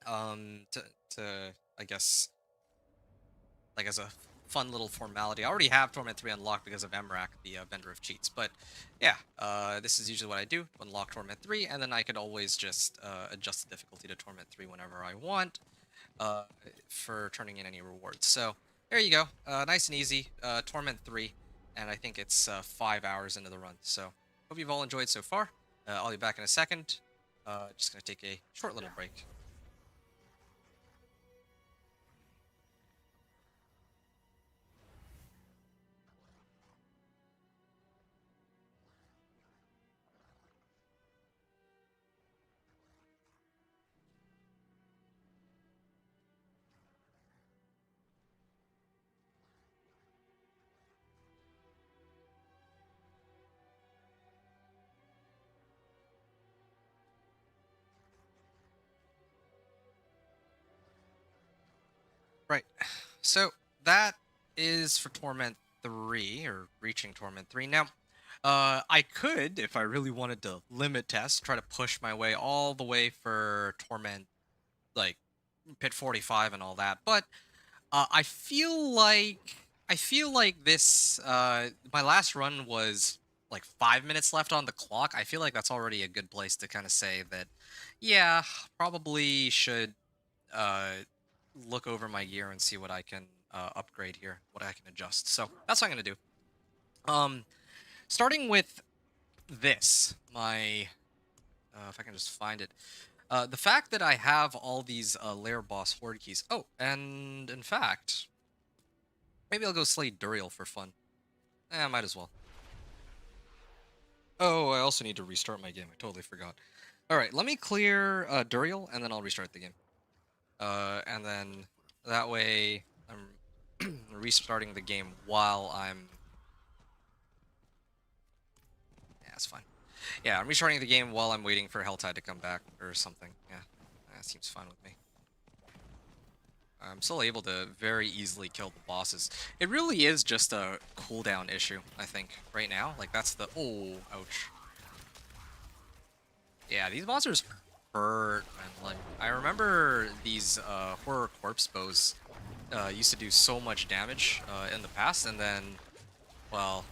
To I guess like as a fun little formality. I already have Torment 3 unlocked because of Emrak, the vendor of cheats. But yeah, this is usually what I do: unlock Torment 3, and then I could always just adjust the difficulty to Torment 3 whenever I want for turning in any rewards. So there you go, nice and easy. Torment 3, and I think it's 5 hours into the run. So hope you've all enjoyed so far. I'll be back in a second. Just gonna take a short little break. Right. So that is for Torment 3, or reaching Torment 3. Now, I could, if I really wanted to limit test, try to push my way all the way for Torment, like Pit 45 and all that. But I feel like this. My last run was like 5 minutes left on the clock. I feel like that's already a good place to kind of say that, yeah, probably should uh, look over my gear and see what I can upgrade here, what I can adjust. So that's what I'm gonna do. Starting with this, my if I can just find it. The fact that I have all these lair boss horde keys. Oh, and in fact, maybe I'll go slay Duriel for fun. I might as well. Oh, I also need to restart my game. I totally forgot. All right, let me clear Duriel, and then I'll restart the game. And then that way I'm restarting the game while I'm. Yeah, it's fine. Yeah, I'm restarting the game while I'm waiting for Helltide to come back or something. Yeah, that seems fine with me. I'm still able to very easily kill the bosses. It really is just a cooldown issue, I think, right now. Like, that's the... Oh, ouch. Yeah, these monsters hurt, man. Like, I remember these horror corpse bows used to do so much damage in the past, and then, well,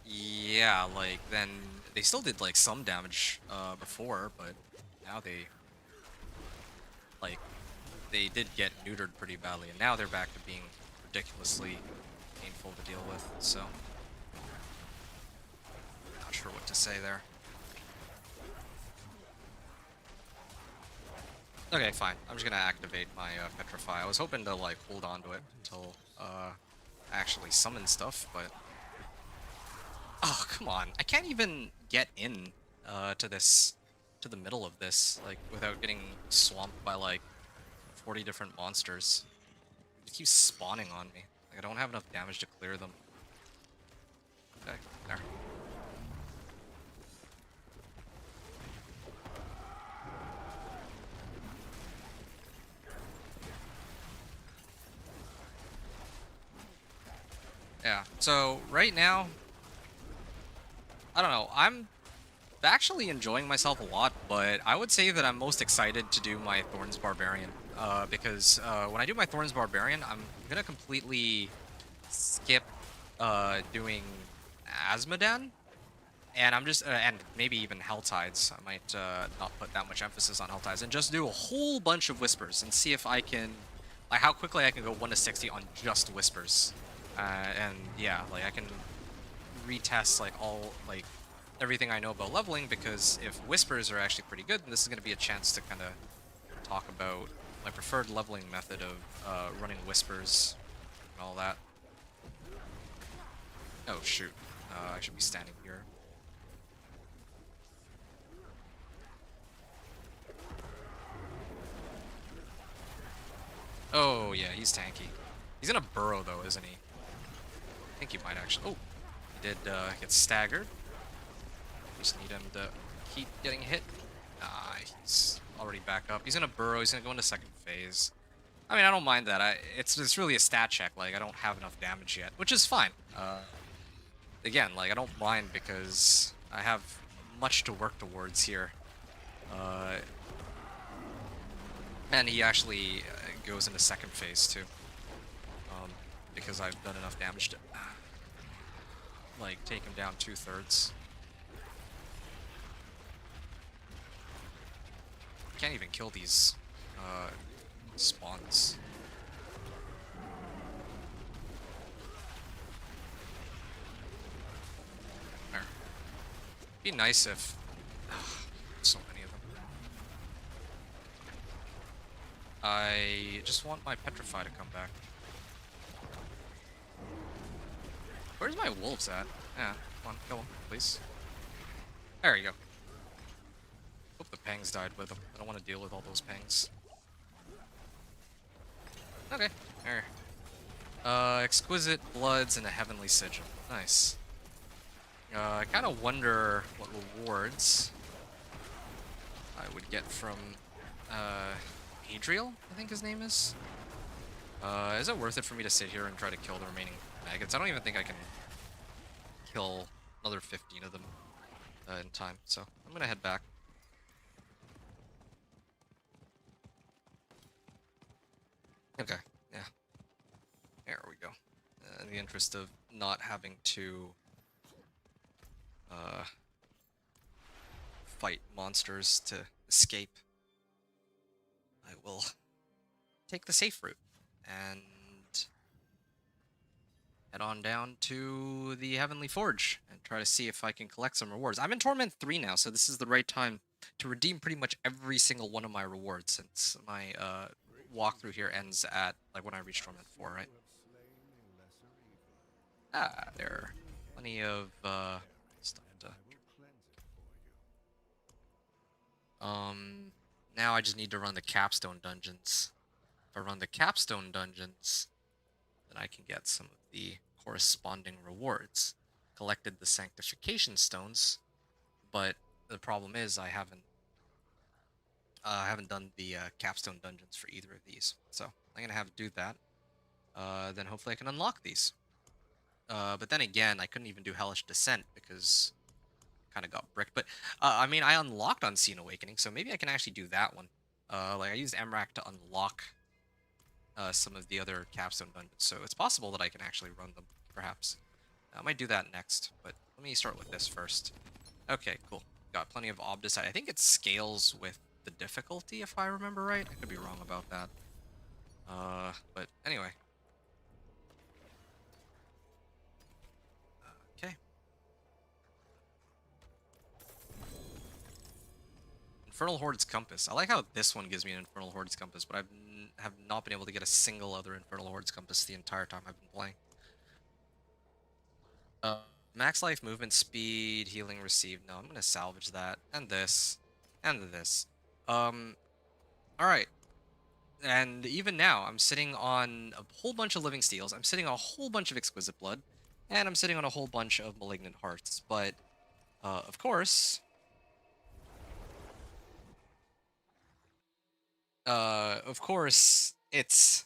yeah, like, then they still did, like, some damage before, but now like, they did get neutered pretty badly, and now they're back to being ridiculously painful to deal with, so not sure what to say there. Okay, fine. I'm just gonna activate my Petrify. I was hoping to, like, hold on to it until I actually summon stuff, but... Oh, come on. I can't even get in to this, to the middle of this, like, without getting swamped by, like, 40 different monsters. It keeps spawning on me. Like, I don't have enough damage to clear them. Okay, there. Yeah, so right now, I don't know, I'm actually enjoying myself a lot, but I would say that I'm most excited to do my Thorns Barbarian, because when I do my Thorns Barbarian, I'm gonna completely skip doing Asmodan, and I'm just, and maybe even Helltides. I might not put that much emphasis on Helltides, and just do a whole bunch of Whispers, and see if I can, like, how quickly I can go 1 to 60 on just Whispers. And yeah, like, I can retest, like, all, like, everything I know about leveling, because if Whispers are actually pretty good, then this is going to be a chance to kind of talk about my preferred leveling method of running Whispers and all that. Oh, shoot. I should be standing here. Oh, yeah, he's tanky. He's in a burrow, though, isn't he? I think he might actually... Oh, he did get staggered. Just need him to keep getting hit. Nah, he's already back up. He's in a burrow. He's going to go into second phase. I mean, I don't mind that. It's really a stat check. Like, I don't have enough damage yet, which is fine. Again, like, I don't mind because I have much to work towards here. And he actually goes into second phase too, because I've done enough damage to like take him down 2/3. Can't even kill these spawns. There. Be nice if so many of them. I just want my Petrify to come back. Where's my wolves at? Yeah, come on, kill them, please. There you go. Hope the pangs died with them. I don't want to deal with all those pangs. Okay, there. Exquisite Bloods and a Heavenly Sigil. Nice. I kind of wonder what rewards I would get from Adriel, I think his name is. Is it worth it for me to sit here and try to kill the remaining maggots? I don't even think I can kill another 15 of them in time, so I'm gonna head back. Okay, yeah. There we go. In the interest of not having to fight monsters to escape, I will take the safe route and head on down to the Heavenly Forge and try to see if I can collect some rewards. I'm in Torment 3 now, so this is the right time to redeem pretty much every single one of my rewards, since my walkthrough here ends at, like, when I reach Torment 4, right? Ah, there are plenty of Now I just need to run the capstone dungeons. If I run the capstone dungeons, then I can get some of the corresponding rewards. Collected the sanctification stones, but the problem is I haven't done the capstone dungeons for either of these. So I'm gonna have to do that. Then hopefully I can unlock these. But then again, I couldn't even do Hellish Descent because kind of got bricked. But I mean, I unlocked Unseen Awakening, so maybe I can actually do that one. Like I used Emrak to unlock some of the other capstone dungeons, so it's possible that I can actually run them, perhaps. I might do that next, but let me start with this first. Okay, cool. Got plenty of Obdicite. I think it scales with the difficulty, if I remember right. I could be wrong about that. But anyway. Okay. Infernal Horde's Compass. I like how this one gives me an Infernal Horde's Compass, but have not been able to get a single other Infernal Horde's Compass the entire time I've been playing. Max life, movement speed, healing received. No, I'm gonna salvage that. And this. And this. Alright. And even now, I'm sitting on a whole bunch of Living Steels. I'm sitting on a whole bunch of Exquisite Blood. And I'm sitting on a whole bunch of Malignant Hearts. But, of course... it's...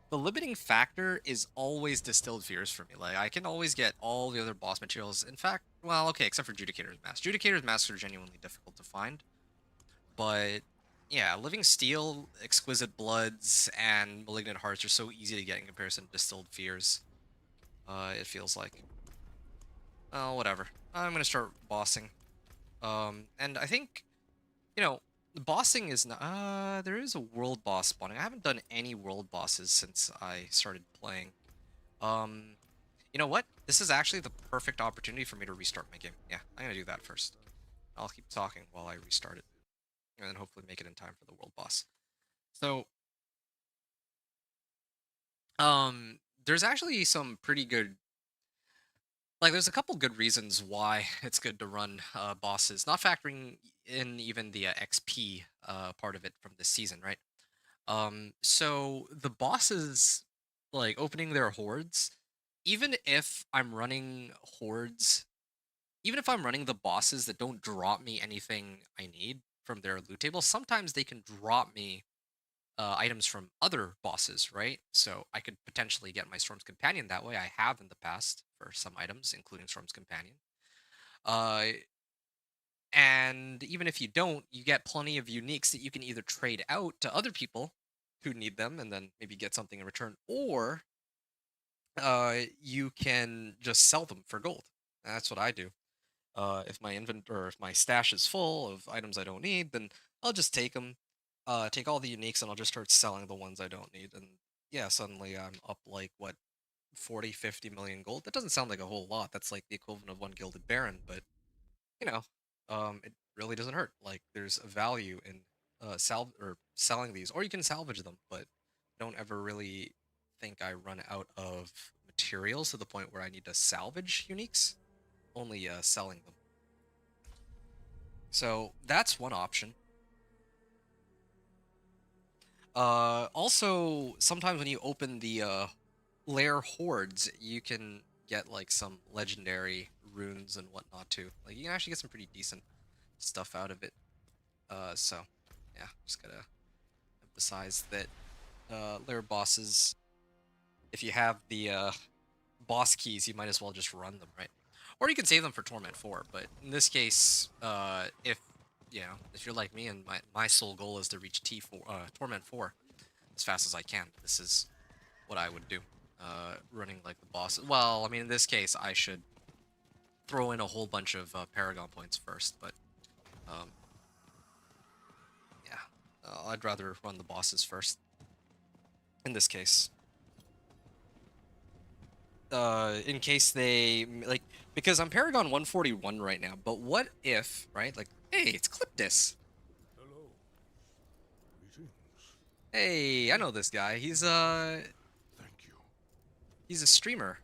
the limiting factor is always Distilled Fears for me. Like, I can always get all the other boss materials. In fact, well, okay, except for Judicator's Mask. Judicator's Masks are genuinely difficult to find. But, yeah, Living Steel, Exquisite Bloods, and Malignant Hearts are so easy to get in comparison to Distilled Fears. It feels like. Oh, whatever. I'm gonna start bossing. And I think, you know, bossing is not, there is a world boss spawning. I haven't done any world bosses since I started playing. You know what? This is actually the perfect opportunity for me to restart my game. Yeah, I'm gonna do that first. I'll keep talking while I restart it. And then hopefully make it in time for the world boss. So, there's actually some pretty good... Like, there's a couple good reasons why it's good to run bosses, not factoring in even the XP part of it from this season, right? So the bosses, like, opening their hordes, even if I'm running hordes, even if I'm running the bosses that don't drop me anything I need from their loot table, sometimes they can drop me items from other bosses, right? So I could potentially get my Storm's Companion that way. I have in the past for some items, including Storm's Companion. Uh, and even if you don't, you get plenty of uniques that you can either trade out to other people who need them and then maybe get something in return, or you can just sell them for gold. That's what I do. If my or if my stash is full of items I don't need, then I'll just take them, take all the uniques, and I'll just start selling the ones I don't need. And yeah, suddenly I'm up like, what, 40, 50 million gold? That doesn't sound like a whole lot. That's like the equivalent of one Gilded Baron, but you know, it really doesn't hurt. Like, there's a value in selling these, or you can salvage them, but don't ever really think I run out of materials to the point where I need to salvage uniques. Only selling them. So that's one option. Also, sometimes when you open the lair hordes, you can get like some legendary runes and whatnot too. Like, you can actually get some pretty decent stuff out of it. So yeah, just gotta emphasize that lair bosses, if you have the boss keys, you might as well just run them, right? Or you can save them for Torment 4, but in this case, if if you're like me and my sole goal is to reach Torment 4 as fast as I can, this is what I would do. Running like the boss. Well, I mean, in this case, I should throw in a whole bunch of Paragon points first, but yeah, I'd rather run the bosses first. In this case. In case they like, because I'm Paragon 141 right now, but what if, right, like, hey, it's Cliptis. Hello. Greetings. Hey, I know this guy. Thank you. He's a streamer.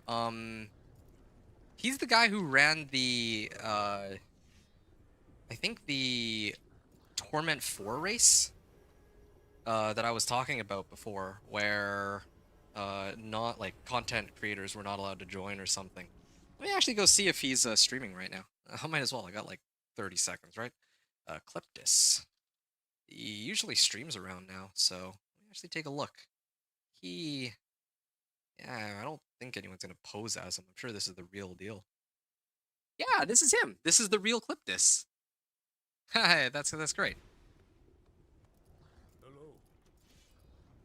He's the guy who ran the I think the Torment 4 race that I was talking about before, where not like content creators were not allowed to join or something. Let me actually go see if he's streaming right now. I might as well. I got like 30 seconds, right? Cliptis. He usually streams around now, so let me actually take a look. Yeah, I don't think anyone's gonna pose as him. I'm sure this is the real deal. Yeah, this is him. This is the real Cliptis. Hi, that's great. Hello.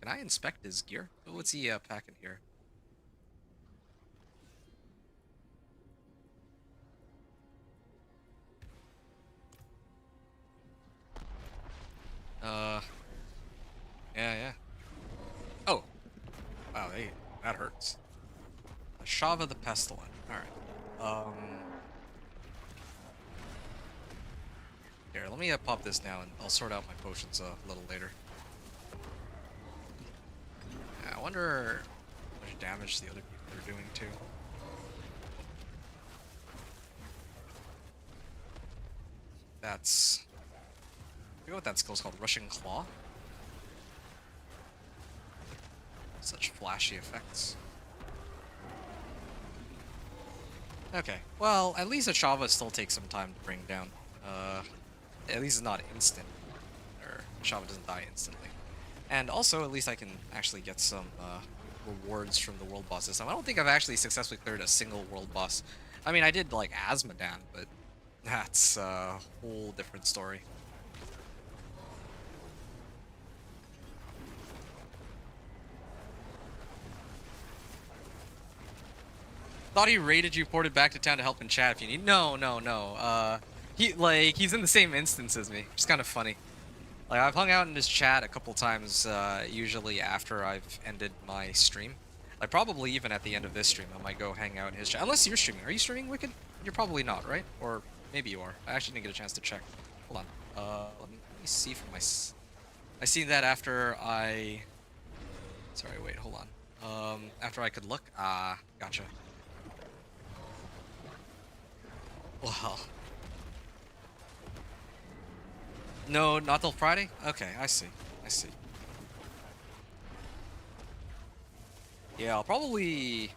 Can I inspect his gear? What's he packing here? Uh, yeah. Oh, wow, that hurts. A Shava the Pestilent. All right. Here, let me pop this now, and I'll sort out my potions a little later. Yeah, I wonder how much damage the other people are doing too. That's. I forget what that skill's called. Rushing Claw. Such flashy effects. Okay, well, at least a Shava still takes some time to bring down. At least it's not instant. Or Shava doesn't die instantly. And also, at least I can actually get some rewards from the world boss this time. I don't think I've actually successfully cleared a single world boss. I mean, I did, like, Asmodan, but that's a whole different story. Thought he raided you, ported back to town to help in chat if you need. No. He's in the same instance as me. It's kind of funny. Like, I've hung out in his chat a couple times, usually after I've ended my stream. Like, probably even at the end of this stream, I might go hang out in his chat. Unless you're streaming. Are you streaming, Wicked? You're probably not, right? Or maybe you are. I actually didn't get a chance to check. Hold on. Let me see for my... I seen that after I... Sorry, wait, hold on. After I could look? Ah, gotcha. Well... No, not till Friday? Okay, I see. Yeah, I'll probably...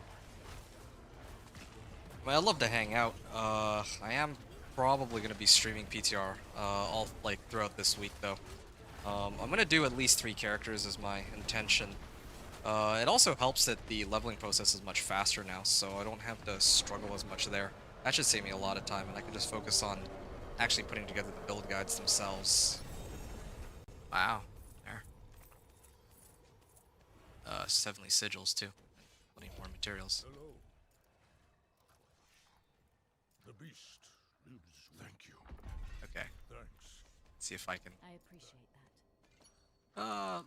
I'd love to hang out. I am probably going to be streaming PTR all, like, throughout this week, though. I'm going to do at least 3 characters as my intention. It also helps that the leveling process is much faster now, so I don't have to struggle as much there. That should save me a lot of time, and I can just focus on actually putting together the build guides themselves. Wow. There. 70 sigils, too. Plenty more materials. Hello. The beast lives. Thank you. Okay. Thanks. Let's see if I can... I appreciate that.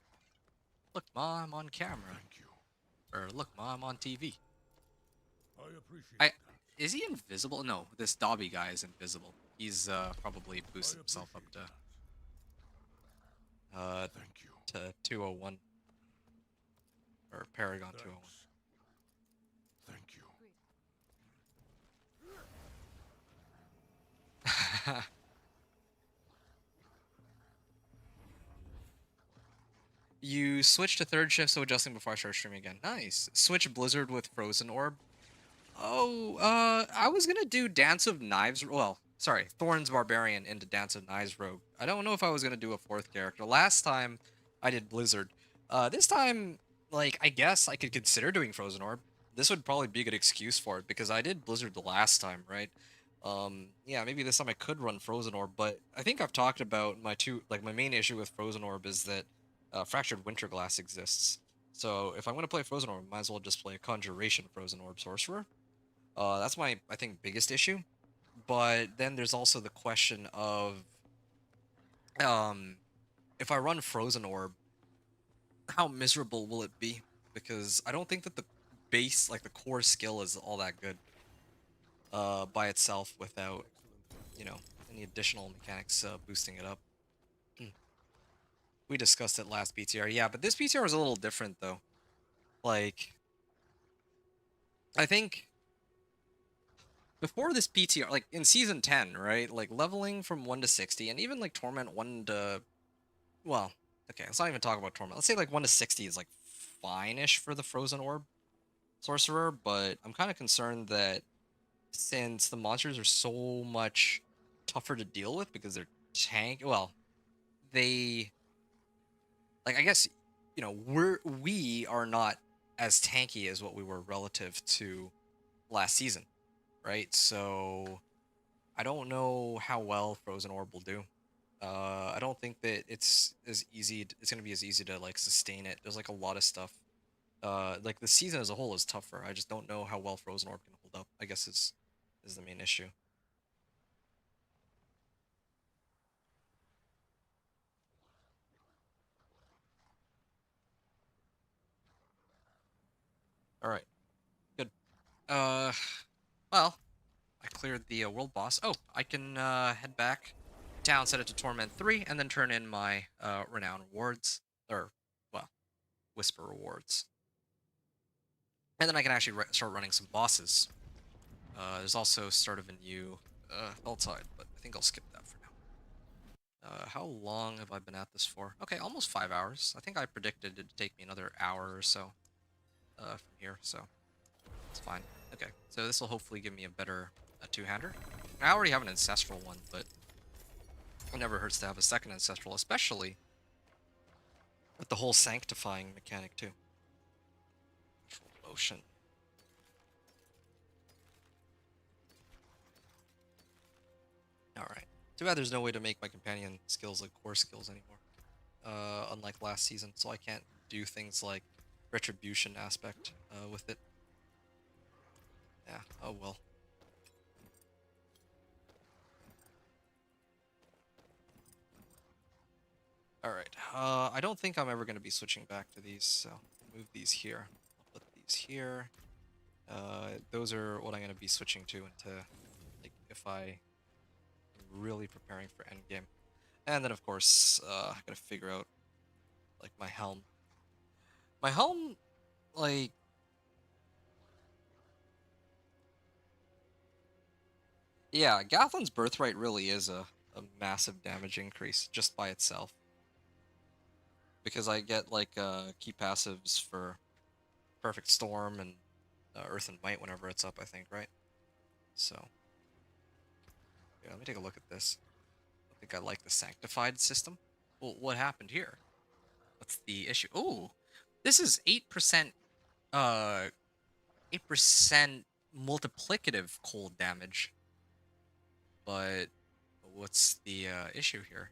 Look, Ma, I'm on camera. Thank you. Or, look, Ma, I'm on TV. I appreciate I... that. Is he invisible? No, this Dobby guy is invisible. He's, probably boosted I himself up appreciate to... that. Thank you. to 201. Or Paragon 201. Thank you. You switched to third shift, so adjusting before I start streaming again. Nice. Switch Blizzard with Frozen Orb. Oh, I was gonna do Dance of Knives. Well, sorry, Thorns Barbarian into Dance of Knives Rogue. I don't know if I was gonna do a 4th character. Last time I did Blizzard. This time, like, I guess I could consider doing Frozen Orb. This would probably be a good excuse for it because I did Blizzard the last time, right? Yeah, maybe this time I could run Frozen Orb, but I think I've talked about my my main issue with Frozen Orb is that Fractured Winterglass exists. So if I'm gonna play Frozen Orb, I might as well just play a Conjuration Frozen Orb Sorcerer. That's my, I think, biggest issue. But then there's also the question of, if I run Frozen Orb, how miserable will it be? Because I don't think that the base, like the core skill, is all that good by itself without, you know, any additional mechanics boosting it up. We discussed it last PTR. Yeah, but this PTR is a little different, though. Like, I think before this PTR, like in season 10, right? Like leveling from 1 to 60, and even like Torment 1 to, well, okay, let's not even talk about Torment. Let's say like 1 to 60 is like fine-ish for the Frozen Orb Sorcerer, but I'm kind of concerned that since the monsters are so much tougher to deal with because they're well, they, like, I guess, you know, we are not as tanky as what we were relative to last season, right? So I don't know how well Frozen Orb will do. I don't think that it's as easy. It's gonna be as easy to like sustain it. There's like a lot of stuff. Like the season as a whole is tougher. I just don't know how well Frozen Orb can hold up. I guess is the main issue. All right, good. Uh, well, I cleared the world boss. Oh, I can head back down, set it to Torment 3, and then turn in my Renown rewards, or, well, Whisper rewards. And then I can actually start running some bosses. There's also start of a new Feltide, but I think I'll skip that for now. How long have I been at this for? Okay, almost 5 hours. I think I predicted it to take me another hour or so from here, so it's fine. Okay, so this will hopefully give me a better two-hander. I already have an Ancestral one, but it never hurts to have a second Ancestral, especially with the whole Sanctifying mechanic, too. Control motion. Alright. Too bad there's no way to make my companion skills like core skills anymore. Unlike last season, so I can't do things like retribution aspect with it. Yeah, oh well. Alright, I don't think I'm ever going to be switching back to these, so I'll move these here. I'll put these here. Those are what I'm going to be switching to into, like, if I am really preparing for endgame. And then, of course, I gotta figure out, like, my helm. My helm, like... Yeah, Gathlin's Birthright really is a massive damage increase just by itself. Because I get, like, key passives for Perfect Storm and Earth and Might whenever it's up, I think, right? So... yeah, let me take a look at this. I think I like the Sanctified system. Well, what happened here? What's the issue? Oh, this is 8%, 8% multiplicative cold damage. But what's the issue here?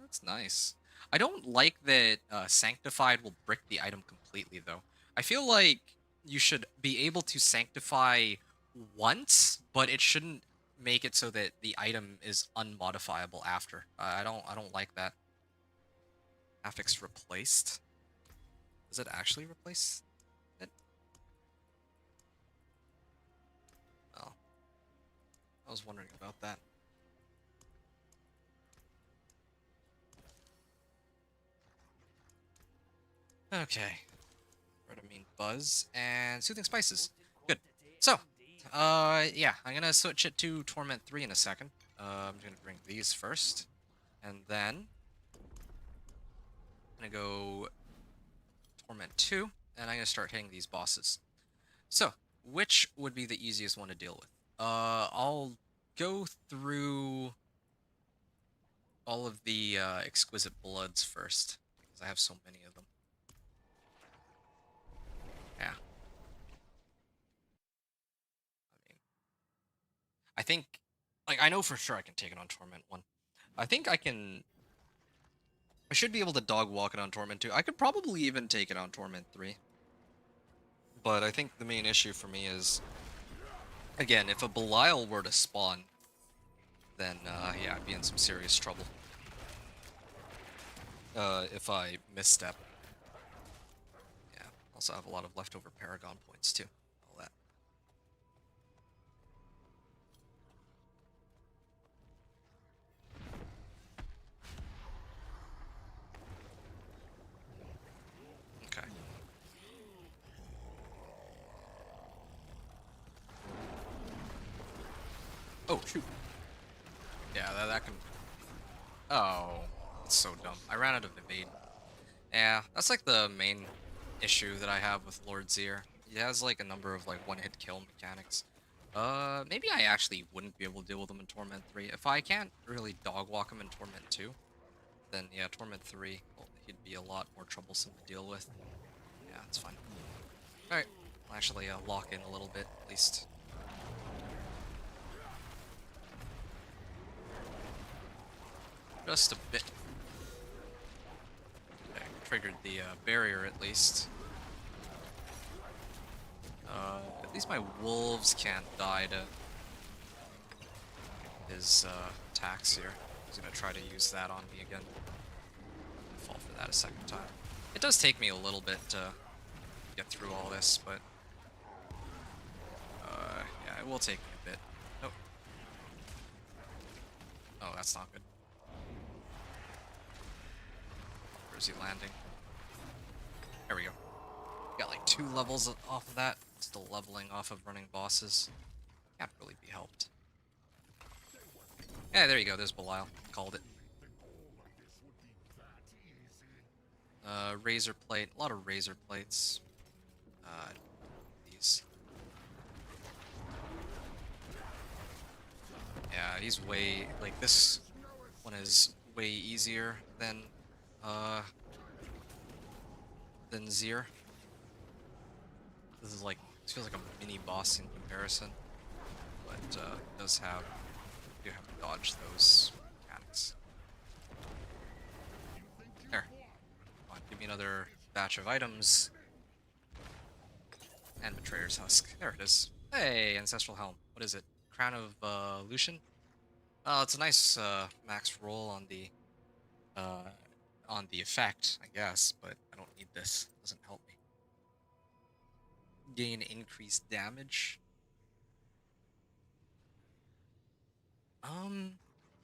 That's nice. I don't like that Sanctified will brick the item completely, though. I feel like you should be able to Sanctify once, but it shouldn't make it so that the item is unmodifiable after. I don't like that. Affix replaced. Does it actually replace it? Oh, I was wondering about that. Okay. Redamine Buzz and Soothing Spices. Good. So, yeah, I'm gonna switch it to Torment 3 in a second. I'm gonna bring these first. And then I'm gonna go Torment 2, and I'm gonna start hitting these bosses. So, which would be the easiest one to deal with? I'll go through all of the Exquisite Bloods first, because I have so many of them. Yeah. I mean, I think, like, I know for sure I can take it on Torment 1. I think I can... I should be able to dog walk it on Torment 2. I could probably even take it on Torment 3. But I think the main issue for me is, again, if a Belial were to spawn, then, yeah, I'd be in some serious trouble. If I misstep. Yeah, also have a lot of leftover Paragon points, too. All that. Okay. Oh, shoot. Yeah, that can... Oh, that's so dumb. I ran out of evade. Yeah, that's like the main issue that I have with Lord Zir. He has like a number of like one-hit kill mechanics. Maybe I actually wouldn't be able to deal with him in Torment 3. If I can't really dog walk him in Torment 2, then yeah, Torment 3, well, he'd be a lot more troublesome to deal with. Yeah, it's fine. Alright, I'll actually lock in a little bit, at least. Just a bit. Okay, triggered the barrier at least. At least my wolves can't die to his attacks here. He's gonna try to use that on me again. Fall for that a second time. It does take me a little bit to get through all this, but yeah, it will take me a bit. Oh, oh, that's not good. Where is he landing? There we go. Got like 2 levels off of that. Still leveling off of running bosses. Can't really be helped. Yeah, there you go. There's Belial. Called it. Razor plate. A lot of razor plates. These. Yeah, he's way... Like, this one is way easier than Zir. This is like... This feels like a mini boss in comparison. But, it does have... You have to dodge those mechanics. There. Come on, give me another batch of items. And Betrayer's Husk. There it is. Hey, Ancestral Helm. What is it? Crown of Lucian? Oh, it's a nice max roll on the effect, I guess, but I don't need this. It doesn't help me. Gain increased damage.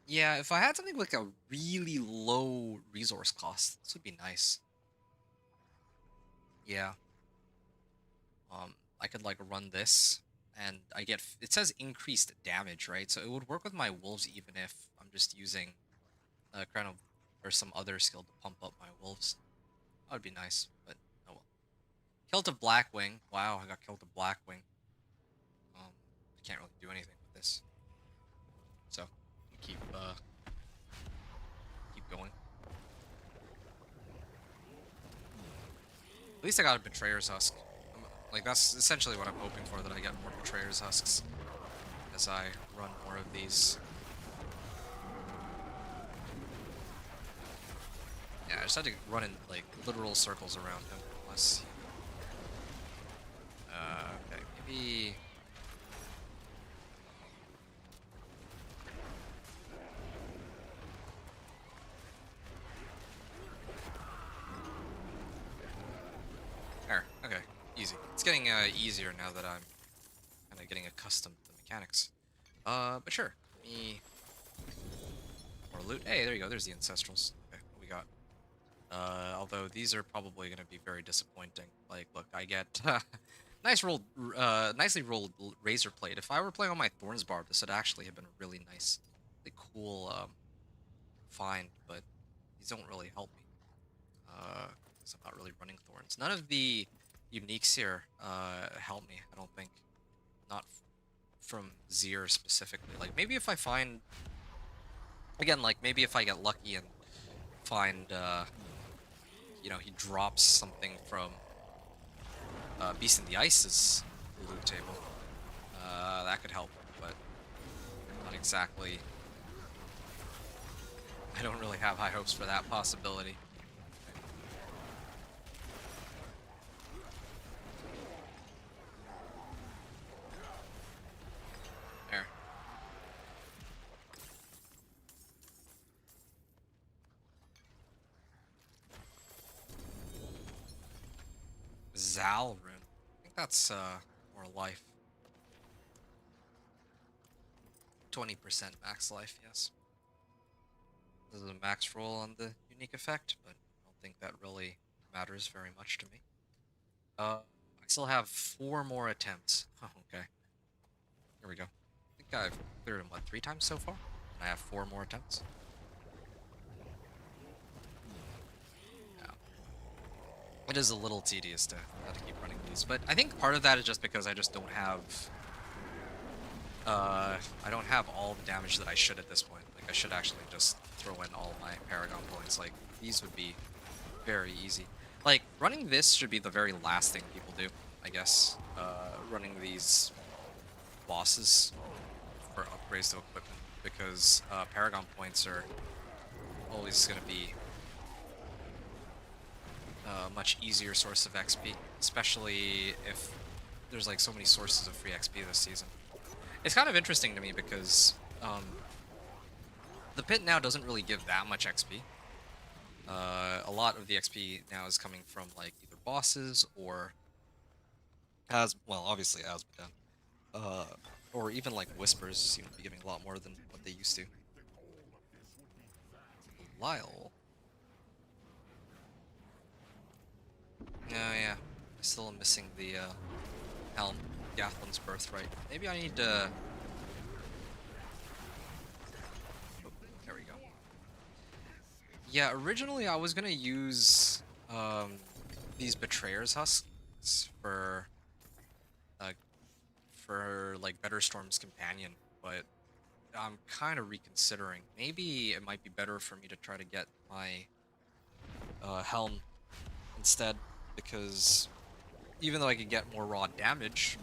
Yeah, if I had something like a really low resource cost, this would be nice. Yeah. I could like run this, and I get, it says increased damage, right? So it would work with my wolves even if I'm just using Crown of, or some other skill to pump up my wolves. That would be nice, but oh well. Kilt of Blackwing. Wow, I got Kilt of Blackwing. I can't really do anything with this. So, keep going. At least I got a Betrayer's Husk. Like, that's essentially what I'm hoping for, that I get more Betrayer's Husks as I run more of these. Yeah, I just had to run in, like, literal circles around him, unless... okay, maybe... There, okay, easy. It's getting easier now that I'm kind of getting accustomed to the mechanics. But sure, me... More loot. Hey, there you go, there's the Ancestrals. Okay, what we got? Although these are probably going to be very disappointing. Like, look, I get nicely rolled razor plate. If I were playing on my Thorns Barb, this would actually have been a really nice, really cool find. But these don't really help me. Because I'm not really running Thorns. None of the uniques here help me. I don't think. Not from Zir specifically. Like maybe if I find, again, like maybe if I get lucky and find. You know, he drops something from Beast in the Ice's loot table. That could help, but not exactly. I don't really have high hopes for that possibility. There. Zal rune. I think that's more life. 20% max life, yes. This is a max roll on the unique effect, but I don't think that really matters very much to me. I still have 4 more attempts. Oh, okay. Here we go. I think think I've cleared him, what, 3 times so far? And I have 4 more attempts. Yeah. It is a little tedious to have to keep running these, but I think part of that is just because I just don't have... I don't have all the damage that I should at this point. Like, I should actually just throw in all my Paragon points. Like, these would be very easy. Like, running this should be the very last thing people do, I guess. Running these bosses for upgrades to equipment, because Paragon points are always going to be a much easier source of XP, especially if there's like so many sources of free XP this season. It's kind of interesting to me because the pit now doesn't really give that much XP. A lot of the XP now is coming from like either bosses or obviously Asmodean. Or even like Whispers seem to be giving a lot more than what they used to. Lyle. Oh yeah, I still am missing the Helm, Gathlin's Birthright. Maybe I need to... Oh, there we go. Yeah, originally I was gonna use these Betrayer's Husks for like Better Storm's Companion, but I'm kind of reconsidering. Maybe it might be better for me to try to get my Helm instead, because even though I could get more raw damage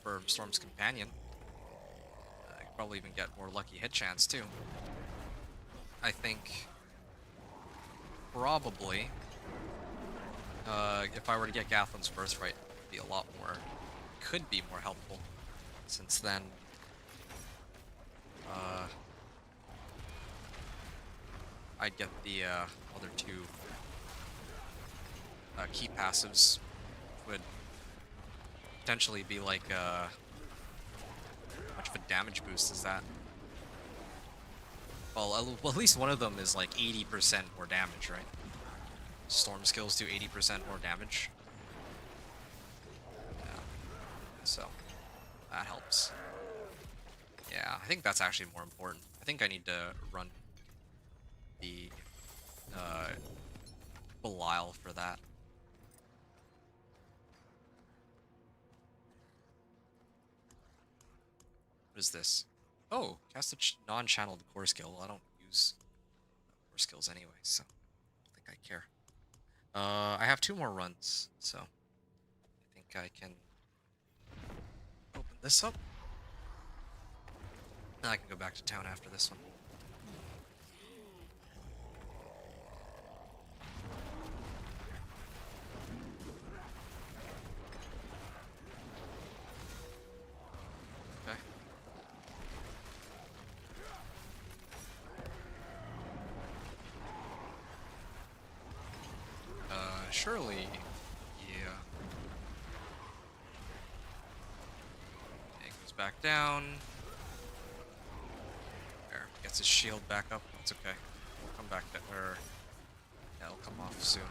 for Storm's Companion, I could probably even get more lucky hit chance too. I think probably if I were to get Gathlin's Birthright, it would be a lot more, could be more helpful, since then I'd get the other 2 key passives, would potentially be like how much of a damage boost is that? Well, at least one of them is like 80% more damage, right? Storm skills do 80% more damage. Yeah. So that helps. Yeah, I think that's actually more important. I think I need to run the Belial for that. What is this? Oh, cast a non-channeled core skill. I don't use core skills anyway, so I don't think I care. I have 2 more runs, so I think I can open this up. And I can go back to town after this one. Okay. Surely, yeah. It goes back down. There, gets his shield back up. It's okay. We'll come back to her. Yeah, it'll come off soon.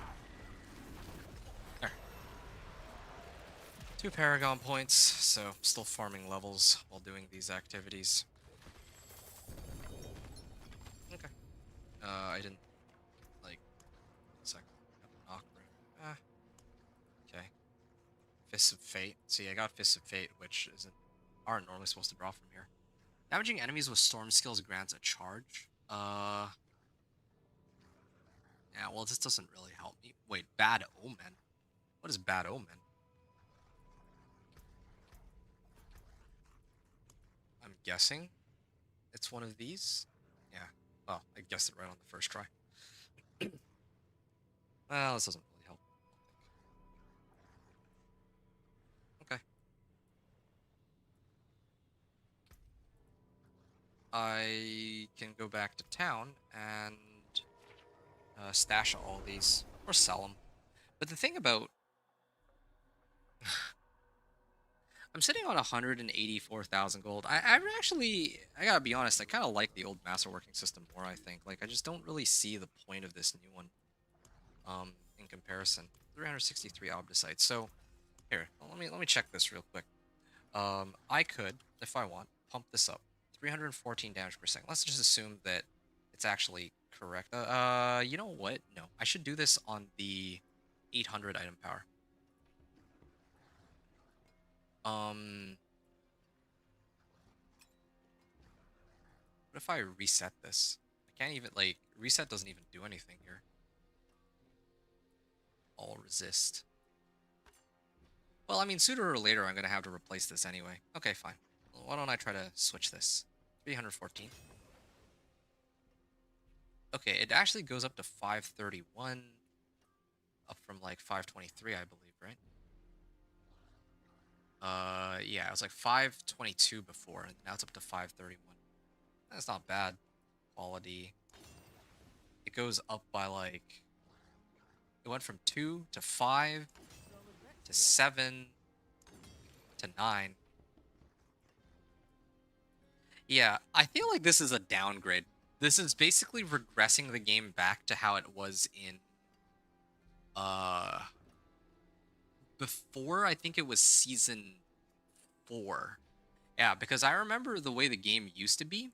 There. 2 Paragon points, so still farming levels while doing these activities. Okay. I didn't, like, 1 second. Knock room. Okay. Fists of Fate. See, I got Fists of Fate, which aren't normally supposed to draw from here. Damaging enemies with storm skills grants a charge. Yeah, well, this doesn't really help me. Wait, Bad Omen? What is Bad Omen? I'm guessing it's one of these? Yeah. Well, I guessed it right on the first try. Well, this doesn't really help. Okay. I can go back to town and stash all these, or sell them. But the thing about... I'm sitting on 184,000 gold. I gotta be honest, I kind of like the old masterworking system more, I think. Like, I just don't really see the point of this new one, in comparison. 363 Obdicites. So, here, let me check this real quick. I could, if I want, pump this up 314 damage per second. Let's just assume that it's actually correct. You know what? No, I should do this on the 800 item power. What if I reset this? I can't even, like, reset doesn't even do anything here. All resist. Well, I mean, sooner or later I'm going to have to replace this anyway. Okay, fine. Well, why don't I try to switch this? 314. Okay, it actually goes up to 531. Up from, like, 523, I believe, right? Yeah, it was like 522 before, and now it's up to 531. That's not bad. Quality. It goes up by, like... It went from 2 to 5 to 7 to 9. Yeah, I feel like this is a downgrade. This is basically regressing the game back to how it was in before, I think it was season 4. Yeah, because I remember the way the game used to be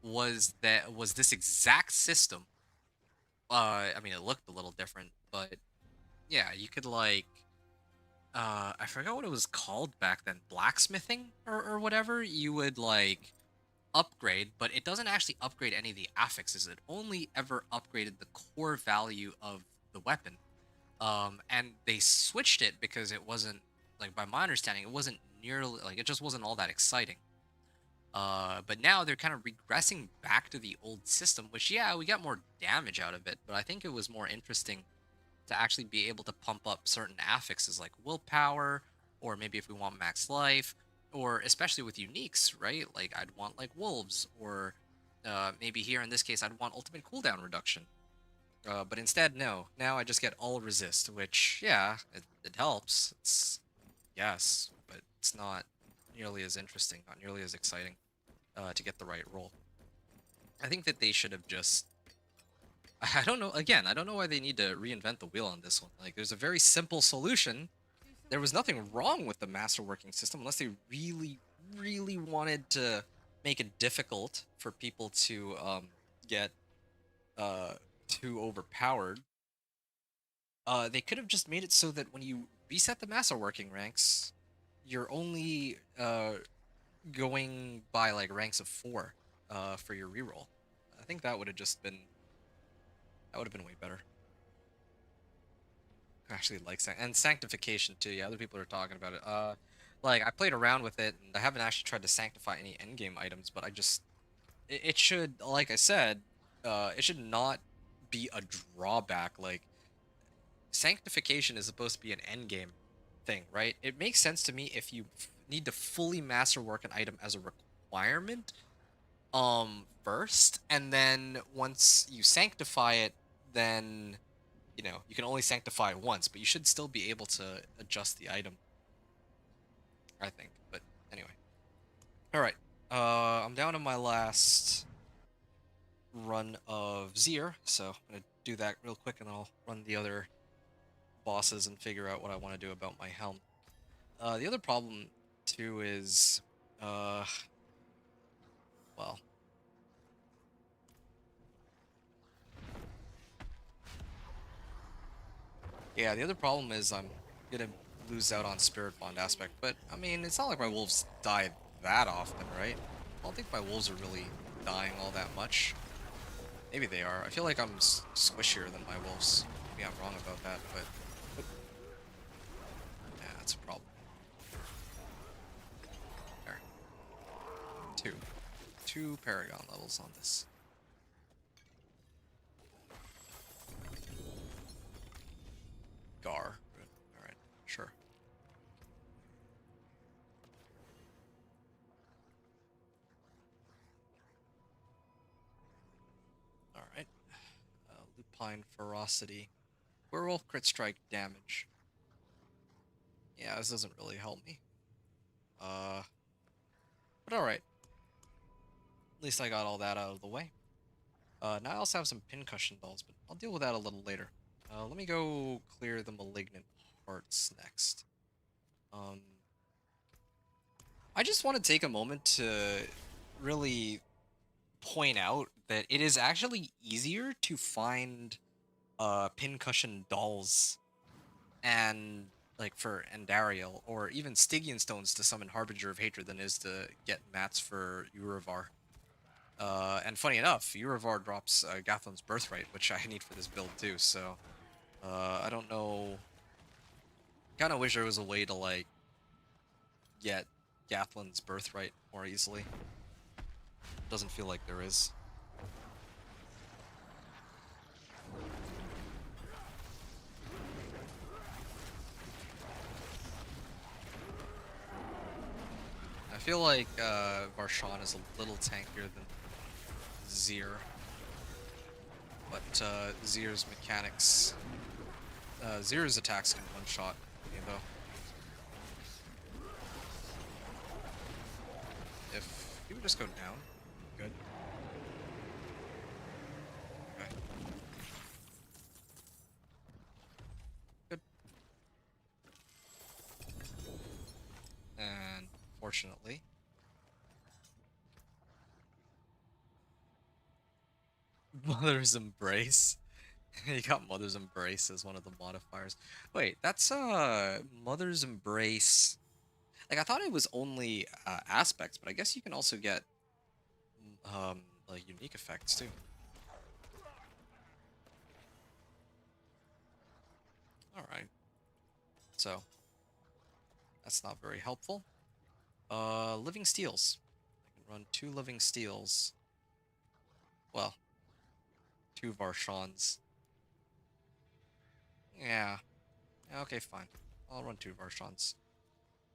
was this exact system. I mean, it looked a little different, but yeah, you could, like, I forgot what it was called back then, blacksmithing or whatever. You would, like, upgrade, but it doesn't actually upgrade any of the affixes. It only ever upgraded the core value of the weapon. And they switched it because it wasn't, like, by my understanding, it wasn't nearly, like, it just wasn't all that exciting. But now they're kind of regressing back to the old system, which, yeah, we got more damage out of it, but I think it was more interesting to actually be able to pump up certain affixes like willpower, or maybe if we want max life, or especially with uniques, right? Like, I'd want, like, wolves, or maybe here in this case, I'd want ultimate cooldown reduction. But instead, no. Now I just get all resist, which, yeah, it helps. It's, yes, but it's not nearly as interesting, not nearly as exciting to get the right roll. I think that they should have just... I don't know, again, I don't know why they need to reinvent the wheel on this one. Like, there's a very simple solution. There was nothing wrong with the masterworking system unless they really, really wanted to make it difficult for people to get too overpowered. They could have just made it so that when you reset the masterworking ranks, you're only going by, like, ranks of 4 for your reroll. I think that would have just been... That would have been way better. I actually like and sanctification too. Yeah, other people are talking about it. Like, I played around with it, and I haven't actually tried to sanctify any endgame items, but I just... It should, like I said, it should not be a drawback. Like, sanctification is supposed to be an endgame thing, right? It makes sense to me if you need to fully masterwork an item as a requirement, first, and then once you sanctify it, then, you know, you can only sanctify it once, but you should still be able to adjust the item, I think. But anyway. Alright. I'm down to my last run of Zier, so I'm going to do that real quick, and I'll run the other bosses and figure out what I want to do about my helm. The other problem, too, is... well... Yeah, the other problem is I'm gonna lose out on Spirit Bond aspect, but, I mean, it's not like my wolves die that often, right? I don't think my wolves are really dying all that much. Maybe they are. I feel like I'm squishier than my wolves. Maybe I'm wrong about that, but... Yeah, that's a problem. There. 2. 2 Paragon levels on this. Gar. Alright, sure. Alright. Lupine Ferocity. Werewolf crit strike damage. Yeah, this doesn't really help me. But alright. At least I got all that out of the way. Now I also have some pincushion dolls, but I'll deal with that a little later. Let me go clear the malignant hearts next. I just want to take a moment to really point out that it is actually easier to find pincushion dolls and like for Andariel or even Stygian stones to summon Harbinger of Hatred than it is to get mats for Uravar. And funny enough, Uravar drops Gathlon's Birthright, which I need for this build too. So I don't know. Kind of wish there was a way to like get Gathlon's Birthright more easily. Doesn't feel like there is. I feel like Varshan is a little tankier than Zir, but Zir's mechanics, Zir's attacks can one-shot me though. If he would just go down, good. Okay. Good. And fortunately, Mother's Embrace. You got Mother's Embrace as one of the modifiers. Wait, that's Mother's Embrace. Like I thought it was only aspects, but I guess you can also get like unique effects too. All right. So that's not very helpful. Living Steels. I can run 2 Living Steels. Well, 2 Varshans. Yeah. Yeah, okay, fine. I'll run 2 Varshans.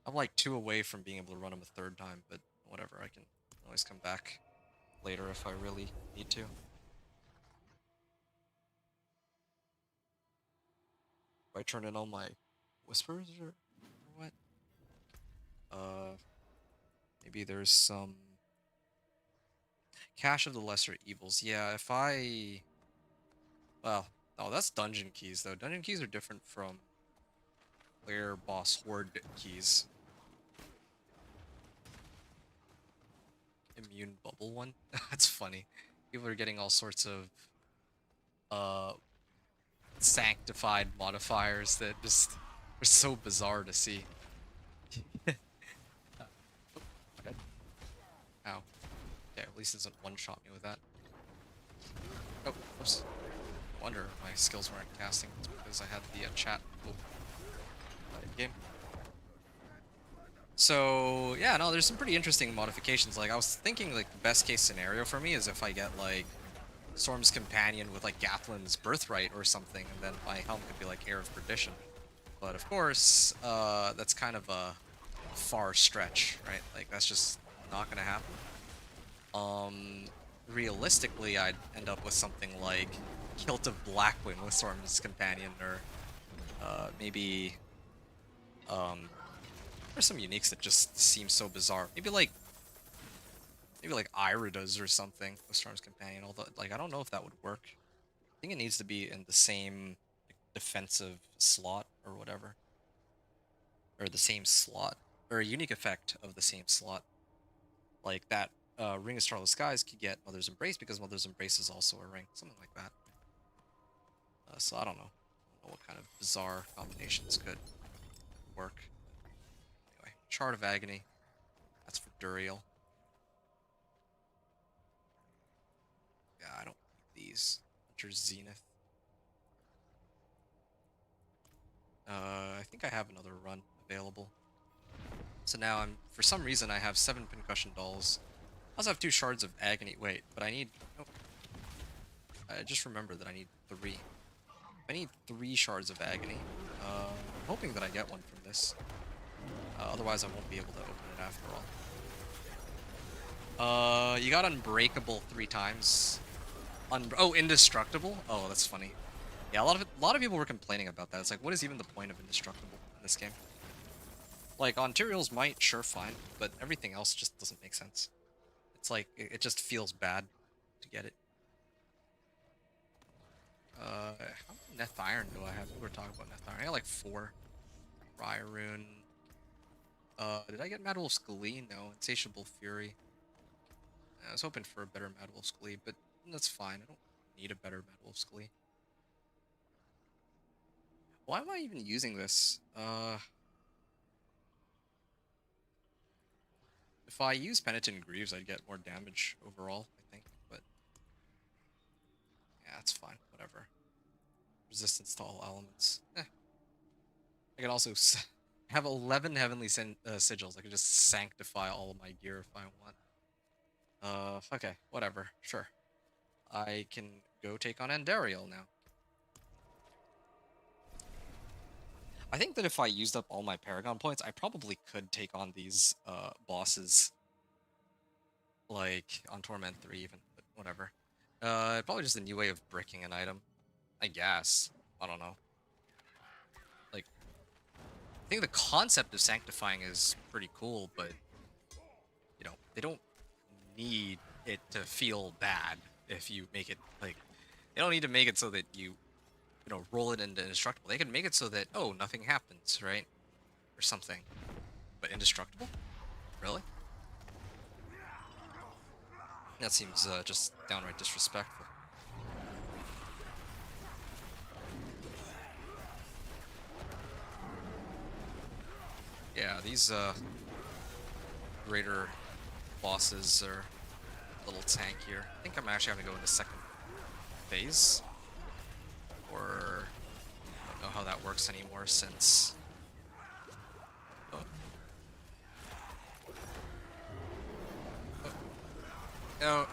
I'm like 2 away from being able to run them a 3rd time, but whatever, I can always come back later if I really need to. Do I turn in all my whispers or what? Maybe there's some Cache of the Lesser Evils. Yeah, if I... Well, oh, that's dungeon keys, though. Dungeon keys are different from player boss horde keys. Immune bubble one? That's funny. People are getting all sorts of sanctified modifiers that just are so bizarre to see. Okay. Ow. Okay, at least it doesn't one-shot me with that. Oh, whoops. No wonder my skills weren't casting. It's because I had the chat game. So, yeah, no, there's some pretty interesting modifications. Like, I was thinking, like, the best case scenario for me is if I get, like, Storm's Companion with, like, Gathlon's Birthright or something, and then my helm could be, like, Heir of Perdition. But, of course, that's kind of a far stretch, right? Like, that's just not gonna happen. Realistically, I'd end up with something like Kilt of Blackwing with Storm's Companion, or, maybe, there's some uniques that just seem so bizarre. Maybe like Iridas or something with Storm's Companion. Although, like, I don't know if that would work. I think it needs to be in the same like, defensive slot or whatever, or the same slot, or a unique effect of the same slot. Like that, Ring of Starless Skies could get Mother's Embrace because Mother's Embrace is also a ring, something like that. So I don't know. What kind of bizarre combinations could work. Anyway, Chart of Agony. That's for Duriel. Yeah, I don't need these. Hunter's Zenith. I think I have another run available. So now I'm, for some reason, I have 7 Pincushion Dolls. I also have 2 Shards of Agony. Wait, but I need... Oh. I just remembered that I need 3. I need 3 Shards of Agony. I'm hoping that I get one from this. Otherwise, I won't be able to open it after all. You got Unbreakable 3 times. Oh, Indestructible? Oh, that's funny. Yeah, a lot of people were complaining about that. It's like, what is even the point of Indestructible in this game? Like, Ontario's might, sure, fine, but everything else just doesn't make sense. It's like, it just feels bad to get it. How many Neth Iron do I have? We were talking about Neth Iron. I got like 4. Riot Rune. Did I get Mad Wolf's Glee? No. Insatiable Fury. I was hoping for a better Mad Wolf's Glee, but that's fine. I don't need a better Mad Wolf's Glee. Why am I even using this? If I use Penitent Greaves, I'd get more damage overall, I think, but yeah, it's fine, whatever. Resistance to all elements. I can also have 11 Heavenly Sigils. I can just sanctify all of my gear if I want. Okay, whatever, sure. I can go take on Andariel now. I think that if I used up all my Paragon points, I probably could take on these bosses, like on Torment 3 even, but whatever. Probably just a new way of bricking an item, I guess. I don't know. Like, I think the concept of sanctifying is pretty cool, but, you know, they don't need it to feel bad if you make it, like, they don't need to make it so that you know, roll it into indestructible. They can make it so that, oh, nothing happens, right? Or something. But indestructible? Really? That seems just downright disrespectful. Yeah, these greater bosses are a little tankier. I think I'm actually going to go into second phase. Or I don't know how that works anymore since... Oh. Oh.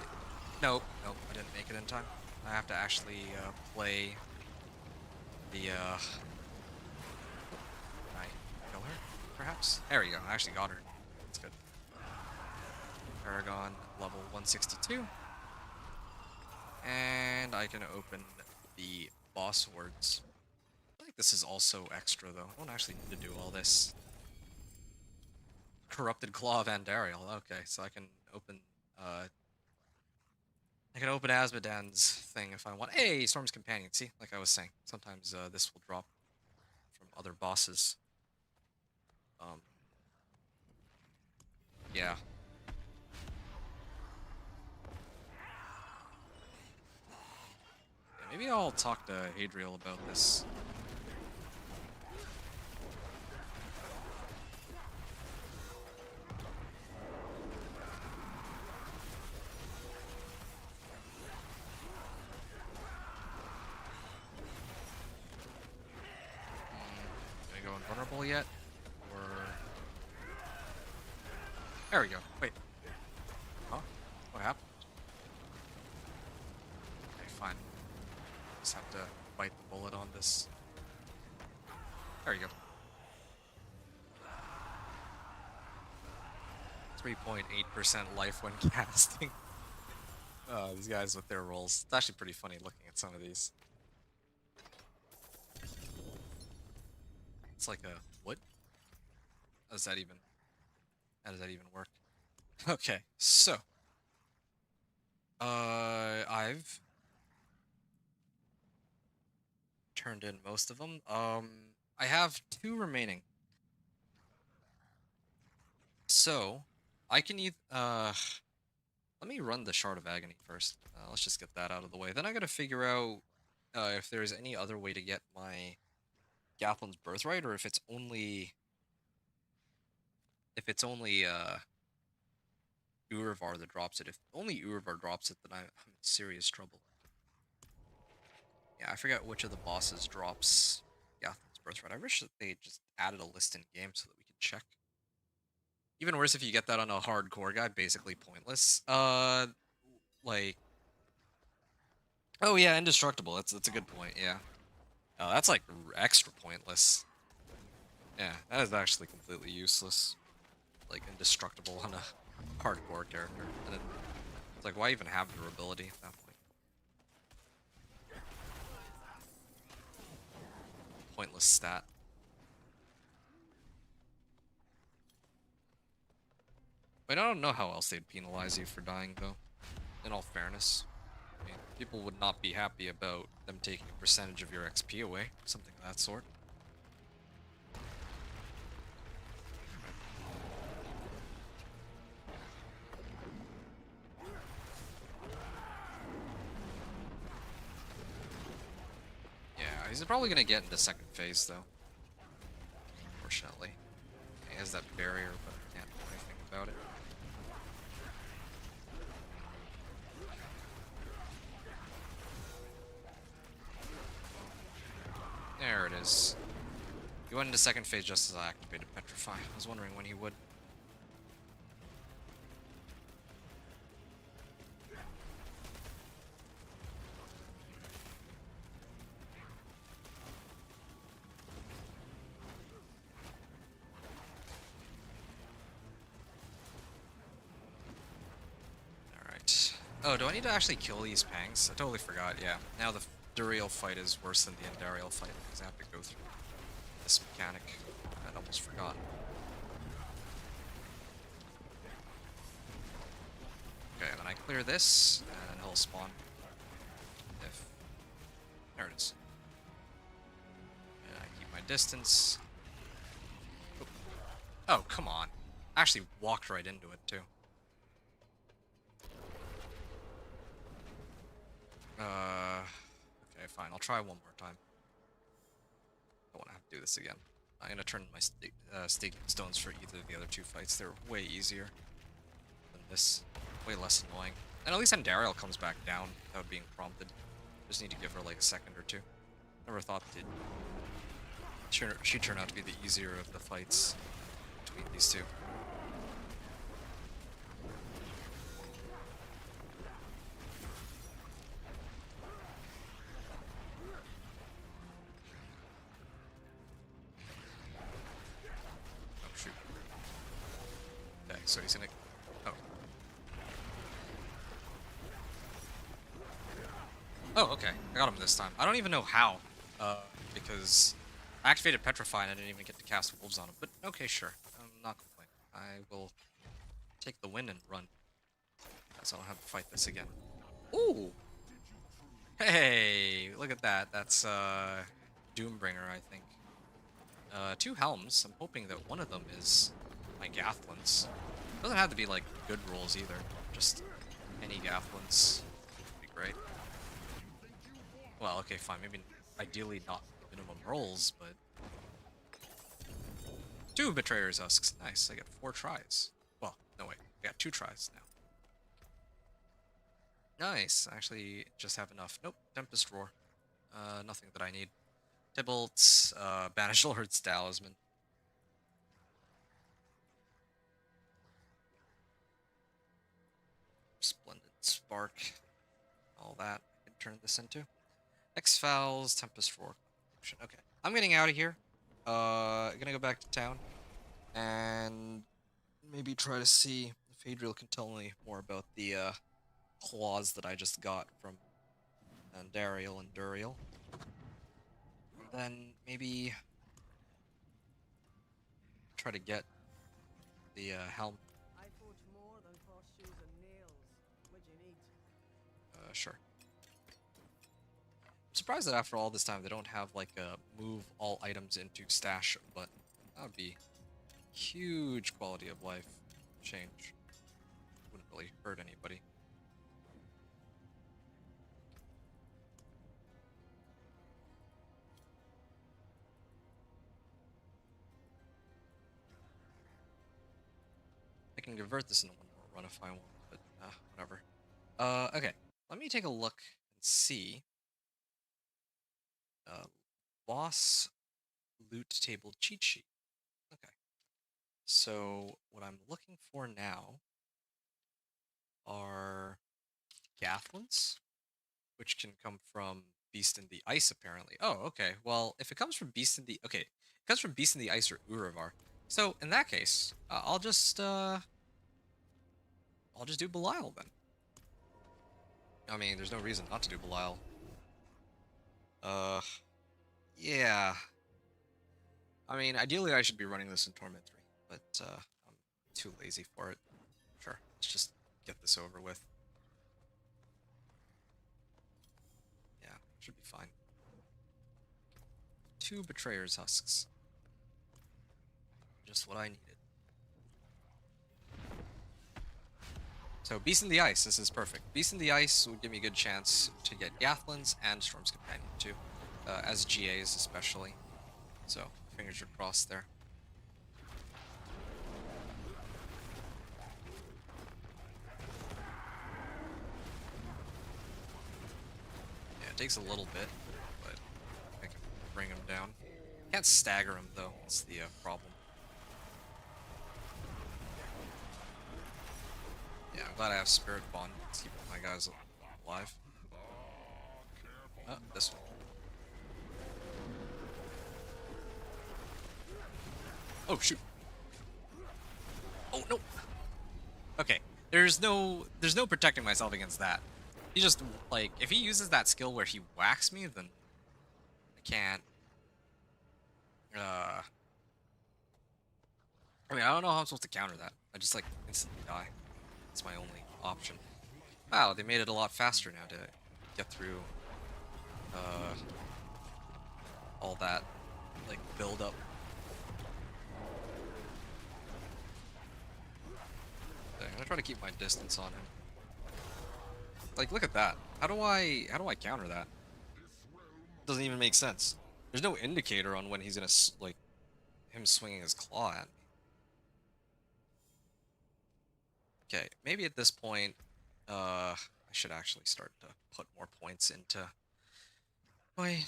No, nope, I didn't make it in time. I have to actually play the... Can I kill her, perhaps? There we go, I actually got her. That's good. Paragon, level 162. And I can open the boss wards. I think this is also extra, though. I don't actually need to do all this. Corrupted Claw of Andariel. Okay, so I can open Asmodan's thing if I want. Hey, Storm's Companion. See, like I was saying, sometimes this will drop from other bosses. Yeah. Maybe I'll talk to Hadriel about this. Can I go invulnerable yet? Or... There we go. Wait. Huh? What happened? Okay, fine. Just have to bite the bullet on this. There you go. 3.8% life when casting. These guys with their rolls. It's actually pretty funny looking at some of these. It's like a... what? How does that even work? Okay, so... I've... turned in most of them. I have 2 remaining. So, I can either... let me run the Shard of Agony first. Let's just get that out of the way. Then I gotta figure out if there's any other way to get my Gathlin's Birthright, or if it's only... Urivar that drops it. If only Urivar drops it, then I'm in serious trouble. Yeah, I forget which of the bosses drops Gathlin's Birthright. I wish that they just added a list in game so that we could check. Even worse if you get that on a hardcore guy, basically pointless. Like... oh yeah, indestructible. That's a good point, yeah. That's like extra pointless. Yeah, that is actually completely useless. Like indestructible on a hardcore character. And it's like, why even have durability at that point? Pointless stat. Wait, I don't know how else they'd penalize you for dying, though. In all fairness. I mean, people would not be happy about them taking a percentage of your XP away. Something of that sort. He's probably gonna get into second phase though. Unfortunately. He has that barrier, but I can't do anything about it. There it is. He went into second phase just as I activated Petrify. I was wondering when he would. Alright. Oh, do I need to actually kill these Pangs? I totally forgot, yeah. Now the Duriel fight is worse than the Endariel fight because I have to go through this mechanic. I almost forgot. Okay, and then I clear this, and he'll spawn. If... There it is. And I keep my distance. Oh, come on. I actually walked right into it, too. Okay, fine. I'll try one more time. I want to have to do this again. I'm gonna turn my staking stones for either of the other two fights. They're way easier than this. Way less annoying. And at least Andariel comes back down without being prompted. Just need to give her like a second or two. Never thought she turned out to be the easier of the fights between these two. Oh shoot. Okay, so he's gonna... Oh. Oh, okay. I got him this time. I don't even know how, because I activated Petrify and I didn't even get to cast Wolves on him. But okay, sure. I'm not complaining. I will take the win and run, as I don't have to fight this again. Ooh! Hey! Look at that. That's, Doombringer, I think. 2 Helms. I'm hoping that one of them is my Gathlins. Doesn't have to be, like, good rolls either. Just any Gathlins would be great. Well, okay, fine. Maybe ideally not minimum rolls, but 2 Betrayer's Husks. Nice. I get 4 tries. Well, no wait. I got 2 tries now. Nice. I actually just have enough. Nope. Tempest Roar. Nothing that I need. Tybalt's, Banished Lord's Talisman. Splendid Spark. All that I can turn this into. X-Fowls, Tempest Roar. Okay. I'm getting out of here. Gonna go back to town. And maybe try to see if Adriel can tell me more about the, claws that I just got from Andariel and Duriel. And then maybe try to get the, helm. I forge more than horseshoes and nails. What do you need? Sure. I'm surprised that after all this time they don't have like a move all items into stash button. That would be huge quality of life change. Wouldn't really hurt anybody. I can convert this into one more run if I want, but whatever. Okay. Let me take a look and see. Boss loot table cheat sheet. Okay. So what I'm looking for now are Gathlins, which can come from Beast in the Ice, apparently. Oh, okay. Well, if it comes from Beast in the... Okay. It comes from Beast in the Ice or Uravar. So, in that case, I'll just do Belial, then. I mean, there's no reason not to do Belial. Yeah. I mean, ideally I should be running this in Torment 3, but, I'm too lazy for it. Sure, let's just get this over with. Yeah, should be fine. 2 Betrayer's Husks. Just what I needed. So, Beast in the Ice, this is perfect. Beast in the Ice would give me a good chance to get Gathlins and Storm's Companion, too. as GAs especially. So fingers are crossed there. Yeah, it takes a little bit, but I can bring him down. Can't stagger him though. That's the problem. Yeah, I'm glad I have Spirit Bond. Let's keep my guys alive. This one. Oh shoot. Oh no. Okay. There's no protecting myself against that. He just like if he uses that skill where he whacks me, then I can't. I mean, I don't know how I'm supposed to counter that. I just like instantly die. That's my only option. Wow, they made it a lot faster now to get through all that like build up. Okay, I'm gonna try to keep my distance on him. Like, look at that. How do I counter that? Doesn't even make sense. There's no indicator on when he's gonna like him swinging his claw at me. Okay, maybe at this point, I should actually start to put more points into my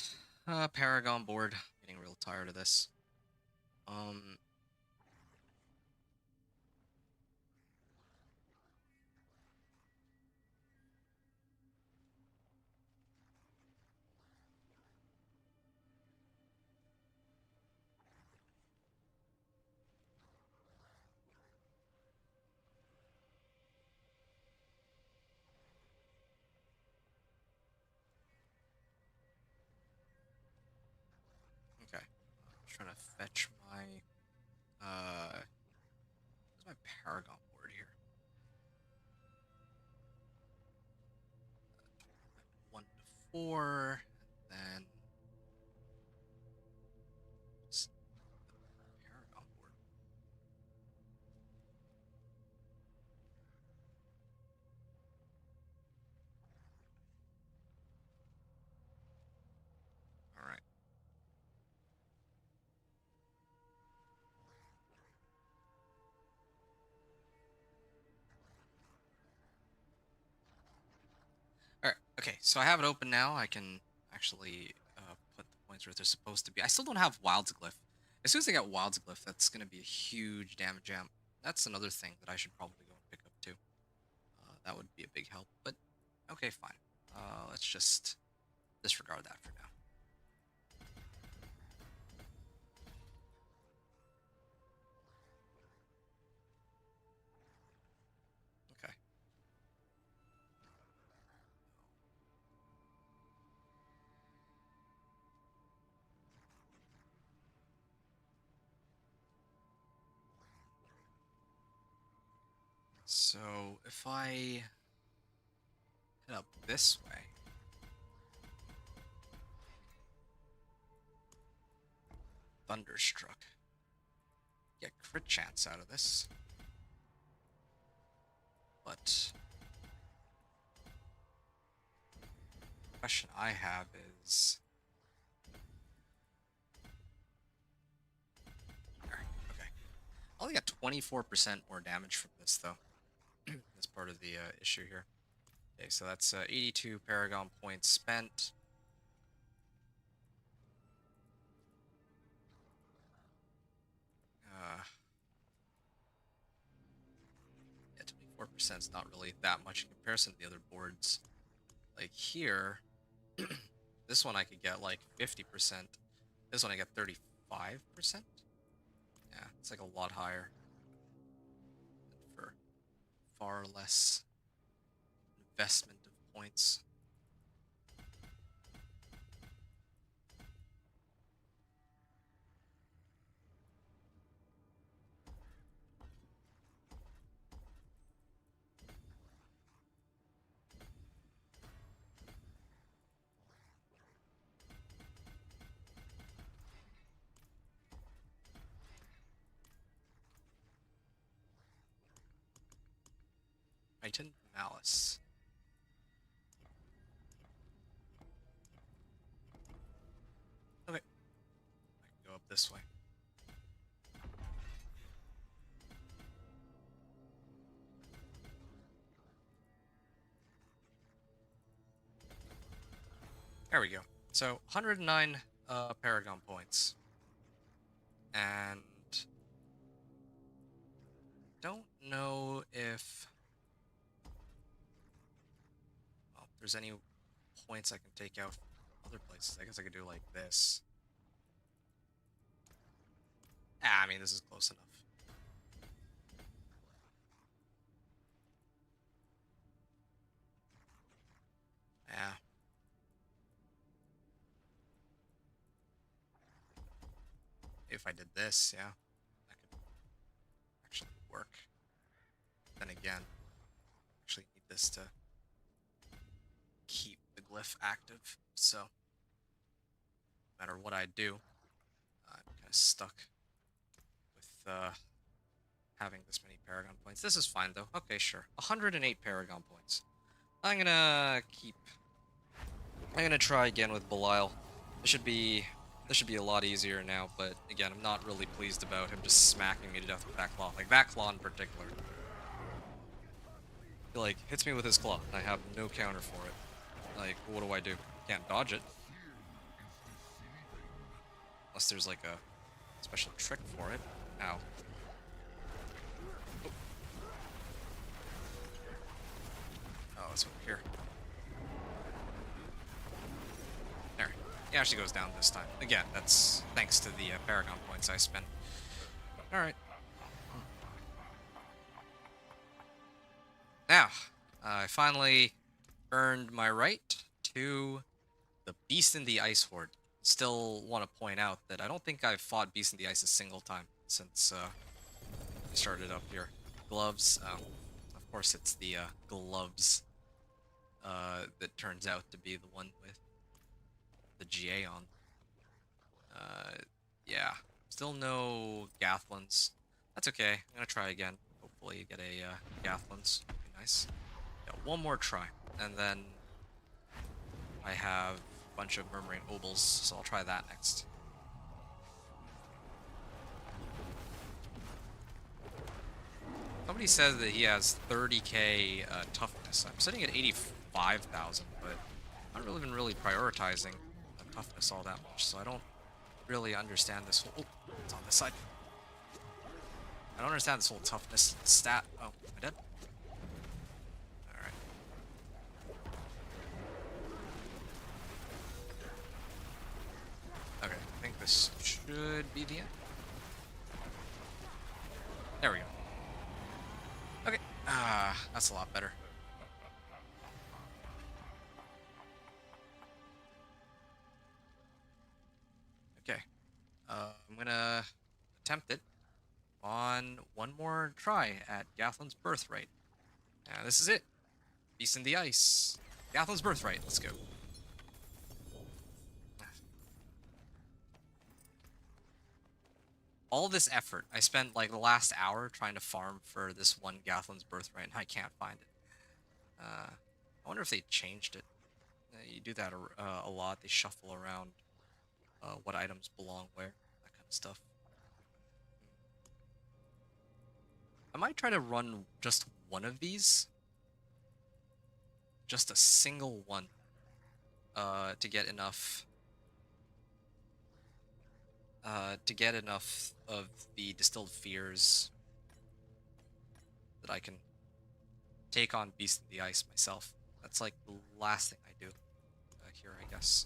Paragon board. Getting real tired of this. Okay, I'm trying to fetch my where's my Paragon board here? 1 to 4, and then just the Paragon board. All right. All right. Okay. So I have it open now. I can actually put the points where they're supposed to be. I still don't have Wild's Glyph. As soon as I get Wild's Glyph, that's going to be a huge damage amp. That's another thing that I should probably go and pick up too. That would be a big help. But okay, fine. Let's just disregard that for now. Okay. So if I head up this way, Thunderstruck. Get crit chance out of this. But the question I have is... There, okay. I only got 24% more damage from this, though. That's part of the issue here. Okay, so that's 82 Paragon points spent. Yeah, 24% is not really that much in comparison to the other boards. Like here, this one I could get like 50%. This one I get 35%. Yeah, it's like a lot higher. And for far less investment of points. Heightened Malice. There we go. So 109 Paragon points. And don't know if there's any points I can take out from other places. I guess I could do like this. I mean, this is close enough. Yeah. If I did this, yeah, that could actually work. Then again, actually need this to keep the glyph active. So, no matter what I do, I'm kind of stuck with having this many Paragon points. This is fine though. Okay, sure. 108 Paragon points. I'm gonna try again with Belial. This should be a lot easier now, but again, I'm not really pleased about him just smacking me to death with that claw. Like that claw in particular. He like hits me with his claw, and I have no counter for it. Like, what do I do? Can't dodge it. Unless there's like a special trick for it. Ow. Oh, it's over here. There. He actually goes down this time. Again, that's thanks to the Paragon points I spent. Alright. Now, I finally earned my right to the Beast in the Ice Horde. Still want to point out that I don't think I've fought Beast in the Ice a single time since I started up here. Gloves. Of course, it's the gloves that turns out to be the one with the GA on. Yeah. Still no Gathlins. That's okay. I'm gonna try again. Hopefully get a Gathlins. Would be nice. Yeah, one more try. And then I have a bunch of Murmuring Obols, so I'll try that next. Somebody says that he has 30k toughness. I'm sitting at 85,000, but I haven't really been prioritizing toughness all that much, so I don't really understand this whole... Oh, it's on this side. I don't understand this whole toughness stat. Oh, am I dead? Alright. Okay, I think this should be the end. There we go. Okay, that's a lot better. Okay, I'm gonna attempt it on one more try at Gathlin's Birthright. This is it. Beast in the Ice. Gathlin's Birthright, let's go. All this effort, I spent like the last hour trying to farm for this one Gathlin's Birthright, and I can't find it. I wonder if they changed it. You do that a lot. They shuffle around what items belong where, that kind of stuff. I might try to run just one of these. Just a single one. To get enough of the Distilled Fears that I can take on Beast in the Ice myself. That's like the last thing I do here, I guess.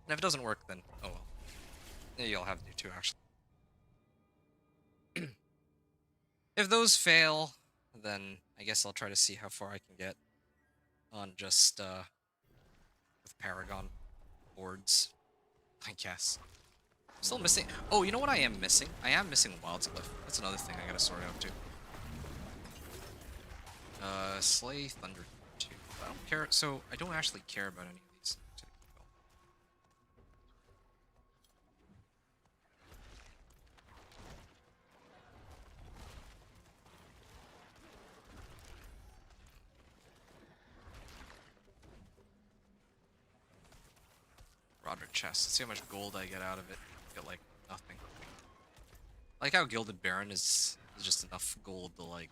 And if it doesn't work, then oh well. Yeah, you'll have to do two, actually. If those fail, then I guess I'll try to see how far I can get on just with Paragon boards, I guess. Still missing. Oh, you know what I am missing? I am missing Wild's Glyph. That's another thing I gotta sort out too. Slay Thunder 2. I don't care. So I don't actually care about any of these. Roderick chest. Let's see how much gold I get out of it. Get like nothing. I like how Gilded Baron is just enough gold to like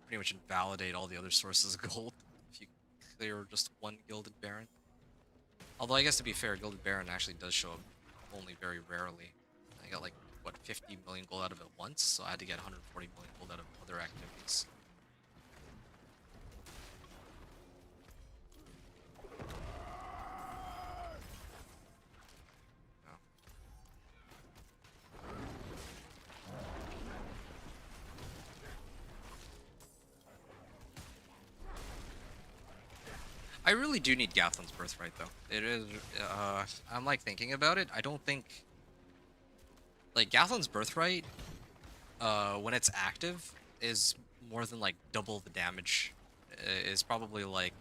pretty much invalidate all the other sources of gold. If you clear just one Gilded Baron. Although I guess to be fair, Gilded Baron actually does show up only very rarely. I got like, what, 50 million gold out of it once, so I had to get 140 million gold out of other activities. I really do need Gathlin's Birthright, though. It is, I'm like thinking about it. I don't think, like, Gathlin's Birthright, when it's active, is more than like double the damage. Is probably like,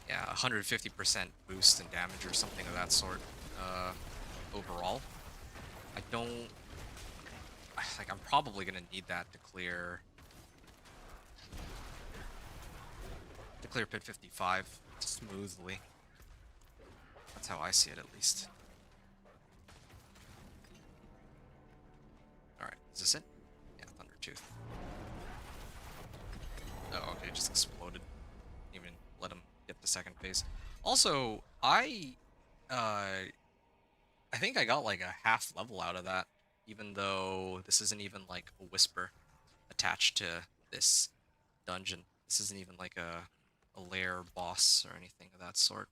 yeah, 150% boost in damage or something of that sort, overall. I don't, like, I'm probably gonna need that to clear Pit 55 smoothly. That's how I see it, at least. Alright, is this it? Yeah, Thunder Tooth. Oh, okay, just exploded. Even let him get the second phase. Also, I think I got like a half level out of that, even though this isn't even like a whisper attached to this dungeon. This isn't even like a lair boss or anything of that sort.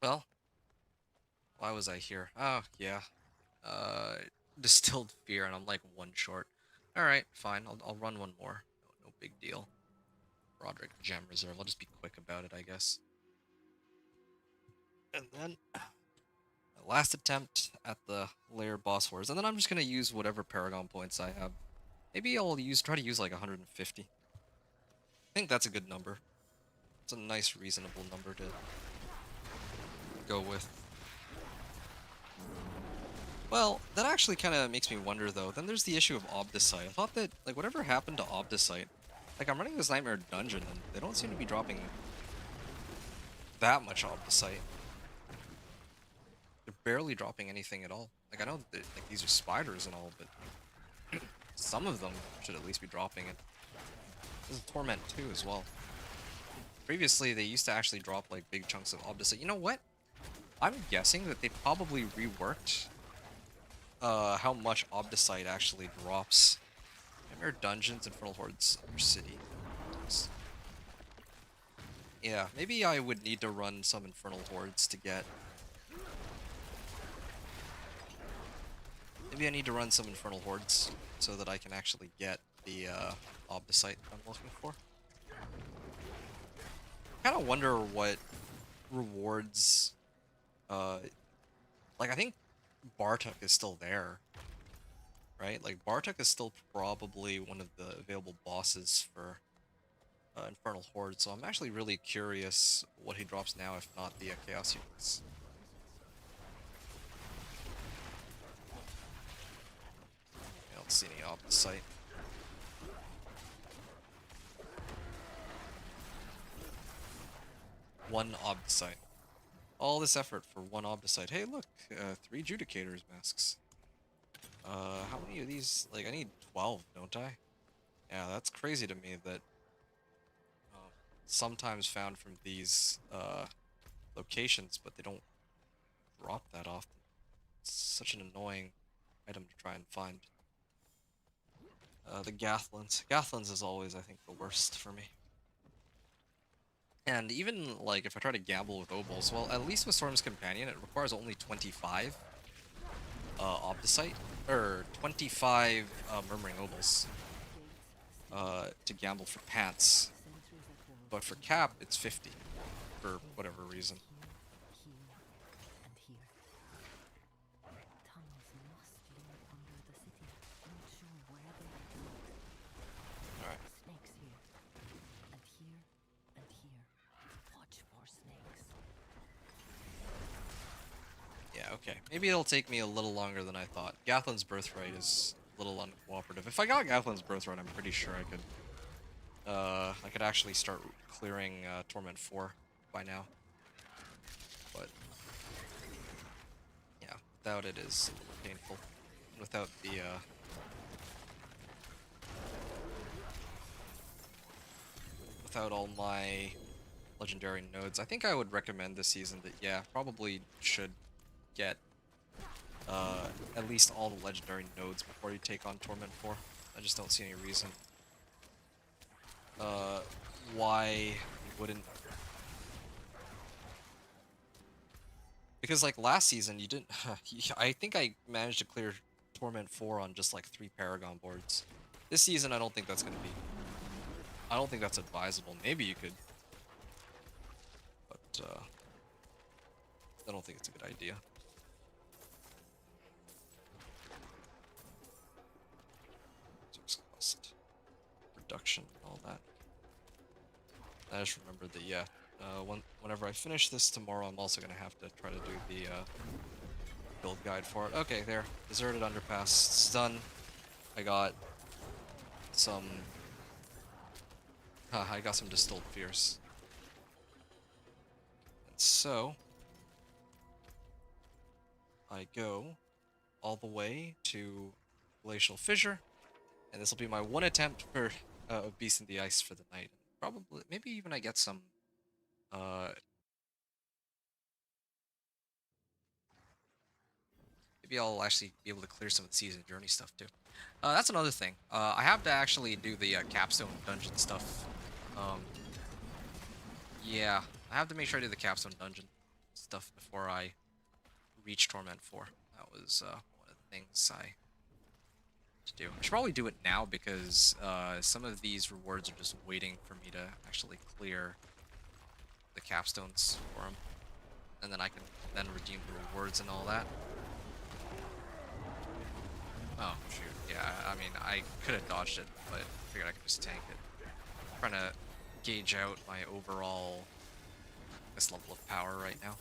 Well, why was I here? Oh, yeah. Distilled Fear, and I'm like one short. Alright, fine. I'll run one more. No big deal. Roderick Gem Reserve. I'll just be quick about it, I guess. And then my last attempt at the lair boss wars, and then I'm just gonna use whatever Paragon points I have. Maybe I'll try to use like 150. I think that's a good number. It's a nice, reasonable number to go with. Well, that actually kind of makes me wonder, though. Then there's the issue of Obdicite. I thought that, like, whatever happened to Obdicite? Like, I'm running this Nightmare Dungeon, and they don't seem to be dropping that much Obdicite. They're barely dropping anything at all. Like, I know that, like, these are spiders and all, but some of them should at least be dropping it. This is Torment 2 as well. Previously, they used to actually drop, like, big chunks of Obdicite. You know what? I'm guessing that they probably reworked how much Obdicite actually drops. Nightmare Dungeons, Infernal Hordes, Upper City. Yeah, maybe I would need to run some Infernal Hordes to get... Maybe I need to run some Infernal Hordes so that I can actually get the Obdicite I'm looking for. I kind of wonder what rewards... like, I think Bartok is still there, right? Like, Bartok is still probably one of the available bosses for Infernal Horde, so I'm actually really curious what he drops now, if not the Chaos Units. I don't see any Obdicite. One Obdicite. All this effort for one Obdicite. Hey, look, 3 Judicators masks. How many of these? Like, I need 12, don't I? Yeah, that's crazy to me that sometimes found from these locations, but they don't drop that often. It's such an annoying item to try and find. The Gathlins. Gathlins is always, I think, the worst for me. And even, like, if I try to gamble with Obols, well, at least with Storm's Companion, it requires only 25 Obdicite, or 25 Murmuring Obols to gamble for Pants. But for Cap, it's 50, for whatever reason. Alright. Yeah, okay. Maybe it'll take me a little longer than I thought. Gathlin's Birthright is a little uncooperative. If I got Gathlin's Birthright, I'm pretty sure I could actually start clearing Torment 4 by now. But yeah, without it is a little painful. Without the without all my legendary nodes. I think I would recommend this season that, yeah, probably should get at least all the legendary nodes before you take on Torment 4. I just don't see any reason why you wouldn't. Because like last season you didn't I think I managed to clear Torment 4 on just like 3 Paragon boards. This season I don't think that's I don't think that's advisable. Maybe you could, but I don't think it's a good idea. Cost reduction and all that. I just remembered that, yeah, whenever I finish this tomorrow, I'm also gonna have to try to do the build guide for it. Okay, there, deserted underpass, it's done. I got some. I got some distilled fierce. And so I go all the way to Glacial Fissure, and this will be my one attempt for Beast in the Ice for the night. Probably, maybe even I get some maybe I'll actually be able to clear some of the season journey stuff too. That's another thing. I have to actually do the capstone dungeon stuff. Yeah, I have to make sure I do the capstone dungeon stuff before I reach Torment 4. That was one of the things I to do. I should probably do it now because some of these rewards are just waiting for me to actually clear the capstones for them, and then I can then redeem the rewards and all that. Oh shoot, yeah, I mean I could have dodged it, but I figured I could just tank it. I'm trying to gauge out my overall this level of power right now.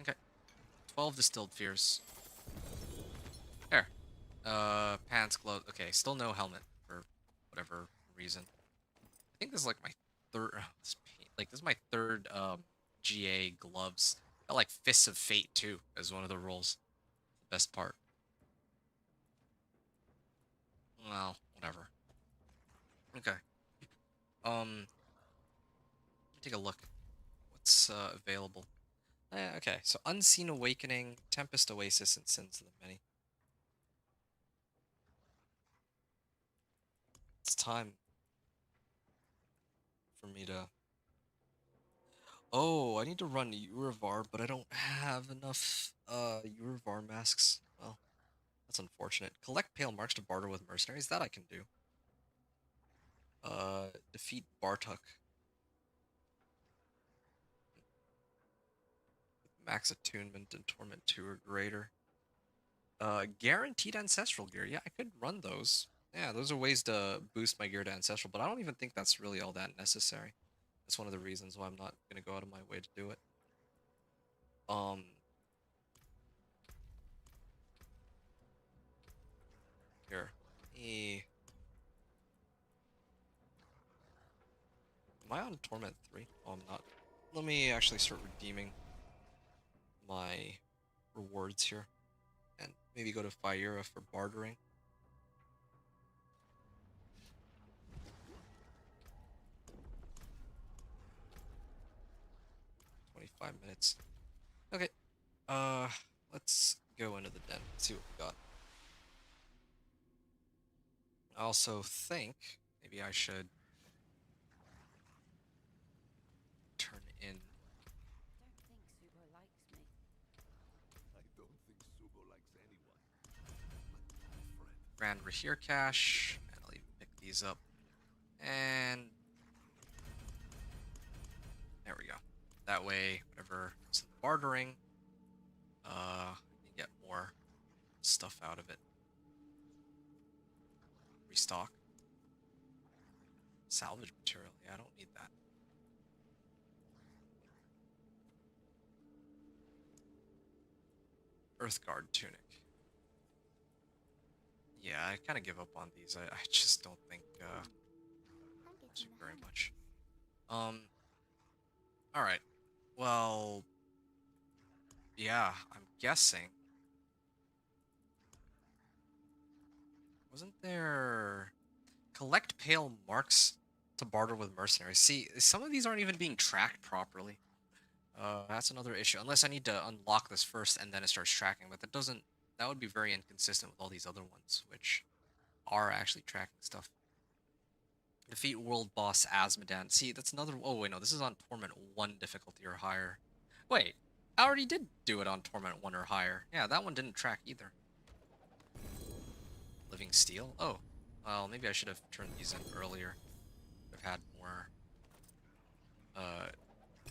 Okay, 12 distilled fears. There. Pants, gloves. Okay, still no helmet for whatever reason. I think this is like my third. This is my third GA gloves. I like Fists of Fate too as one of the roles. The best part. Well, whatever. Okay. Take a look. What's available? Okay, so Unseen Awakening, Tempest Oasis, and Sins of the Many. It's time for me to. Oh, I need to run Urivar, but I don't have enough Urivar masks. Well, that's unfortunate. Collect pale marks to barter with mercenaries. That I can do. Defeat Bartuk. Max attunement and torment 2 or greater. Guaranteed ancestral gear. Yeah, I could run those. Yeah, those are ways to boost my gear to ancestral, but I don't even think that's really all that necessary. That's one of the reasons why I'm not gonna go out of my way to do it. Here. Am I on Torment 3? Oh, I'm not. Let me actually start redeeming my rewards here. And maybe go to Fira for bartering. $25. Okay. Let's go into the den. See what we got. I also think maybe I should turn in. Don't think Subo likes me. I don't think Subo likes anyone. Grand Rahir cache. And I'll even pick these up. And there we go. That way, whatever is in the bartering, you get more stuff out of it. Restock. Salvage material. Yeah, I don't need that. Earthguard tunic. Yeah, I kind of give up on these. I just don't think do very much. Alright. Well, yeah, I'm guessing. Wasn't there... collect pale marks to barter with mercenaries. See, some of these aren't even being tracked properly. That's another issue. Unless I need to unlock this first and then it starts tracking, but that doesn't. That would be very inconsistent with all these other ones, which are actually tracking stuff. Defeat world boss Asmodan. See, that's another. Oh wait, no, this is on Torment 1 difficulty or higher. Wait, I already did do it on Torment 1 or higher. Yeah, that one didn't track either. Living Steel? Oh, well, maybe I should have turned these in earlier. I've had more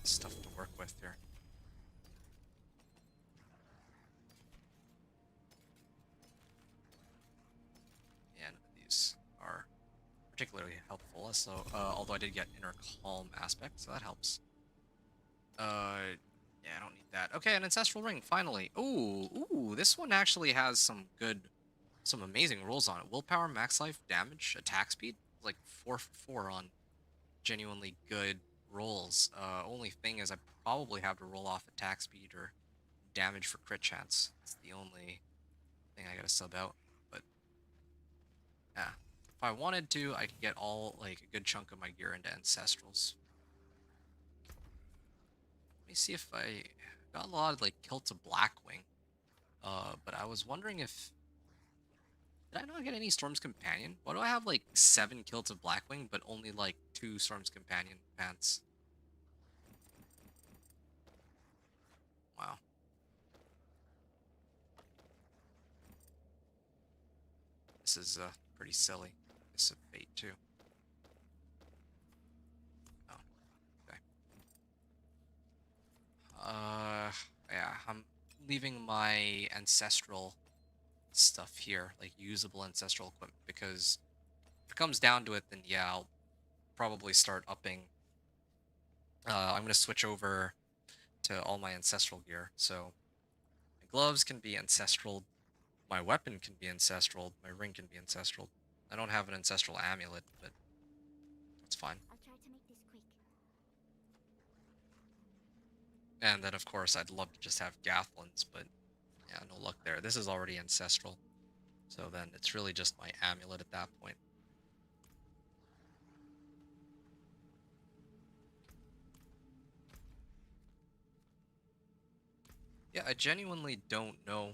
stuff to work with here. Yeah, none of these are particularly helpful. So, although I did get Inner Calm aspect, so that helps. Yeah, I don't need that. Okay, an Ancestral Ring, finally. Ooh, this one actually has some amazing rolls on it. Willpower, max life, damage, attack speed, like 4 for 4 on genuinely good rolls. Only thing is I probably have to roll off attack speed or damage for crit chance. That's the only thing I gotta sub out. But yeah, if I wanted to, I could get like a good chunk of my gear into Ancestrals. Let me see if I got a lot of like Kilt to Blackwing. But I was wondering if did I not get any Storm's Companion? Why do I have like 7 Kilts of Blackwing, but only like 2 Storm's Companion pants? Wow. This is pretty silly. This is Fate too. Oh, okay. Yeah, I'm leaving my ancestral stuff here, like usable ancestral equipment, because if it comes down to it, then yeah, I'll probably start upping. I'm gonna switch over to all my ancestral gear, so my gloves can be ancestral, my weapon can be ancestral, my ring can be ancestral. I don't have an ancestral amulet, but that's fine. I'll try to make this quick. And then, of course, I'd love to just have Gathlins, but yeah, no luck there. This is already ancestral, so then it's really just my amulet at that point. Yeah, I genuinely don't know.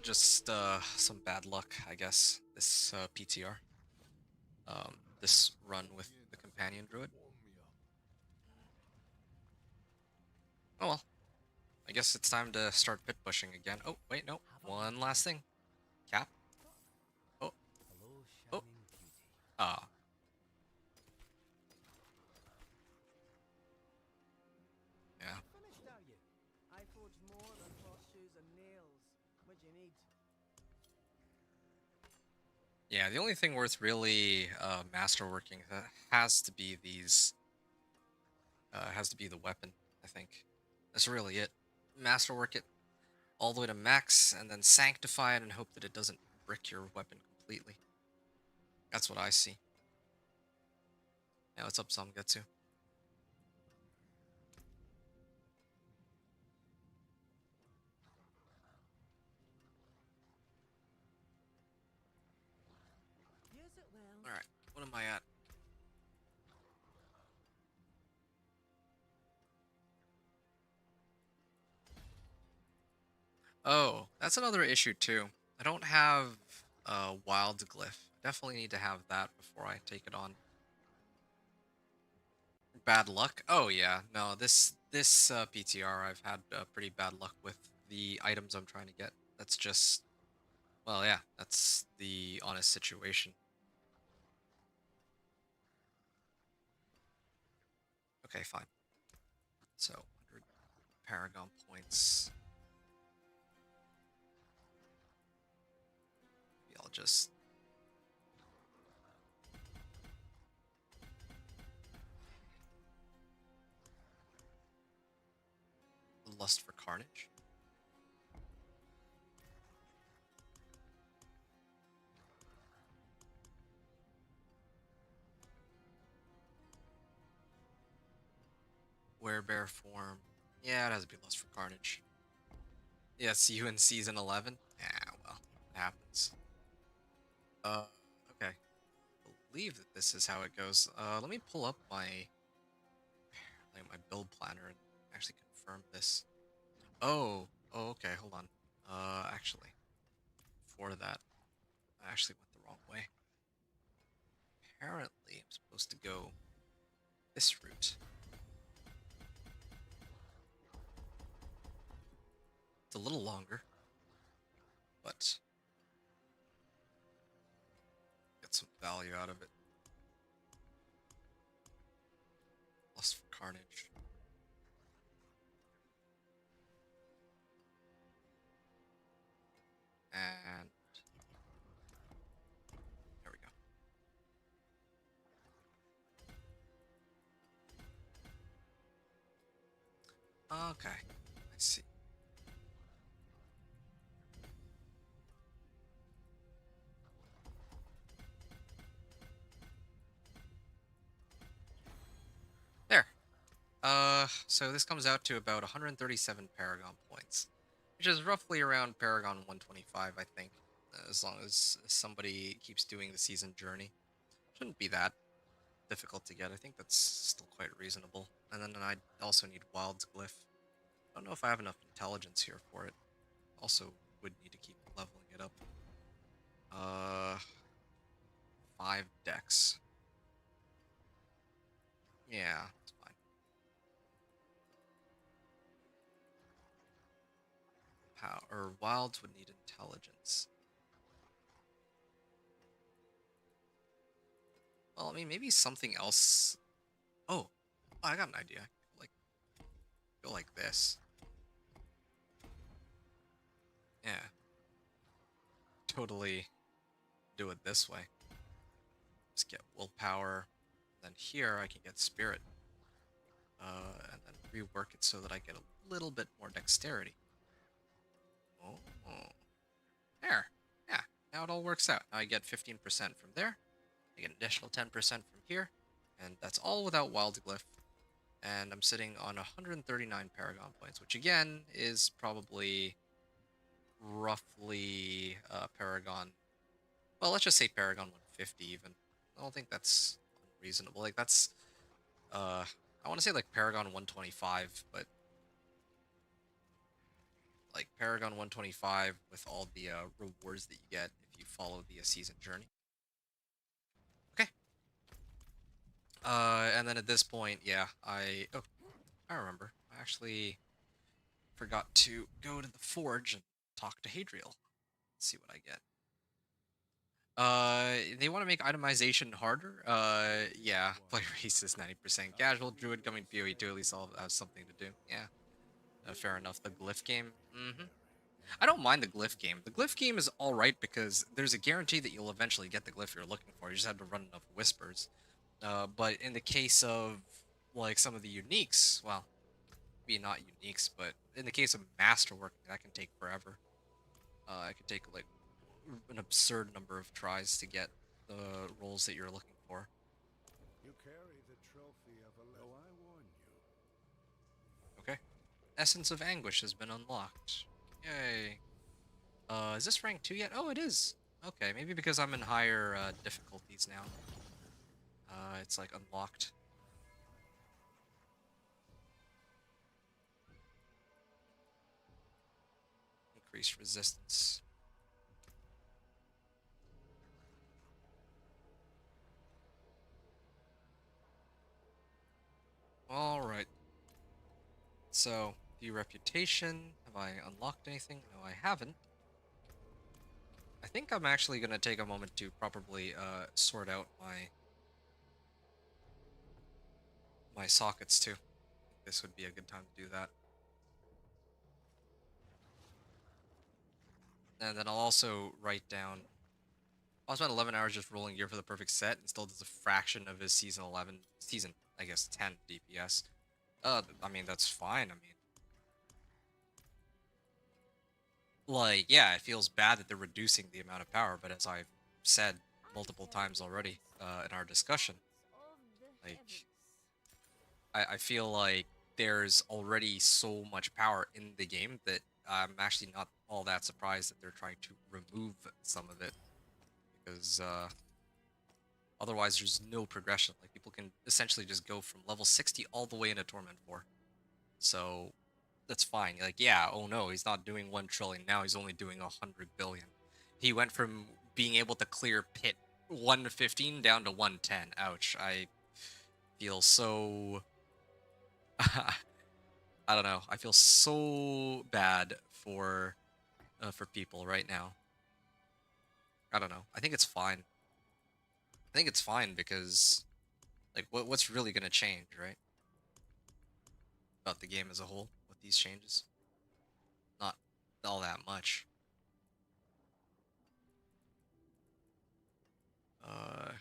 Just some bad luck, I guess, this PTR. This run with the companion druid. Oh well. I guess it's time to start pit pushing again. Oh, wait, no. One last thing. Cap. Oh. Oh. Ah. Yeah. Finished, are you? I forged more than horseshoes and nails. What do you need? Yeah, the only thing worth really masterworking has to be these. Has to be the weapon, I think. That's really it. Masterwork it all the way to max, and then sanctify it and hope that it doesn't brick your weapon completely. That's what I see. Yeah, what's up, Samgetsu? Use it well. Alright, what am I at? Oh, that's another issue too. I don't have a wild glyph. Definitely need to have that before I take it on. Bad luck? Oh yeah, no, this PTR I've had pretty bad luck with the items I'm trying to get. That's just, well, yeah, that's the honest situation. Okay, fine. So, 100 Paragon points. Maybe I'll just Lust for Carnage. Werebear form. Yeah, it has to be Lust for Carnage. Yeah, see you in season 11. Yeah, well, it happens. Okay. I believe that this is how it goes. Let me pull up my build planner and actually confirm this. Oh, okay, hold on. Actually, for that, I actually went the wrong way. Apparently, I'm supposed to go this route. It's a little longer, but get some value out of it. Lust for Carnage. And there we go. Okay, I see. There. So this comes out to about 137 Paragon points, which is roughly around Paragon 125, I think, as long as somebody keeps doing the season journey. Shouldn't be that difficult to get. I think that's still quite reasonable. And then I also need Wild's Glyph. I don't know if I have enough intelligence here for it. Also would need to keep leveling it up. 5 decks. Yeah, it's fine. Or Wilds would need intelligence. Well, I mean, maybe something else. Oh, I got an idea. Like, go like this. Yeah, totally do it this way. Just get willpower. Then here I can get spirit. And then rework it so that I get a little bit more dexterity. Oh, there. Yeah, now it all works out. Now I get 15% from there. I get an additional 10% from here. And that's all without Wild Glyph. And I'm sitting on 139 Paragon points, which again is probably roughly Paragon. Well, let's just say Paragon 150 even. I don't think that's unreasonable. Like that's I want to say like Paragon 125, but like Paragon 125 with all the rewards that you get if you follow the season journey. Okay. And then at this point, yeah, I remember. I actually forgot to go to the forge and talk to Hadriel. See what I get. They want to make itemization harder. Yeah, play race is 90% casual. Druid coming PoE2, at least I'll have something to do. Yeah, fair enough. The glyph game. I don't mind the glyph game. The glyph game is alright because there's a guarantee that you'll eventually get the glyph you're looking for. You just have to run enough whispers. But in the case of like some of the uniques, well, maybe not uniques, but in the case of masterwork, that can take forever. It could take like an absurd number of tries to get the roles that you're looking for. You carry the trophy of a though I warn you. Okay. Essence of Anguish has been unlocked. Yay. Is this rank 2 yet? Oh, it is. Okay, maybe because I'm in higher difficulties now. It's like unlocked. Increased resistance. Alright. So, the reputation. Have I unlocked anything? No, I haven't. I think I'm actually going to take a moment to properly sort out my sockets too. This would be a good time to do that. And then I'll also write down. I spent 11 hours just rolling gear for the perfect set and still does a fraction of his season 11, I guess 10 DPS. I mean, that's fine. I mean, like, yeah, it feels bad that they're reducing the amount of power, but as I've said multiple times already in our discussion, like, I feel like there's already so much power in the game that I'm actually not all that surprised that they're trying to remove some of it, because otherwise there's no progression. Like, people can essentially just go from level 60 all the way into Torment 4. So that's fine. Like, yeah, oh no, he's not doing 1 trillion. Now he's only doing 100 billion. He went from being able to clear pit 115 down to 110. Ouch. I feel so I don't know. I feel so bad for people right now. I don't know. I think it's fine. I think it's fine because, like, what's really gonna change, right? About the game as a whole with these changes? Not all that much. Uh,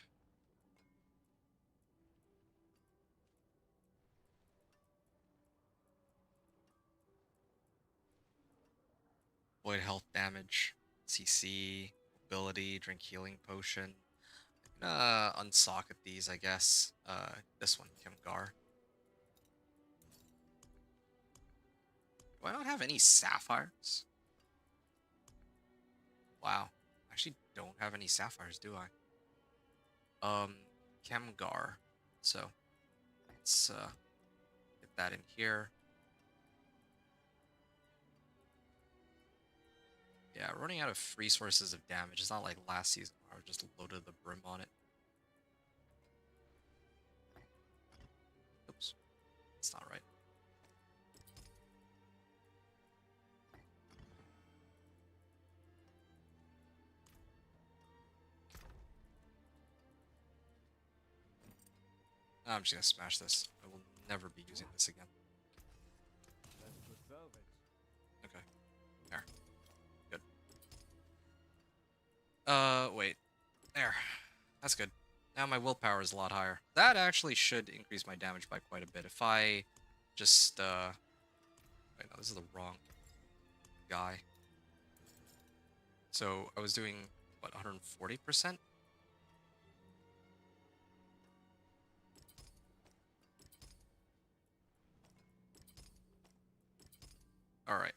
Void health damage, CC, mobility, drink healing potion. I'm gonna unsocket these, I guess. This one, Kimgar. Do I not have any sapphires? Wow. I actually don't have any sapphires, do I? Kemgar. So let's get that in here. Yeah, running out of free sources of damage. It's not like last season where I just loaded the brim on it. Oops. That's not right. I'm just gonna smash this. I will never be using this again. Okay. There. Good. Wait. There. That's good. Now my willpower is a lot higher. That actually should increase my damage by quite a bit. If I just, wait, no, this is the wrong guy. So I was doing, what, 140%? Alright.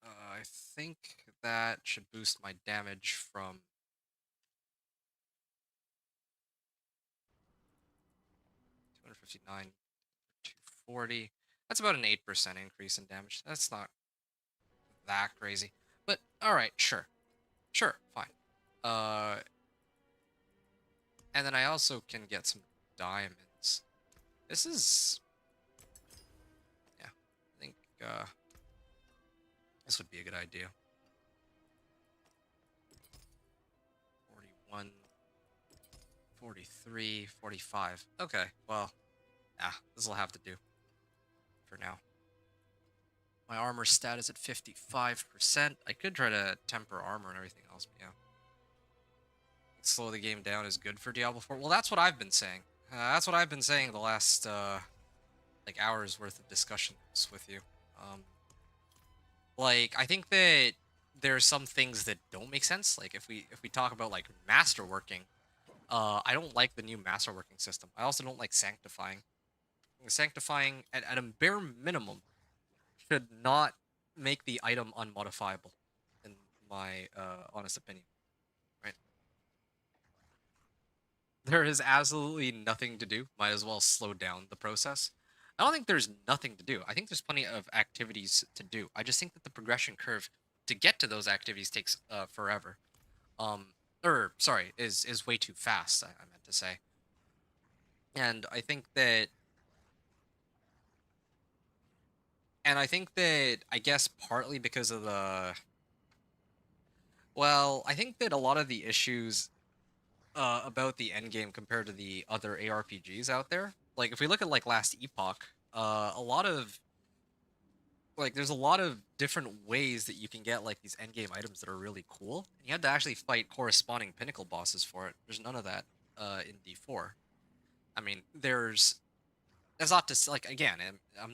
I think that should boost my damage from 259 to 240. That's about an 8% increase in damage. That's not that crazy. But alright, sure. Sure, fine. And then I also can get some diamonds. This is, yeah, I think this would be a good idea. 41, 43, 45. Okay, well, yeah, this will have to do for now. My armor stat is at 55%. I could try to temper armor and everything else, but yeah. Slow the game down is good for Diablo 4. Well, that's what I've been saying. That's what I've been saying the last, like, hours worth of discussions with you. Like, I think that there are some things that don't make sense. Like, if we talk about, like, masterworking, I don't like the new masterworking system. I also don't like sanctifying. Sanctifying, at a bare minimum, should not make the item unmodifiable, in my honest opinion. Right? There is absolutely nothing to do. Might as well slow down the process. I don't think there's nothing to do. I think there's plenty of activities to do. I just think that the progression curve to get to those activities takes forever. Or sorry, is way too fast. I meant to say. And I think that, I guess partly because of the, well, I think that a lot of the issues about the endgame compared to the other ARPGs out there, like if we look at like Last Epoch, a lot of, like, there's a lot of different ways that you can get like these endgame items that are really cool. And you have to actually fight corresponding pinnacle bosses for it. There's none of that in D4. I mean, that's not to, like, again, I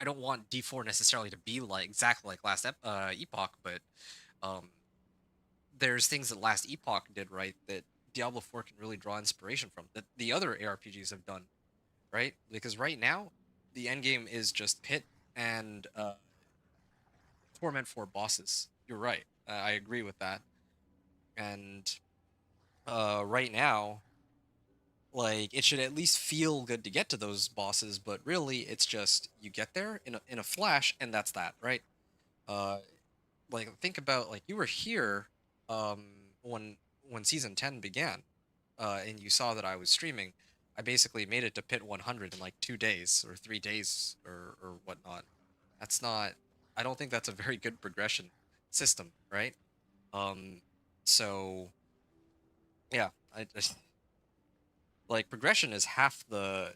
don't want D4 necessarily to be like exactly like Last Epoch, but there's things that Last Epoch did right that Diablo 4 can really draw inspiration from, that the other ARPGs have done right? Because right now, the end game is just Pit and Torment for bosses. You're right. I agree with that. And right now, like it should at least feel good to get to those bosses, but really it's just you get there in a flash and that's that, right? Uh like think about like you were here um when season 10 began and you saw that I was streaming. I basically made it to pit 100 in like 2 days or 3 days or whatnot. That's not, I don't think that's a very good progression system, right? Um so yeah, I just like progression is half the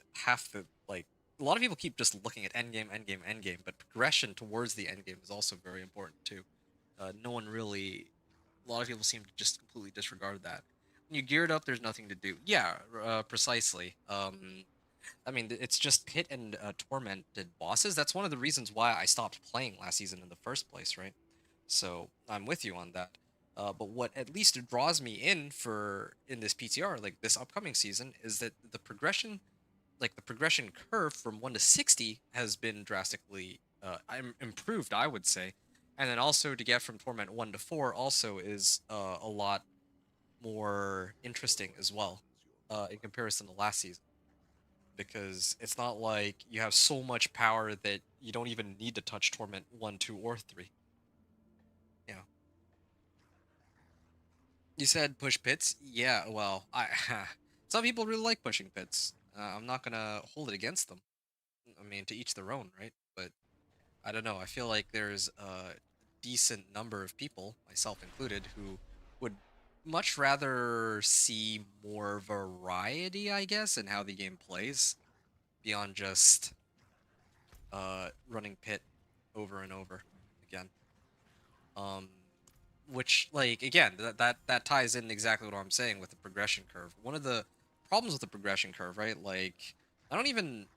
like a lot of people keep just looking at endgame, endgame, endgame, but progression towards the endgame is also very important too. No one really, a lot of people seem to just completely disregard that. When you gear it up, there's nothing to do. Yeah, precisely. I mean, it's just Pit and Tormented bosses. That's one of the reasons why I stopped playing last season in the first place, right? So I'm with you on that. But what at least draws me in for in this PTR, like this upcoming season, is that the progression, like the progression curve from 1 to 60, has been drastically improved, I would say. And then also to get from Torment 1 to 4 also is a lot more interesting as well in comparison to last season, because it's not like you have so much power that you don't even need to touch Torment 1, 2, or 3. Yeah. You said push pits? Yeah, well, I some people really like pushing pits. I'm not gonna hold it against them. I mean, to each their own, right? But I don't know. I feel like there's a decent number of people, myself included, who would much rather see more variety, I guess, in how the game plays beyond just running pit over and over again. Um, which, like, again, that ties in exactly what I'm saying with the progression curve. One of the problems with the progression curve, right? Like, I don't even.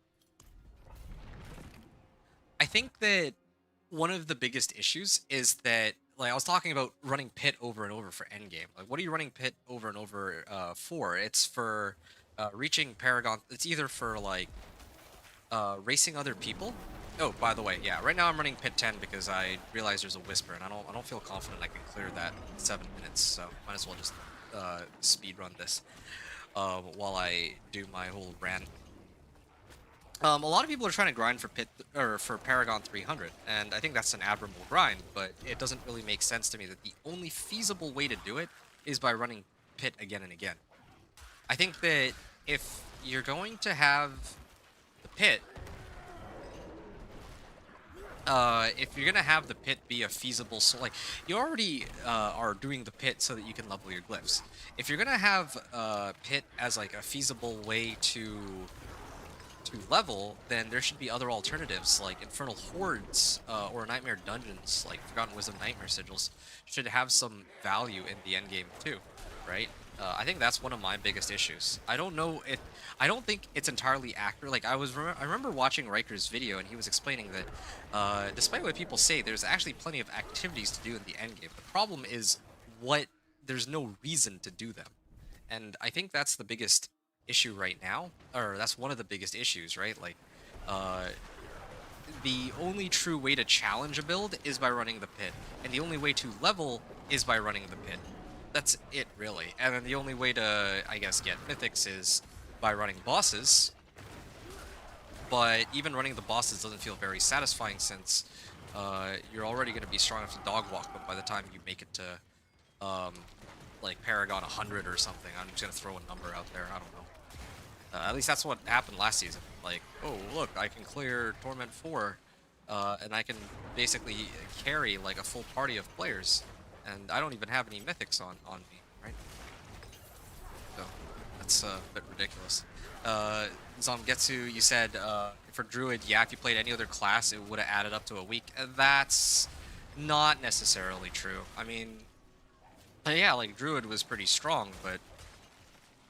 I think that one of the biggest issues is that, like, I was talking about running pit over and over for endgame. Like, what are you running pit over and over for? It's for reaching Paragon. It's either for like racing other people. Oh, by the way, yeah. Right now I'm running pit 10 because I realize there's a whisper, and I don't feel confident I can clear that in 7 minutes. So might as well just speed run this while I do my whole rant. A lot of people are trying to grind for pit or for Paragon 300, and I think that's an admirable grind. But it doesn't really make sense to me that the only feasible way to do it is by running pit again and again. I think that if you're going to have the pit, if you're gonna have the pit be a feasible, so like you already are doing the pit so that you can level your glyphs. If you're gonna have pit as like a feasible way to level, then there should be other alternatives like Infernal Hordes or Nightmare Dungeons, like Forgotten Wisdom Nightmare Sigils, should have some value in the endgame too, right? I think that's one of my biggest issues. I don't know if I don't think it's entirely accurate. Like I remember watching Riker's video and he was explaining that despite what people say, there's actually plenty of activities to do in the endgame. The problem is what there's no reason to do them, and I think that's the biggest issue right now, or that's one of the biggest issues, right? Like, uh, the only true way to challenge a build is by running the pit, and the only way to level is by running the pit. That's it, really. And then the only way to, I guess, get mythics is by running bosses. But even running the bosses doesn't feel very satisfying since you're already going to be strong enough to dog walk them by the time you make it to, like, Paragon 100 or something. I'm just going to throw a number out there. I don't know. At least that's what happened last season. Like, oh, look, I can clear Torment 4, and I can basically carry, like, a full party of players. And I don't even have any mythics on me, right? So, that's a bit ridiculous. Zomgetsu, you said for Druid, yeah, if you played any other class, it would have added up to a week. That's not necessarily true. I mean, yeah, like, Druid was pretty strong, but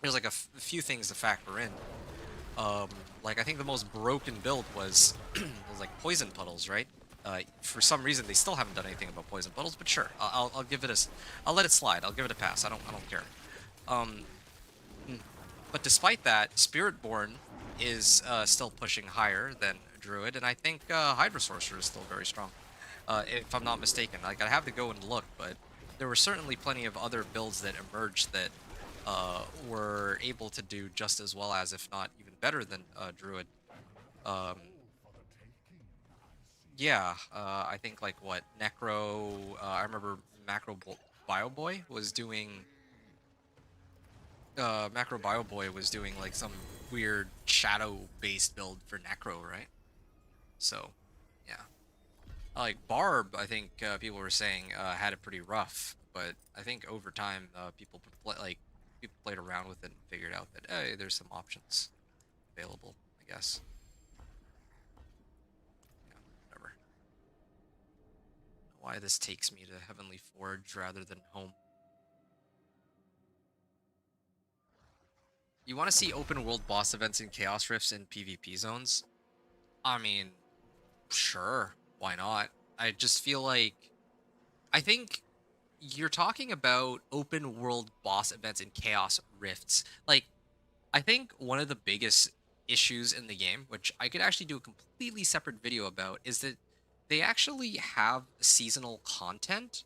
there's like a few things to factor in. Like I think the most broken build was was like poison puddles, right? For some reason they still haven't done anything about poison puddles, but sure, I'll give it a, I'll let it slide. I'll give it a pass. I don't care. Um, but despite that, Spiritborn is still pushing higher than Druid, and I think Hydra Sorcerer is still very strong. If I'm not mistaken, like I'd have to go and look, but there were certainly plenty of other builds that emerged that were able to do just as well as, if not even better than Druid. Um, yeah, I think like what Necro. I remember Bio Boy was doing. Macro Bio Boy was doing like some weird shadow-based build for Necro, right? So, yeah. Like Barb, I think people were saying had it pretty rough, but I think over time people played around with it and figured out that hey, there's some options available. I guess. Yeah, whatever. Why this takes me to Heavenly Forge rather than home. You want to see open world boss events in Chaos Rifts and PvP zones? I mean, sure, why not? I just feel like I think you're talking about open world boss events in Chaos Rifts. Like, I think one of the biggest issues in the game, which I could actually do a completely separate video about, is that they actually have seasonal content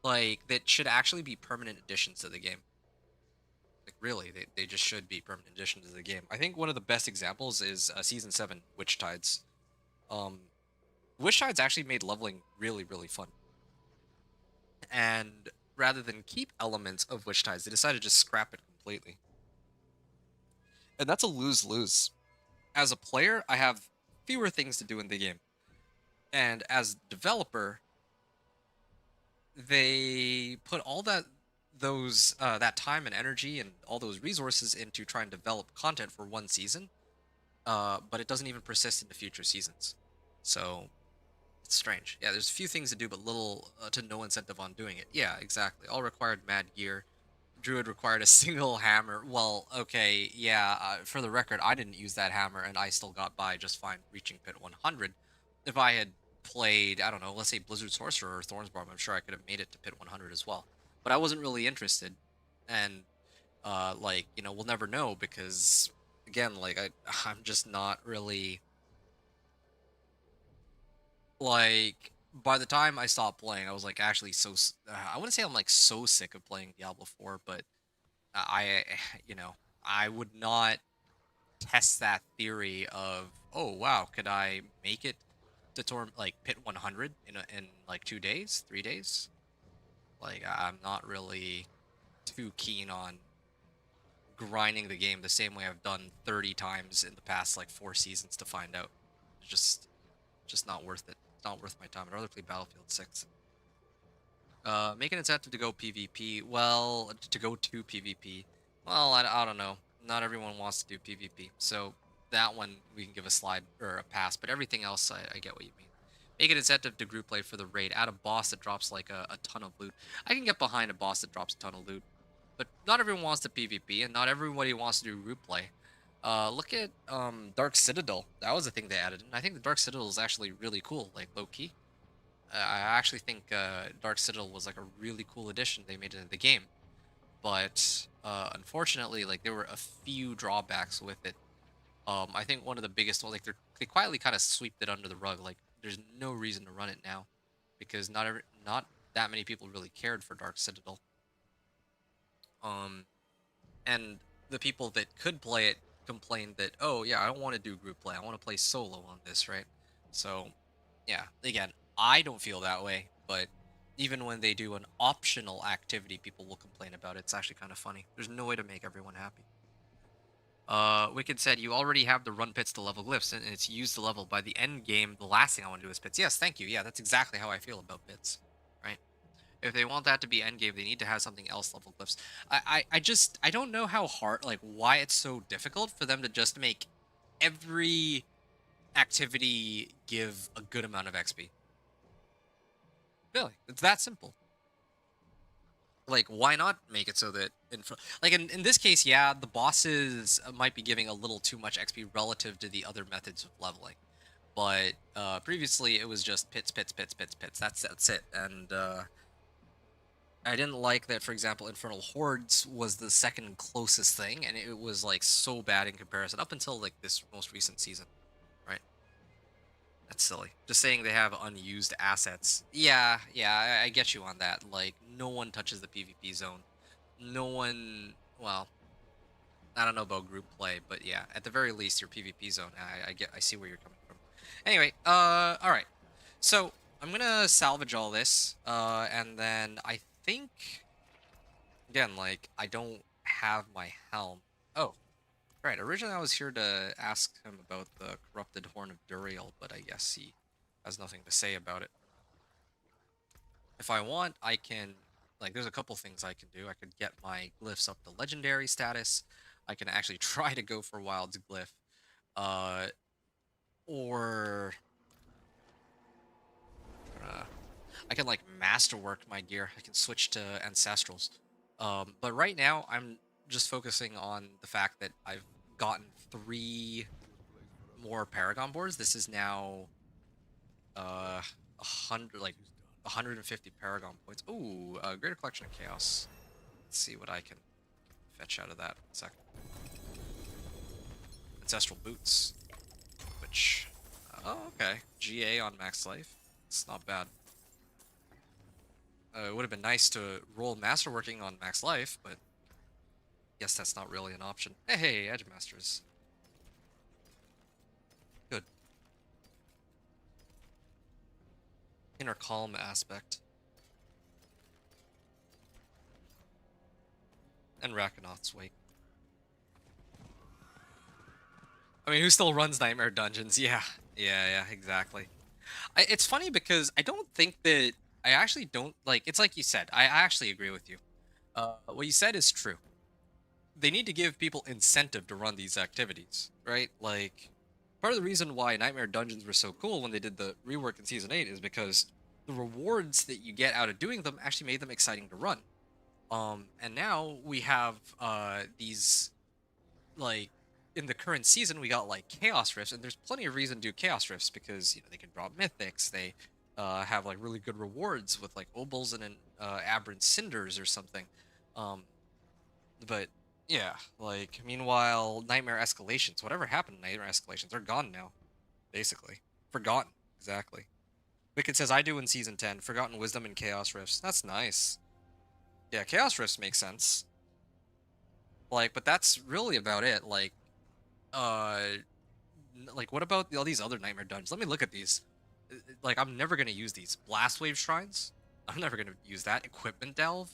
like that should actually be permanent additions to the game. Like really, they just should be permanent additions to the game. I think one of the best examples is Season 7, Witch Tides. Um, Witch Tides actually made leveling really, really fun. And rather than keep elements of Witch Tides, they decided to just scrap it completely. And that's a lose-lose. As a player, I have fewer things to do in the game. And as a developer, they put all that time and energy and all those resources into trying to develop content for one season, but it doesn't even persist into future seasons. So it's strange. Yeah, there's a few things to do, but little to no incentive on doing it. Yeah, exactly. All required mad gear. Druid required a single hammer. Well, okay, yeah. For the record, I didn't use that hammer, and I still got by just fine reaching pit 100. If I had played, I don't know, let's say Blizzard Sorcerer or Thornsbarb, I'm sure I could have made it to pit 100 as well. But I wasn't really interested, and like we'll never know because again, like I'm just not really like. By the time I stopped playing, I was like actually I wouldn't say I'm like so sick of playing Diablo 4, but I, I would not test that theory of, oh wow, could I make it to like pit 100 in like 2 days, 3 days? Like I'm not really too keen on grinding the game the same way I've done 30 times in the past like 4 seasons to find out. It's just not worth it. It's not worth my time. I'd rather play Battlefield 6. Make an incentive to go PvP. Well, to go to PvP. Well, I don't know. Not everyone wants to do PvP. So that one we can give a slide or a pass. But everything else, I get what you mean. Make an incentive to group play for the raid. Add a boss that drops like a ton of loot. I can get behind a boss that drops a ton of loot. But not everyone wants to PvP, and not everybody wants to do group play. Look at Dark Citadel. That was a thing they added. And I think the Dark Citadel is actually really cool, like low key. I actually think Dark Citadel was like a really cool addition they made into the game, but unfortunately, like there were a few drawbacks with it. I think one of the biggest ones, like they quietly kind of swept it under the rug. Like there's no reason to run it now, because not that many people really cared for Dark Citadel. And the people that could play it complained that, oh yeah, I don't want to do group play. I want to play solo on this, right? So yeah, again, I don't feel that way, but even when they do an optional activity, people will complain about it. It's actually kind of funny. There's no way to make everyone happy. Wicked said, you already have the run pits to level glyphs, and it's used to level. By the end game, the last thing I want to do is pits. Yes, thank you. Yeah, that's exactly how I feel about pits, right? If they want that to be end game, they need to have something else level glyphs. I don't know how hard, like, why it's so difficult for them to just make every activity give a good amount of XP. Really, it's that simple. Like, why not make it so that in this case, yeah, the bosses might be giving a little too much XP relative to the other methods of leveling, but previously it was just pits, pits, pits, pits, pits. That's it, and I didn't like that, for example, Infernal Hordes was the second closest thing, and it was like so bad in comparison up until like this most recent season, right? That's silly. Just saying they have unused assets. Yeah, yeah, I get you on that. Like, no one touches the PvP zone. No one, well, I don't know about group play, but yeah, at the very least, your PvP zone. I see where you're coming from. Anyway, all right. So I'm gonna salvage all this, and then I think again, like I don't have my helm. Oh, right. Originally, I was here to ask him about the corrupted horn of Duriel, but I guess he has nothing to say about it. If I want, I can, like, there's a couple things I can do. I could get my glyphs up to legendary status. I can actually try to go for Wild's glyph. Uh, or I can, like, masterwork my gear. I can switch to Ancestrals. But right now, I'm just focusing on the fact that I've gotten 3 more Paragon boards. This is now, 100, like, 150 Paragon points. Ooh, Greater Collection of Chaos. Let's see what I can fetch out of that in a second. Ancestral Boots, which, oh, okay. GA on max life. It's not bad. It would have been nice to roll Masterworking on max life, but guess that's not really an option. Hey, Edge Masters. Good. Inner Calm aspect. And Rakanoth's Wake. I mean, who still runs Nightmare Dungeons? Yeah, yeah, exactly. It's funny because I don't think that I actually don't like. It's like you said. I actually agree with you. What you said is true. They need to give people incentive to run these activities, right? Like, part of the reason why Nightmare Dungeons were so cool when they did the rework in Season 8 is because the rewards that you get out of doing them actually made them exciting to run. And now we have these, like, in the current season we got like Chaos Rifts, and there's plenty of reason to do Chaos Rifts because, you know, they can drop mythics, they have like really good rewards with like Obels and an Aberrant Cinders or something. Um, but yeah, like, meanwhile, Nightmare Escalations, whatever happened to Nightmare Escalations, they're gone now, basically. Forgotten, exactly. Wicked says, I do in Season 10, Forgotten Wisdom and Chaos Rifts. That's nice. Yeah, Chaos Rifts make sense. Like, but that's really about it. Uh, like, what about all these other Nightmare Dungeons? Let me look at these. Like, I'm never gonna use these. Blast Wave Shrines? I'm never gonna use that. Equipment Delve?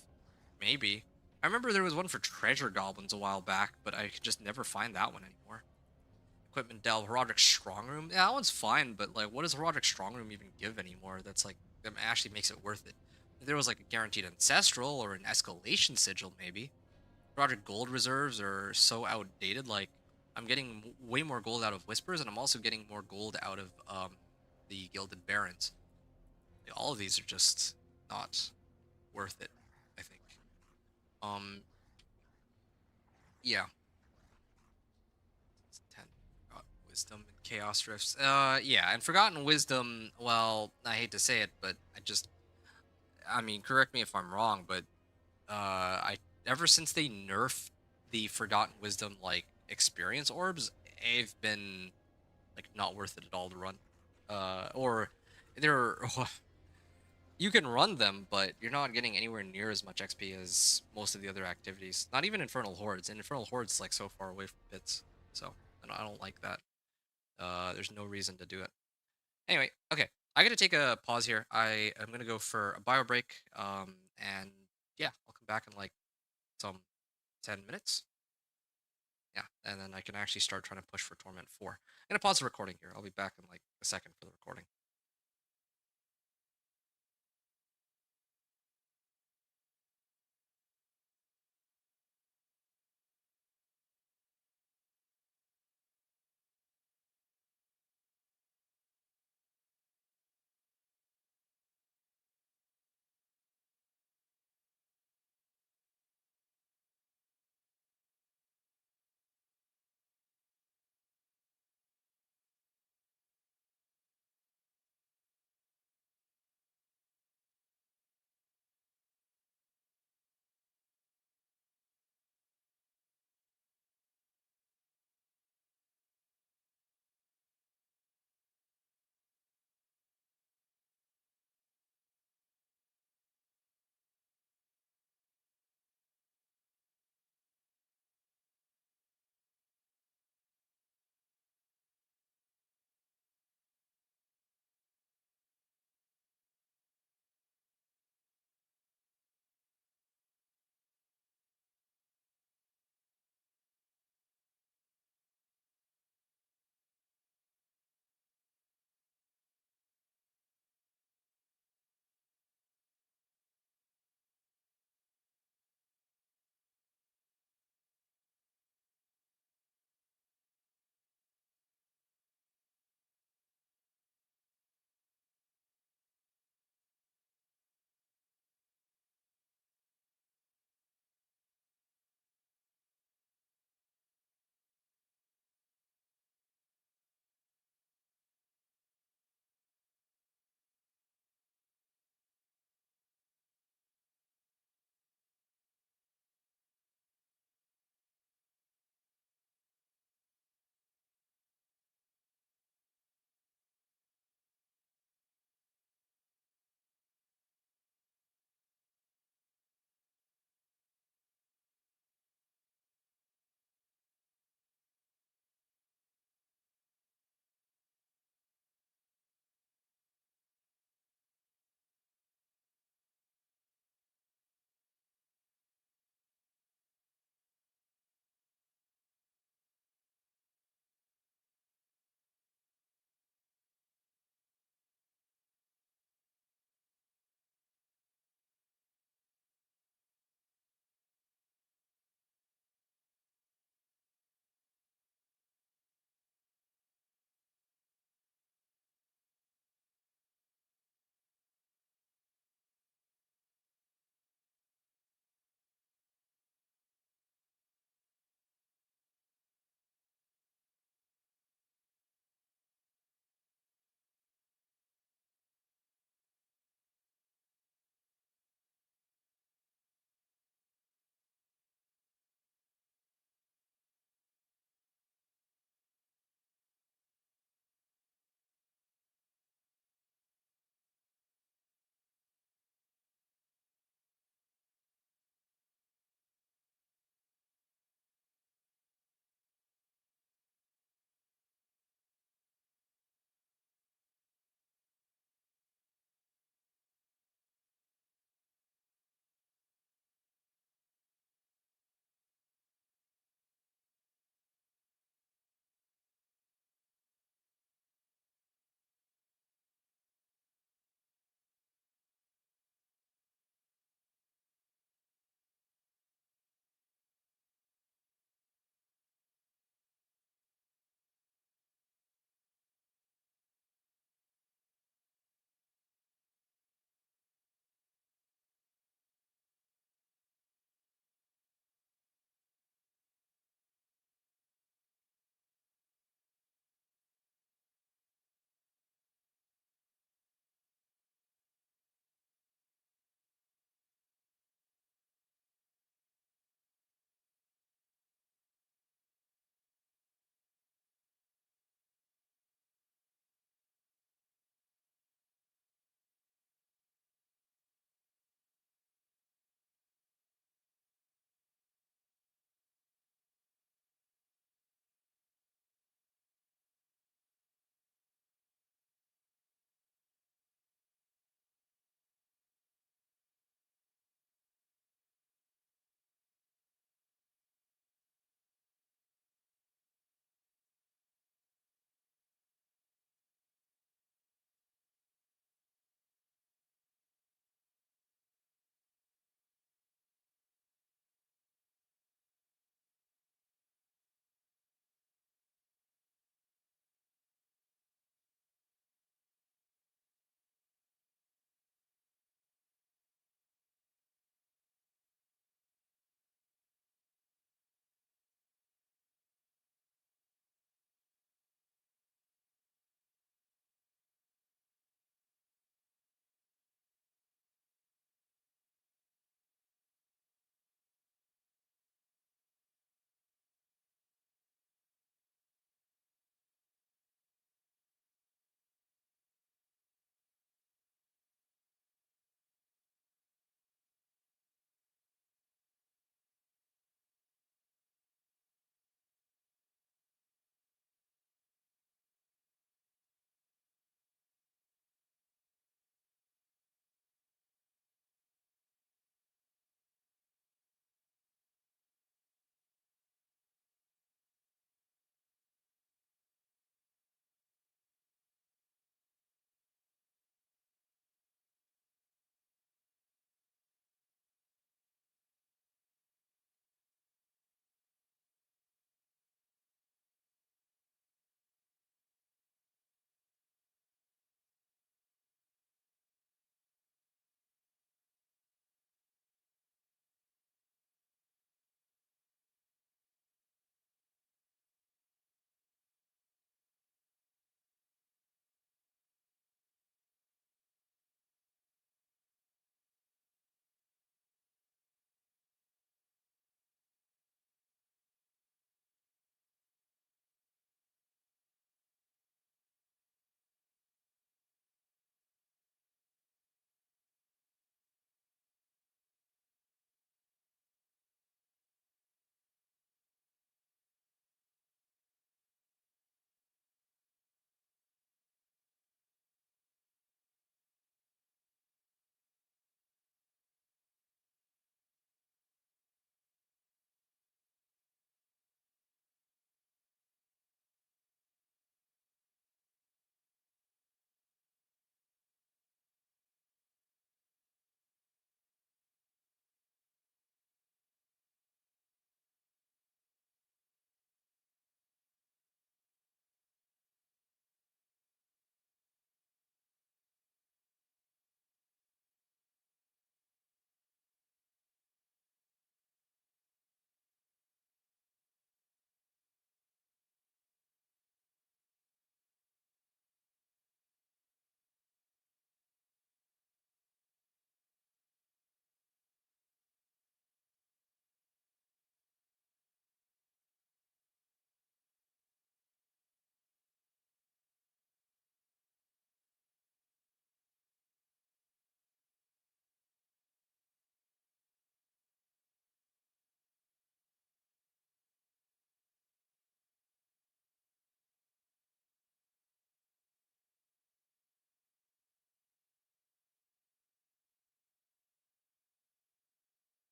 Maybe. I remember there was one for Treasure Goblins a while back, but I could just never find that one anymore. Equipment Delve, Roderick Strongroom? Yeah, that one's fine, but, like, what does Roderick Strongroom even give anymore that's, like, that actually makes it worth it? If there was, like, a guaranteed Ancestral or an Escalation Sigil, maybe. Roderick Gold Reserves are so outdated, like, I'm getting way more gold out of Whispers, and I'm also getting more gold out of, the Gilded Barons. All of these are just not worth it, I think. Um, yeah. 10. Forgotten Wisdom and Chaos Rifts. Yeah, and Forgotten Wisdom, well, I hate to say it, but I mean, correct me if I'm wrong, but, I, ever since they nerfed the Forgotten Wisdom, like, experience orbs, they've been, like, not worth it at all to run. Or they're, you can run them, but you're not getting anywhere near as much XP as most of the other activities. Not even Infernal Hordes. And Infernal Hordes like so far away from pits. So I don't like that. There's no reason to do it. Anyway, okay. I gotta take a pause here. I am gonna go for a bio break. And yeah, I'll come back in like some 10 minutes. Yeah, and then I can actually start trying to push for Torment 4. I'm gonna pause the recording here. I'll be back in like a second for the recording.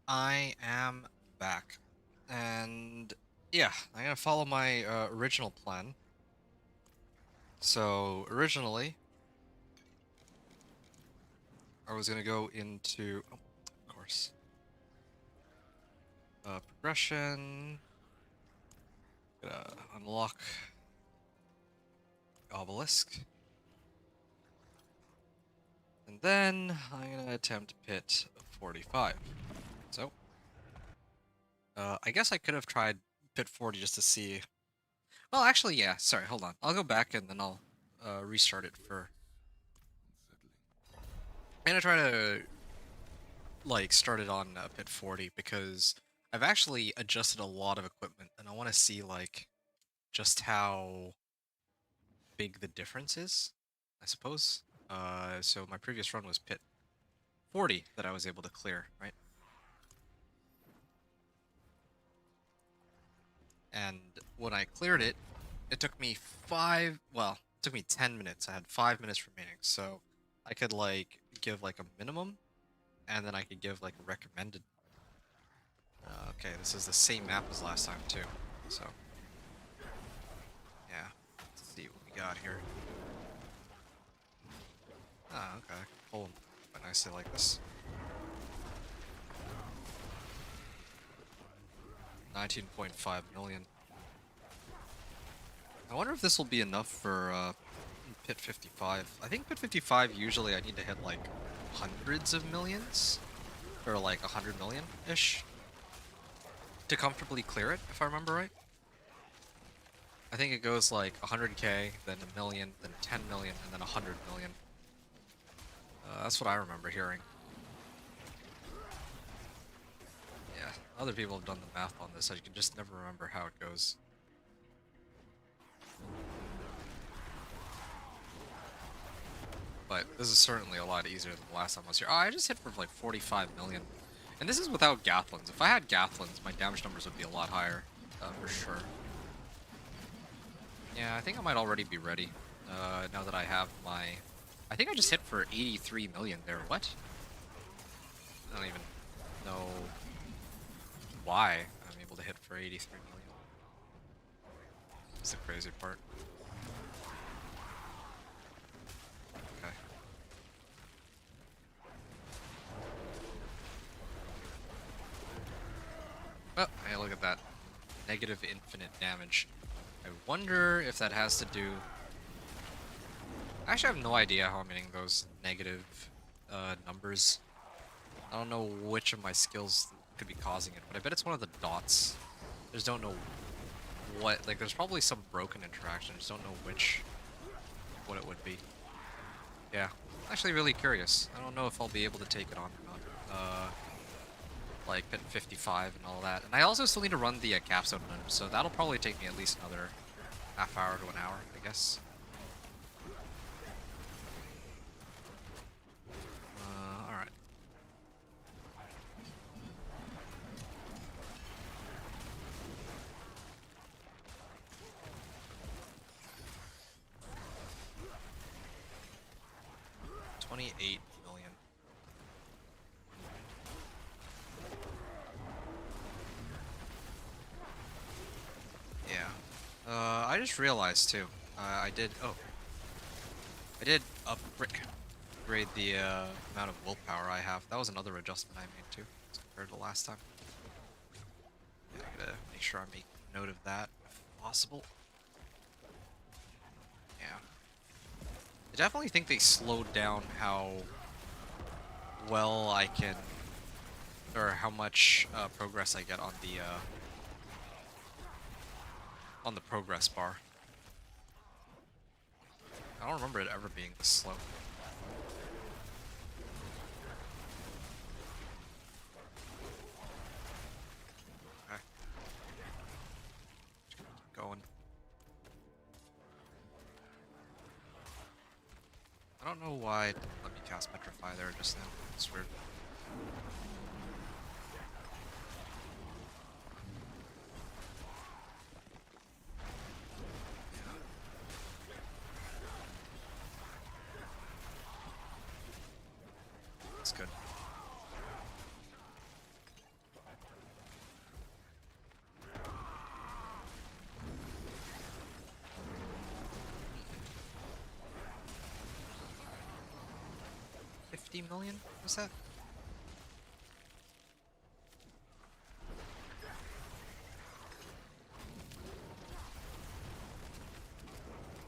I am back. And yeah, I'm gonna follow my original plan. So originally, I was gonna go into, oh, of course, progression. Gonna unlock obelisk, and then I'm gonna attempt pit 45. So, I guess I could have tried pit 40 just to see. Well, actually, yeah. Sorry, hold on. I'll go back and then I'll restart it for. I'm gonna try to like start it on pit 40 because I've actually adjusted a lot of equipment and I want to see like just how big the difference is, I suppose. So my previous run was pit 40 that I was able to clear, right? And when I cleared it, it took me it took me 10 minutes. I had 5 minutes remaining, so I could like give like a minimum, and then I could give like a recommended. Okay, this is the same map as last time too, so yeah. Let's see what we got here. Ah, okay. I can pull them quite nicely like this. 19.5 million. I wonder if this will be enough for pit 55. I think pit 55 usually I need to hit like hundreds of millions, or like 100 million-ish, to comfortably clear it, if I remember right. I think it goes like 100k, then a million, then 10 million, and then 100 million. That's what I remember hearing. Yeah, other people have done the math on this. I can just never remember how it goes. But this is certainly a lot easier than the last time I was here. Oh, I just hit for like 45 million. And this is without Gathlins. If I had Gathlins, my damage numbers would be a lot higher, for sure. Yeah, I think I might already be ready, now that I have my... I think I just hit for 83 million there. What? I don't even know why I'm able to hit for 83 million. That's the crazy part. Okay. Oh, hey, look at that. Negative infinite damage. I wonder if that has to do... I actually have no idea how I'm getting those negative numbers. I don't know which of my skills could be causing it, but I bet it's one of the dots. I just don't know what... Like, there's probably some broken interaction. I just don't know what it would be. Yeah. I'm actually really curious. I don't know if I'll be able to take it on or not. Like, pit 55 and all that. And I also still need to run the capstone run, so that'll probably take me at least another half hour to an hour, I guess. Alright. $28 million. Yeah. I just realized too. I did upgrade the amount of willpower I have. That was another adjustment I made too, as compared to last time. Yeah, I gotta make sure I make note of that if possible. Yeah. I definitely think they slowed down how well I can, or how much progress I get on the progress bar. I don't remember it ever being this slow. Okay. Just gonna keep going. I don't know why it didn't let me cast Petrify there just now. It's weird. That's good. 50 million, was that?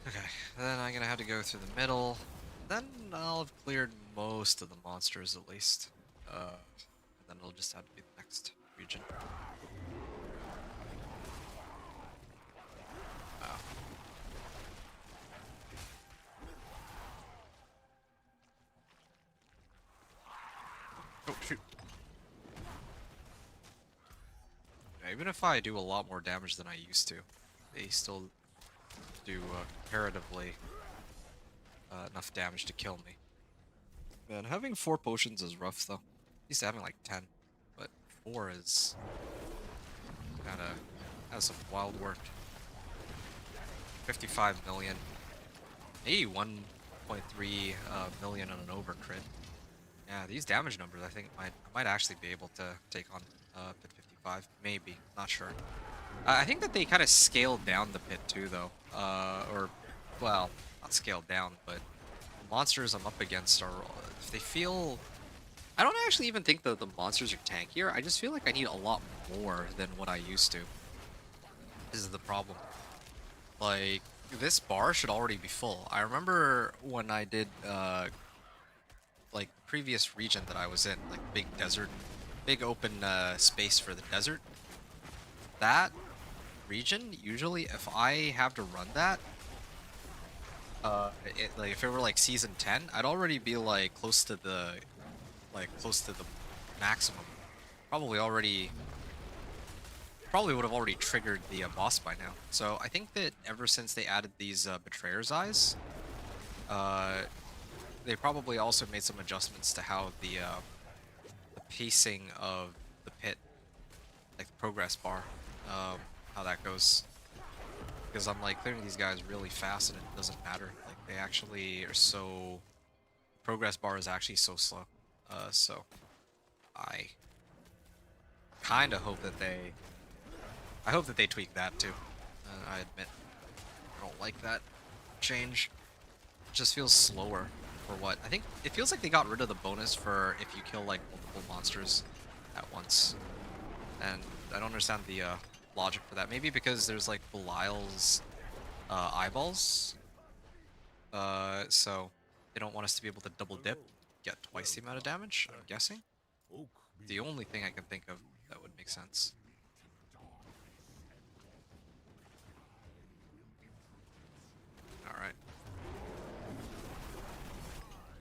Okay, then I'm gonna have to go through the middle. Then I'll have cleared most of the monsters at least. And then it'll just have to be the next region. Wow. Oh, shoot. Yeah, even if I do a lot more damage than I used to, they still do comparatively enough damage to kill me. Man, having 4 potions is rough though. Used to having like 10, but 4 is kind of has some wild work. 55 million. Hey, 1.3 million on an overcrit. Yeah, these damage numbers I think I might actually be able to take on Pit 55. Maybe, not sure. I think that they kind of scaled down the pit too though. Or, well, not scaled down, but the monsters I'm up against are, if they feel... I don't actually even think that the monsters are tankier. I just feel like I need a lot more than what I used to. This is the problem. Like, this bar should already be full. I remember when I did, like, the previous region that I was in, like, big desert, big open space for the desert. That region, usually, if I have to run that, like, if it were, like, Season 10, I'd already be, like, close to the maximum. Probably would have already triggered the boss by now. So I think that ever since they added these Betrayer's Eyes, they probably also made some adjustments to how the pacing of the pit, like the progress bar, how that goes. Because I'm like clearing these guys really fast and it doesn't matter. Like they actually are so... Progress bar is actually so slow. So I kind of hope that they... I hope that they tweak that too. I admit, I don't like that change. It just feels slower for what... I think it feels like they got rid of the bonus for if you kill like multiple monsters at once. And I don't understand the logic for that. Maybe because there's like Belial's eyeballs. So they don't want us to be able to double dip, get twice the amount of damage, I'm guessing. The only thing I can think of that would make sense. Alright.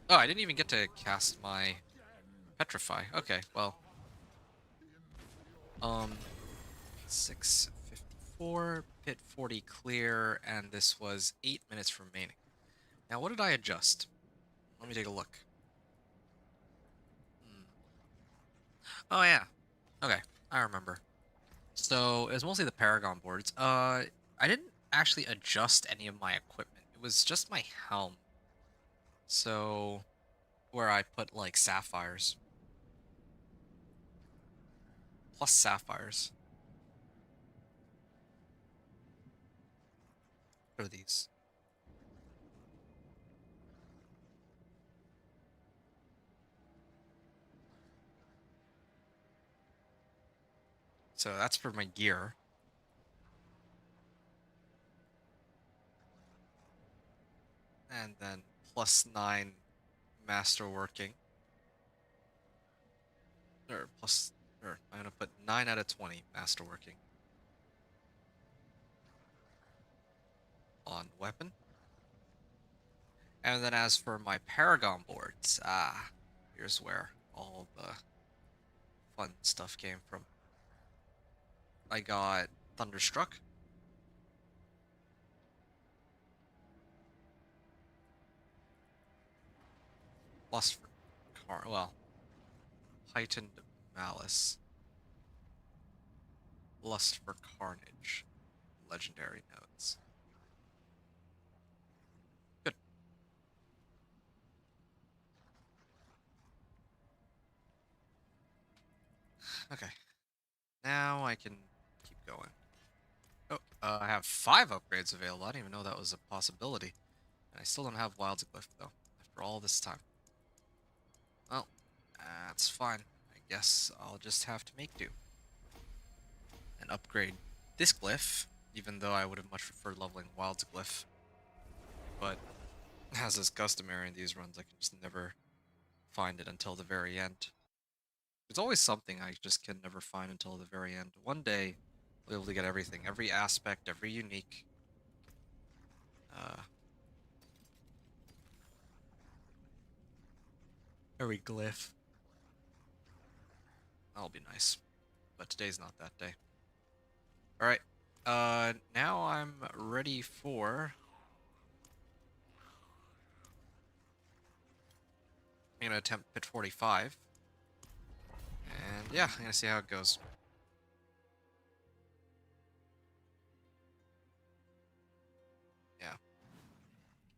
Oh, I didn't even get to cast my Petrify. Okay, well. 6:54, pit 40 clear, and this was 8 minutes remaining. Now, what did I adjust? Let me take a look. Oh, yeah. Okay, I remember. So, it was mostly the Paragon boards. I didn't actually adjust any of my equipment. It was just my helm. So, where I put, like, sapphires. Plus sapphires. What are these? So, that's for my gear. And then +9 masterworking. Or I'm gonna put 9 out of 20 masterworking on weapon. And then as for my Paragon boards, here's where all the fun stuff came from. I got Thunderstruck. Lust for Heightened Malice. Lust for Carnage. Legendary notes. Good. Okay. Now I can keep going. Oh, I have 5 upgrades available. I didn't even know that was a possibility. And I still don't have Wild's Glyph, though, after all this time. Well, that's fine. I guess I'll just have to make do. And upgrade this glyph, even though I would have much preferred leveling Wild's glyph. But as is customary in these runs, I can just never find it until the very end. There's always something I just can never find until the very end. One day, I'll be able to get everything, every aspect, every unique. Every glyph. That'll be nice. But today's not that day. Alright. Now I'm ready for... I'm gonna attempt pit 45. And yeah, I'm gonna see how it goes. Yeah.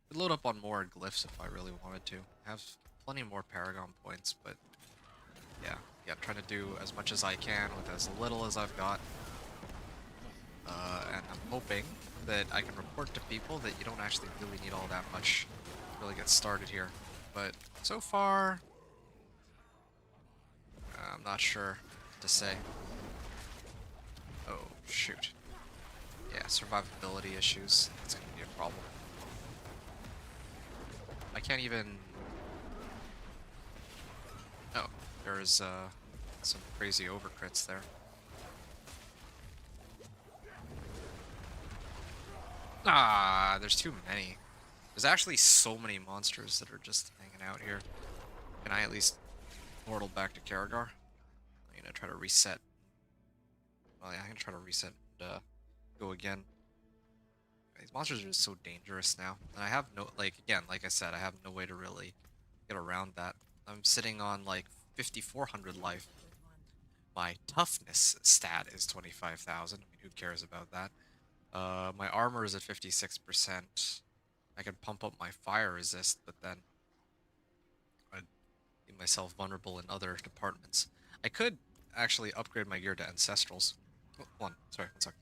Could load up on more glyphs if I really wanted to. I have plenty more Paragon points, but yeah, trying to do as much as I can with as little as I've got. And I'm hoping that I can report to people that you don't actually really need all that much to really get started here. But so far, I'm not sure what to say. Oh, shoot. Yeah, survivability issues. That's gonna be a problem. I can't even... Oh, there's some crazy overcrits there. Ah, there's too many. There's actually so many monsters that are just hanging out here. Can I at least portal back to Karragar? I'm gonna try to reset. Well, yeah, I'm gonna try to reset and go again. These monsters are just so dangerous now. And I have no, again, like I said, I have no way to really get around that. I'm sitting on, 5,400 life. My toughness stat is 25,000. I mean, who cares about that? My armor is at 56%. I can pump up my fire resist, but then I'd leave myself vulnerable in other departments. I could actually upgrade my gear to Ancestrals. Oh, one sec.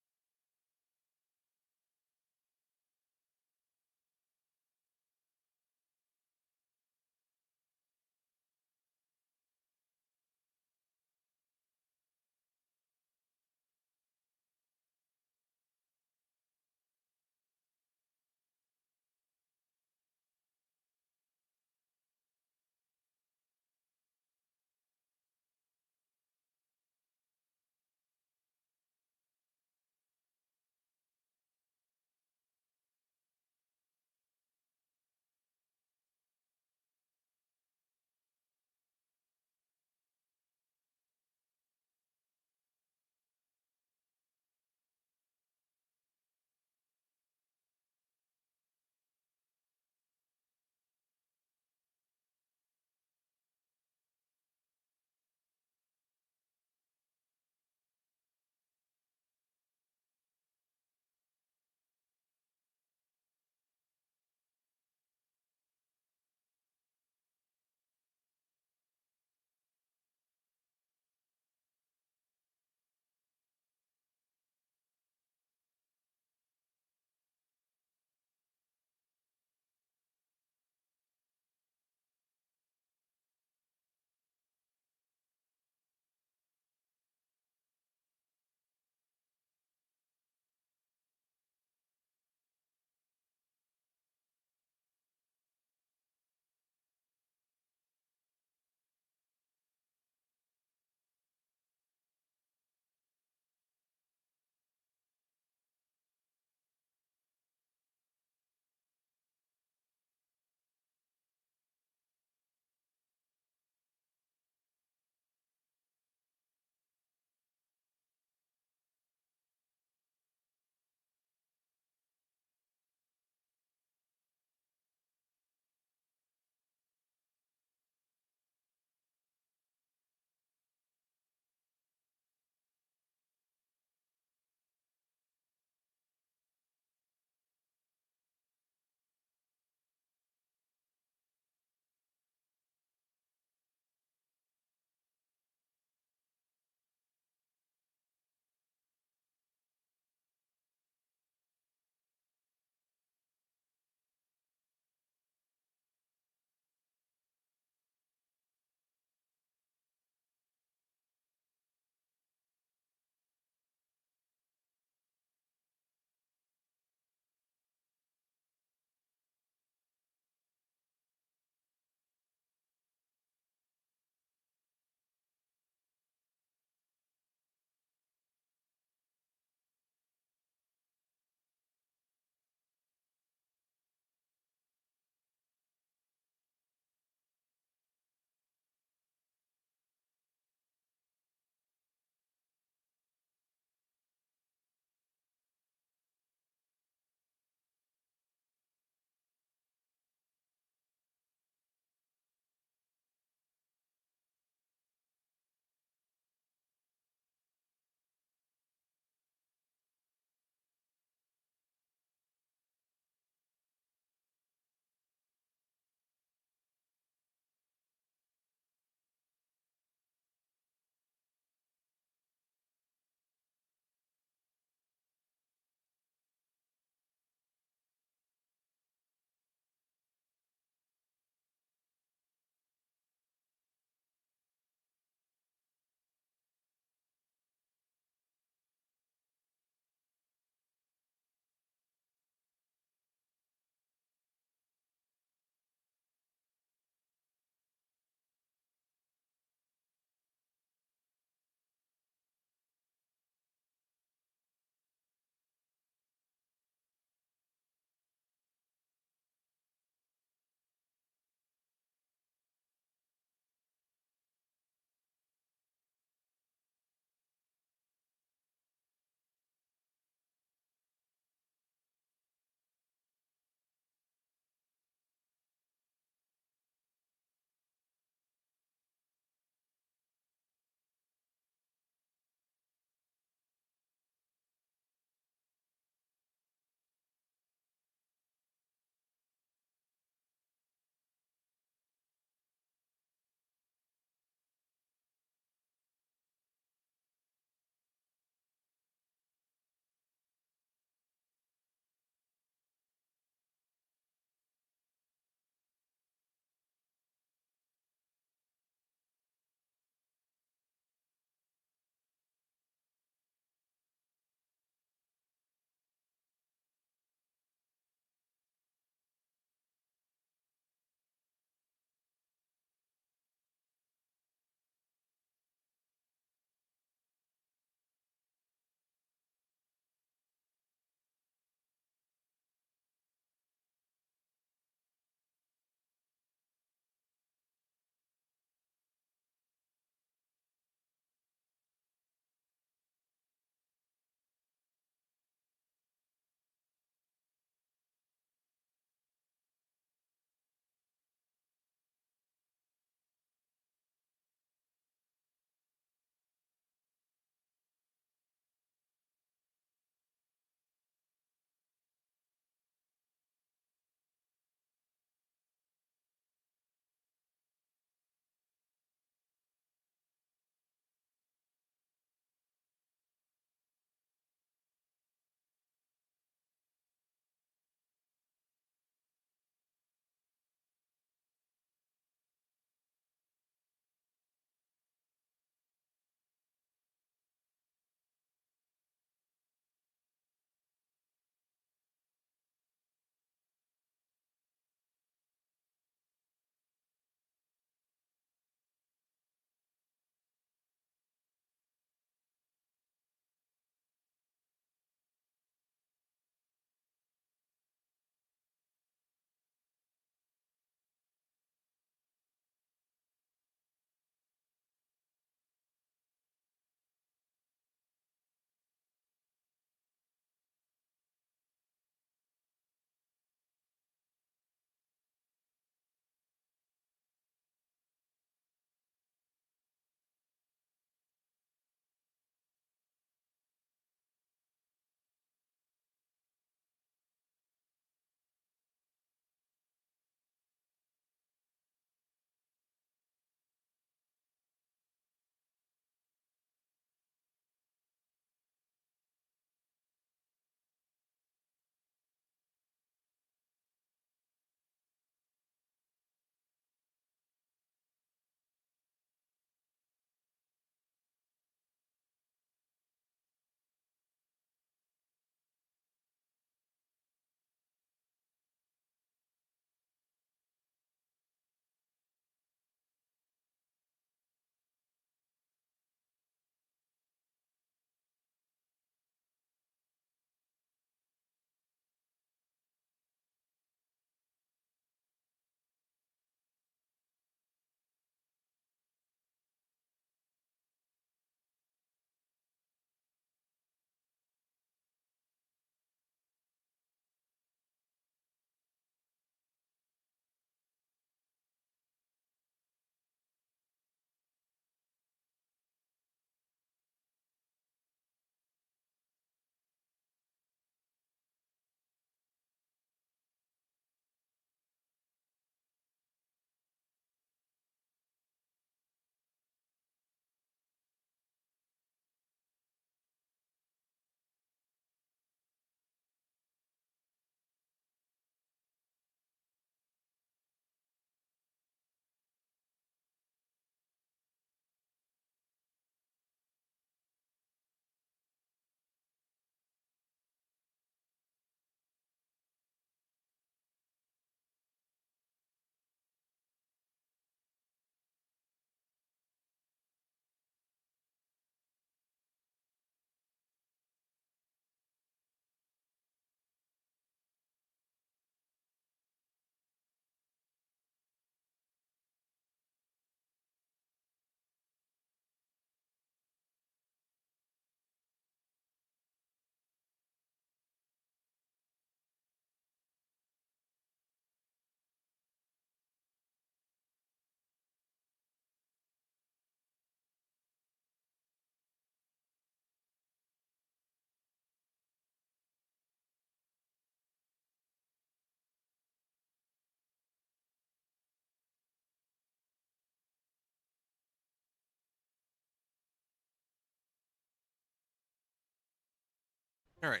All right.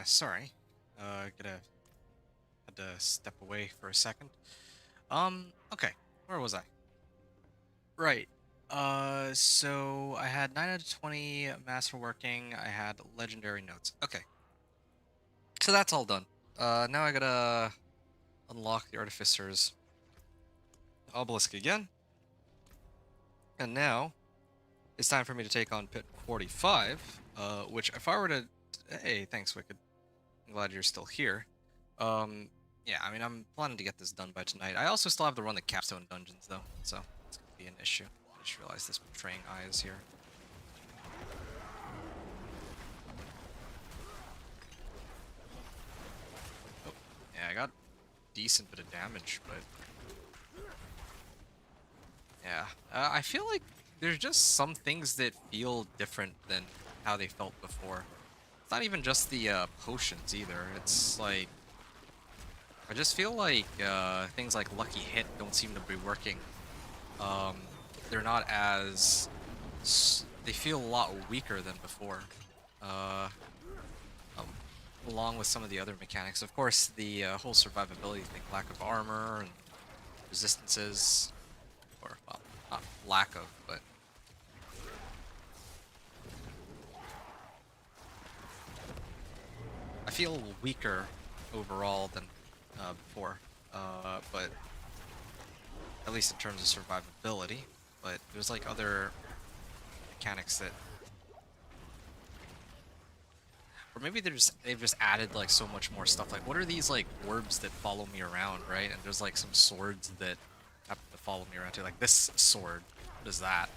Sorry. Gotta had to step away for a second. Okay. Where was I? Right. So I had 9 out of 20 masterworking. I had legendary notes. Okay. So that's all done. Now I gotta unlock the Artificer's Obelisk again. And now it's time for me to take on Pit 45, which if I were to... Hey, thanks, Wicked. I'm glad you're still here. Yeah, I mean, I'm planning to get this done by tonight. I also still have to run the capstone dungeons, though, so it's gonna be an issue. I just realized this betraying eye is here. Oh, yeah, I got decent bit of damage, but... Yeah, I feel like there's just some things that feel different than how they felt before. It's not even just the potions either. It's like... I just feel like things like Lucky Hit don't seem to be working. They're not as... They feel a lot weaker than before. Along with some of the other mechanics. Of course, the whole survivability thing, lack of armor and resistances, or, well, not lack of, but... I feel weaker overall than before, but at least in terms of survivability. But there's like other mechanics that, or maybe they've just added like so much more stuff. Like, what are these like orbs that follow me around, right? And there's like some swords that happen to follow me around too. Like this sword, what is that?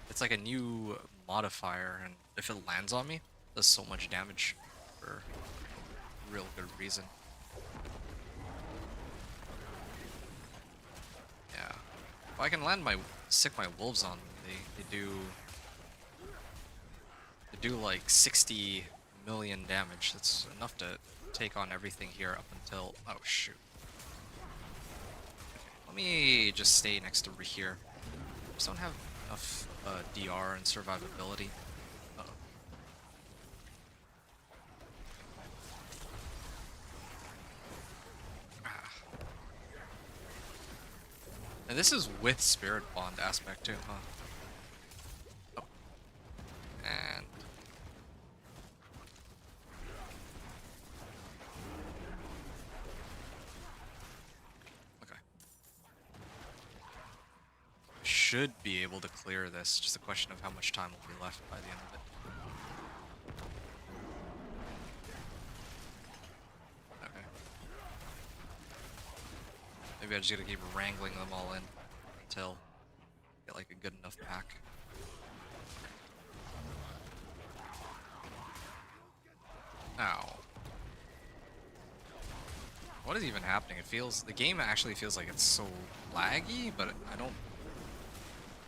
It's like a new modifier, and if it lands on me, it does so much damage for a real good reason. Yeah. If I can land sick my wolves on them, they do like 60 million damage. That's enough to take on everything here up until... Oh, shoot. Okay, let me just stay next to here. Just don't have enough DR and survivability. Uh-oh. Ah. And this is with Spirit Bond aspect too, huh? Oh. And... should be able to clear this. Just a question of how much time will be left by the end of it. Okay. Maybe I just gotta keep wrangling them all in until I get like a good enough pack. Ow. What is even happening? The game actually feels like it's so laggy, but I don't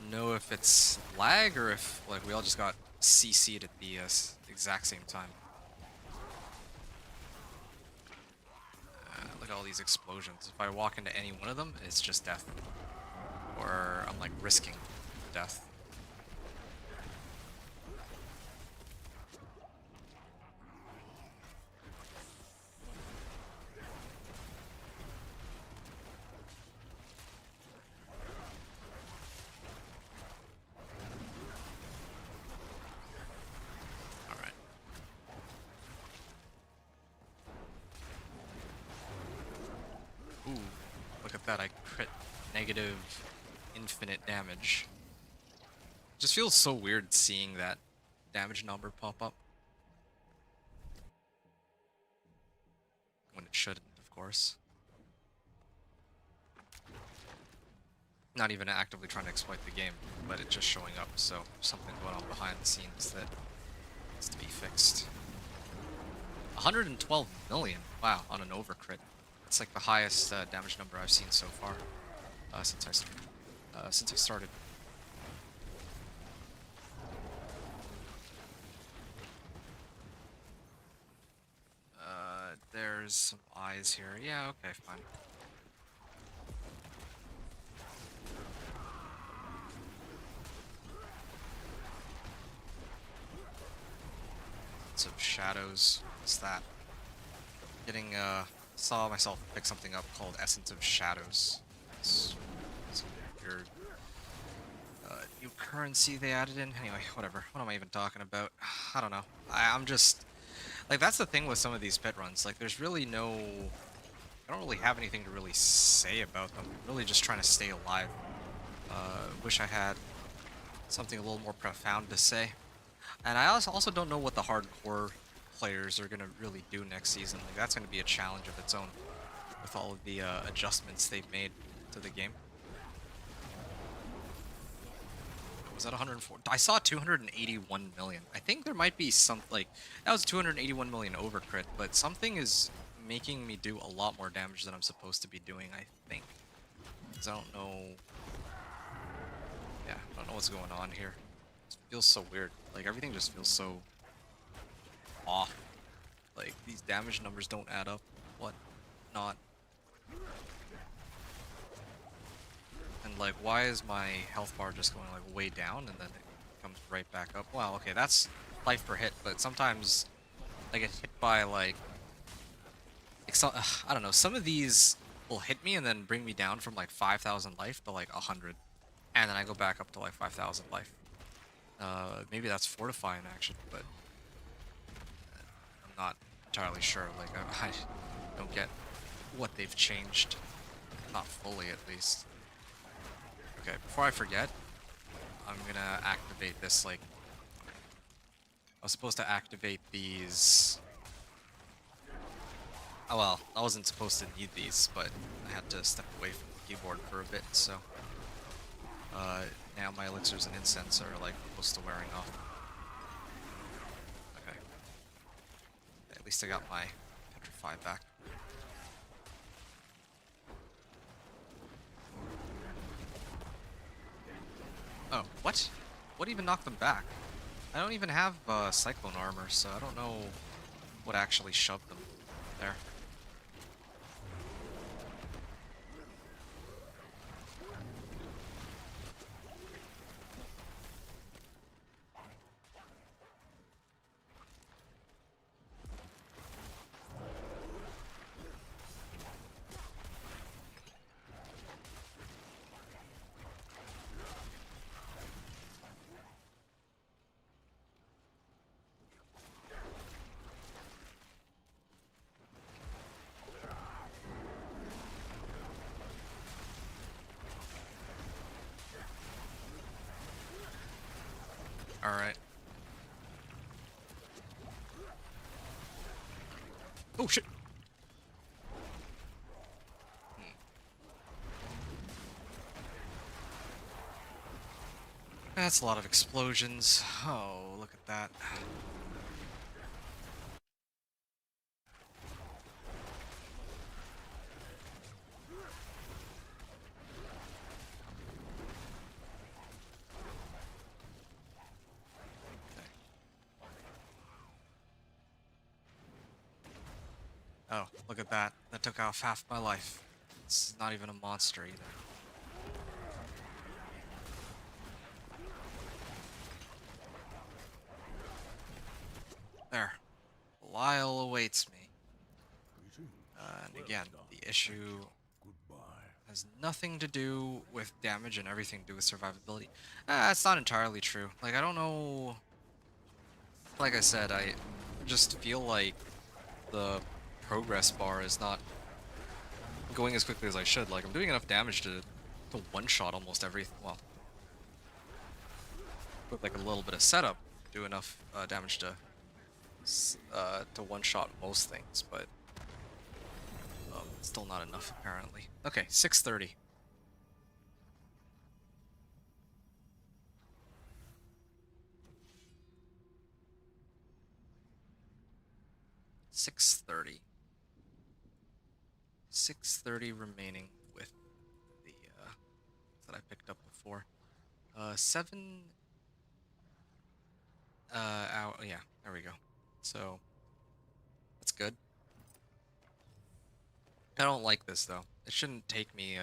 know if it's lag or if like we all just got CC'd at the exact same time. Look at all these explosions. If I walk into any one of them, it's just death. Or I'm like risking death. Ooh, look at that, I crit negative infinite damage. Just feels so weird seeing that damage number pop up. When it shouldn't, of course. Not even actively trying to exploit the game, but it's just showing up, so something going on behind the scenes that needs to be fixed. 112 million, wow, on an overcrit. It's like the highest damage number I've seen so far since I started. There's some eyes here. Yeah, okay, fine. Lots of Shadows. What's that? Getting saw myself pick something up called Essence of Shadows. It's a weird new currency they added in. Anyway, whatever. What am I even talking about? I don't know. I'm just like, that's the thing with some of these pit runs. Like, there's really no. I don't really have anything to really say about them. I'm really just trying to stay alive. Wish I had something a little more profound to say. And I also don't know what the hardcore players are going to really do next season. Like, that's going to be a challenge of its own with all of the adjustments they've made to the game. Was that 104? I saw 281 million. I think there might be some, like, that was 281 million over crit, but something is making me do a lot more damage than I'm supposed to be doing, I think. Because I don't know. Yeah, I don't know what's going on here. It feels so weird. Like, everything just feels so off. Like, these damage numbers don't add up. What not? And like, why is my health bar just going like way down and then it comes right back up? Wow, okay, that's life per hit, but sometimes I get hit by like I don't know, some of these will hit me and then bring me down from like 5,000 life to like 100. And then I go back up to like 5,000 life. Maybe that's fortifying action, but I'm not entirely sure. Like, I don't get what they've changed. Not fully, at least. Okay, before I forget, I'm gonna activate this, like... I was supposed to activate these... Oh well, I wasn't supposed to need these, but I had to step away from the keyboard for a bit, so... now my elixirs and incense are, like, close to wearing off. Okay. At least I got my Petrify back. Oh, what? What even knocked them back? I don't even have Cyclone armor, so I don't know what actually shoved them there. Alright. Oh shit! That's a lot of explosions. Oh, look at that. Oh, look at that. That took off half my life. It's not even a monster either. There. Belial awaits me. And again, the issue has nothing to do with damage and everything to do with survivability. It's not entirely true. Like, I don't know... Like I said, I just feel like the progress bar is not going as quickly as I should. Like, I'm doing enough damage to one-shot almost everything. Well, with like a little bit of setup, do enough damage to one-shot most things, but still not enough apparently. Okay, 630. $630 remaining with the that I picked up before. 7 hour, yeah, there we go. So that's good. I don't like this though. It shouldn't take me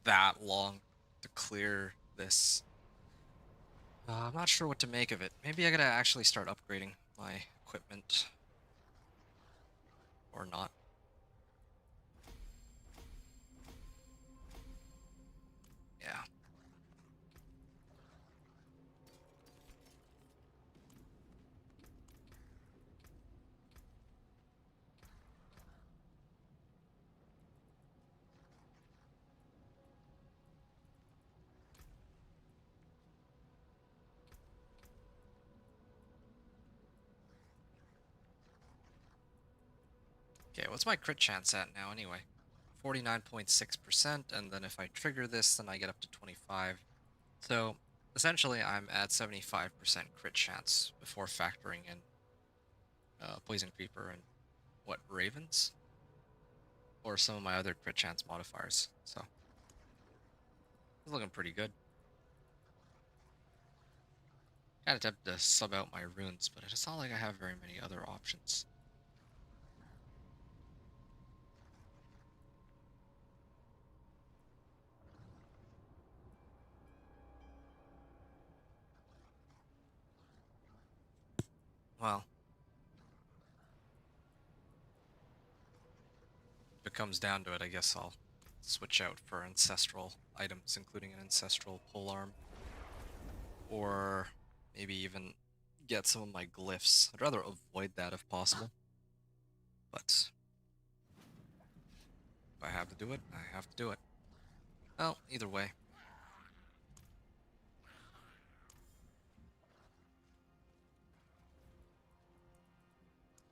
that long to clear this. I'm not sure what to make of it. Maybe I gotta actually start upgrading. my equipment. Or not. Yeah. Okay, what's my crit chance at now anyway? 49.6%, and then if I trigger this, then I get up to 25. So, essentially, I'm at 75% crit chance before factoring in Poison Creeper and, what, Ravens? Or some of my other crit chance modifiers, so it's looking pretty good. Kinda tempted to sub out my runes, but it's not like I have very many other options. Well, if it comes down to it, I guess I'll switch out for ancestral items, including an ancestral polearm. Or maybe even get some of my glyphs. I'd rather avoid that if possible. But if I have to do it, I have to do it. Well, either way.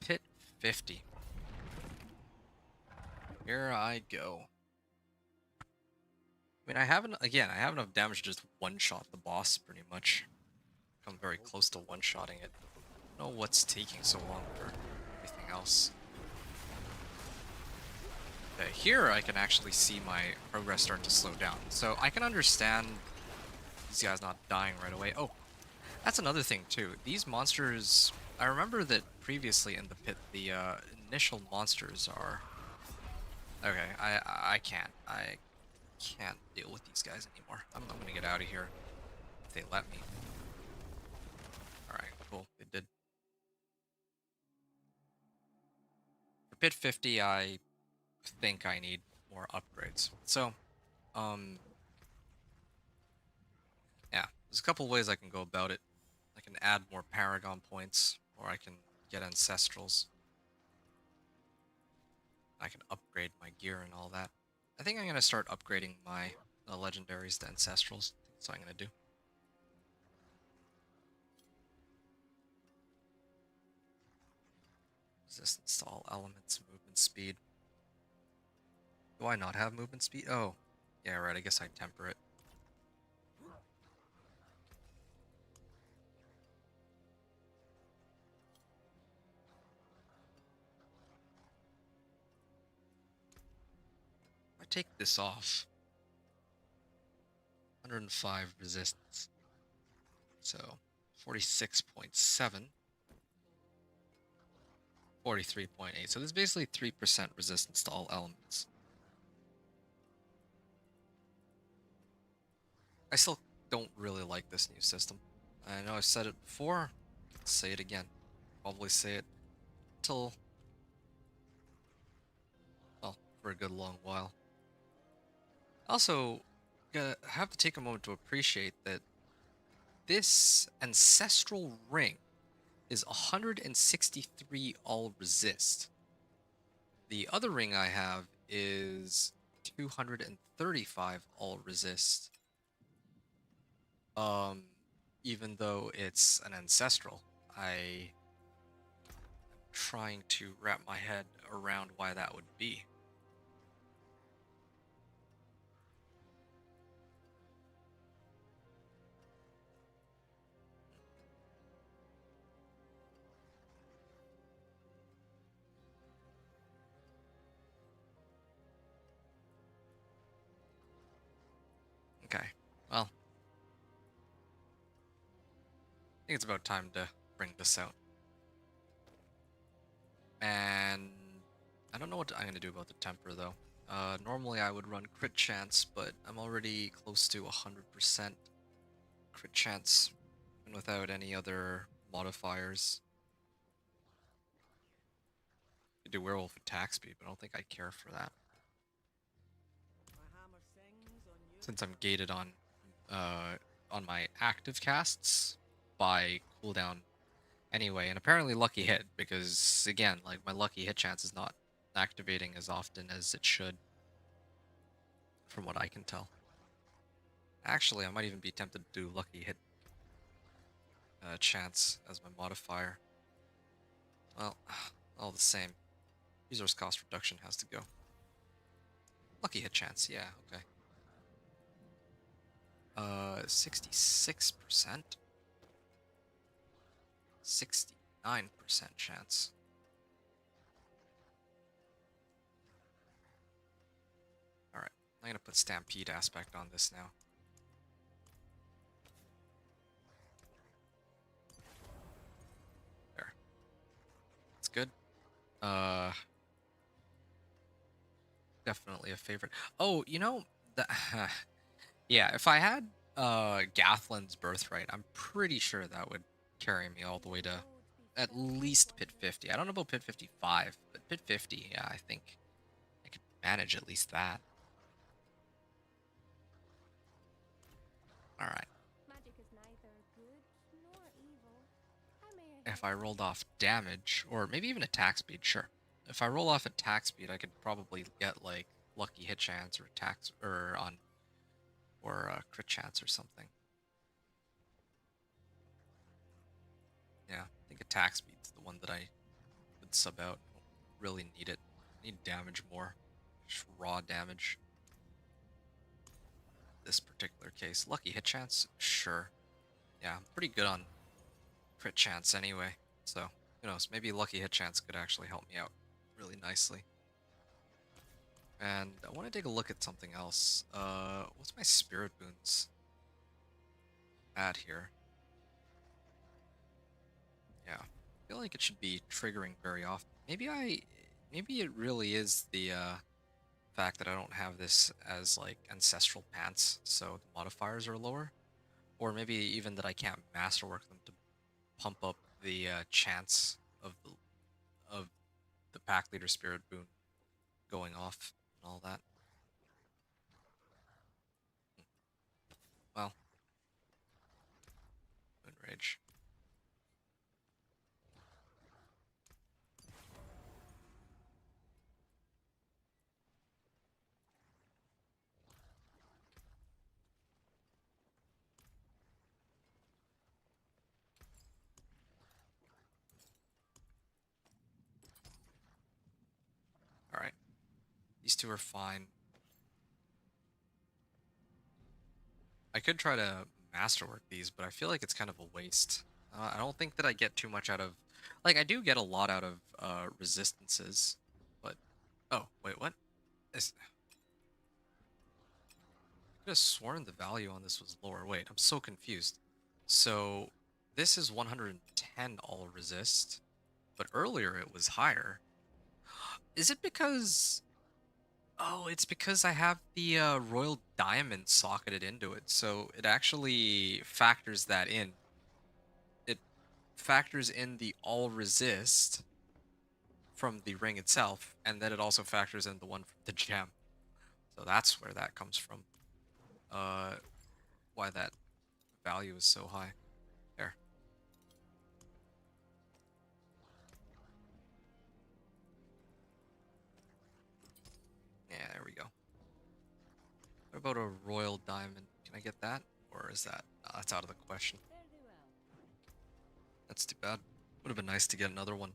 Pit 50. Here I go. I mean, I have enough damage to just one-shot the boss, pretty much. Come very close to one-shotting it. I don't know what's taking so long for everything else. Okay, here I can actually see my progress start to slow down. So I can understand these guys not dying right away. Oh, that's another thing too. These monsters, I remember that previously in the pit, the initial monsters are... Okay, I can't deal with these guys anymore. I'm gonna get out of here if they let me. Alright, cool, they did. For pit 50, I think I need more upgrades. So, yeah, there's a couple ways I can go about it. I can add more Paragon points, or I can get Ancestrals. I can upgrade my gear and all that. I think I'm going to start upgrading my legendaries to Ancestrals. That's what I'm going to do. Resistance to all elements, movement speed. Do I not have movement speed? Oh, yeah, right, I guess I temper it. I take this off. 105 resistance. So 46.7. 43.8. So there's basically 3% resistance to all elements. I still don't really like this new system. I know I've said it before. Let's say it again. Probably say it till, well, for a good long while. Also, have to take a moment to appreciate that this ancestral ring is 163 all resist. The other ring I have is 235 all resist. Even though it's an ancestral, I'm trying to wrap my head around why that would be. Okay, well, I think it's about time to bring this out. And I don't know what I'm going to do about the temper, though. Normally I would run crit chance, but I'm already close to 100% crit chance, and without any other modifiers. do werewolf attack speed, but I don't think I care for that My hammer sings on you. since I'm gated on my active casts by cooldown anyway, and apparently lucky hit because again, like my lucky hit chance is not activating as often as it should, from what I can tell. Actually, I might even be tempted to do lucky hit chance as my modifier. Well, all the same, resource cost reduction has to go. Lucky hit chance, yeah, okay. 66%. 69% chance. Alright, I'm gonna put Stampede aspect on this now. There. That's good. Definitely a favorite. Oh, you know, the, yeah, if I had Gathlin's Birthright, I'm pretty sure that would carry me all the way to at least Pit 50. I don't know about Pit 55, but Pit 50, yeah, I think I could manage at least that. Alright. Magic is neither good nor evil. How may I If help? I rolled off damage, or maybe even attack speed, sure. If I roll off attack speed, I could probably get like lucky hit chance or attacks or on crit chance or something. Yeah, I think attack speed's the one that I would sub out. I don't really need it. I need damage more. Just raw damage. This particular case. Lucky hit chance? Sure. Yeah, I'm pretty good on crit chance anyway. So, who knows, maybe lucky hit chance could actually help me out really nicely. And I want to take a look at something else. What's my spirit boons at here? Yeah, I feel like it should be triggering very often. Maybe it really is the fact that I don't have this as like ancestral pants, so the modifiers are lower, or maybe even that I can't masterwork them to pump up the chance of the pack leader spirit boon going off and all that. Well, moon rage. All right, these two are fine. I could try to masterwork these, but I feel like it's kind of a waste. I don't think that I get too much out of... Like, I do get a lot out of resistances, but... Oh, wait, what? I could have sworn the value on this was lower. Wait, I'm so confused. So, this is 110 all resist, but earlier it was higher. Is it because... Oh, it's because I have the Royal Diamond socketed into it, so it actually factors that in. It factors in the all resist from the ring itself, and then it also factors in the one from the gem. So that's where that comes from. Why that value is so high. There. Yeah, there we go. What about a Royal Diamond? Can I get that? Or is that... that's out of the question. That's too bad. Would have been nice to get another one.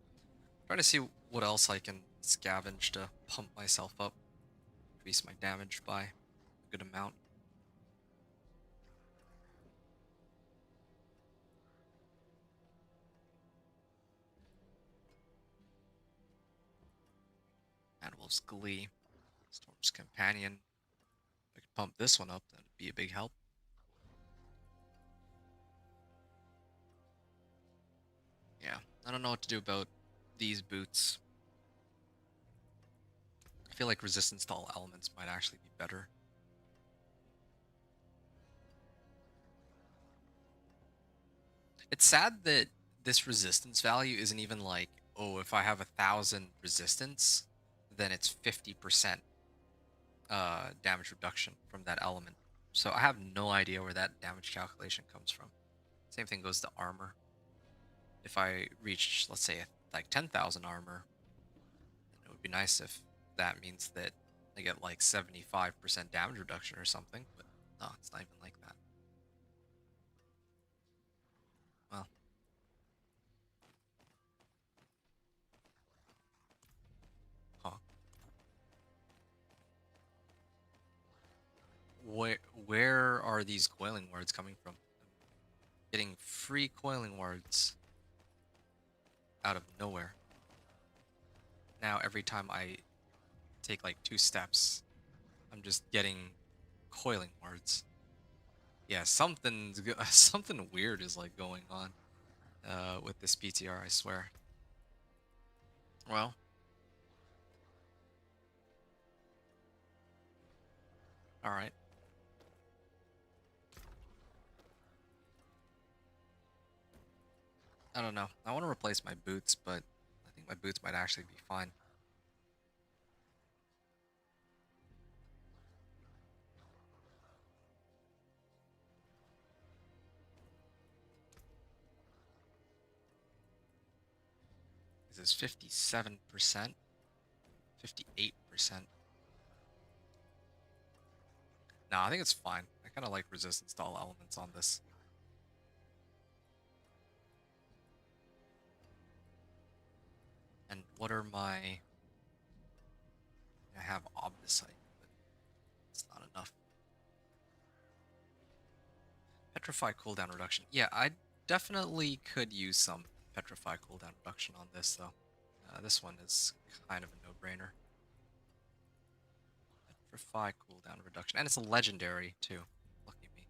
Trying to see what else I can scavenge to pump myself up. Increase my damage by a good amount. Adwolf's Glee. Storm's Companion. If I could pump this one up, that'd be a big help. Yeah, I don't know what to do about these boots. I feel like resistance to all elements might actually be better. It's sad that this resistance value isn't even like oh, if I have 1,000 resistance, then it's 50% damage reduction from that element. So I have no idea where that damage calculation comes from. Same thing goes to armor. If I reach, let's say, like 10,000 armor, then it would be nice if that means that I get like 75% damage reduction or something, but no, it's not even like that. Well, huh. Where are these coiling wards coming from? I'm getting free coiling wards out of nowhere. Now every time I take like 2 steps, I'm just getting coiling wards. Yeah, something weird is like going on with this PTR, I swear. Well, all right. I don't know. I want to replace my boots, but I think my boots might actually be fine. This is 57%, 58%. No, I think it's fine. I kind of like resistance to all elements on this. And what are my... I have Obdicite, but it's not enough. Petrify cooldown reduction. Yeah, I definitely could use some Petrify cooldown reduction on this, though. This one is kind of a no-brainer. Petrify cooldown reduction. And it's a legendary, too. Lucky me.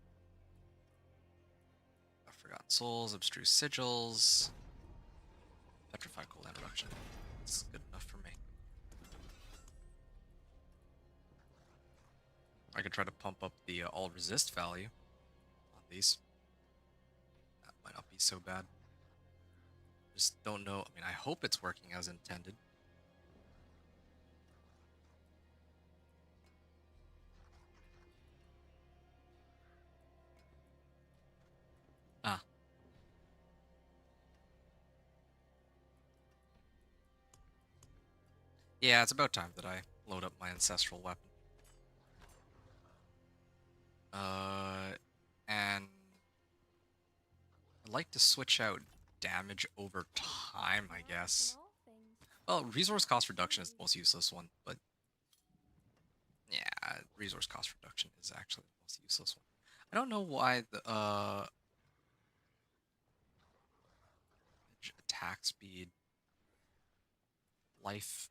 Forgotten Souls, Abstruse Sigils. Petrify cooldown reduction. It's good enough for me. I could try to pump up the all resist value on these. That might not be so bad. Just don't know. I mean, I hope it's working as intended. Ah. Yeah, it's about time that I load up my ancestral weapon. And I'd like to switch out damage over time, I guess. All things. Well, resource cost reduction is the most useless one, but yeah, resource cost reduction is actually the most useless one. I don't know why the attack speed, life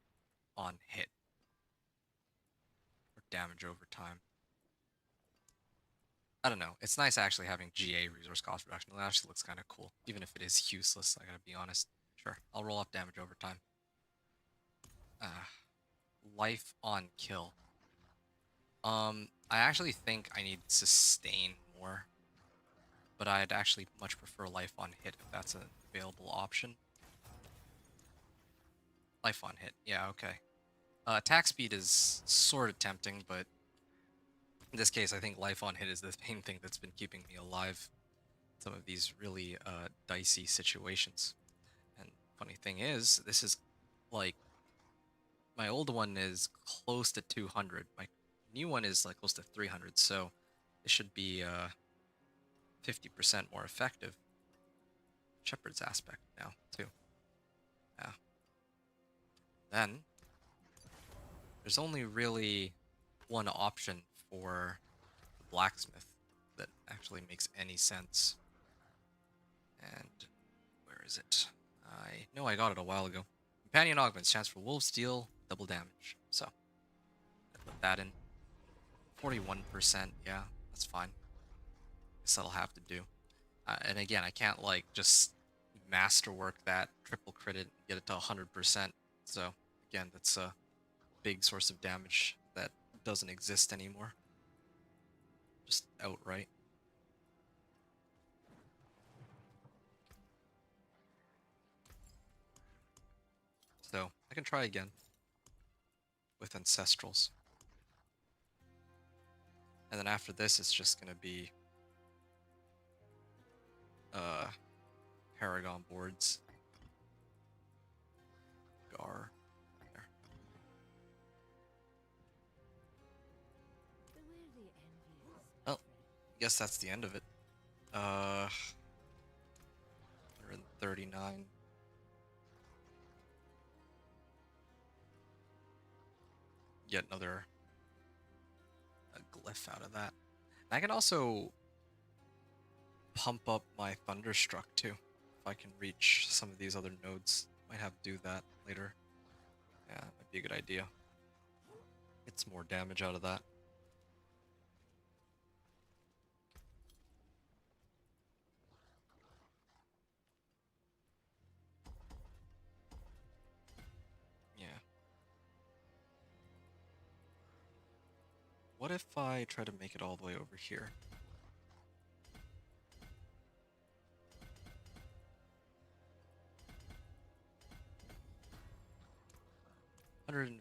on hit, or damage over time. I don't know. It's nice actually having GA resource cost reduction. It actually looks kind of cool, even if it is useless. I gotta be honest. Sure, I'll roll off damage over time. Life on kill. I actually think I need sustain more, but I'd actually much prefer life on hit if that's an available option. Life on hit, yeah, okay. Attack speed is sort of tempting, but in this case, I think life on hit is the main thing that's been keeping me alive in some of these really dicey situations. And funny thing is, this is like my old one is close to 200. My new one is like close to 300, so it should be 50% more effective. Shepherd's aspect now, too. Yeah. Then, there's only really one option for the blacksmith that actually makes any sense. And where is it? I know I got it a while ago. Companion augments, chance for wolf steel, double damage. So, I put that in. 41%, yeah, that's fine. Guess that'll have to do. And again, I can't like just masterwork that, triple crit it, get it to 100%. So again, that's a big source of damage that doesn't exist anymore. Just outright. can try again with Ancestrals. And then after this, it's just gonna be Paragon boards. Gar. There. Beware the envious. Oh, guess that's the end of it. 139. Get another glyph out of that. And I can also pump up my Thunderstruck too. If I can reach some of these other nodes. Might have to do that later. Yeah, might be a good idea. Get some more damage out of that. Yeah. What if I try to make it all the way over here? $150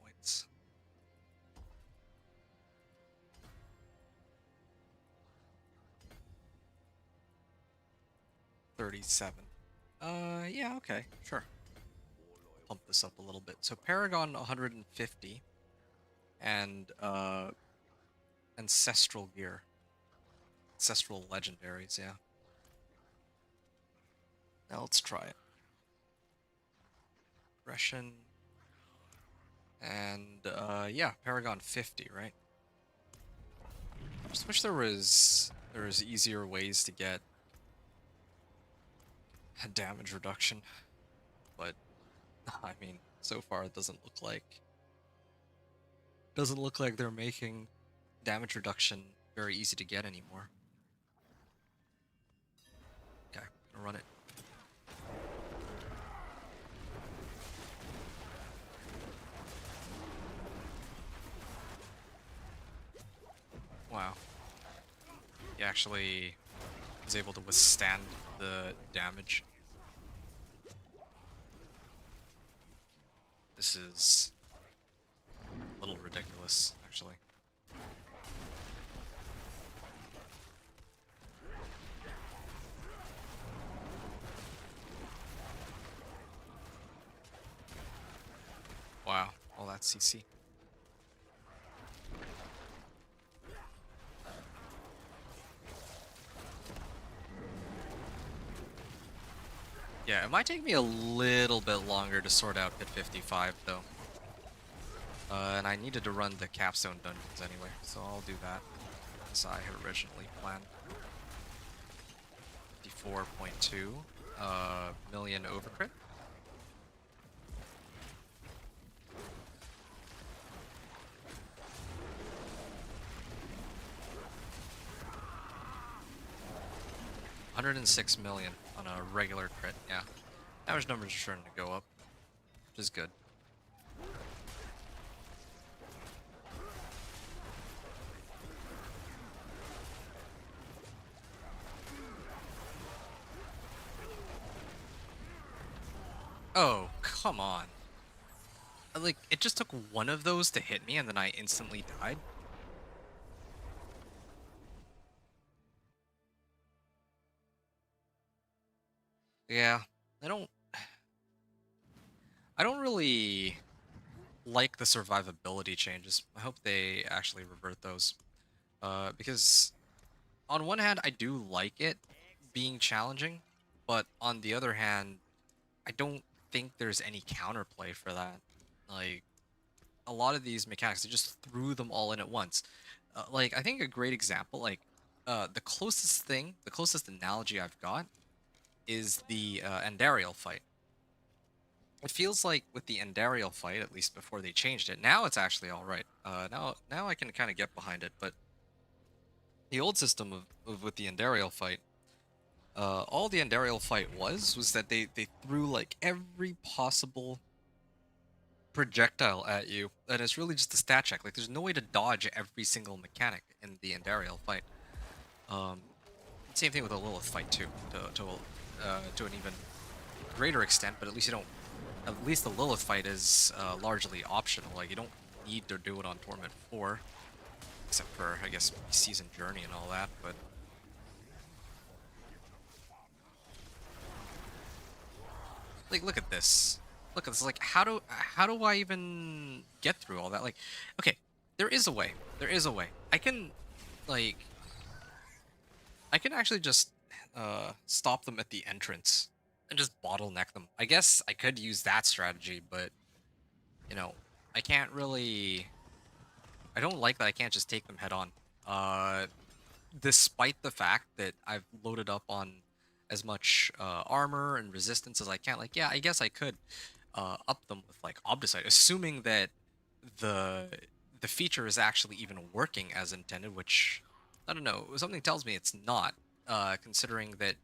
points. $37. Yeah, okay, sure. Pump this up a little bit. So Paragon 150 and Ancestral gear. Ancestral legendaries, yeah. Now let's try it. Aggression. And yeah, Paragon 50, right? I just wish there was easier ways to get a damage reduction. But I mean, so far it doesn't look like they're making damage reduction very easy to get anymore. Okay, gonna run it. Wow. He actually was able to withstand the damage. This is a little ridiculous, actually. Wow, all that CC. Yeah, it might take me a little bit longer to sort out Pit 55, though. And I needed to run the capstone dungeons anyway, so I'll do that as I had originally planned. 54.2 million overcrit. $106 million on a regular crit, yeah. Damage numbers are starting to go up, which is good. Oh, come on. Like, it just took one of those to hit me and then I instantly died? Yeah, I don't really like the survivability changes. I hope they actually revert those. Because on one hand, I do like it being challenging, but on the other hand, I don't think there's any counterplay for that. Like, a lot of these mechanics, they just threw them all in at once. Like, I think a great example, like, the closest analogy I've got is the Andariel fight. It feels like with the Andariel fight, at least before they changed it, now it's actually alright. Now I can kind of get behind it, but the old system of with the Andariel fight, all the Andariel fight was that they threw like every possible projectile at you, and it's really just a stat check. Like, there's no way to dodge every single mechanic in the Andariel fight. Same thing with the Lilith fight too, to an even greater extent, but at least you don't at least the Lilith fight is largely optional. Like, you don't need to do it on Torment 4, except for, I guess, Season Journey and all that, but... Like, look at this. Look at this. Like, how do I even get through all that? Like, okay, there is a way. There is a way. I can, like... I can actually just stop them at the entrance and just bottleneck them. I guess I could use that strategy, but, you know, I can't really... I don't like that I can't just take them head on. Despite the fact that I've loaded up on as much armor and resistance as I can. Like, yeah, I guess I could up them with, like, Obdicite, assuming that the feature is actually even working as intended, which... I don't know. Something tells me it's not, considering that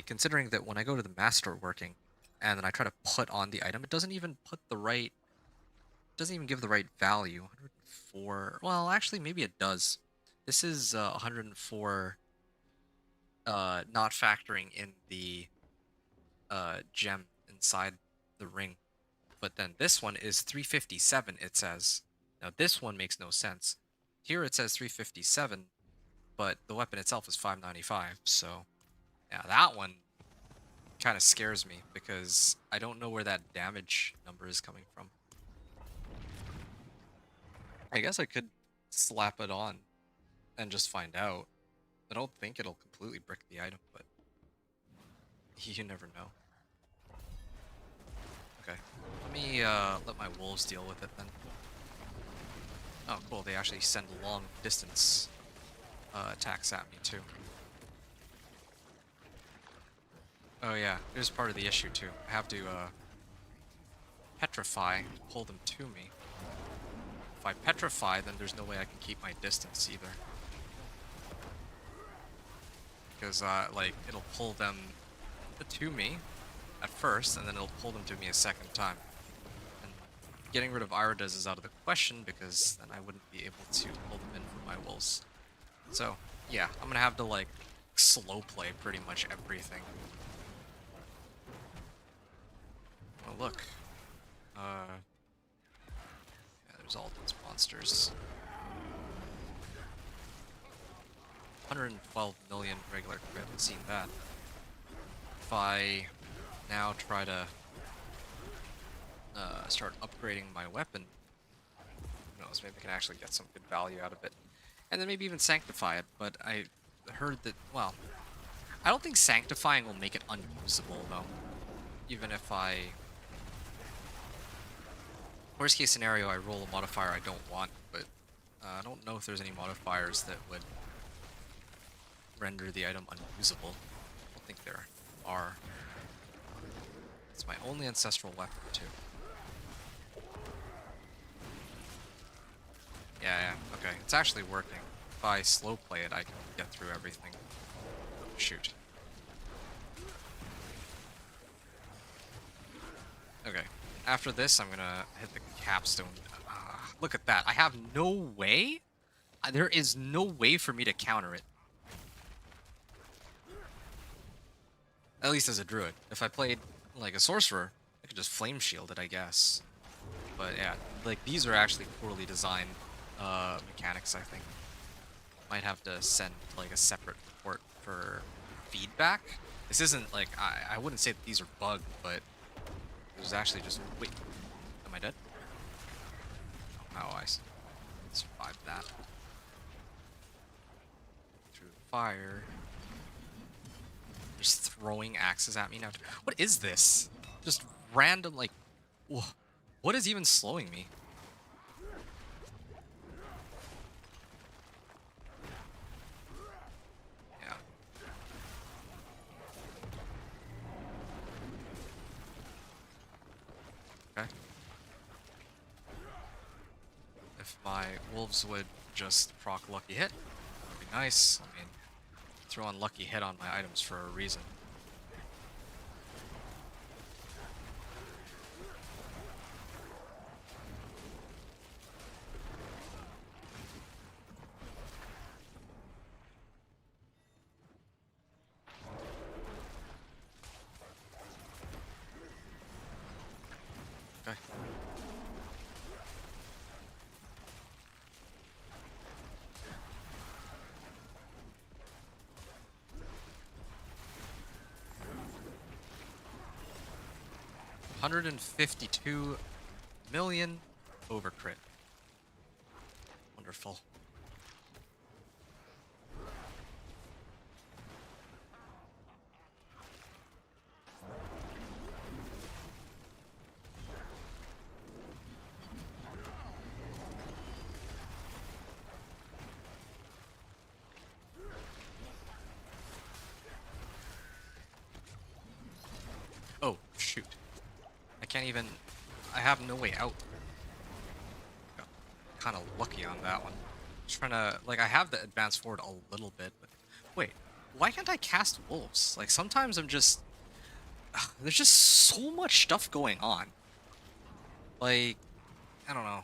considering that when I go to the master working, and then I try to put on the item, it doesn't even put the right, doesn't even give the right value. 104. Well, actually, maybe it does. This is 104, not factoring in the gem inside the ring. But then this one is 357. It says. Now this one makes no sense. Here it says 357, but the weapon itself is 595, so yeah, that one kind of scares me because I don't know where that damage number is coming from. I guess I could slap it on and just find out. I don't think it'll completely brick the item, but you never know. Okay, let me let my wolves deal with it then. Oh, cool. They actually send long distance attacks at me, too. Oh, yeah. Here's part of the issue, too. I have to petrify to pull them to me. If I petrify, then there's no way I can keep my distance, either. Because, like, it'll pull them to me at first, and then it'll pull them to me a second time. Getting rid of Iridas is out of the question because then I wouldn't be able to pull them in for my wolves. So, yeah, I'm gonna have to, like, slow play pretty much everything. Oh, look. Yeah, there's all those monsters. 112 million regular crit, I haven't seen that. If I now try to start upgrading my weapon, who knows, maybe I can actually get some good value out of it. And then maybe even sanctify it, but I heard that, well, I don't think sanctifying will make it unusable, though. Even if I... Worst case scenario, I roll a modifier I don't want, but I don't know if there's any modifiers that would render the item unusable. I don't think there are. It's my only ancestral weapon, too. Yeah, okay. It's actually working. If I slow play it, I can get through everything. Shoot. Okay. After this, I'm gonna hit the capstone. Look at that. I have no way? There is no way for me to counter it. At least as a druid. If I played like a sorcerer, I could just flame shield it, I guess. But yeah, like these are actually poorly designed mechanics, I think. Might have to send like a separate report for feedback. This isn't like, I wouldn't say that these are bugged, but there's actually just, wait, am I dead? Oh, I survived that. Through the fire. Just throwing axes at me now. What is this? Just random, like, what is even slowing me? Yeah. Okay. If my wolves would just proc lucky hit, that would be nice. I mean, throw on lucky hit on my items for a reason. Okay. $152 million over crit. Wonderful. Oh, shoot. I can't even... I have no way out. Got kind of lucky on that one. Just trying to... Like, I have to advance forward a little bit, but... Wait, why can't I cast wolves? Like, sometimes I'm just... Ugh, there's just so much stuff going on. Like, I don't know.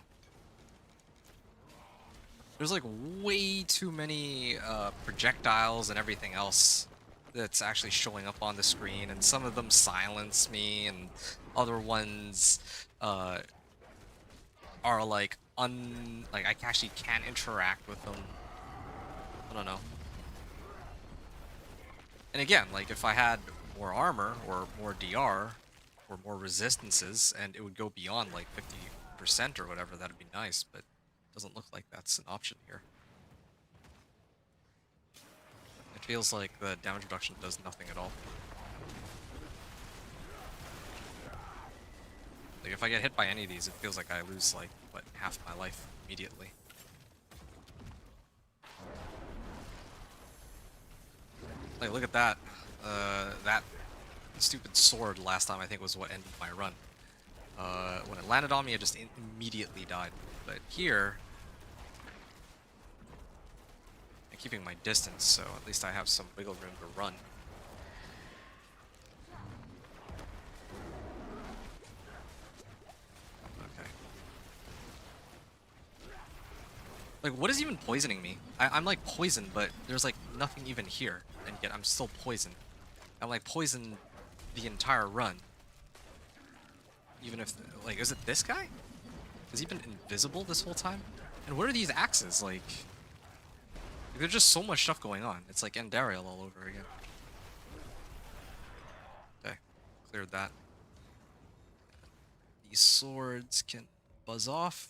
There's like way too many projectiles and everything else that's actually showing up on the screen, and some of them silence me, and other ones are like like I actually can't interact with them. I don't know. And again, like if I had more armor or more DR or more resistances, and it would go beyond like 50% or whatever, that'd be nice, but it doesn't look like that's an option here. It feels like the damage reduction does nothing at all. Like if I get hit by any of these, it feels like I lose like, what, half my life immediately. Like look at that. That stupid sword last time I think was what ended my run. When it landed on me, I just immediately died. But here, I'm keeping my distance, so at least I have some wiggle room to run. Okay. Like, what is even poisoning me? I'm like poisoned, but there's like nothing even here, and yet I'm still poisoned. I'm like poisoned the entire run. Even if, like, is it this guy? Has he been invisible this whole time? And what are these axes? Like, there's just so much stuff going on. It's like Endariel all over again. Okay, cleared that. These swords can buzz off.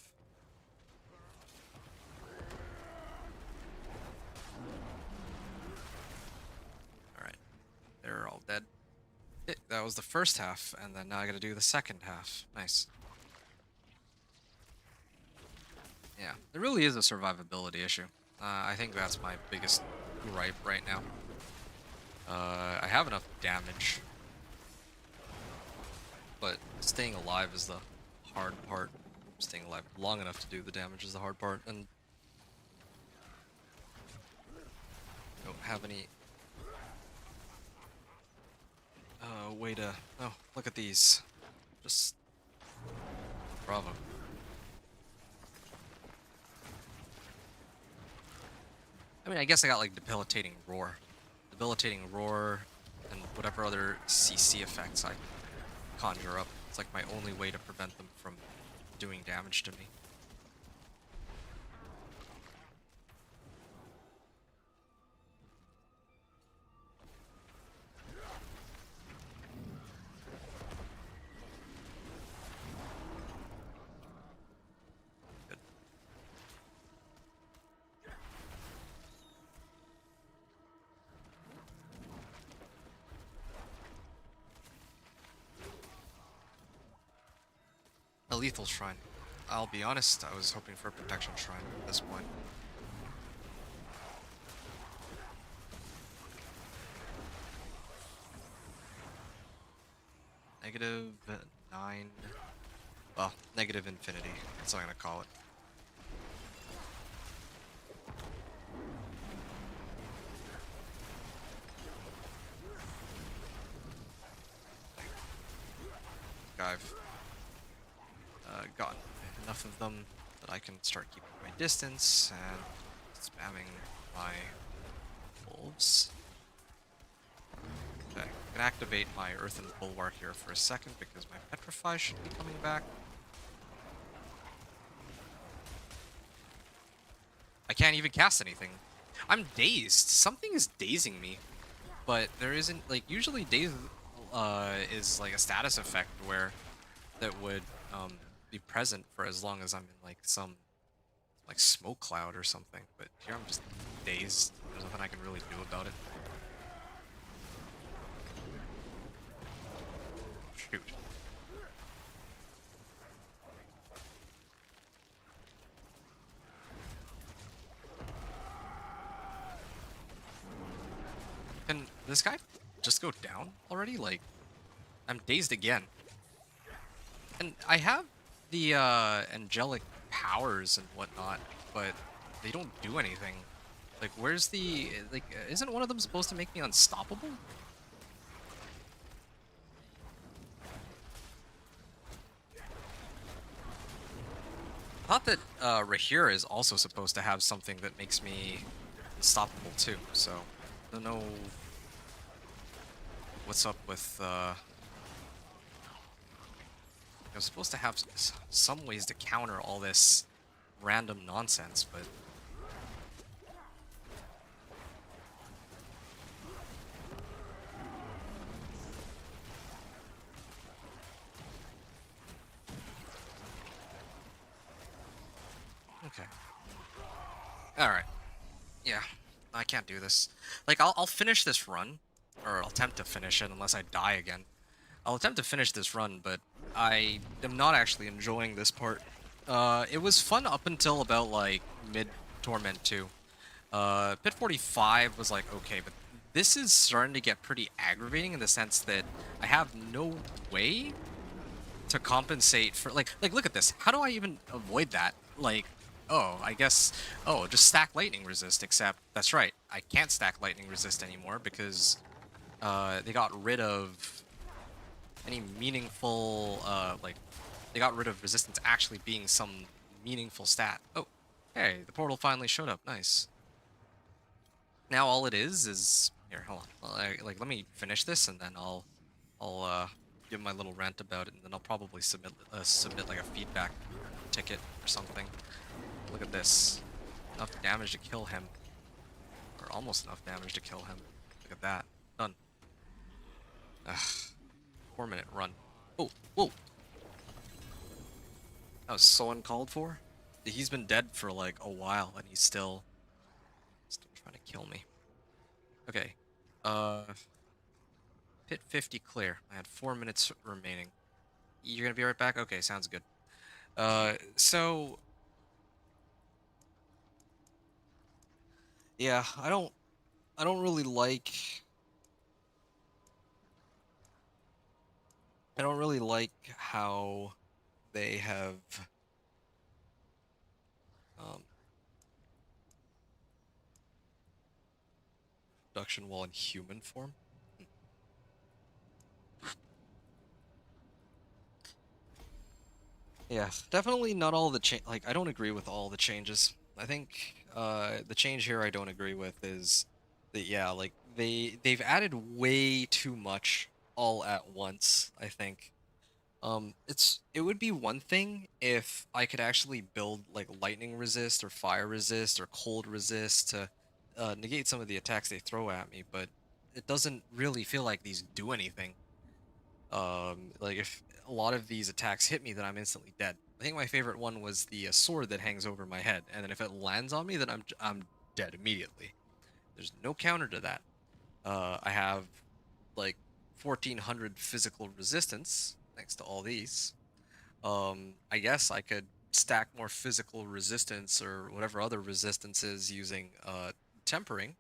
Alright, they're all dead. That was the first half, and then now I gotta do the second half. Nice. Yeah, there really is a survivability issue. I think that's my biggest gripe right now. I have enough damage, but staying alive is the hard part. Staying alive long enough to do the damage is the hard part, and I don't have any way to... Oh, look at these. Just... Bravo. I mean, I guess I got like Debilitating Roar. Debilitating Roar and whatever other CC effects I conjure up. It's like my only way to prevent them from doing damage to me. Good. A lethal shrine. I'll be honest, I was hoping for a protection shrine at this point. -9. Well, negative infinity. That's what I'm gonna call it. I've gotten enough of them that I can start keeping my distance and spamming my wolves. Okay, I can activate my Earthen Bulwark here for a second because my Petrify should be coming back. can't even cast anything. I'm dazed. Something is dazing me, but there isn't, like, usually daze is like a status effect where that would be present for as long as I'm in like some like smoke cloud or something. But here I'm just dazed. There's nothing I can really do about it. Shoot. Can this guy just go down already? Like, I'm dazed again. And I have the angelic powers and whatnot, but they don't do anything. Like, where's the, like, isn't one of them supposed to make me unstoppable? I thought that Rahira is also supposed to have something that makes me unstoppable too, so I don't know what's up with I was supposed to have some ways to counter all this random nonsense, but okay. All right. Yeah, I can't do this. Like, I'll finish this run, or I'll attempt to finish it unless I die again. I'll attempt to finish this run, but I am not actually enjoying this part. It was fun up until about like mid Torment 2. Pit 45 was like okay, but this is starting to get pretty aggravating in the sense that I have no way to compensate for like look at this. How do I even avoid that? Like, oh, I guess, oh, just stack lightning resist, except that's right, I can't stack lightning resist anymore because they got rid of any meaningful like they got rid of resistance actually being some meaningful stat. Oh, hey, the portal finally showed up. Nice. Now all it is here, hold on. Like let me finish this and then I'll give my little rant about it, and then I'll probably submit like a feedback ticket or something. Look at this. Enough damage to kill him. Or almost enough damage to kill him. Look at that. Done. Ugh. 4-minute run. Oh, whoa. That was so uncalled for. He's been dead for like a while and he's still trying to kill me. Okay. Pit 50 clear. I had 4 minutes remaining. You're gonna be right back? Okay, sounds good. So yeah, I don't really like how they have production wall in human form. Yeah, definitely not all the change. Like, I don't agree with all the changes. I think the change here I don't agree with is that, yeah, like they've added way too much all at once, I think. It would be one thing if I could actually build like lightning resist or fire resist or cold resist to negate some of the attacks they throw at me, but it doesn't really feel like these do anything. Like if a lot of these attacks hit me, then I'm instantly dead. I think my favorite one was the sword that hangs over my head, and then if it lands on me, then I'm dead immediately. There's no counter to that. I have like 1400 physical resistance thanks to all these. I guess I could stack more physical resistance or whatever other resistances using tempering,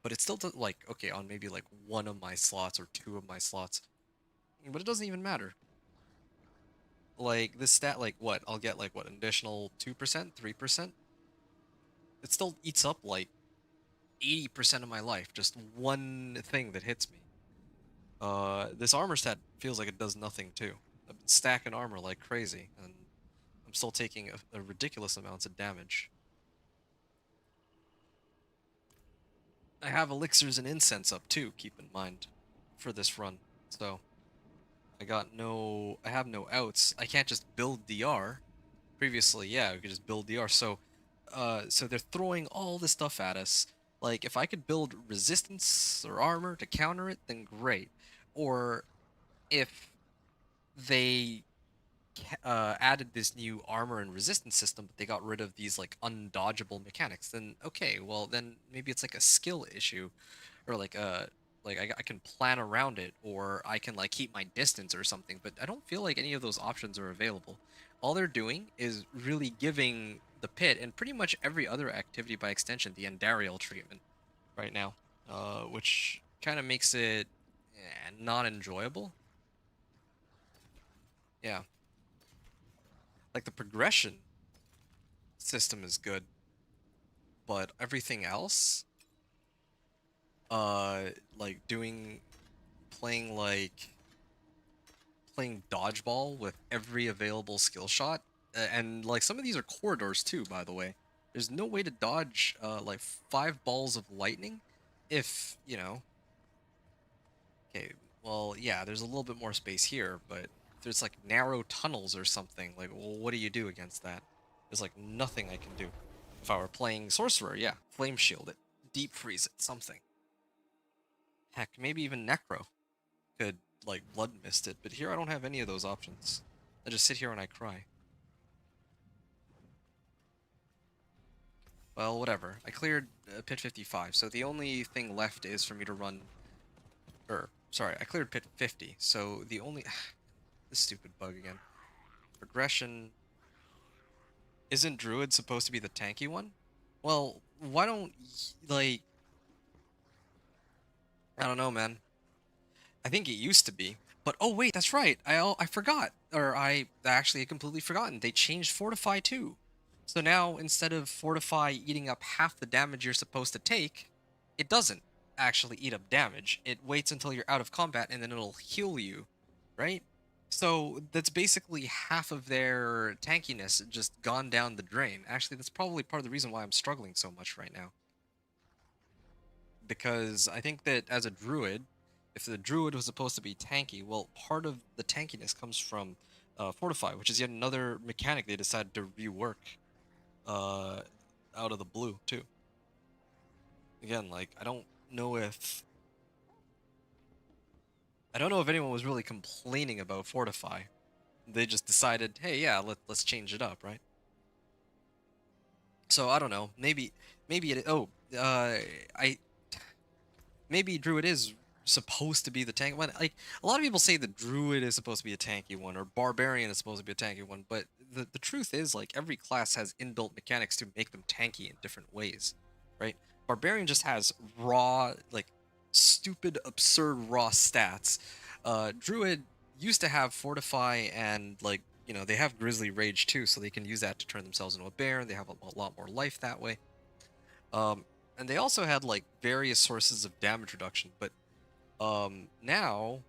but it's still like okay on maybe like one of my slots or two of my slots, but it doesn't even matter. Like this stat, like what I'll get like what an additional 2%, 3%. It still eats up like 80% of my life, just one thing that hits me. This armor stat feels like it does nothing too. I've been stacking armor like crazy, and I'm still taking a ridiculous amounts of damage. I have elixirs and incense up too, keep in mind, for this run. So I have no outs. I can't just build DR. Previously, yeah, we could just build DR. So so they're throwing all this stuff at us. Like, if I could build resistance or armor to counter it, then great. Or if they added this new armor and resistance system, but they got rid of these like undodgeable mechanics, then okay, well then maybe it's like a skill issue, or like I can plan around it, or I can like keep my distance or something. But I don't feel like any of those options are available. All they're doing is really giving the pit and pretty much every other activity by extension the Endarial treatment right now, which kind of makes it not enjoyable. Yeah, like the progression system is good, but everything else, like playing like playing dodgeball with every available skill shot, and like some of these are corridors too, by the way. There's no way to dodge like 5 balls of lightning if, you know, okay, well, yeah, there's a little bit more space here, but if there's like narrow tunnels or something, like, well, what do you do against that? There's like nothing I can do. If I were playing sorcerer, yeah, flame shield it, deep freeze it, something. Heck, maybe even necro could like blood mist it, but here I don't have any of those options. I just sit here and I cry. Well, whatever. I cleared pit 55, so the only thing left is for me to run. Or sorry, I cleared pit 50, so the only this stupid bug again. Progression. Isn't Druid supposed to be the tanky one? Well, why don't like I don't know, man. I think it used to be. But oh wait, that's right. I forgot, or I actually had completely forgotten. They changed Fortify too. So now instead of Fortify eating up half the damage you're supposed to take, it doesn't actually eat up damage. It waits until you're out of combat and then it'll heal you, right? So that's basically half of their tankiness just gone down the drain. Actually, that's probably part of the reason why I'm struggling so much right now. Because I think that as a druid, if the druid was supposed to be tanky, well, part of the tankiness comes from Fortify, which is yet another mechanic they decided to rework uh, out of the blue, too. Again, like, I don't know if anyone was really complaining about Fortify. They just decided, hey, yeah, let's change it up, right? So I don't know. Maybe it. Oh, I maybe Druid is supposed to be the tank one. Like a lot of people say the Druid is supposed to be a tanky one, or Barbarian is supposed to be a tanky one. But the truth is, like every class has inbuilt mechanics to make them tanky in different ways, right? Barbarian just has raw, like stupid, absurd raw stats. Druid used to have Fortify and like they have Grizzly Rage too, so they can use that to turn themselves into a bear. They have a lot more life that way. Um, and they also had like various sources of damage reduction, but now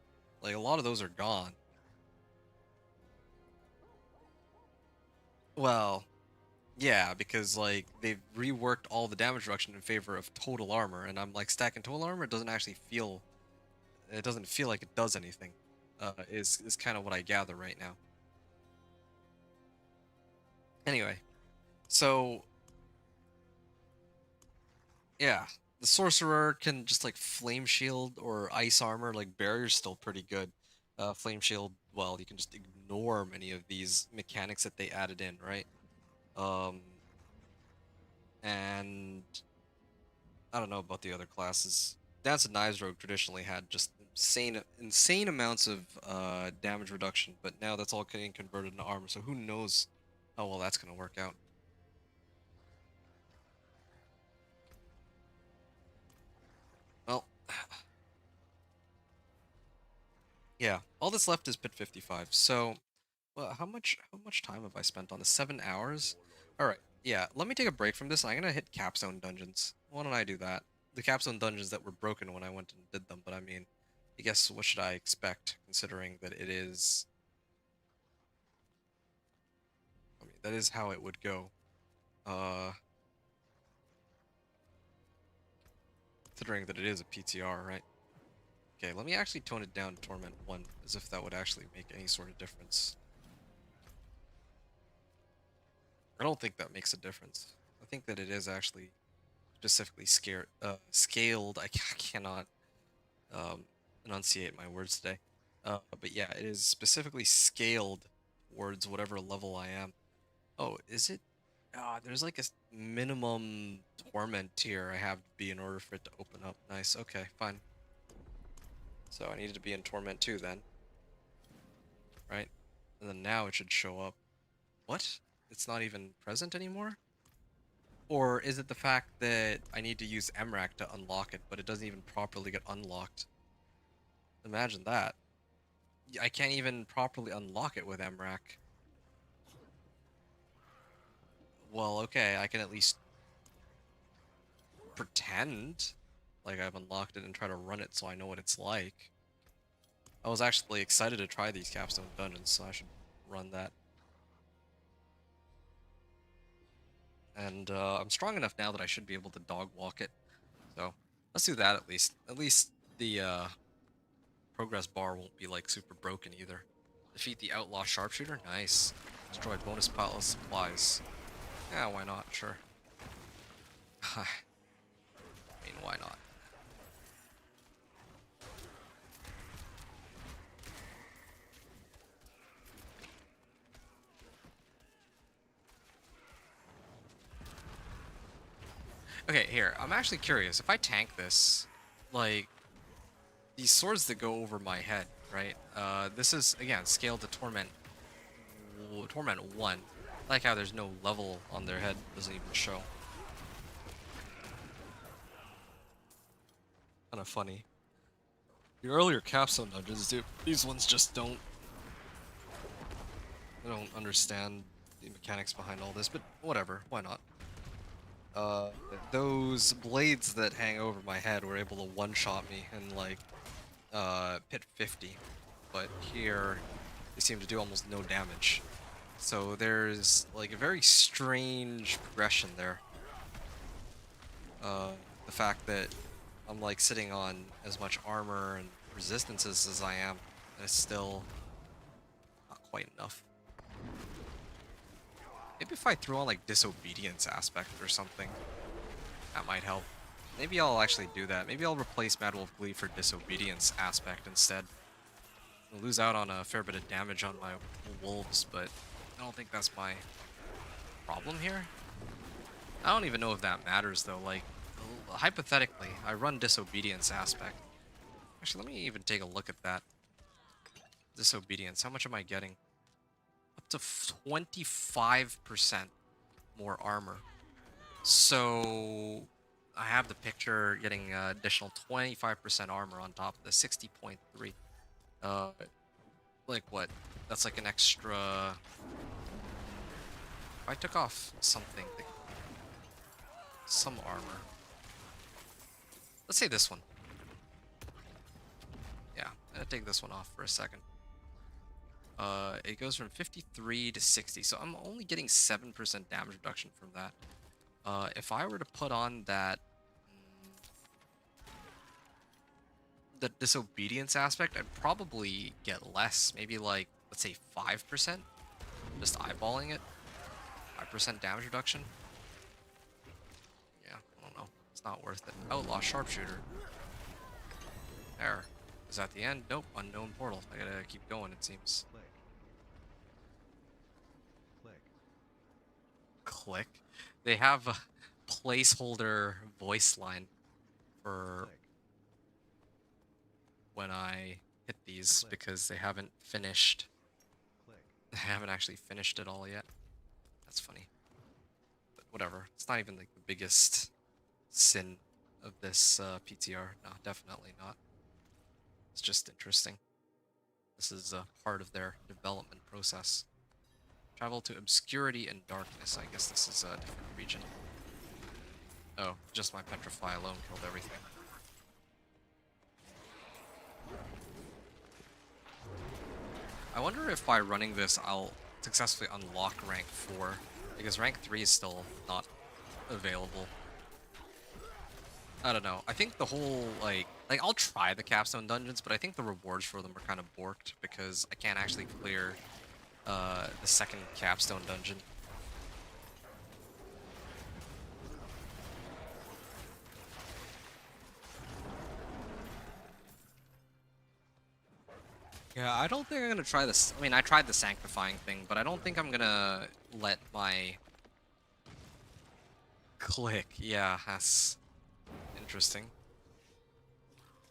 like a lot of those are gone. Well, yeah, because like they've reworked all the damage reduction in favor of total armor, and I'm like stacking total armor. It doesn't feel like it does anything. Is kind of what I gather right now. Anyway, so yeah, the sorcerer can just like flame shield or ice armor. Like barrier's still pretty good. Flame shield, well, you can just ignore many of these mechanics that they added in, right? Um, and I don't know about the other classes. Dance and Knives Rogue traditionally had just insane amounts of damage reduction, but now that's all getting converted into armor. So who knows how well that's gonna work out. Well, yeah, all that's left is pit 55. So, well, how much time have I spent on this? 7 hours? All right. Yeah, let me take a break from this. I'm gonna hit capstone dungeons. Why don't I do that? The capstone dungeons that were broken when I went and did them, but I mean, I guess what should I expect considering that it is I mean, that is how it would go. Uh Considering that it is a PTR, right? Okay, let me actually tone it down to Torment 1, as if that would actually make any sort of difference. I don't think that makes a difference. think that it is actually specifically scaled. I cannot enunciate my words today. But yeah, it is specifically scaled towards whatever level I am. Oh, is it? There's like a minimum torment tier I have to be in order for it to open up. Nice. Okay, fine. So I needed to be in torment too then, right? And then now it should show up. What? It's not even present anymore? Or is it the fact that I need to use MRAC to unlock it, but it doesn't even properly get unlocked? Imagine that. I can't even properly unlock it with MRAC. Well, okay, I can at least pretend like I've unlocked it and try to run it so I know what it's like. I was actually excited to try these capstone dungeons, so I should run that. And I'm strong enough now that I should be able to dog walk it. So let's do that at least. At least the progress bar won't be like super broken either. Defeat the outlaw sharpshooter. Nice. Destroy bonus pile of supplies. Yeah, why not? Sure. I mean, why not? Okay, here. I'm actually curious. If I tank this, like, these swords that go over my head, right? This is, again, scaled to Torment 1. I like how there's no level on their head. Doesn't even show. Kind of funny. The earlier capstone dungeons, these ones just don't... I don't understand the mechanics behind all this, but whatever. Why not? Those blades that hang over my head were able to one-shot me and, like, pit 50. But here, they seem to do almost no damage. So there's, like, a very strange progression there. The fact that I'm, like, sitting on as much armor and resistances as I am, and it's still not quite enough. Maybe if I threw on, like, disobedience aspect or something, that might help. Maybe I'll actually do that. Maybe I'll replace Mad Wolf Glee for disobedience aspect instead. I'll lose out on a fair bit of damage on my wolves, but I don't think that's my problem here. I don't even know if that matters, though. Like, hypothetically, I run disobedience aspect. Actually, let me even take a look at that. Disobedience. How much am I getting? Up to 25% more armor. So I have the picture getting additional 25% armor on top of the 60.3. Like what? That's like an extra... If I took off something, some armor. Let's say this one. Yeah, I'm gonna take this one off for a second. It goes from 53 to 60, so I'm only getting 7% damage reduction from that. If I were to put on that the disobedience aspect, I'd probably get less, maybe like, let's say 5%, just eyeballing it, 5% damage reduction. Yeah, I don't know, it's not worth it. Outlaw sharpshooter. There. Is that the end? Nope, unknown portal. I gotta keep going, it seems. Click. They have a placeholder voice line for when I hit these because they haven't finished. They haven't actually finished it all yet. That's funny. But whatever. It's not even like the biggest sin of this PTR. No, definitely not. It's just interesting. This is a part of their development process. Travel to obscurity and darkness. I guess this is a different region. Oh, just my petrify alone killed everything. I wonder if by running this I'll successfully unlock rank 4, because rank 3 is still not available. I don't know. I think the whole, like I'll try the capstone dungeons, but I think the rewards for them are kind of borked because I can't actually clear the second capstone dungeon. I don't think I'm gonna try this. I mean, I tried the sanctifying thing, but I don't think I'm gonna let my click. Yeah, that's interesting.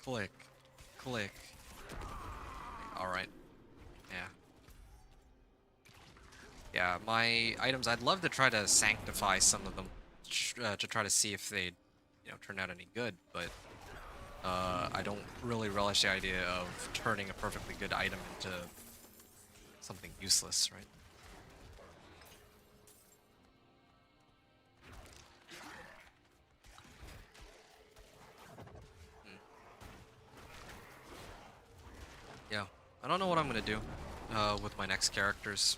Click, click. All right. Yeah. Yeah, my items. I'd love to try to sanctify some of them to try to see if they, turn out any good. But I don't really relish the idea of turning a perfectly good item into something useless, right? Yeah, I don't know what I'm gonna do with my next characters.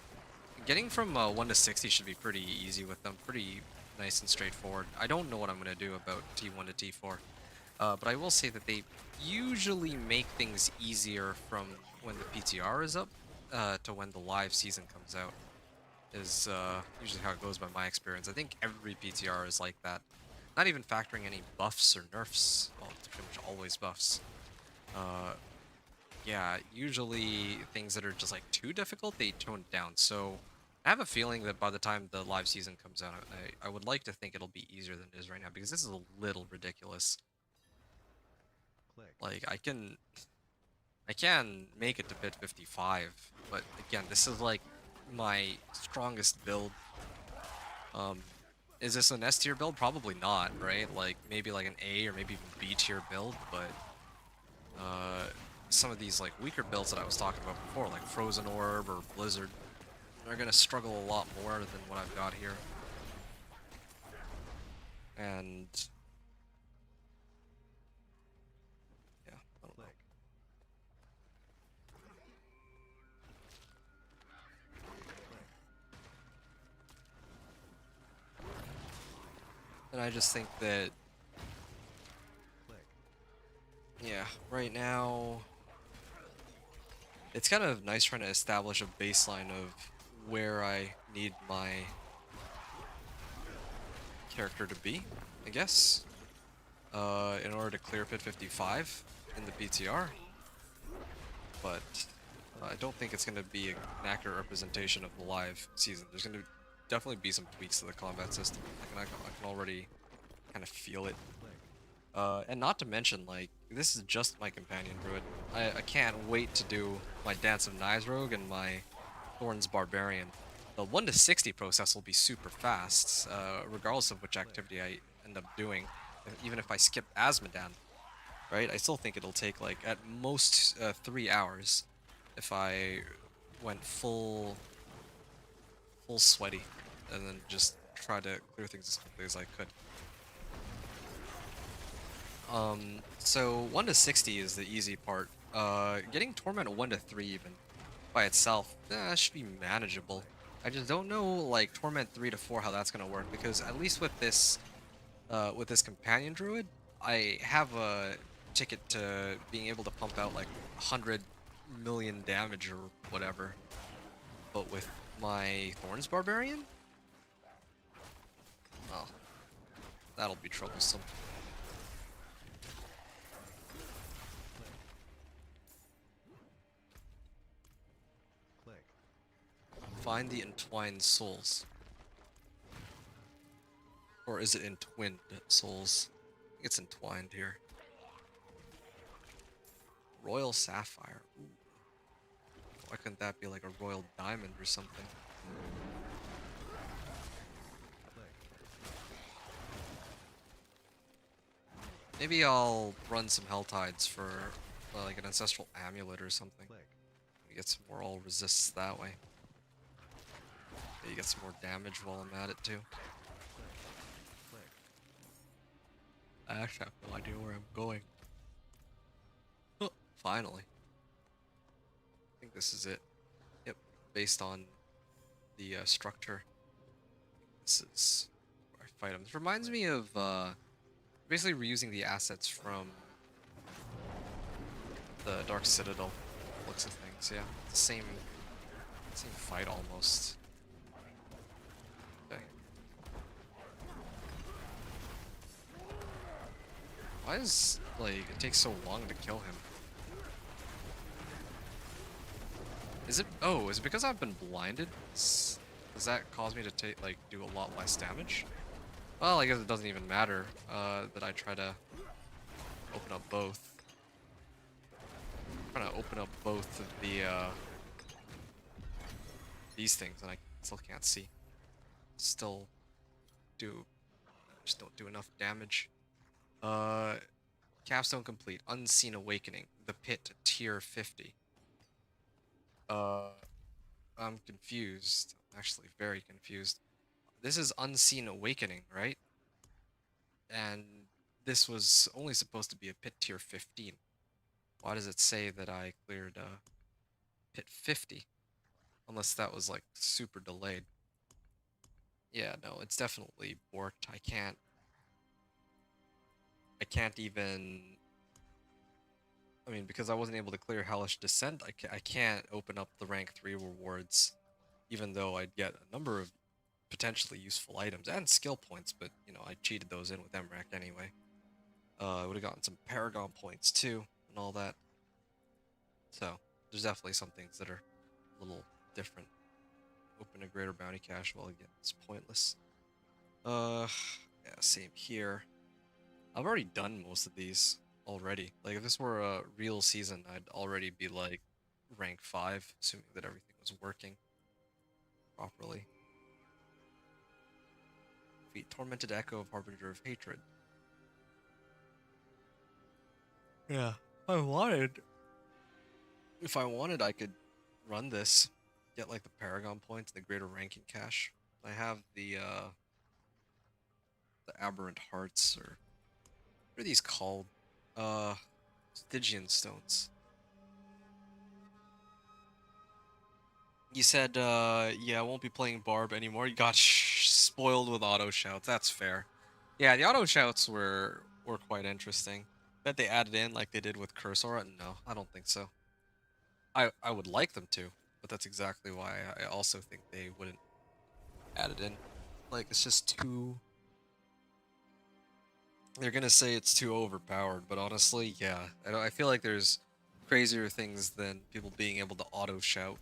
Getting from 1 to 60 should be pretty easy with them, pretty nice and straightforward. I don't know what I'm gonna do about T1 to T4, but I will say that they usually make things easier from when the PTR is up to when the live season comes out. Is usually how it goes by my experience. I think every PTR is like that. Not even factoring any buffs or nerfs. Well, it's pretty much always buffs. Uh, yeah, usually things that are just like too difficult, they tone it down. So I have a feeling that by the time the live season comes out, I would like to think it'll be easier than it is right now, because this is a little ridiculous. Click. Like I can make it to bit 55, but again, this is like my strongest build. Is this an S tier build? Probably not, right? Like maybe like an A or maybe even B tier build, but some of these like weaker builds that I was talking about before, like Frozen Orb or Blizzard, are gonna struggle a lot more than what I've got here. And yeah, I don't know. Click. And I just think that, Click. yeah, right now it's kind of nice trying to establish a baseline of where I need my character to be, I guess, in order to clear pit 55 in the PTR. But I don't think it's going to be an accurate representation of the live season. There's going to definitely be some tweaks to the combat system. I can already kind of feel it. And not to mention, like, this is just my companion druid. I can't wait to do my Dance of Knives rogue and my Thorns Barbarian. The 1 to 60 process will be super fast, regardless of which activity I end up doing. Even if I skip Asmodan, right? I still think it'll take, like, at most 3 hours if I went full sweaty and then just try to clear things as quickly as I could. So 1 to 60 is the easy part. Getting Torment 1 to 3 even by itself, should be manageable. I just don't know, like, Torment 3 to 4 how that's gonna work, because at least with this companion druid, I have a ticket to being able to pump out like 100 million damage or whatever. But with my Thorns Barbarian, well, that'll be troublesome. Click. Find the entwined souls. Or is it entwined souls? I think it's entwined here. Royal Sapphire. Ooh. Why couldn't that be like a Royal Diamond or something? Click. Maybe I'll run some Hell Tides for like an Ancestral Amulet or something. Click. Maybe get some more all resists that way. Maybe get some more damage while I'm at it too. Click. I actually have no idea where I'm going. Oh, finally. I think this is it. Yep, based on the structure. This is where I fight him. This reminds me of basically reusing the assets from the Dark Citadel looks of things. Yeah, it's the same fight almost. Okay. Why is, like, it takes so long to kill him? Is it? Oh, is it because I've been blinded? Does that cause me to take like do a lot less damage? Well, I guess it doesn't even matter that I try to open up both. I'm trying to open up both of the these things, and I still can't see. Still do just don't do enough damage. Uh, Capstone complete. Unseen Awakening. The Pit tier 50. Uh, I'm confused. I'm actually very confused. This is Unseen Awakening, right? And this was only supposed to be a Pit tier 15. Why does it say that I cleared Pit 50? Unless that was like super delayed. Yeah, no, it's definitely borked. I can't even, I mean, because I wasn't able to clear Hellish Descent, I can't open up the rank 3 rewards, even though I'd get a number of potentially useful items and skill points, but, you know, I cheated those in with MRAC anyway. I would have gotten some Paragon points too, and all that. So, there's definitely some things that are a little different. Open a greater bounty cache, well, again, it's pointless. Yeah, same here. I've already done most of these already. Like, if this were a real season, I'd already be, like, rank 5, assuming that everything was working properly. Feat Tormented Echo of Harbinger of Hatred. Yeah, if I wanted, I could run this, get, like, the Paragon points, the greater ranking cache. I have the Aberrant Hearts, or what are these called? Stygian Stones. You said, yeah, I won't be playing Barb anymore. You got spoiled with auto shouts. That's fair. Yeah, the auto shouts were quite interesting. Bet they added in like they did with Cursor. No, I don't think so. I would like them to, but that's exactly why I also think they wouldn't add it in. Like, it's just too. They're gonna say it's too overpowered, but honestly, yeah, I feel like there's crazier things than people being able to auto shout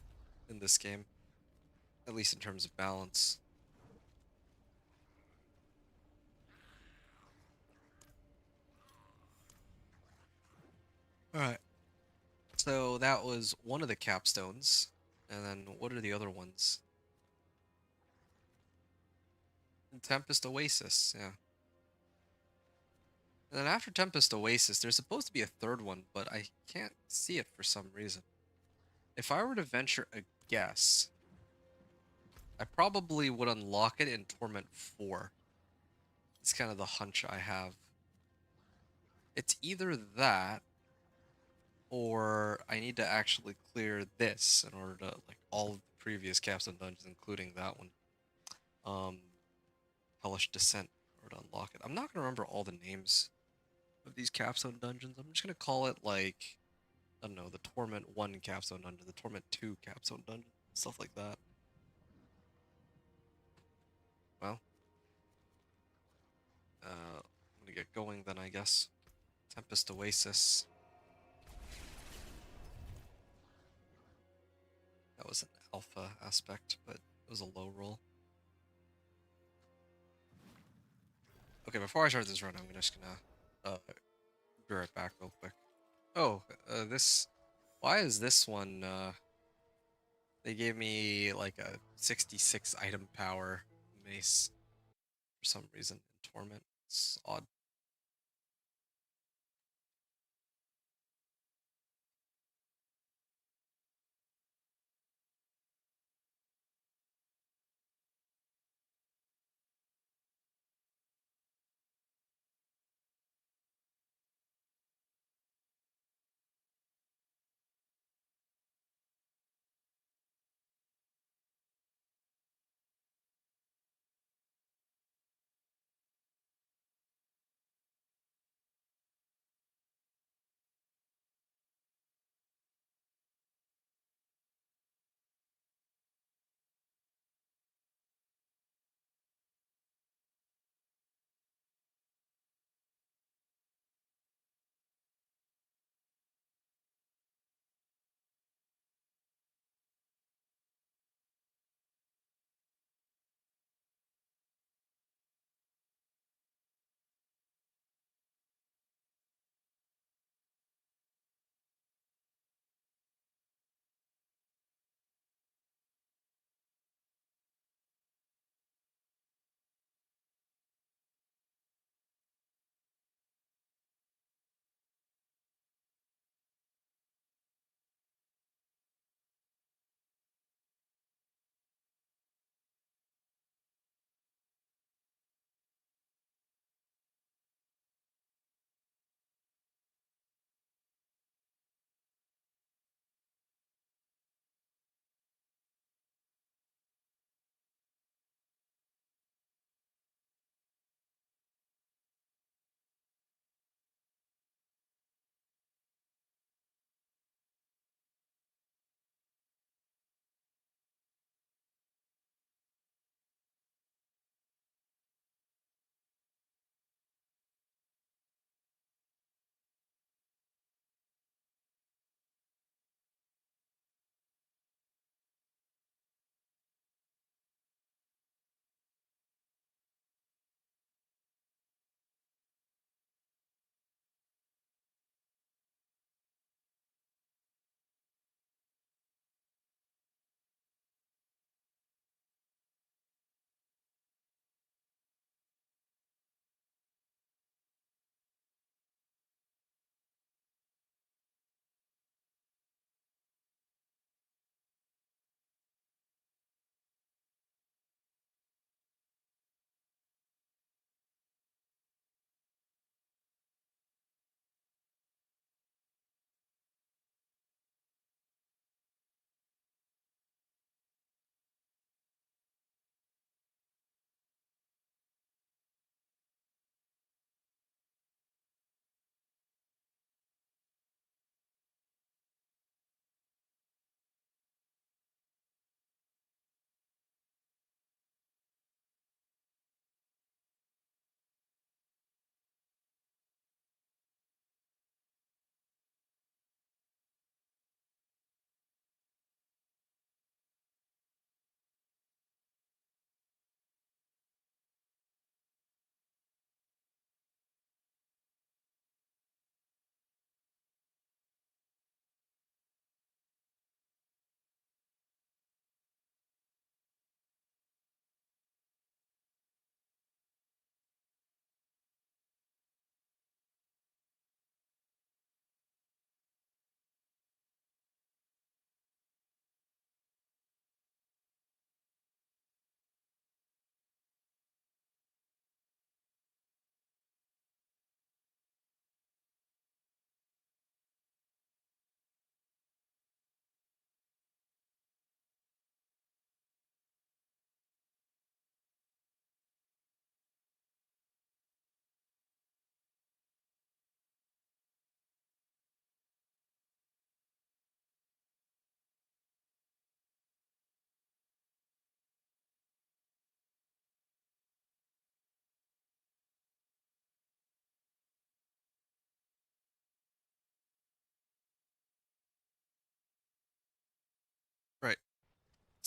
in this game, at least in terms of balance. All right. So that was one of the capstones. And then what are the other ones? Tempest Oasis, yeah. And then after Tempest Oasis, there's supposed to be a third one, but I can't see it for some reason. If I were to venture a guess, I probably would unlock it in Torment 4. It's kind of the hunch I have. It's either that, or I need to actually clear this in order to, like, all of the previous capstone dungeons, including that one. Hellish Descent, or to unlock it. I'm not gonna remember all the names of these capstone dungeons. I'm just gonna call it, like, I don't know, the Torment 1 capstone dungeon, the Torment 2 capstone dungeon, stuff like that. Well, I'm gonna get going then, I guess. Tempest Oasis. That was an alpha aspect, but it was a low roll. Okay, before I start this run, I'm just gonna be right back real quick. Oh, this. Why is this one? They gave me like a 66 item power mace for some reason in Torment. It's odd.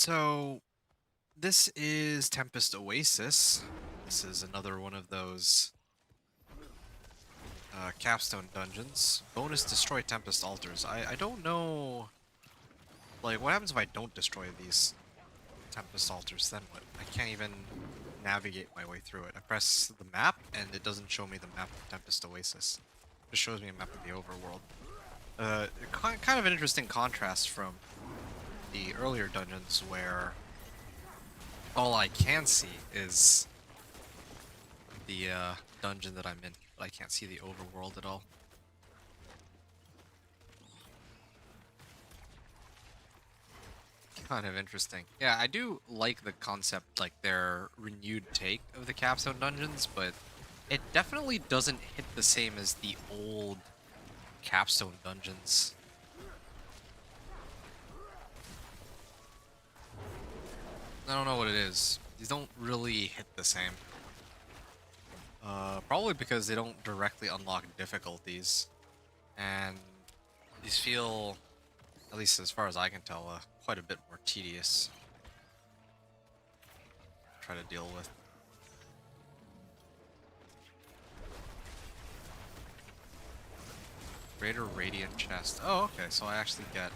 So this is Tempest Oasis. This is another one of those capstone dungeons. Bonus destroy Tempest altars. I don't know. Like, what happens if I don't destroy these Tempest altars? Then what? I can't even navigate my way through it. I press the map, and it doesn't show me the map of Tempest Oasis. It just shows me a map of the overworld. Kind of an interesting contrast from the earlier dungeons where all I can see is the dungeon that I'm in, but I can't see the overworld at all. Kind of interesting. Yeah, I do like the concept, like their renewed take of the capstone dungeons, but it definitely doesn't hit the same as the old capstone dungeons. I don't know what it is. These don't really hit the same. Probably because they don't directly unlock difficulties. And these feel, at least as far as I can tell, quite a bit more tedious. Try to deal with. Greater Radiant Chest. Oh, okay, so I actually get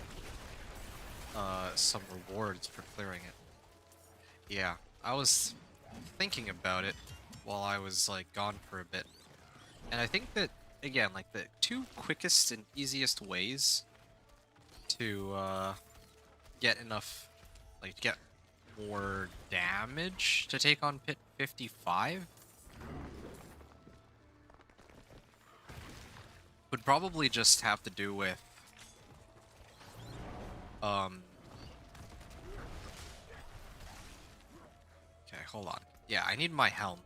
some rewards for clearing it. Yeah, I was thinking about it while I was like gone for a bit. And I think that, again, like the two quickest and easiest ways to get enough, like get more damage to take on Pit 55 would probably just have to do with okay, hold on. Yeah, I need my helm.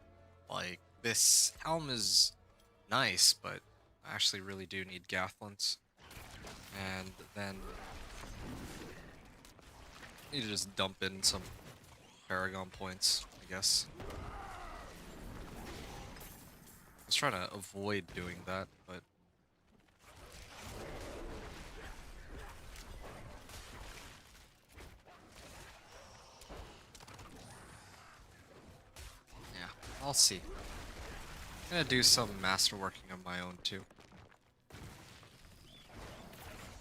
Like, this helm is nice, but I actually really do need Gathlins. And then need to just dump in some Paragon points, I guess. I was trying to avoid doing that, but yeah, I'll see. I'm gonna do some masterworking of my own too.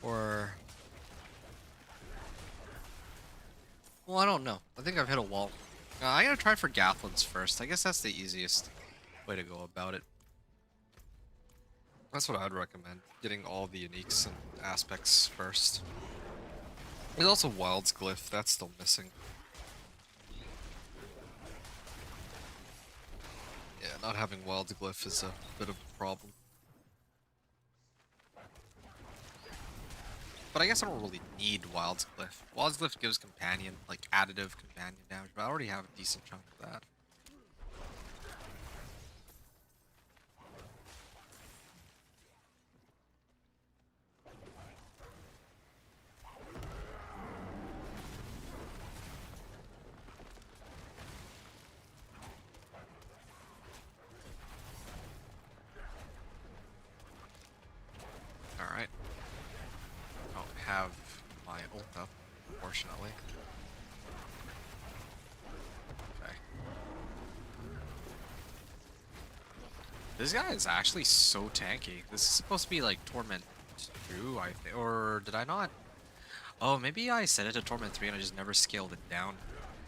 Or, well, I don't know. I think I've hit a wall. I'm gonna try for Gathlins first. I guess that's the easiest way to go about it. That's what I'd recommend. Getting all the uniques and aspects first. There's also Wild's Glyph. That's still missing. Yeah, not having Wild's Glyph is a bit of a problem. But I guess I don't really need Wild's Glyph. Wild's Glyph gives companion, like additive companion damage, but I already have a decent chunk of that. Alright. Don't have my ult up, unfortunately. Okay. This guy is actually so tanky. This is supposed to be like Torment 2, I think. Or did I not? Oh, maybe I set it to Torment 3 and I just never scaled it down.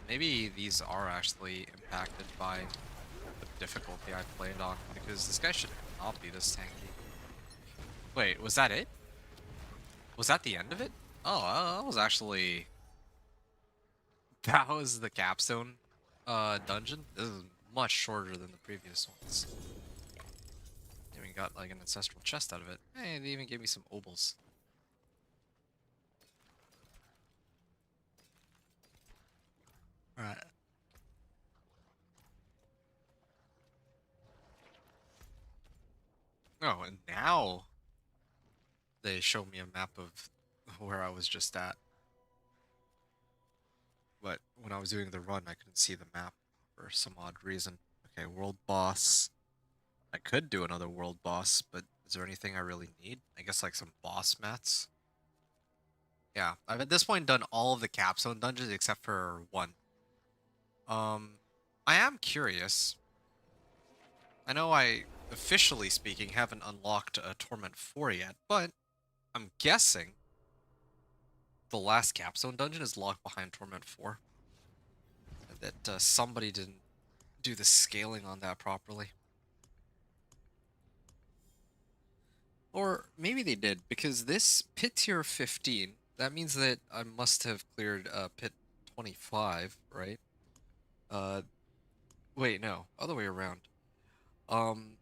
Maybe these are actually impacted by the difficulty I played on, because this guy should not be this tanky. Wait, was that it? Was that the end of it? Oh, that was actually... That was the capstone dungeon? This is much shorter than the previous ones. Even got like an ancestral chest out of it. Hey, they even gave me some obols. Alright. Oh, and now they show me a map of where I was just at. But when I was doing the run, I couldn't see the map for some odd reason. Okay, world boss. I could do another world boss, but is there anything I really need? I guess like some boss mats. Yeah, I've at this point done all of the capstone dungeons except for one. Um, I am curious. I know I, officially speaking, haven't unlocked a Torment 4 yet, but I'm guessing the last capstone dungeon is locked behind Torment 4. And that somebody didn't do the scaling on that properly. Or maybe they did, because this pit tier 15, that means that I must have cleared pit 25, right? Uh, wait, no, other way around. Um,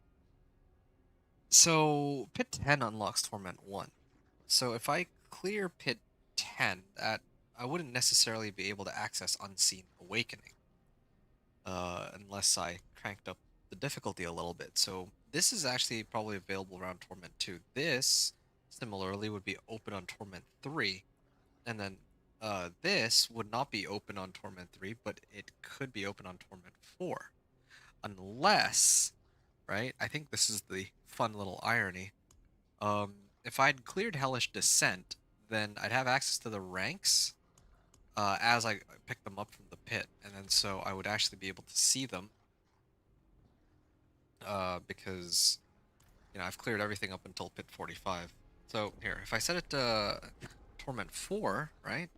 so pit 10 unlocks Torment 1. So if I clear pit 10, that I wouldn't necessarily be able to access Unseen Awakening, unless I cranked up the difficulty a little bit. So this is actually probably available around Torment 2. This, similarly, would be open on Torment 3, and then this would not be open on Torment 3, but it could be open on Torment 4. Unless, right? I think this is the fun little irony. If I'd cleared Hellish Descent, then I'd have access to the ranks as I pick them up from the pit, and then so I would actually be able to see them because I've cleared everything up until pit 45. So here, if I set it to Torment 4, right?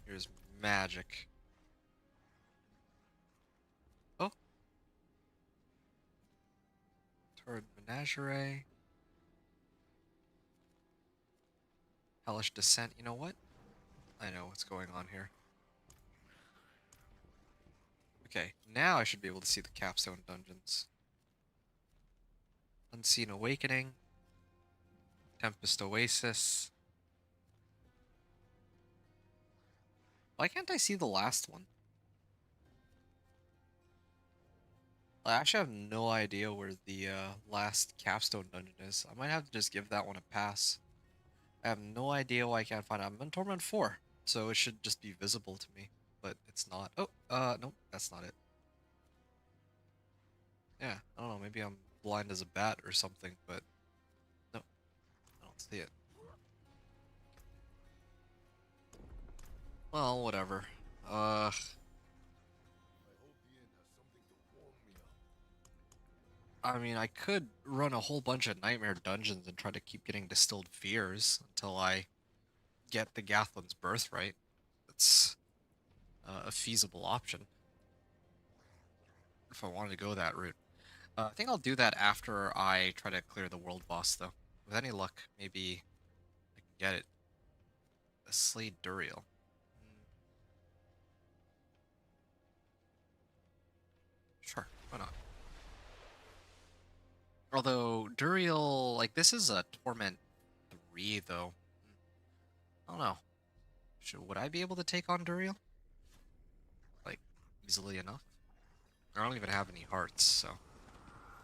Here's magic. Oh, Turd Menagerie. Hellish Descent. You know what? I know what's going on here. Okay, now I should be able to see the capstone dungeons. Unseen Awakening. Tempest Oasis. Why can't I see the last one? I actually have no idea where the last capstone dungeon is. I might have to just give that one a pass. I have no idea why I can't find it. I'm in Torment 4, so it should just be visible to me, but it's not. Oh, nope, that's not it. Yeah, I don't know, maybe I'm blind as a bat or something, but no, I don't see it. Well, whatever. I hope the inn has something to warm me up. I mean, I could run a whole bunch of nightmare dungeons and try to keep getting distilled fears until I get the Gathlin's birthright. That's a feasible option if I wanted to go that route. I think I'll do that after I try to clear the world boss, though. With any luck, maybe I can get it. A Slade Duriel. Sure, why not? Although, Duriel, like, this is a Torment 3, though. I don't know. Would I be able to take on Duriel? Like, easily enough? I don't even have any hearts, so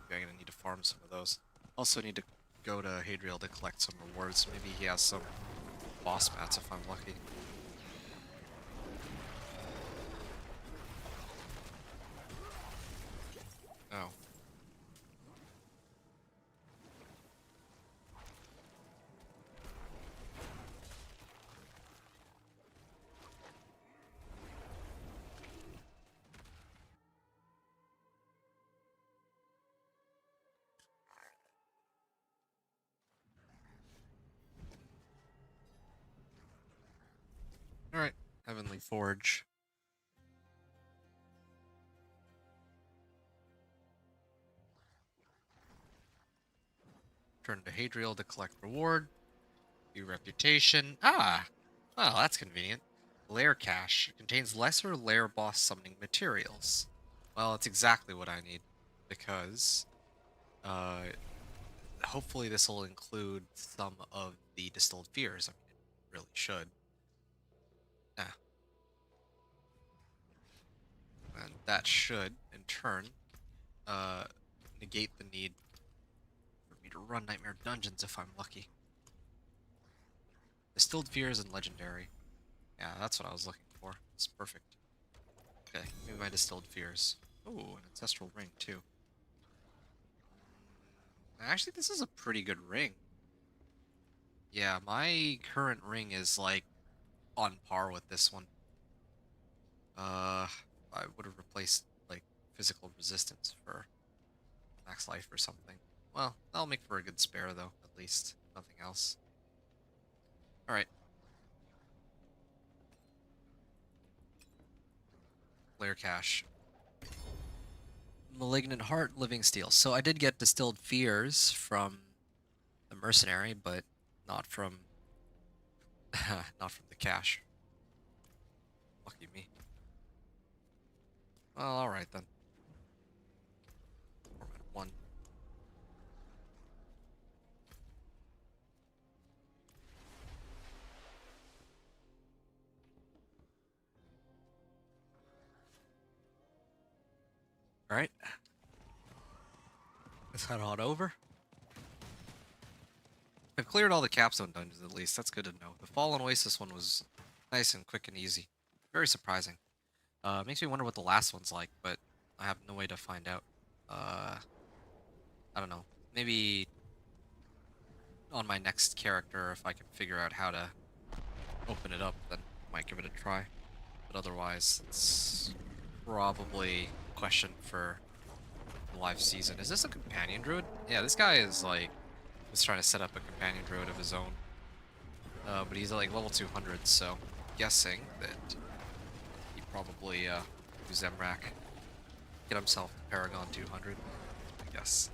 maybe I'm gonna need to farm some of those. Also need to go to Hadriel to collect some rewards. Maybe he has some boss mats if I'm lucky. Oh. Alright, Heavenly Forge. Turn to Hadriel to collect reward. View reputation. Ah! Well, that's convenient. Lair cache. It contains lesser lair boss summoning materials. Well, it's exactly what I need. Because, hopefully this will include some of the distilled fears. I mean, it really should. Ah. And that should, in turn, negate the need for me to run Nightmare Dungeons if I'm lucky. Distilled Fears and Legendary. Yeah, that's what I was looking for. It's perfect. Okay, maybe my Distilled Fears. Ooh, an Ancestral Ring, too. Actually, this is a pretty good ring. Yeah, my current ring is like on par with this one. I would have replaced like physical resistance for max life or something. Well, that'll make for a good spare though, at least. Nothing else. Alright, Flare Cache. Malignant Heart, Living Steel. So I did get Distilled Fears from the Mercenary, but not from not from the cache. Lucky me. Well, alright then. Torment 1. Alright. Let's head on over. I've cleared all the capstone dungeons at least. That's good to know. The Fallen Oasis one was nice and quick and easy. Very surprising. Makes me wonder what the last one's like, but I have no way to find out. I don't know. Maybe on my next character, if I can figure out how to open it up, then I might give it a try. But otherwise, it's probably a question for the live season. Is this a companion druid? Yeah, this guy is like was trying to set up a companion druid of his own. But he's like level 200, so guessing that he probably use Emrak, get himself to Paragon 200, I guess.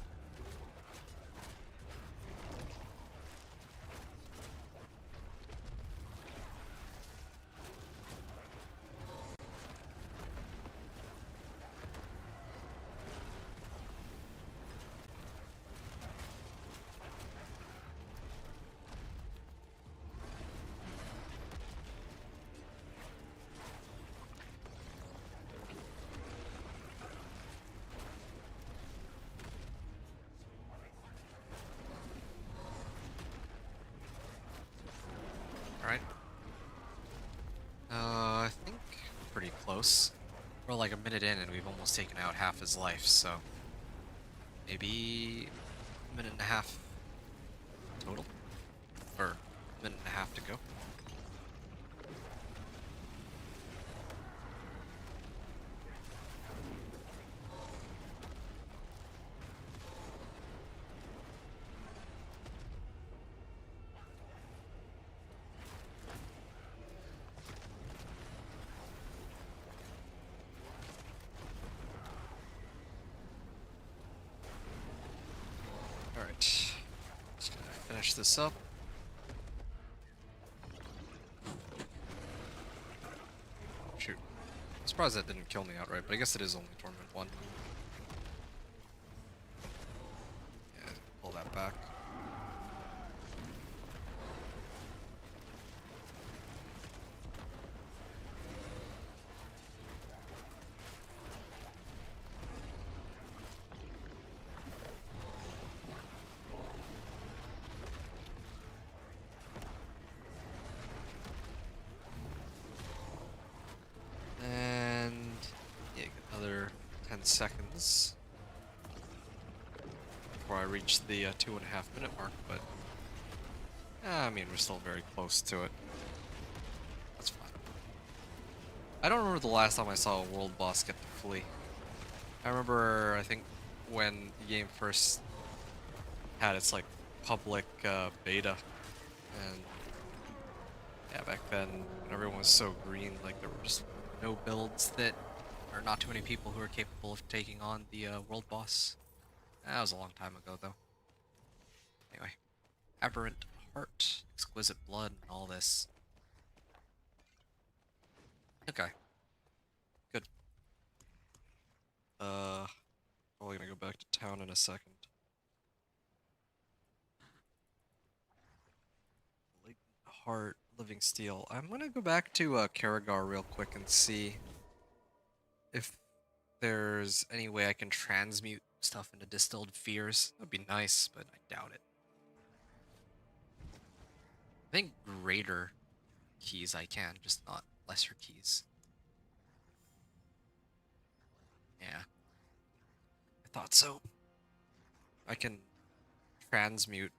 Alright. I think pretty close. We're like a minute in and we've almost taken out half his life, so maybe a minute and a half total? Or a minute and a half to go. Alright. Just gonna finish this up. Shoot. I'm surprised that didn't kill me outright, but I guess it is only Torment 1. Yeah, pull that back. And yeah, get another 10 seconds before I reach the 2.5 minute mark, but I mean, we're still very close to it. That's fine. I don't remember the last time I saw a world boss get to flee. I remember, I think, when the game first had its like public beta, and yeah, back then when everyone was so green, like there were just no builds that, or not too many people who were capable of taking on the world boss. That was a long time ago, though. Anyway, Aberrant Heart, Exquisite Blood, and all this. Okay, good. Probably gonna go back to town in a second. Malignant Heart, Living Steel. I'm gonna go back to Karagar real quick and see if there's any way I can transmute stuff into Distilled Fears. That'd be nice, but I doubt it. I think greater keys I can, just not lesser keys. Yeah, I thought so. I can transmute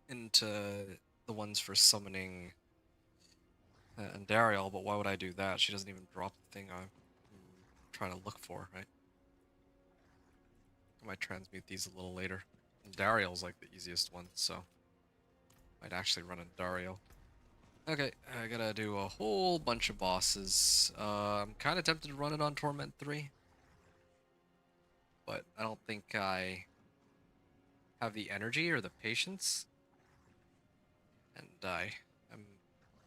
into the ones for summoning Andariel, but why would I do that? She doesn't even drop the thing I'm trying to look for, right? I might transmute these a little later. Andariel's like the easiest one, so might actually run Andariel. Okay, I gotta do a whole bunch of bosses. I'm kind of tempted to run it on Torment 3, but I don't think I have the energy or the patience. And I am,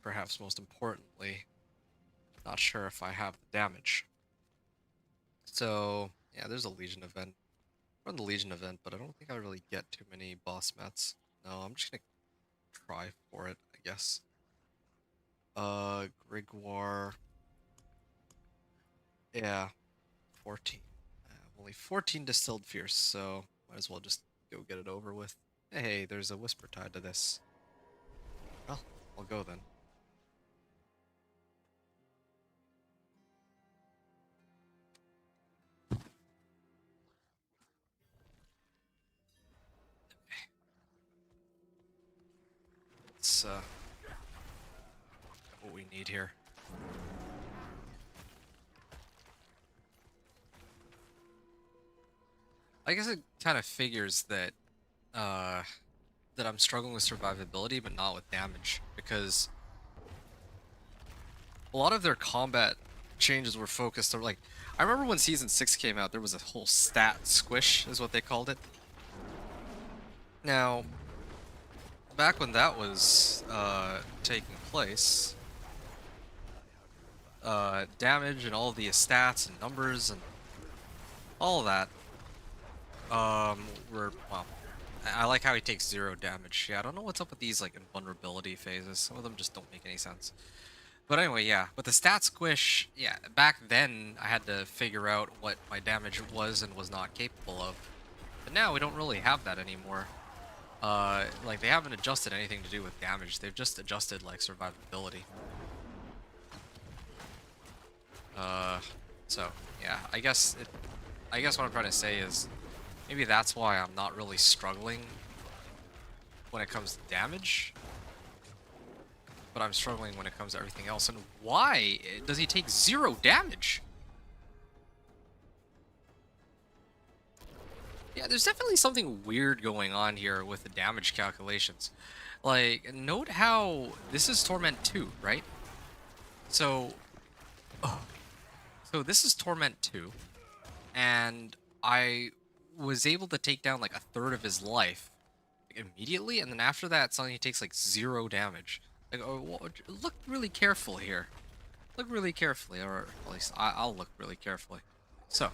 perhaps most importantly, not sure if I have the damage. So, yeah, there's a Legion event. Run the Legion event, but I don't think I really get too many boss mats. No, I'm just gonna try for it, I guess. Grigwar. Yeah, 14. Only 14 distilled fierce, so might as well just go get it over with. Hey, there's a whisper tied to this. Well, I'll go then. Let's what we need here. I guess it kind of figures that that I'm struggling with survivability, but not with damage, because a lot of their combat changes were focused on, like, I remember when Season 6 came out, there was a whole stat squish, is what they called it. Now, back when that was taking place, damage and all the stats and numbers and all of that were, well, I like how he takes 0 damage. Yeah, I don't know what's up with these, like, invulnerability phases. Some of them just don't make any sense. But anyway, yeah, with the stat squish, yeah, back then I had to figure out what my damage was and was not capable of. But now we don't really have that anymore. Like, they haven't adjusted anything to do with damage. They've just adjusted, like, survivability. So, yeah, I guess what I'm trying to say is maybe that's why I'm not really struggling when it comes to damage, but I'm struggling when it comes to everything else. And why does he take 0 damage? Yeah, there's definitely something weird going on here with the damage calculations. Like, note how this is Torment 2, right? So, so this is Torment 2, and I was able to take down like a third of his life, like, immediately, and then after that, suddenly he takes like 0 damage. Like, oh, look really careful here. Look really carefully, or at least I'll look really carefully. So,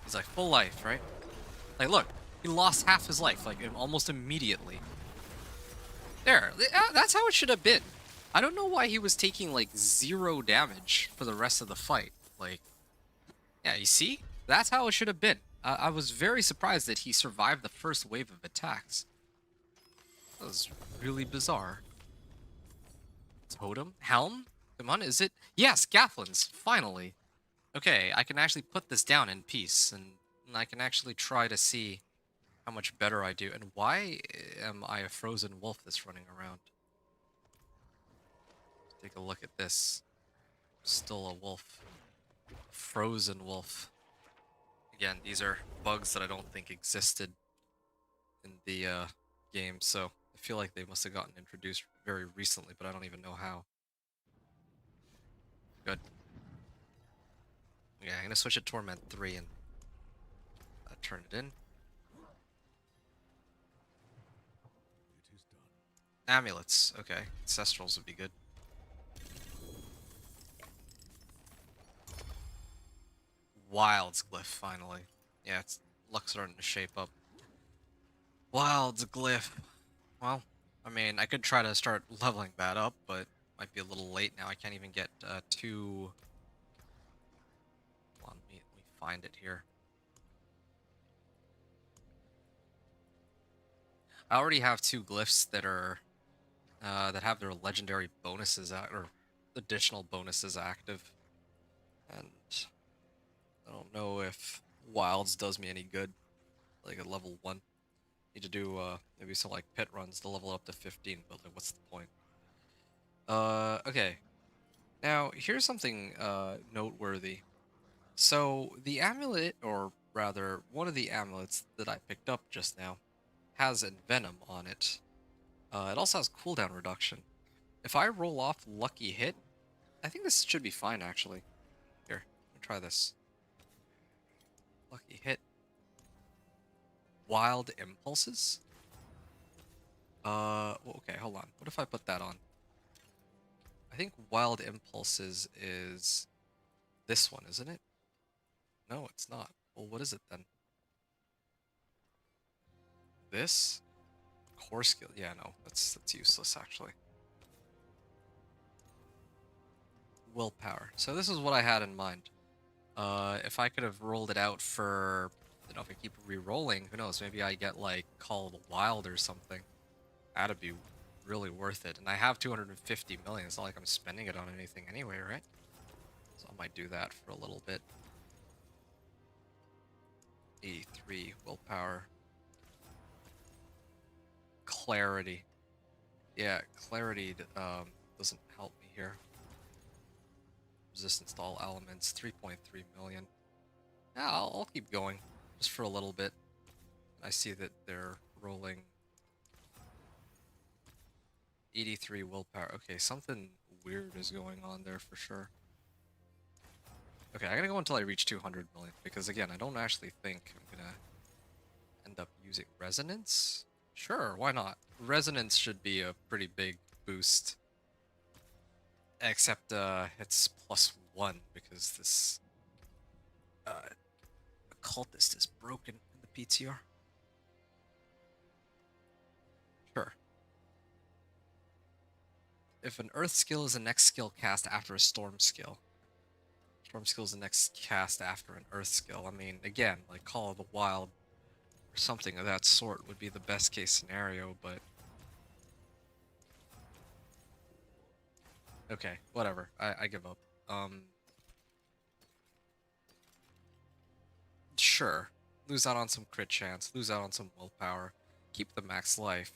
he's like full life, right? Like, look, he lost half his life, like, almost immediately. There, that's how it should have been. I don't know why he was taking, like, 0 damage for the rest of the fight. Like, yeah, you see? That's how it should have been. I was very surprised that he survived the first wave of attacks. That was really bizarre. Totem? Helm? Come on, is it? Yes, Gathlin's, finally. Okay, I can actually put this down in peace, and I can actually try to see how much better I do. And why am I a frozen wolf that's running around? Take a look at this. Still a wolf. Frozen wolf. Again, these are bugs that I don't think existed in the game, so I feel like they must have gotten introduced very recently, but I don't even know how. Good. Yeah, I'm gonna switch it to Torment 3 and turn it in. It is done. Amulets. Okay, Ancestrals would be good. Wild's Glyph, finally. Yeah, it's luck's starting to shape up. Wild's Glyph. Well, I mean, I could try to start leveling that up, but might be a little late now. I can't even get 2... Hold on, let me find it here. I already have 2 glyphs that are that have their legendary bonuses or additional bonuses active, and I don't know if Wilds does me any good, like at level 1. Need to do maybe some like pit runs to level up to 15, but like what's the point? Okay. Now here's something noteworthy. So the amulet, or rather one of the amulets that I picked up just now, has Envenom on it. It also has cooldown reduction. If I roll off Lucky Hit, I think this should be fine actually. Here, let me try this. Lucky Hit. Wild Impulses? Well, okay, hold on. What if I put that on? I think Wild Impulses is this one, isn't it? No, it's not. Well, what is it then? This? Core skill. Yeah, no, that's useless actually. Willpower. So this is what I had in mind. If I could have rolled it out for, you know, if I keep re-rolling, who knows? Maybe I get like Call of the Wild or something. That'd be really worth it. And I have 250 million. It's not like I'm spending it on anything anyway, right? So I might do that for a little bit. 83 willpower. Clarity. Yeah, clarity doesn't help me here. Resistance to all elements, 3.3 million. Yeah, I'll keep going just for a little bit. I see that they're rolling 83 willpower. Okay, something weird is going on there for sure. Okay, I gotta go until I reach 200 million because again, I don't actually think I'm gonna end up using resonance. Sure, why not? Resonance should be a pretty big boost. Except it's +1 because this occultist is broken in the PTR. Sure. If an earth skill is the next skill cast after a storm skill. Storm skill is the next cast after an earth skill. I mean, again, like Call of the Wild or something of that sort would be the best case scenario, but okay, whatever. I give up. Sure. Lose out on some crit chance, lose out on some willpower, keep the max life.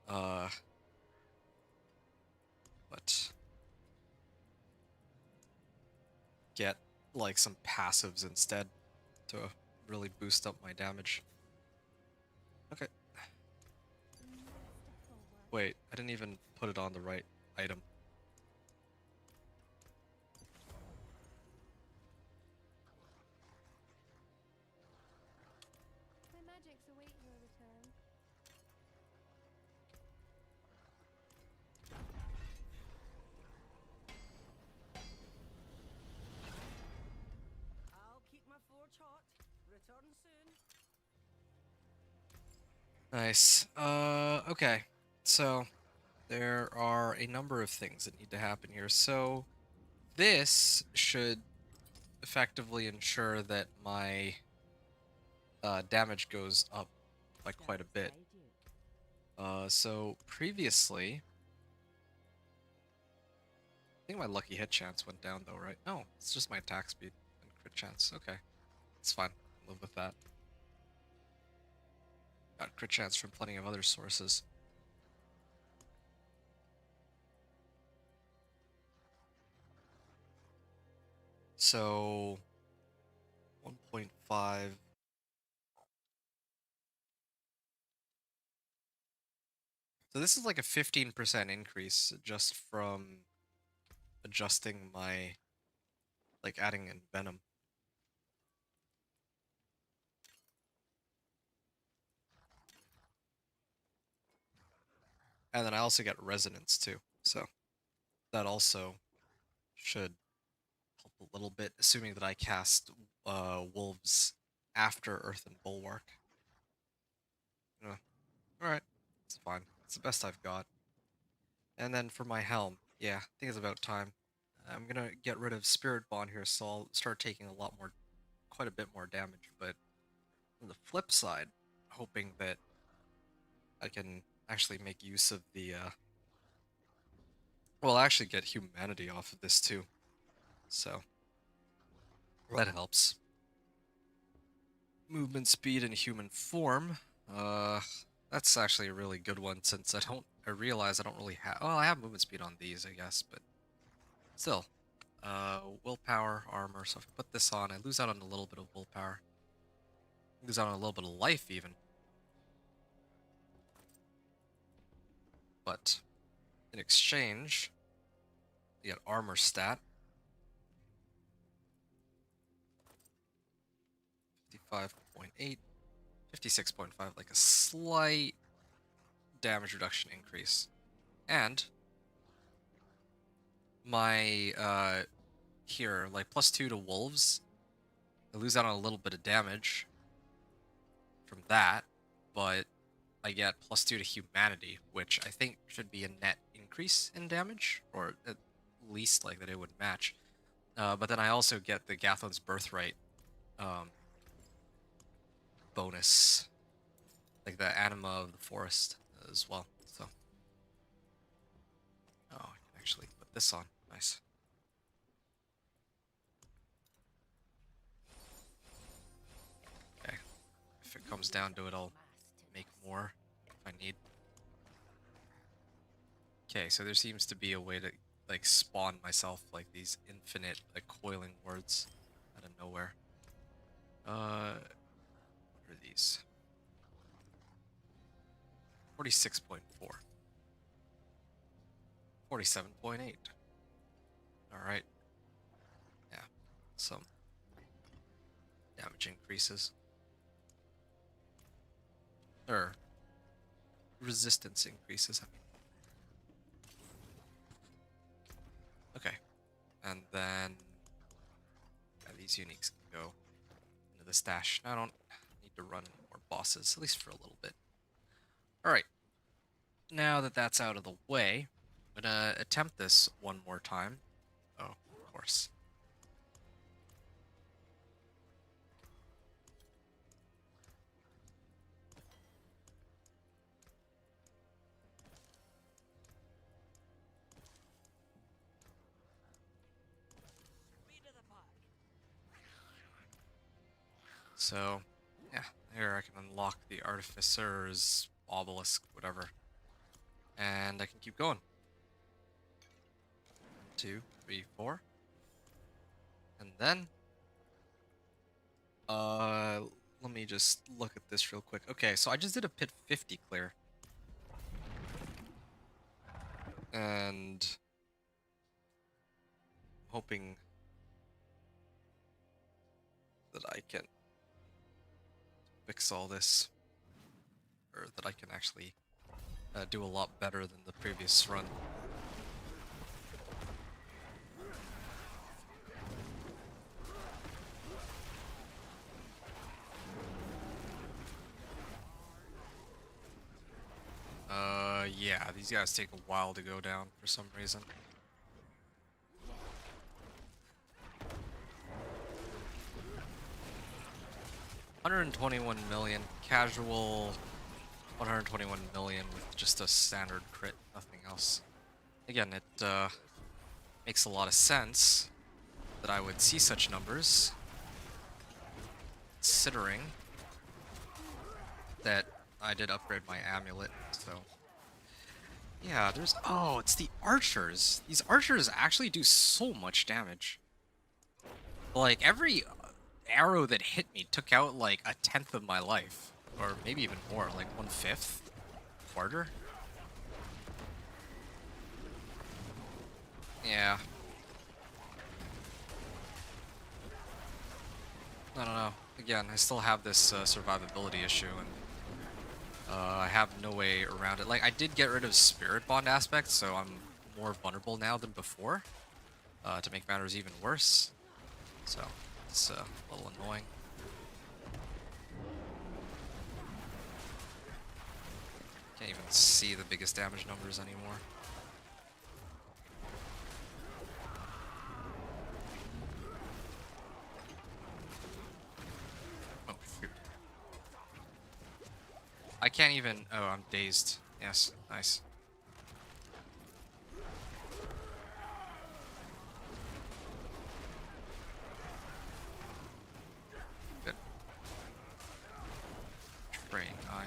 But get like some passives instead to really boost up my damage. Okay. Wait, I didn't even put it on the right item. My magic's awaiting your return. I'll keep my forge hot. Return soon. Nice. Okay. So there are a number of things that need to happen here. So this should effectively ensure that my damage goes up by quite a bit. So previously, I think my lucky hit chance went down though, right? No, it's just my attack speed and crit chance. Okay, it's fine. I'll live with that. Got crit chance from plenty of other sources. So 1.5. So this is like a 15% increase just from adjusting my, like adding in venom. And then I also get resonance too. So that also should help a little bit, assuming that I cast wolves after Earth and Bulwark. Alright, it's fine. It's the best I've got. And then for my helm, yeah, I think it's about time. I'm gonna get rid of Spirit Bond here, so I'll start taking a lot more, quite a bit more damage. But on the flip side, hoping that I can actually make use of the, well, actually get humanity off of this too. So that helps. Movement speed and human form. Uh, that's actually a really good one since I realize I don't really have, well, I have movement speed on these, I guess, but still. Willpower, armor, so if I put this on, I lose out on a little bit of willpower. Lose out on a little bit of life, even. But, in exchange, you get armor stat. 55.8, 56.5, like a slight damage reduction increase. And my here, like +2 to wolves, I lose out on a little bit of damage from that, but I get +2 to humanity, which I think should be a net increase in damage, or at least like that it would match. But then I also get the Gathlin's Birthright bonus, like the anima of the forest as well. So, oh, I can actually put this on. Nice. Okay, if it comes down to it, I'll make more if I need. Okay, so there seems to be a way to like spawn myself like these infinite like coiling wards out of nowhere. What are these? 46.4. 47.8. Alright. Yeah. Some damage increases. Or resistance increases, I mean. Okay. And then yeah, these uniques can go into the stash. I don't need to run more bosses, at least for a little bit. Alright. Now that that's out of the way, I'm gonna attempt this one more time. Oh, of course. So, yeah, here I can unlock the Artificer's Obelisk, whatever. And I can keep going. 1, 2, 3, 4. And then, let me just look at this real quick. Okay, so I just did a Pit 50 clear. And I'm hoping that I can fix all this, or that I can actually do a lot better than the previous run. Yeah, these guys take a while to go down for some reason. $121 million casual, 121 million with just a standard crit, nothing else. Again, it makes a lot of sense that I would see such numbers, considering that I did upgrade my amulet, so... Yeah, there's... Oh, it's the archers! These archers actually do so much damage. Like, every arrow that hit me took out, like, 1/10 of my life. Or maybe even more, like 1/5? Quarter? Yeah. I don't know. Again, I still have this survivability issue, and I have no way around it. Like, I did get rid of Spirit Bond aspects, so I'm more vulnerable now than before, to make matters even worse. So, it's a little annoying. Can't even see the biggest damage numbers anymore. Oh, shoot. I can't even... Oh, I'm dazed. Yes, nice. Good. Train eye.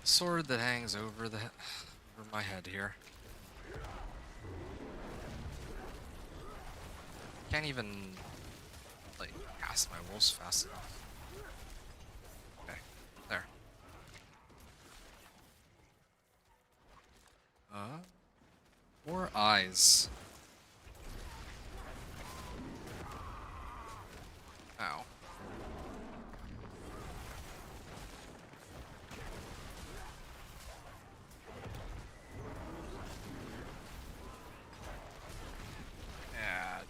Sword that hangs over over my head here. Can't even like cast my wolves fast enough. Okay, there. More eyes. Ow. Yeah,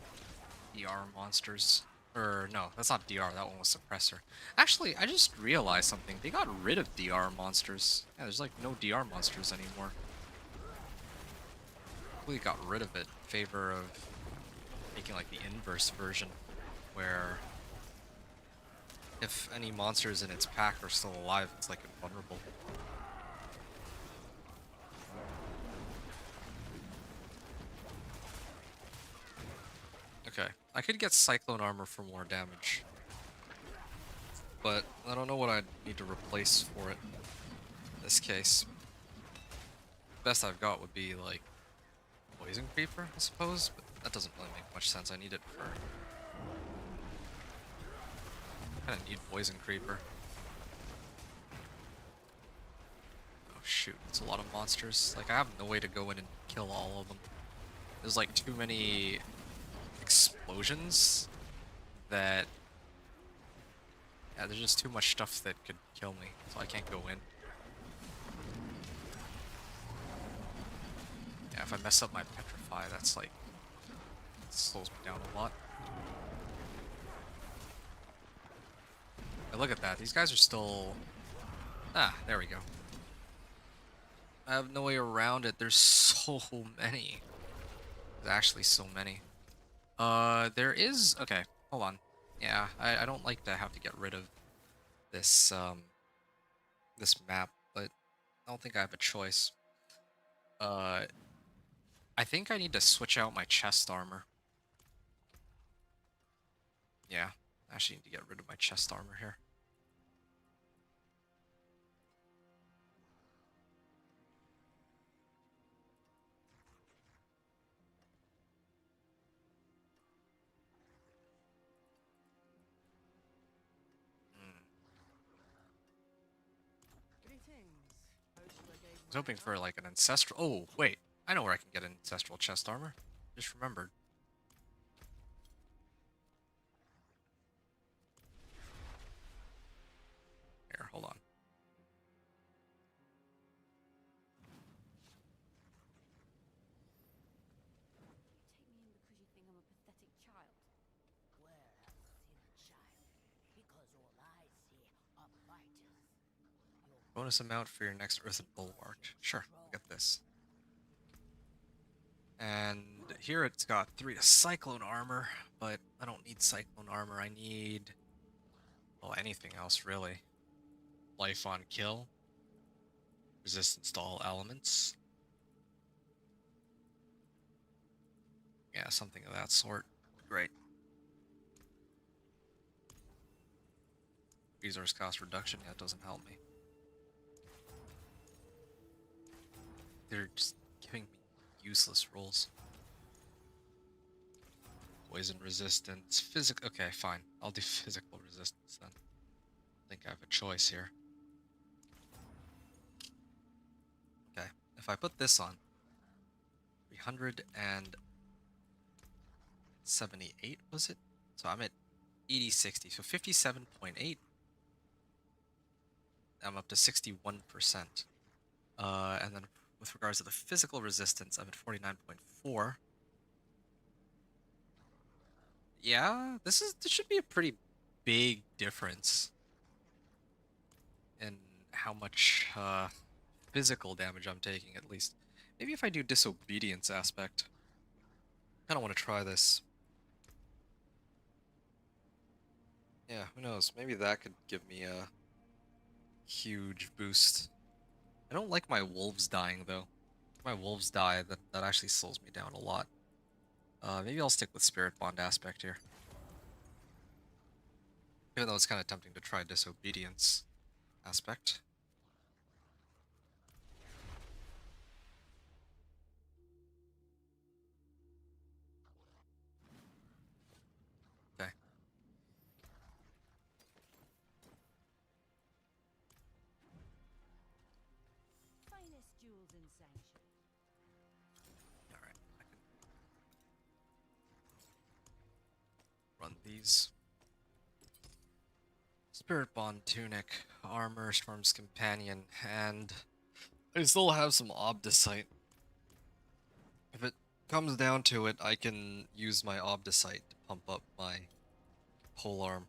DR monsters. Or no, that's not DR, that one was suppressor. Actually, I just realized something. They got rid of DR monsters. Yeah, there's like no DR monsters anymore. We got rid of it in favor of making like the inverse version, where if any monsters in its pack are still alive, it's like invulnerable. Okay, I could get Cyclone Armor for more damage, but I don't know what I'd need to replace for it in this case. Best I've got would be like Poison Creeper, I suppose, but that doesn't really make much sense. I need it for... I kinda need Poison Creeper. Oh shoot, it's a lot of monsters. Like, I have no way to go in and kill all of them. There's like too many explosions that... Yeah, there's just too much stuff that could kill me, so I can't go in. Yeah, if I mess up my Petrify, that's like... It slows me down a lot. But look at that, these guys are still... Ah, there we go. I have no way around it, there's so many. There's actually so many. There is... Okay, hold on. Yeah, I don't like to have to get rid of this, this map, but I don't think I have a choice. I think I need to switch out my chest armor. Yeah, I actually need to get rid of my chest armor here. Greetings. Host Brigade I was hoping Rider. for like an ancestral... Oh, wait. I know where I can get an ancestral chest armor. Just remembered. Here, hold on. You take me in because you think I'm a pathetic child. Well, I'm still a child, because all I see are fighters. Bonus amount for your next Earthen Bulwark. Sure, I'll get this. And here it's got 3 Cyclone Armor, but I don't need Cyclone Armor. I need... Well, anything else, really. Life on Kill. Resistance to all elements. Yeah, something of that sort. Great. Resource cost reduction, yeah, it doesn't help me. They're just giving me useless rolls. Poison resistance, physical. Okay, fine. I'll do physical resistance then. I think I have a choice here. Okay, if I put this on, 378 was it? So I'm at 80-60, so 57.8. I'm up to 61%. And then with regards to the physical resistance, I'm at 49.4. Yeah, this should be a pretty big difference in how much physical damage I'm taking, at least. Maybe if I do disobedience aspect. I don't want to try this. Yeah, who knows? Maybe that could give me a huge boost. I don't like my wolves dying, though. If my wolves die, that actually slows me down a lot. Maybe I'll stick with Spirit Bond aspect here. Even though it's kind of tempting to try disobedience aspect. Rules and sanction. Alright, I can run these. Spirit Bond Tunic, Armor, Storm's Companion, and I still have some Obdicite. If it comes down to it, I can use my Obdicite to pump up my polearm.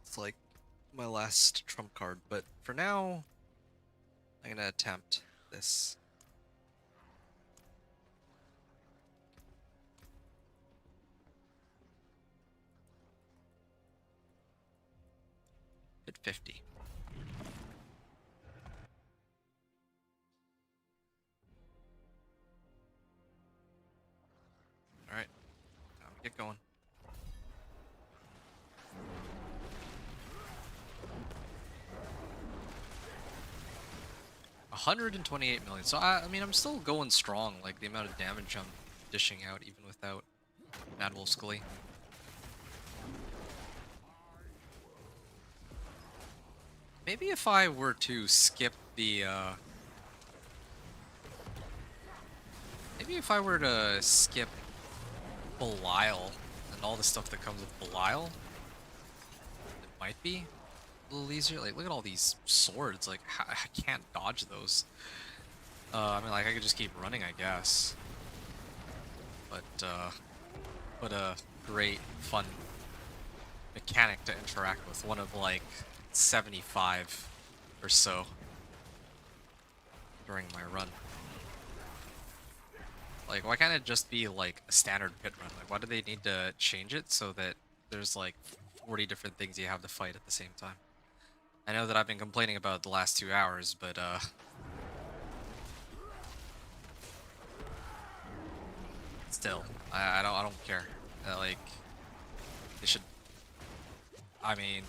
It's like my last trump card, but for now, I'm gonna attempt this. Hit 50. Alright, time to get going. $128 million. So I mean, I'm still going strong. Like the amount of damage I'm dishing out, even without Mad Wolf's Glee. Maybe if I were to skip the, maybe if I were to skip Belial and all the stuff that comes with Belial, it might be a little easier. Like, look at all these swords. Like, I can't dodge those. I mean, like, I could just keep running, I guess. But, what a great, fun mechanic to interact with. One of, like, 75 or so during my run. Like, why can't it just be, like, a standard pit run? Like, why do they need to change it so that there's, like, 40 different things you have to fight at the same time? I know that I've been complaining about the last 2 hours, but, still, I don't care. Like, they should... I mean,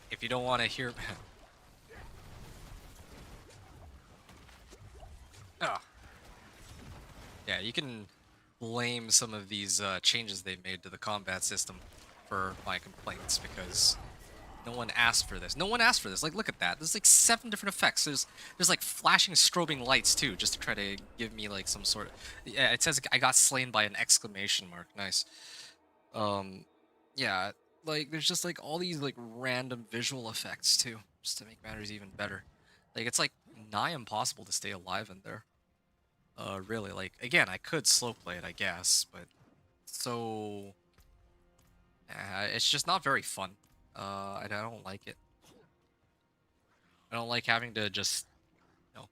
if you don't want to hear... Oh. Yeah, you can blame some of these changes they made to the combat system for my complaints, because no one asked for this. No one asked for this. Like, look at that. There's like 7 different effects. There's like flashing strobing lights too, just to try to give me like some sort of... Yeah, it says I got slain by an exclamation mark. Nice. Yeah, like there's just like all these like random visual effects too, just to make matters even better. Like, it's like nigh impossible to stay alive in there. Really, like, again, I could slow play it, I guess, but so it's just not very fun. I don't like it. I don't like having to just,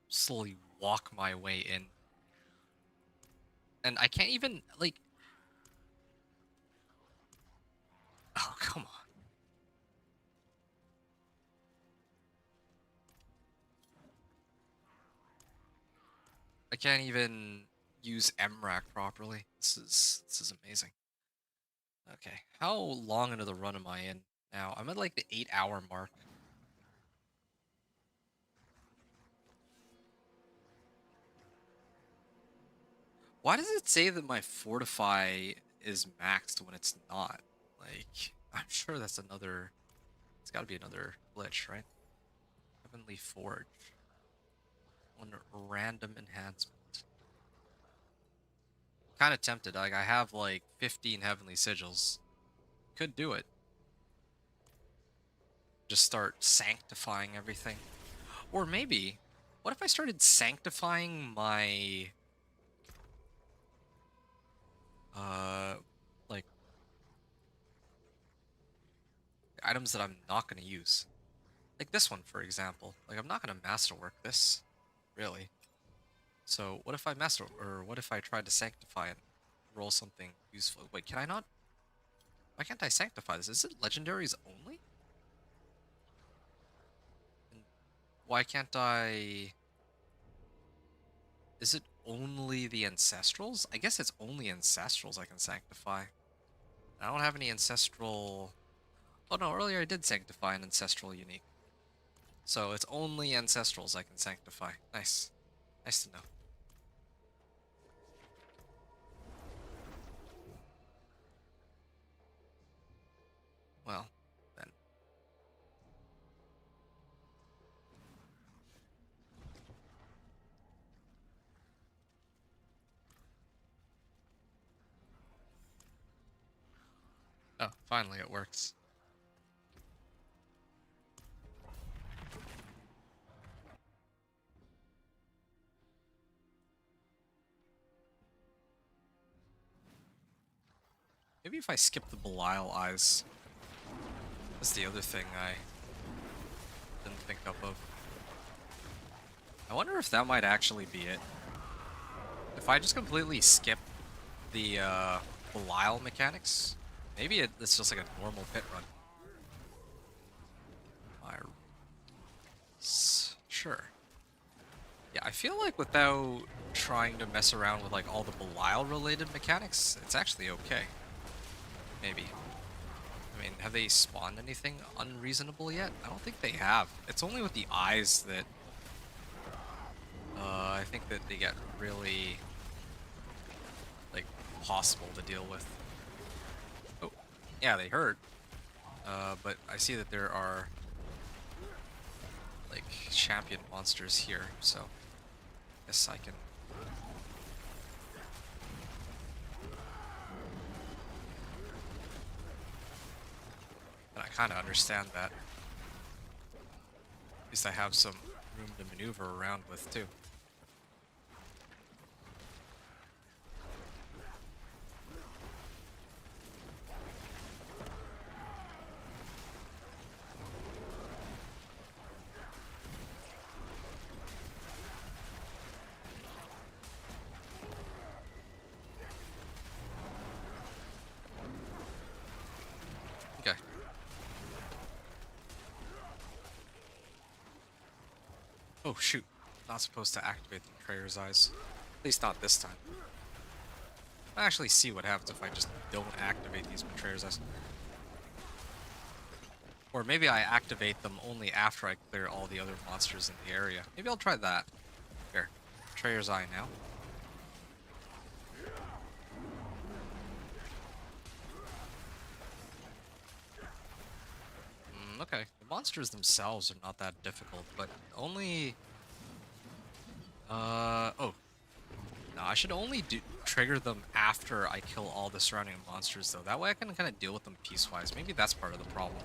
slowly walk my way in. And I can't even, like... Oh, come on. I can't even use MRAC properly. This is amazing. Okay, how long into the run am I in now? I'm at like the 8-hour mark. Why does it say that my Fortify is maxed when it's not? Like, I'm sure that's another... It's gotta be another glitch, right? Heavenly Forge. One random enhancement. Kinda tempted. Like, I have like 15 Heavenly Sigils. Could do it. Just start sanctifying everything. Or maybe, what if I started sanctifying my... like... items that I'm not gonna use. Like this one, for example. Like, I'm not gonna masterwork this, really. So, what if I or what if I tried to sanctify and roll something useful? Wait, can I not? Why can't I sanctify this? Is it legendaries only? And why can't I... Is it only the Ancestrals? I guess it's only Ancestrals I can sanctify. I don't have any Ancestral... Oh no, earlier I did sanctify an Ancestral unique. So it's only Ancestrals I can sanctify. Nice. Nice to know. Well, then. Oh, finally it works. Maybe if I skip the Belial eyes. That's the other thing I didn't think up of. I wonder if that might actually be it. If I just completely skip the Belial mechanics, maybe it's just like a normal pit run. Sure. Yeah, I feel like without trying to mess around with like all the Belial related mechanics, it's actually okay. Maybe. I mean, have they spawned anything unreasonable yet? I don't think they have. It's only with the eyes that I think that they get really like possible to deal with. Oh, yeah, they hurt. But I see that there are like champion monsters here, so I guess I can. And I kind of understand that. At least I have some room to maneuver around with too. Okay. Oh shoot, not supposed to activate the Betrayer's Eyes. At least not this time. I'll actually see what happens if I just don't activate these Betrayer's Eyes. Or maybe I activate them only after I clear all the other monsters in the area. Maybe I'll try that. Here, Betrayer's Eye now. Okay, the monsters themselves are not that difficult, but only... oh. No, I should only trigger them after I kill all the surrounding monsters, though. That way I can kind of deal with them piecewise. Maybe that's part of the problem.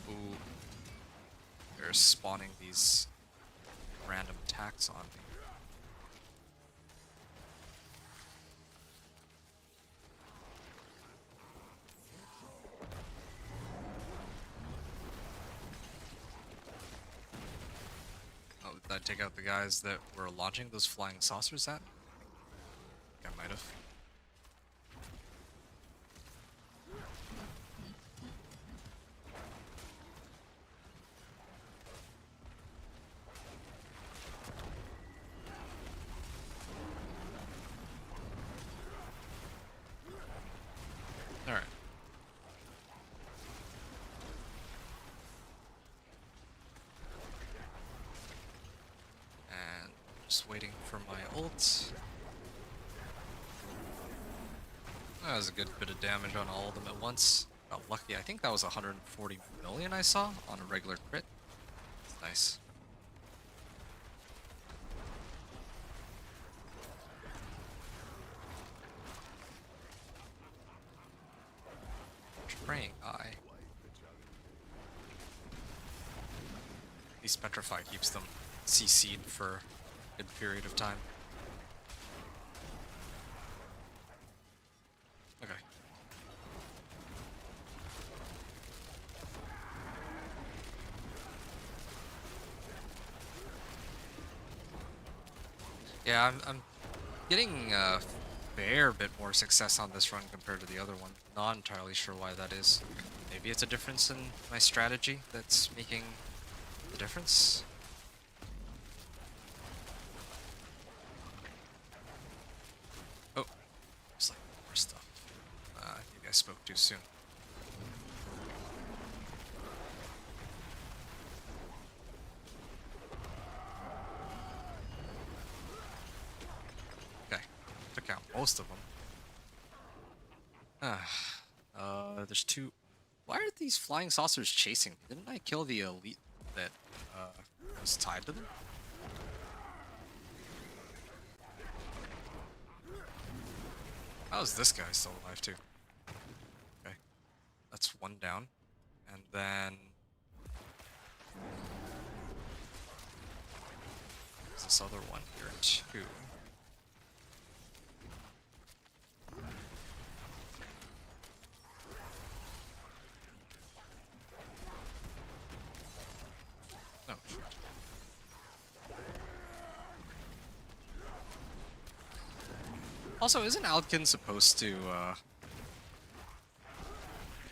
Ooh. They're spawning these random attacks on me. Oh, did I take out the guys that were launching those flying saucers at? I think I might have. Alright. And just waiting for my ult. That was a good bit of damage on all of them at once. Got lucky. I think that was 140 million I saw on a regular crit. Nice. Praying Eye. At least Petrify keeps them CC'd for a good period of time. Okay. Yeah, I'm getting a fair bit more success on this run compared to the other one. Not entirely sure why that is. Maybe it's a difference in my strategy that's making the difference. Oh, there's like more stuff. Maybe I spoke too soon. Okay, took out most of them. There's two. Why are these flying saucers chasing me? Didn't I kill the elite that was tied to them? How is this guy still alive too? Okay, that's one down, and then there's this other one here too. Oh, shoot. Also, isn't Alkin supposed to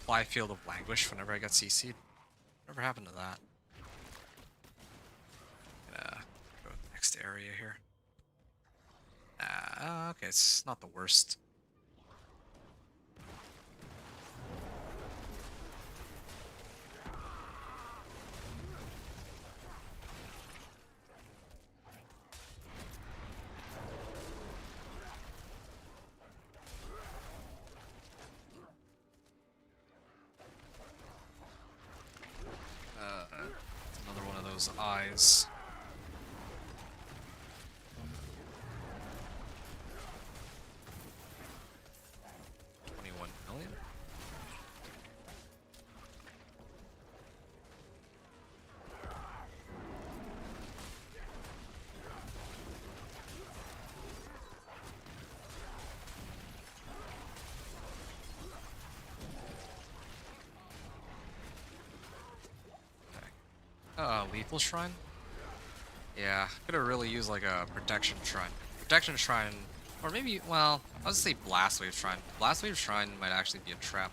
apply Field of Languish whenever I get CC'd? Whatever happened to that? Gonna go to the next area here. Okay, it's not the worst. It's another one of those eyes. $21 million. Lethal Shrine? Yeah, could have really used like a Protection Shrine. Protection Shrine, or maybe, well, I was gonna say Blast Wave Shrine. Blast Wave Shrine might actually be a trap.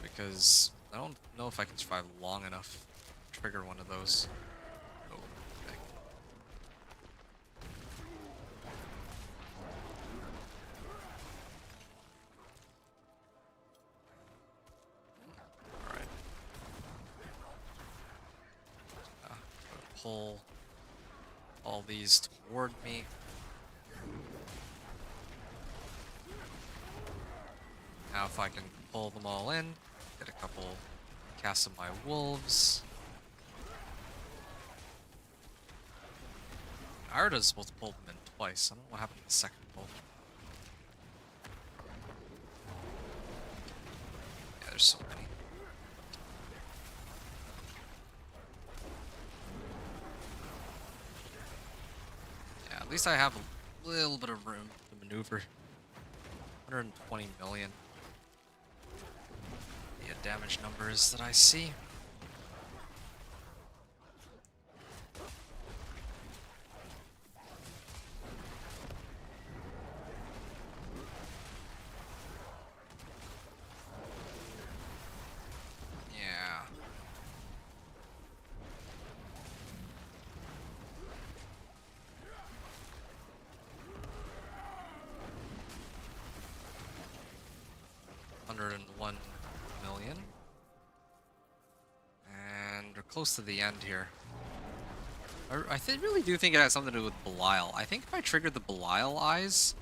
Because I don't know if I can survive long enough to trigger one of those. Oh, okay. Alright. Pull all these toward me. Now if I can pull them all in, get a couple casts of my wolves. Arda's supposed to pull them in twice. I don't know what happened to the second pull. Yeah, there's so many. Yeah, at least I have a little bit of room to maneuver. 120 million. The damage numbers that I see. Yeah. $101 million. And we're close to the end here. Really do think it has something to do with Belial. I think if I triggered the Belial eyes,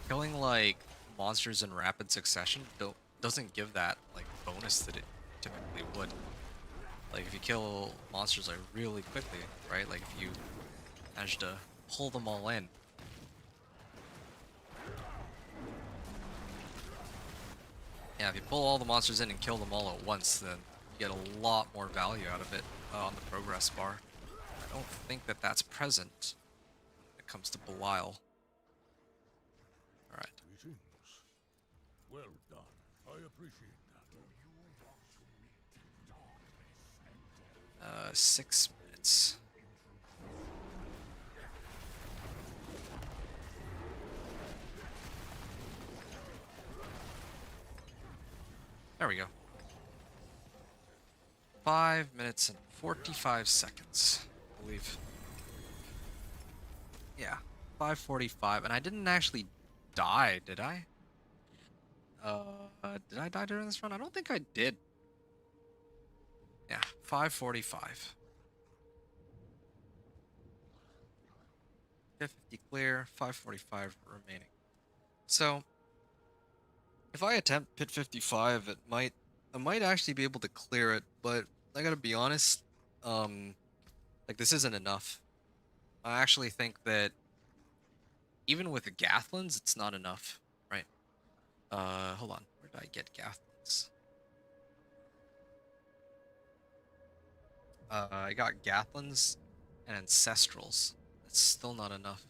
killing like monsters in rapid succession doesn't give that like bonus that it typically would. Like if you kill monsters like really quickly, right? Like if you manage to pull them all in. Yeah, if you pull all the monsters in and kill them all at once, then you get a lot more value out of it on the progress bar. I don't think that that's present when it comes to Belial. Alright. Greetings. Well done. I appreciate that. 6 minutes. There we go. 5 minutes and 45 seconds, I believe. Yeah, 5:45, and I didn't actually die, did I? Did I die during this run? I don't think I did. Yeah, 5:45. 50 clear, 5:45 remaining. So, if I attempt pit 55, I might actually be able to clear it, but I gotta be honest, like this isn't enough. I actually think that even with the Gathlins, it's not enough, right? Hold on. Where did I get Gathlins? I got Gathlins and Ancestrals. That's still not enough.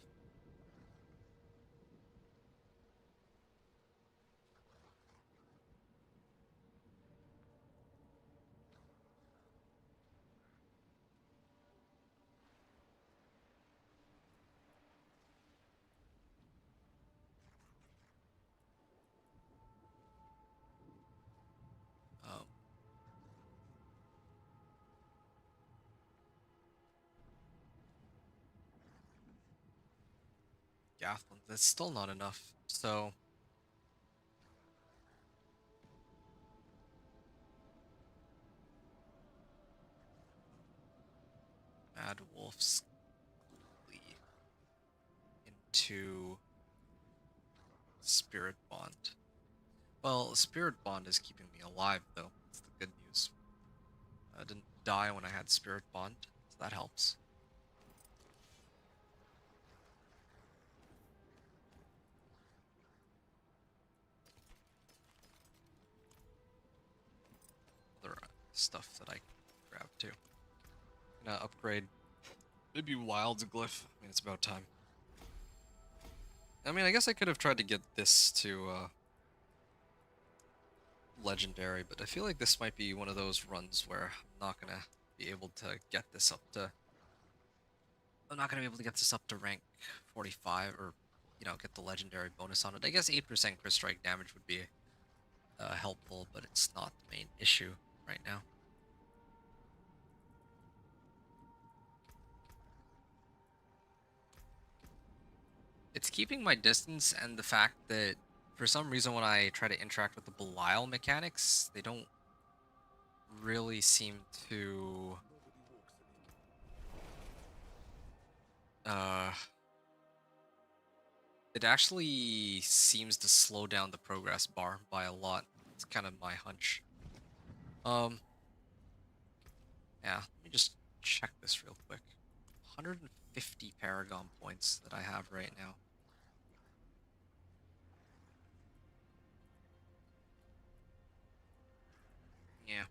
Um, Gathlins, that's still not enough. So add Wolf's Glee into Spirit Bond. Well, Spirit Bond is keeping me alive, though. That's the good news. I didn't die when I had Spirit Bond, so that helps. Other stuff that I can grab too. Gonna upgrade maybe Wild's Glyph. I mean, it's about time. I mean, I guess I could have tried to get this to Legendary, but I feel like this might be one of those runs where I'm not gonna be able to get this up to. I'm not gonna be able to get this up to rank 45, or get the Legendary bonus on it. I guess 8% crit strike damage would be helpful, but it's not the main issue right now. It's keeping my distance, and the fact that for some reason when I try to interact with the Belial mechanics, they don't really seem to it actually seems to slow down the progress bar by a lot. It's kind of my hunch. Yeah, let me just check this real quick. 150 Paragon points that I have right now. Yeah.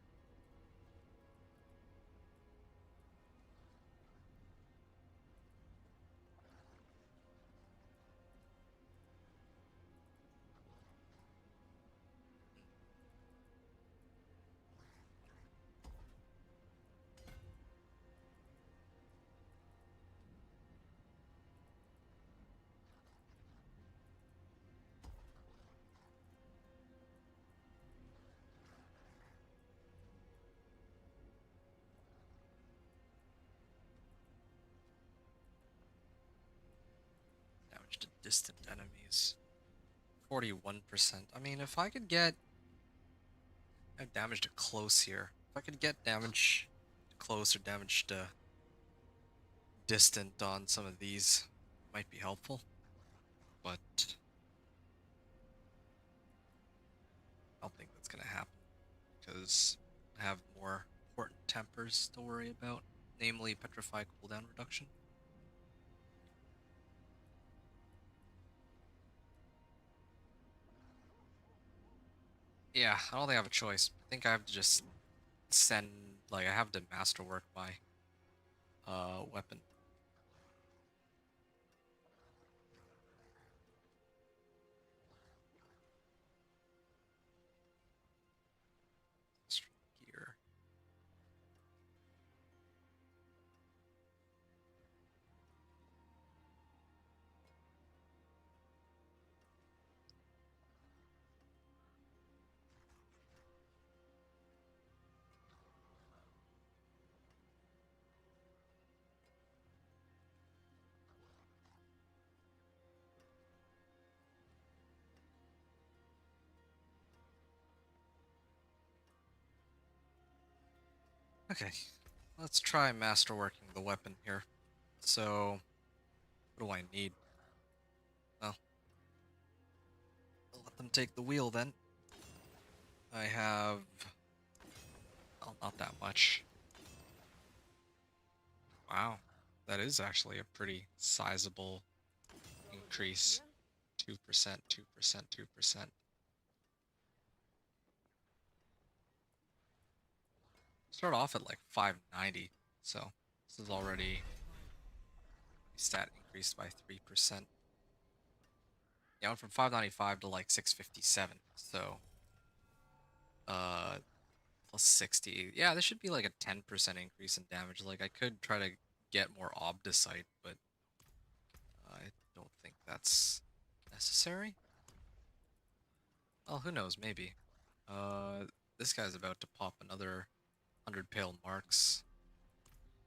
Damage to distant enemies. 41%. I mean, if I could get damage to close here. If I could get damage to close or damage to distant on some of these, might be helpful. But I don't think that's gonna happen because I have more important tempers to worry about, namely Petrify cooldown reduction. Yeah, I don't think I have a choice. I think I have to just send, like, I have to masterwork my weapon. Gear. Okay, let's try masterworking the weapon here. So, what do I need? Well, I'll let them take the wheel then. I have, well, not that much. Wow, that is actually a pretty sizable increase. 2%, 2%, 2%. Start off at like 590, so this is already stat increased by 3%. Yeah, went from 595 to like 657, so plus 60. Yeah, this should be like a 10% increase in damage. Like I could try to get more Obdicite, but I don't think that's necessary. Well, who knows, maybe. This guy's about to pop another 100 pale marks.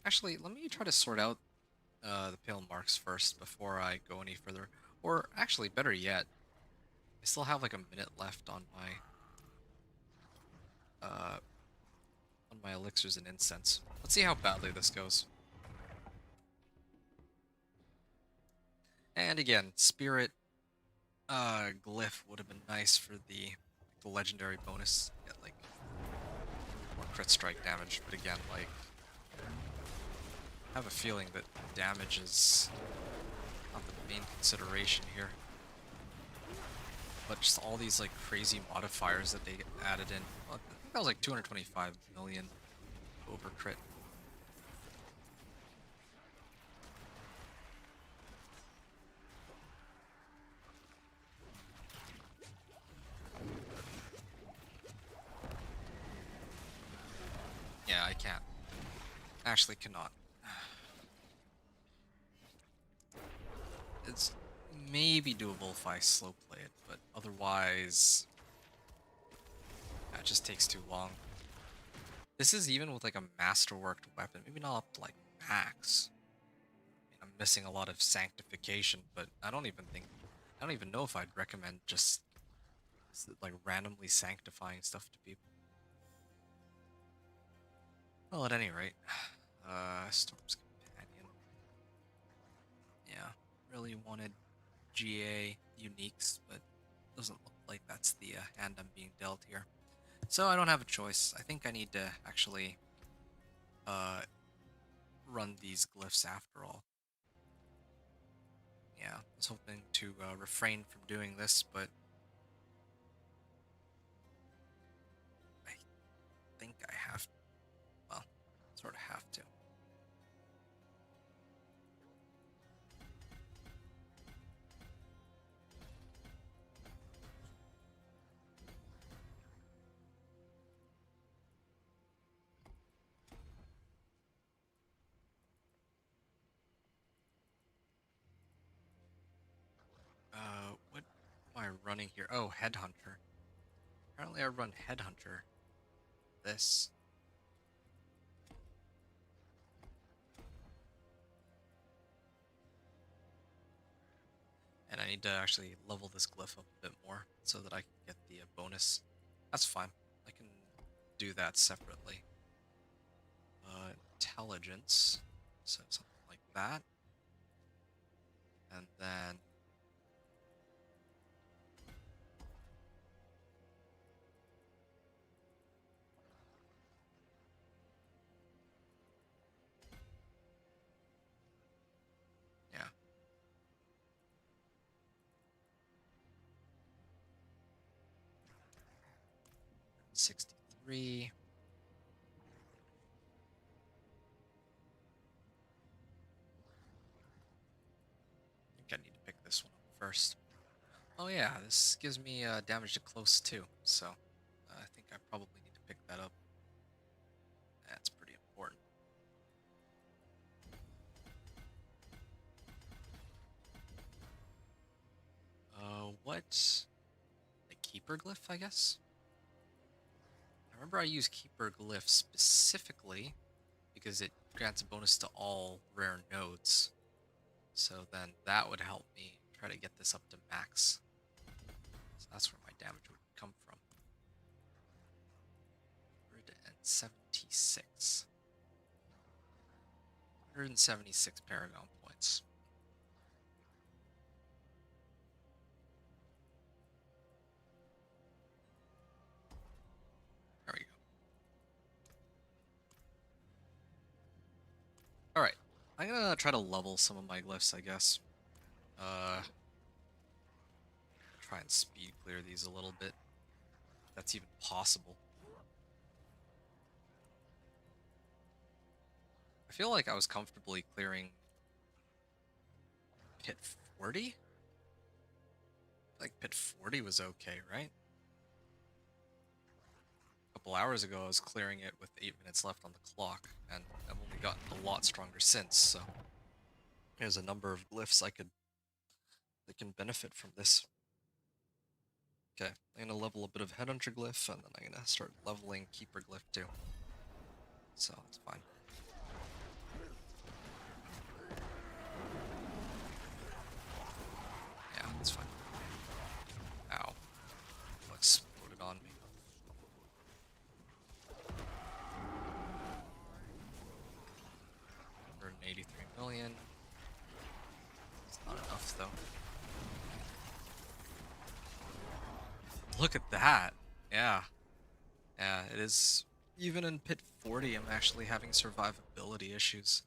Actually, let me try to sort out the pale marks first before I go any further. Or actually, better yet, I still have like a minute left uh, on my elixirs and incense. Let's see how badly this goes. And again, spirit glyph would have been nice for the legendary bonus. Get like more crit strike damage, but again, like I have a feeling that damage is not the main consideration here. But just all these like crazy modifiers that they added in. Well, I think that was like 225 million over crit. Yeah, I can't. Actually cannot. It's maybe doable if I slow play it, but otherwise that just takes too long. This is even with like a masterworked weapon, maybe not up to like max. I mean, I'm missing a lot of sanctification, but I don't even know if I'd recommend just like randomly sanctifying stuff to people. Well, at any rate, Storm's Companion. Yeah, really wanted GA uniques, but doesn't look like that's the hand I'm being dealt here. So I don't have a choice. I think I need to actually run these glyphs after all. Yeah, I was hoping to refrain from doing this, but I think I have, well, sort of have to. What am I running here? Oh, Headhunter. Apparently I run Headhunter. This. And I need to actually level this glyph up a bit more so that I can get the bonus. That's fine. I can do that separately. Intelligence. So something like that. And then yeah. 63. I think I need to pick this one up first. Oh yeah, this gives me damage to close too, so I think I probably need to pick that up. That's pretty important. What? The Keeper Glyph, I guess? I remember I use Keeper Glyph specifically because it grants a bonus to all rare nodes. So then that would help me try to get this up to max. So that's where my damage would come from. 176. 176 Paragon points. There we go. Alright. I'm gonna try to level some of my glyphs, I guess. Try and speed clear these a little bit. If that's even possible. I feel like I was comfortably clearing pit 40? Like pit 40 was okay, right? A couple hours ago I was clearing it with 8 minutes left on the clock, and I've only gotten a lot stronger since, so there's a number of glyphs that can benefit from this. Okay, I'm gonna level a bit of Headhunter glyph, and then I'm gonna start leveling Keeper glyph too. So it's fine. Yeah, it's fine. Ow. Exploded on me. 183 million. It's not enough though. Look at that. Yeah. Yeah, it is. Even in pit 40, I'm actually having survivability issues.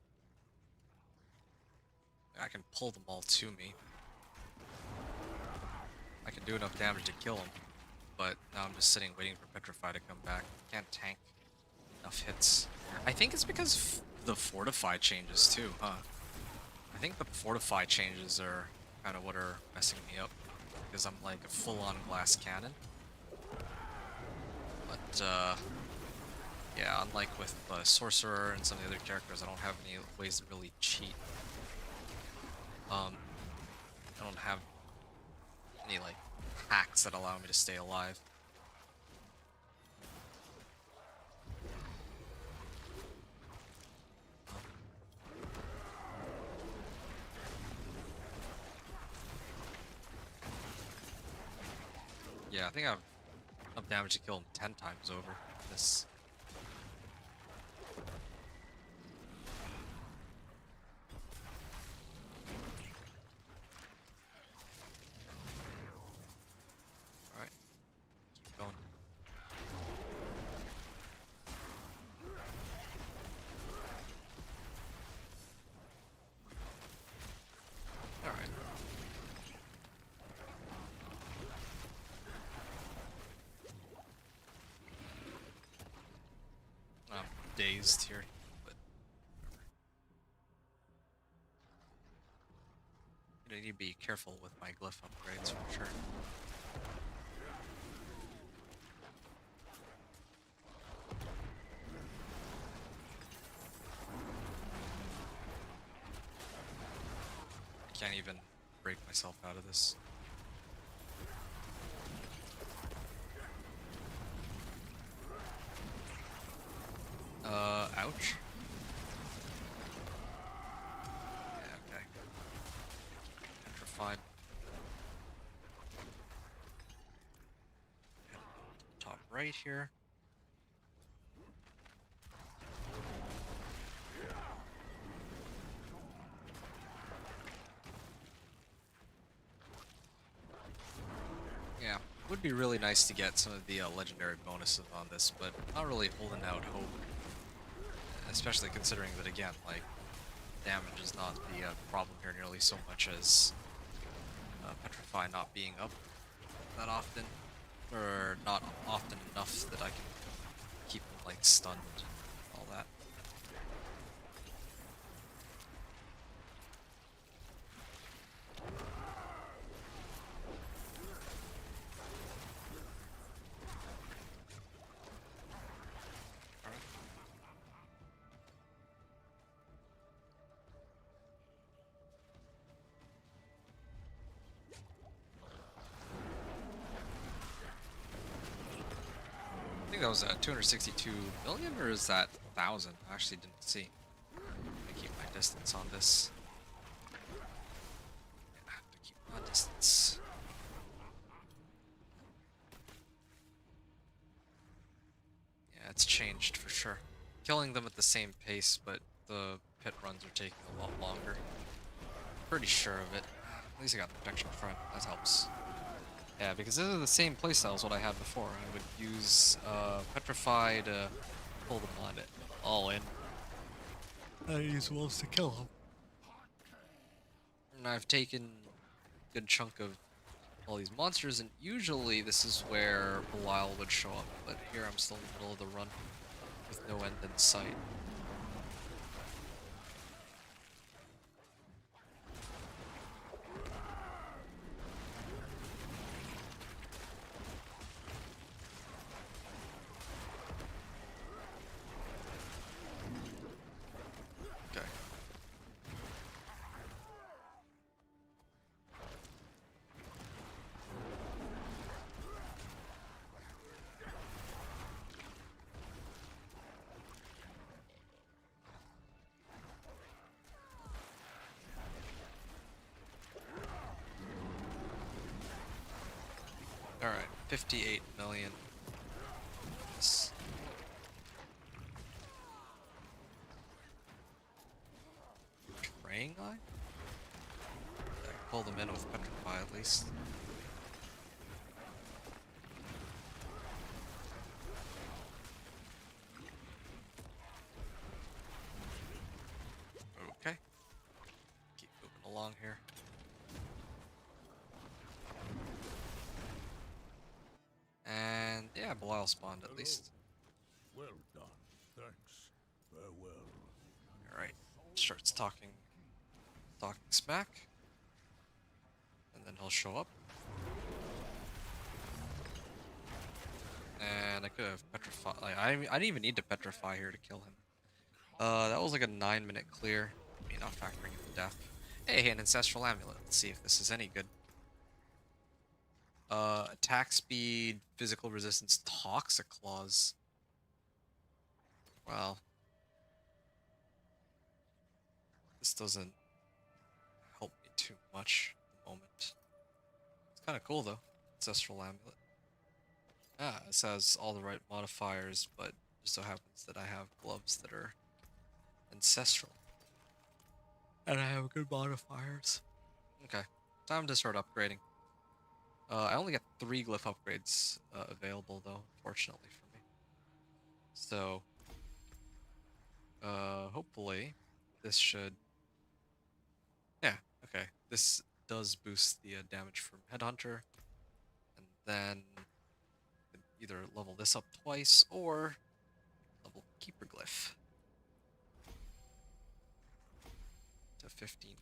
I can pull them all to me. I can do enough damage to kill them, but now I'm just sitting waiting for Petrify to come back. Can't tank enough hits. I think it's because the Fortify changes too, huh? I think the Fortify changes are kind of what are messing me up, because I'm like a full-on glass cannon. But, yeah, unlike with Sorcerer and some of the other characters, I don't have any ways to really cheat. I don't have any, like, hacks that allow me to stay alive. Yeah, I think I have enough damage to kill him 10 times over. This. Alright. Keep going. Alright. I'm dazed here, but I need to be careful with my glyph upgrades for sure. I can't even break myself out of this. Ouch. Yeah, okay. Petrified. Top right here. Yeah, would be really nice to get some of the legendary bonuses on this, but not really holding out hope. Especially considering that, again, like, damage is not the problem here nearly so much as Petrify not being up that often, or not often enough that I can keep them, like, stunned, all that. I think that was 262 million, or is that 1,000? I actually didn't see. I'm gonna keep my distance on this. I have to keep my distance. Yeah, it's changed for sure. Killing them at the same pace, but the pit runs are taking a lot longer. Pretty sure of it. At least I got the protection front. That helps. Yeah, because these are the same playstyle as what I had before. I would use Petrify to pull them on it all in. I use wolves to kill them. And I've taken good chunk of all these monsters, and usually this is where Belial would show up, but here I'm still in the middle of the run with no end in sight. Okay. All right, 58 million. Yes. Praying Eye? I can pull them in with Petrify at least. Okay. Keep moving along here. And yeah, Belial spawned at least. Well done. Thanks. Farewell. Alright. Starts talking smack. And then he'll show up. And I could have petrified. Like, I didn't even need to petrify here to kill him. That was like a 9-minute clear. I mean, not factoring in the death. Hey, an ancestral amulet. Let's see if this is any good. Attack speed, physical resistance, toxic claws. Well, this doesn't help me too much at the moment. It's kind of cool though. Ancestral amulet. Ah, it says all the right modifiers, but it just so happens that I have gloves that are ancestral. And I have good modifiers. Okay, time to start upgrading. I only got 3 glyph upgrades available though, fortunately for me. So, hopefully this should... Yeah, okay. This does boost the damage from Headhunter, and then either level this up twice or level Keeper Glyph to 15.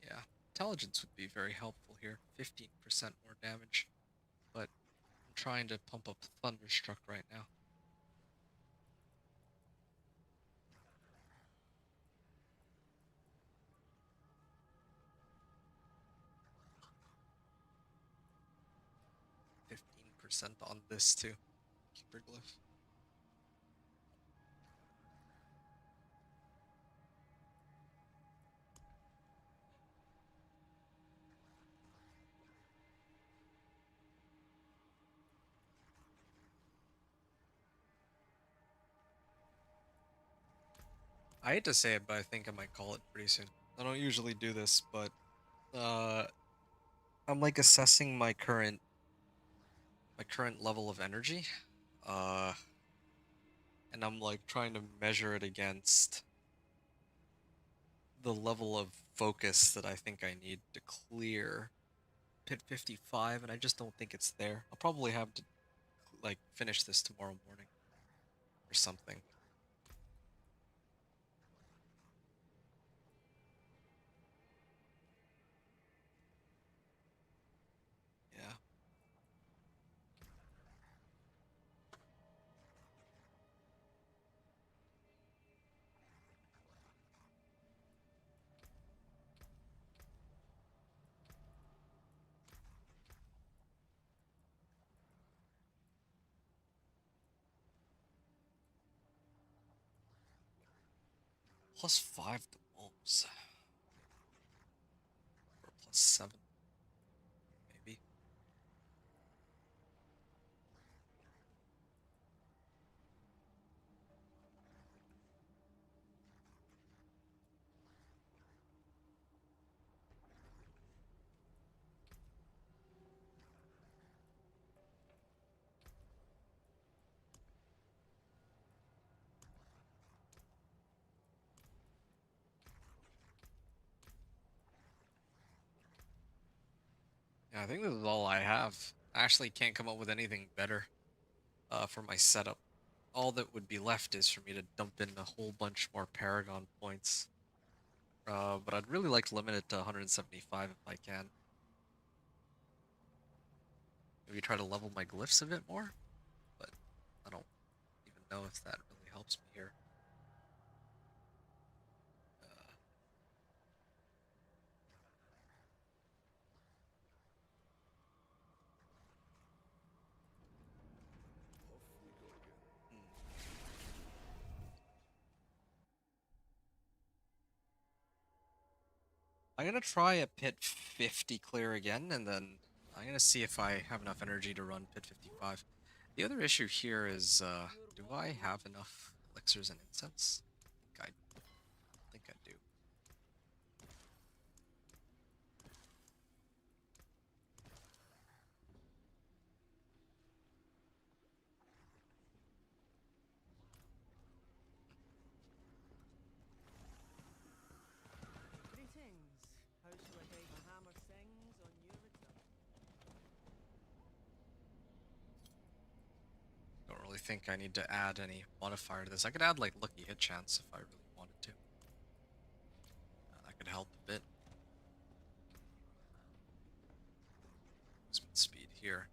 Yeah, intelligence would be very helpful here. 15% more damage, but I'm trying to pump up Thunderstruck right now. %, on this too. Keeper Glyph. I hate to say it, but I think I might call it pretty soon. I don't usually do this, but I'm like assessing my current level of energy. And I'm like trying to measure it against the level of focus that I think I need to clear pit 55, and I just don't think it's there. I'll probably have to like finish this tomorrow morning or something. Yeah. +5 to wolves. Or +7, maybe. I think this is all I have. I actually can't come up with anything better for my setup. All that would be left is for me to dump in a whole bunch more Paragon points. But I'd really like to limit it to 175 if I can. Maybe try to level my glyphs a bit more, but I don't even know if that really helps me here. Off we go again. I'm gonna try a pit 50 clear again, and then I'm gonna see if I have enough energy to run pit 55. The other issue here is, do I have enough elixirs and incense? I think I do. Greetings. How shall I beg the hammer sings on your return? Don't really think I need to add any modifier to this. I could add like lucky hit chance if I really wanted to. That could help a bit. Movement speed here.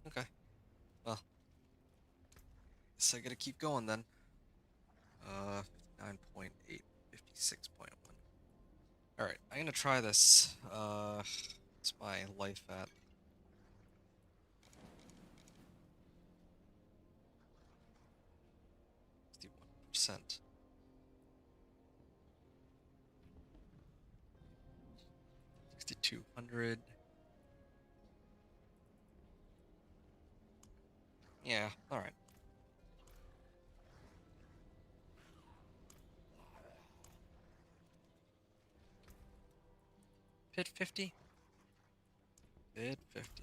Okay. Well, guess I gotta keep going then. 59.8, 56.1. Alright, I'm gonna try this. What's my life at? 61%. 6,200. Yeah, alright. Pit 50? Pit 50.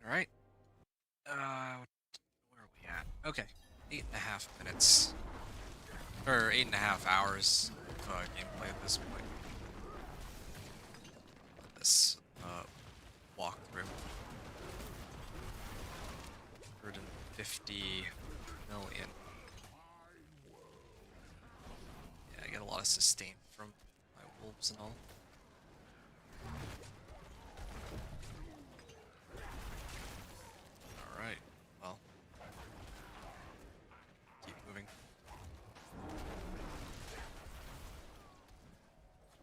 Alright. Where are we at? Okay. 8.5 minutes. Or 8.5 hours of gameplay at this point. This walkthrough. 150 million. Yeah, I get a lot of sustain from my wolves and all. Alright, well. Keep moving.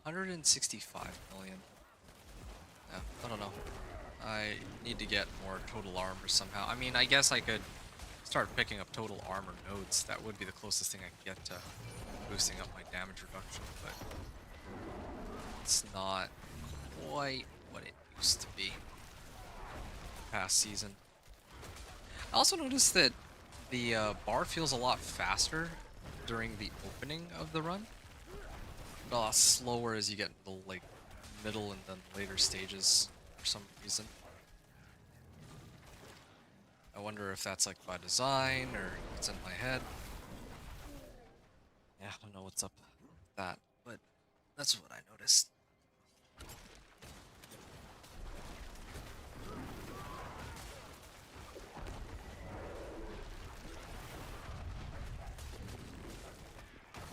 165 million. Yeah, I don't know. I need to get more total armor somehow. I mean, I guess I could start picking up total armor nodes. That would be the closest thing I could get to boosting up my damage reduction, but it's not quite what it used to be past season. I also noticed that the bar feels a lot faster during the opening of the run, but a lot slower as you get into the like middle and then later stages for some reason. I wonder if that's like by design or it's in my head. Yeah, I don't know what's up with that, but that's what I noticed.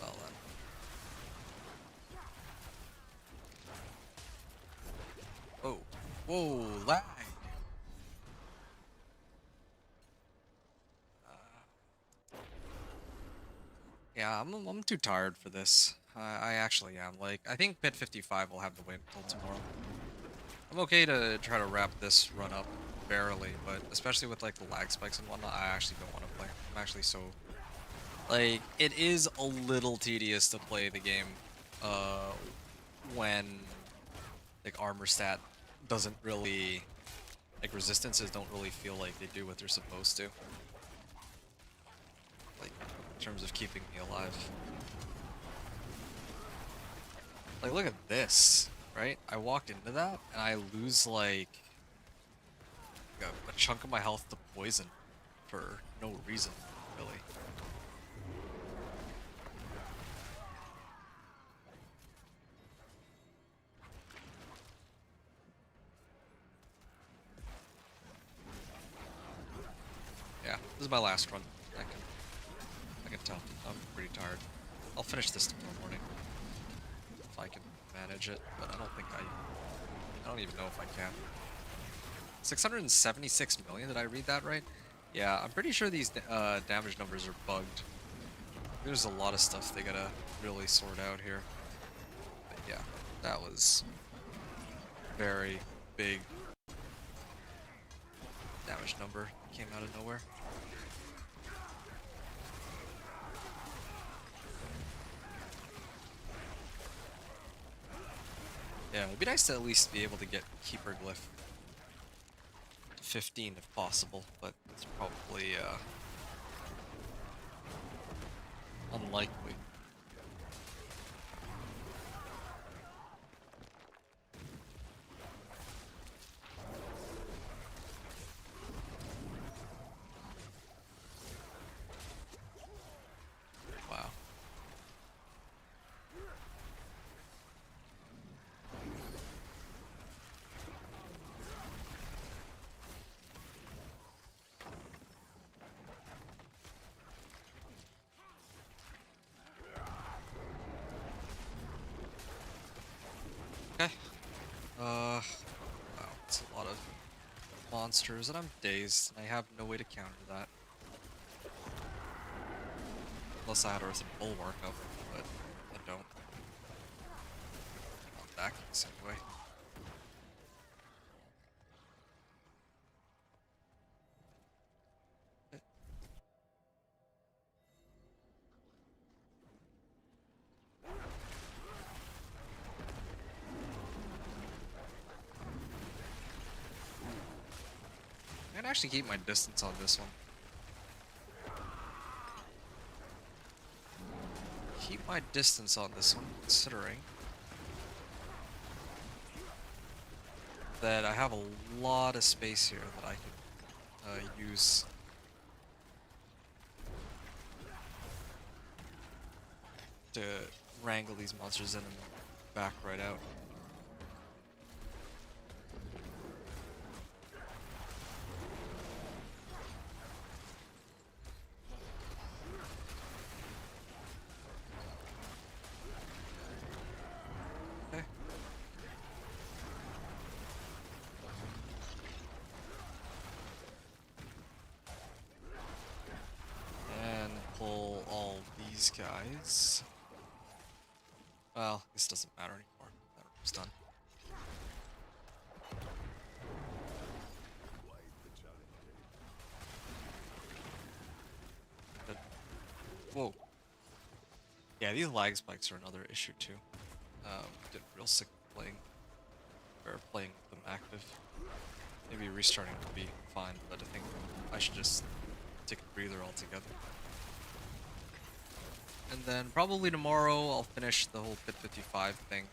Well then. Oh, whoa, lag. Yeah, I'm too tired for this. I actually am. Like, I think Pit 55 will have to wait until tomorrow. I'm okay to try to wrap this run up barely, but especially with like the lag spikes and whatnot, I actually don't want to play. I'm actually so like it is a little tedious to play the game when like armor stat doesn't really like resistances don't really feel like they do what they're supposed to. Like in terms of keeping me alive. Like look at this, right? I walked into that and I lose like a chunk of my health to poison. for no reason, really. Yeah, this is my last run. I can tell. I'm pretty tired. I'll finish this tomorrow morning if I can manage it, but I don't even know if I can. 676 million, did I read that right? Yeah, I'm pretty sure these damage numbers are bugged. There's a lot of stuff they gotta really sort out here. But yeah, that was very big damage number. Came out of nowhere. Yeah, it'd be nice to at least be able to get Keeper Glyph to 15 if possible, but it's probably unlikely. Wow. Okay. Wow, it's a lot of monsters, and I'm dazed, and I have no way to counter that. Unless I had Earth and Bulwark up, but I don't. Not back in the same way. I can actually keep my distance on this one. Keep my distance on this one, considering that I have a lot of space here that I can use. To wrangle these monsters in and back right out. Okay. And pull all these guys. Well, this doesn't matter anymore. That room's done. Good. Whoa. Yeah, these lag spikes are another issue too. Get real sick of playing with them active. Maybe restarting would be fine, but I think I should just take a breather altogether. And then probably tomorrow I'll finish the whole Pit 55 thing.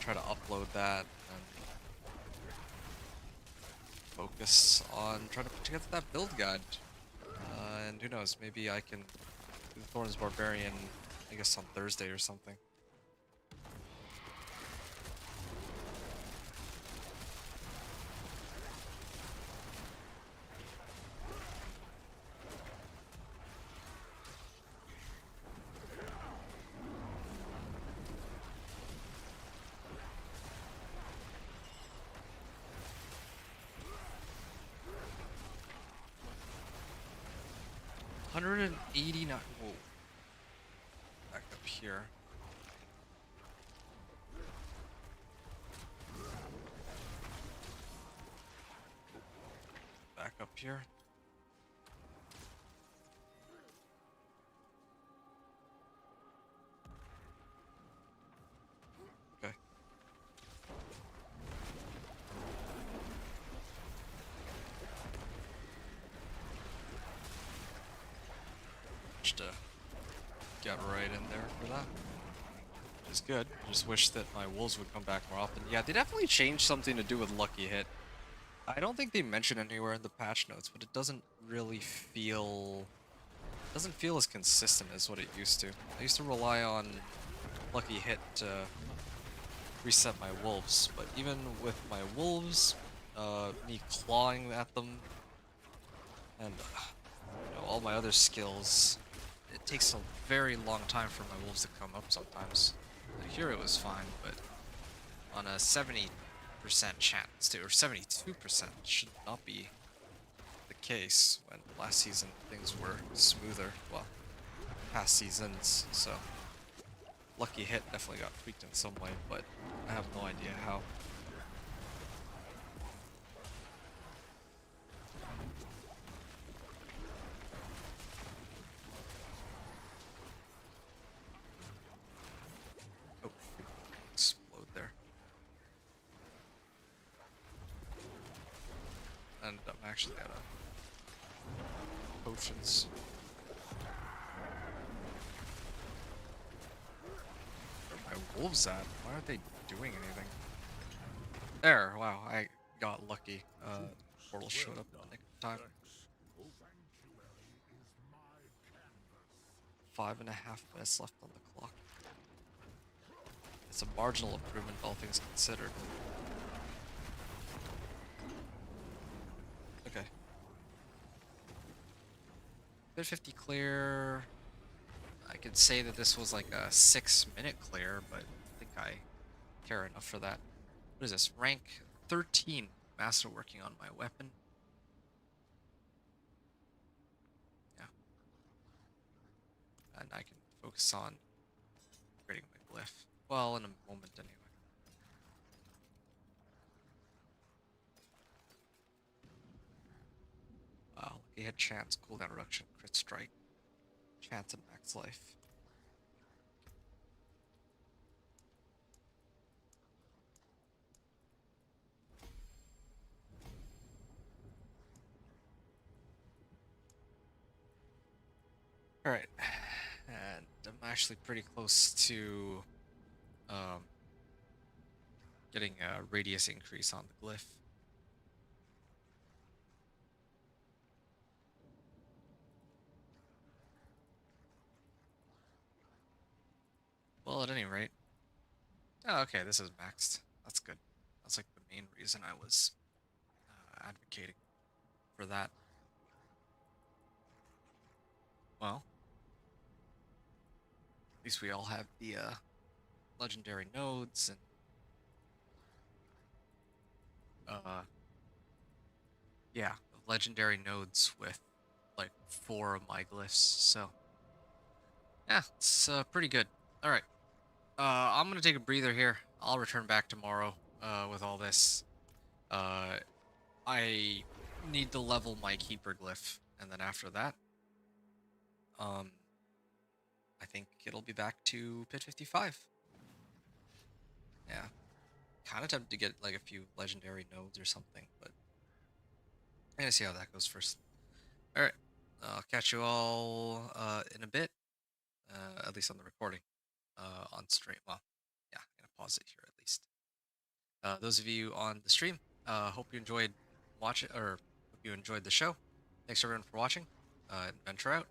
Try to upload that and focus on trying to put together that build guide. And who knows, maybe I can do the Thorns Barbarian, I guess on Thursday or something. $189. Whoa. Back up here. Back up here. Okay. Just to get right in there for that. Which is good. Just wish that my wolves would come back more often. Yeah, they definitely changed something to do with Lucky Hit. I don't think they mention anywhere in the patch notes, but it doesn't really feel as consistent as what it used to. I used to rely on lucky hit to reset my wolves, but even with my wolves, me clawing at them and all my other skills, it takes a very long time for my wolves to come up sometimes. Here it was fine, but on a 70% chance to, or 72% should not be the case when last season things were smoother. Well, past seasons, so lucky hit definitely got tweaked in some way, but I have no idea how. Oh, explode there. And I'm actually out of potions. Where are my wolves at? Why aren't they doing anything? There, wow, I got lucky. Portal showed up in the nick of time. 5.5 minutes left on the clock. It's a marginal improvement, all things considered. Okay. 50 clear. I could say that this was like a 6-minute clear, but I think I care enough for that. What is this? Rank 13. Master working on my weapon. Yeah. And I can focus on upgrading my glyph. Well, in a moment anyway. Wow, he had chance, cooldown reduction, crit strike, chance and max life. Alright, and I'm actually pretty close to getting a radius increase on the glyph. Well, at any rate. Oh, okay, this is maxed. That's good. That's like the main reason I was advocating for that. Well, at least we all have the legendary nodes and yeah, legendary nodes with like 4 of my glyphs. So yeah, it's pretty good. All right, I'm gonna take a breather here. I'll return back tomorrow with all this. I need to level my keeper glyph, and then after that, um, I think it'll be back to pit 55. Yeah, kind of tempted to get like a few legendary nodes or something, but I'm gonna see how that goes first. All right, I'll catch you all in a bit, at least on the recording, on stream. Well, yeah, I'm gonna pause it here at least. Those of you on the stream, hope you enjoyed watching, or hope you enjoyed the show. Thanks everyone for watching. Venture out.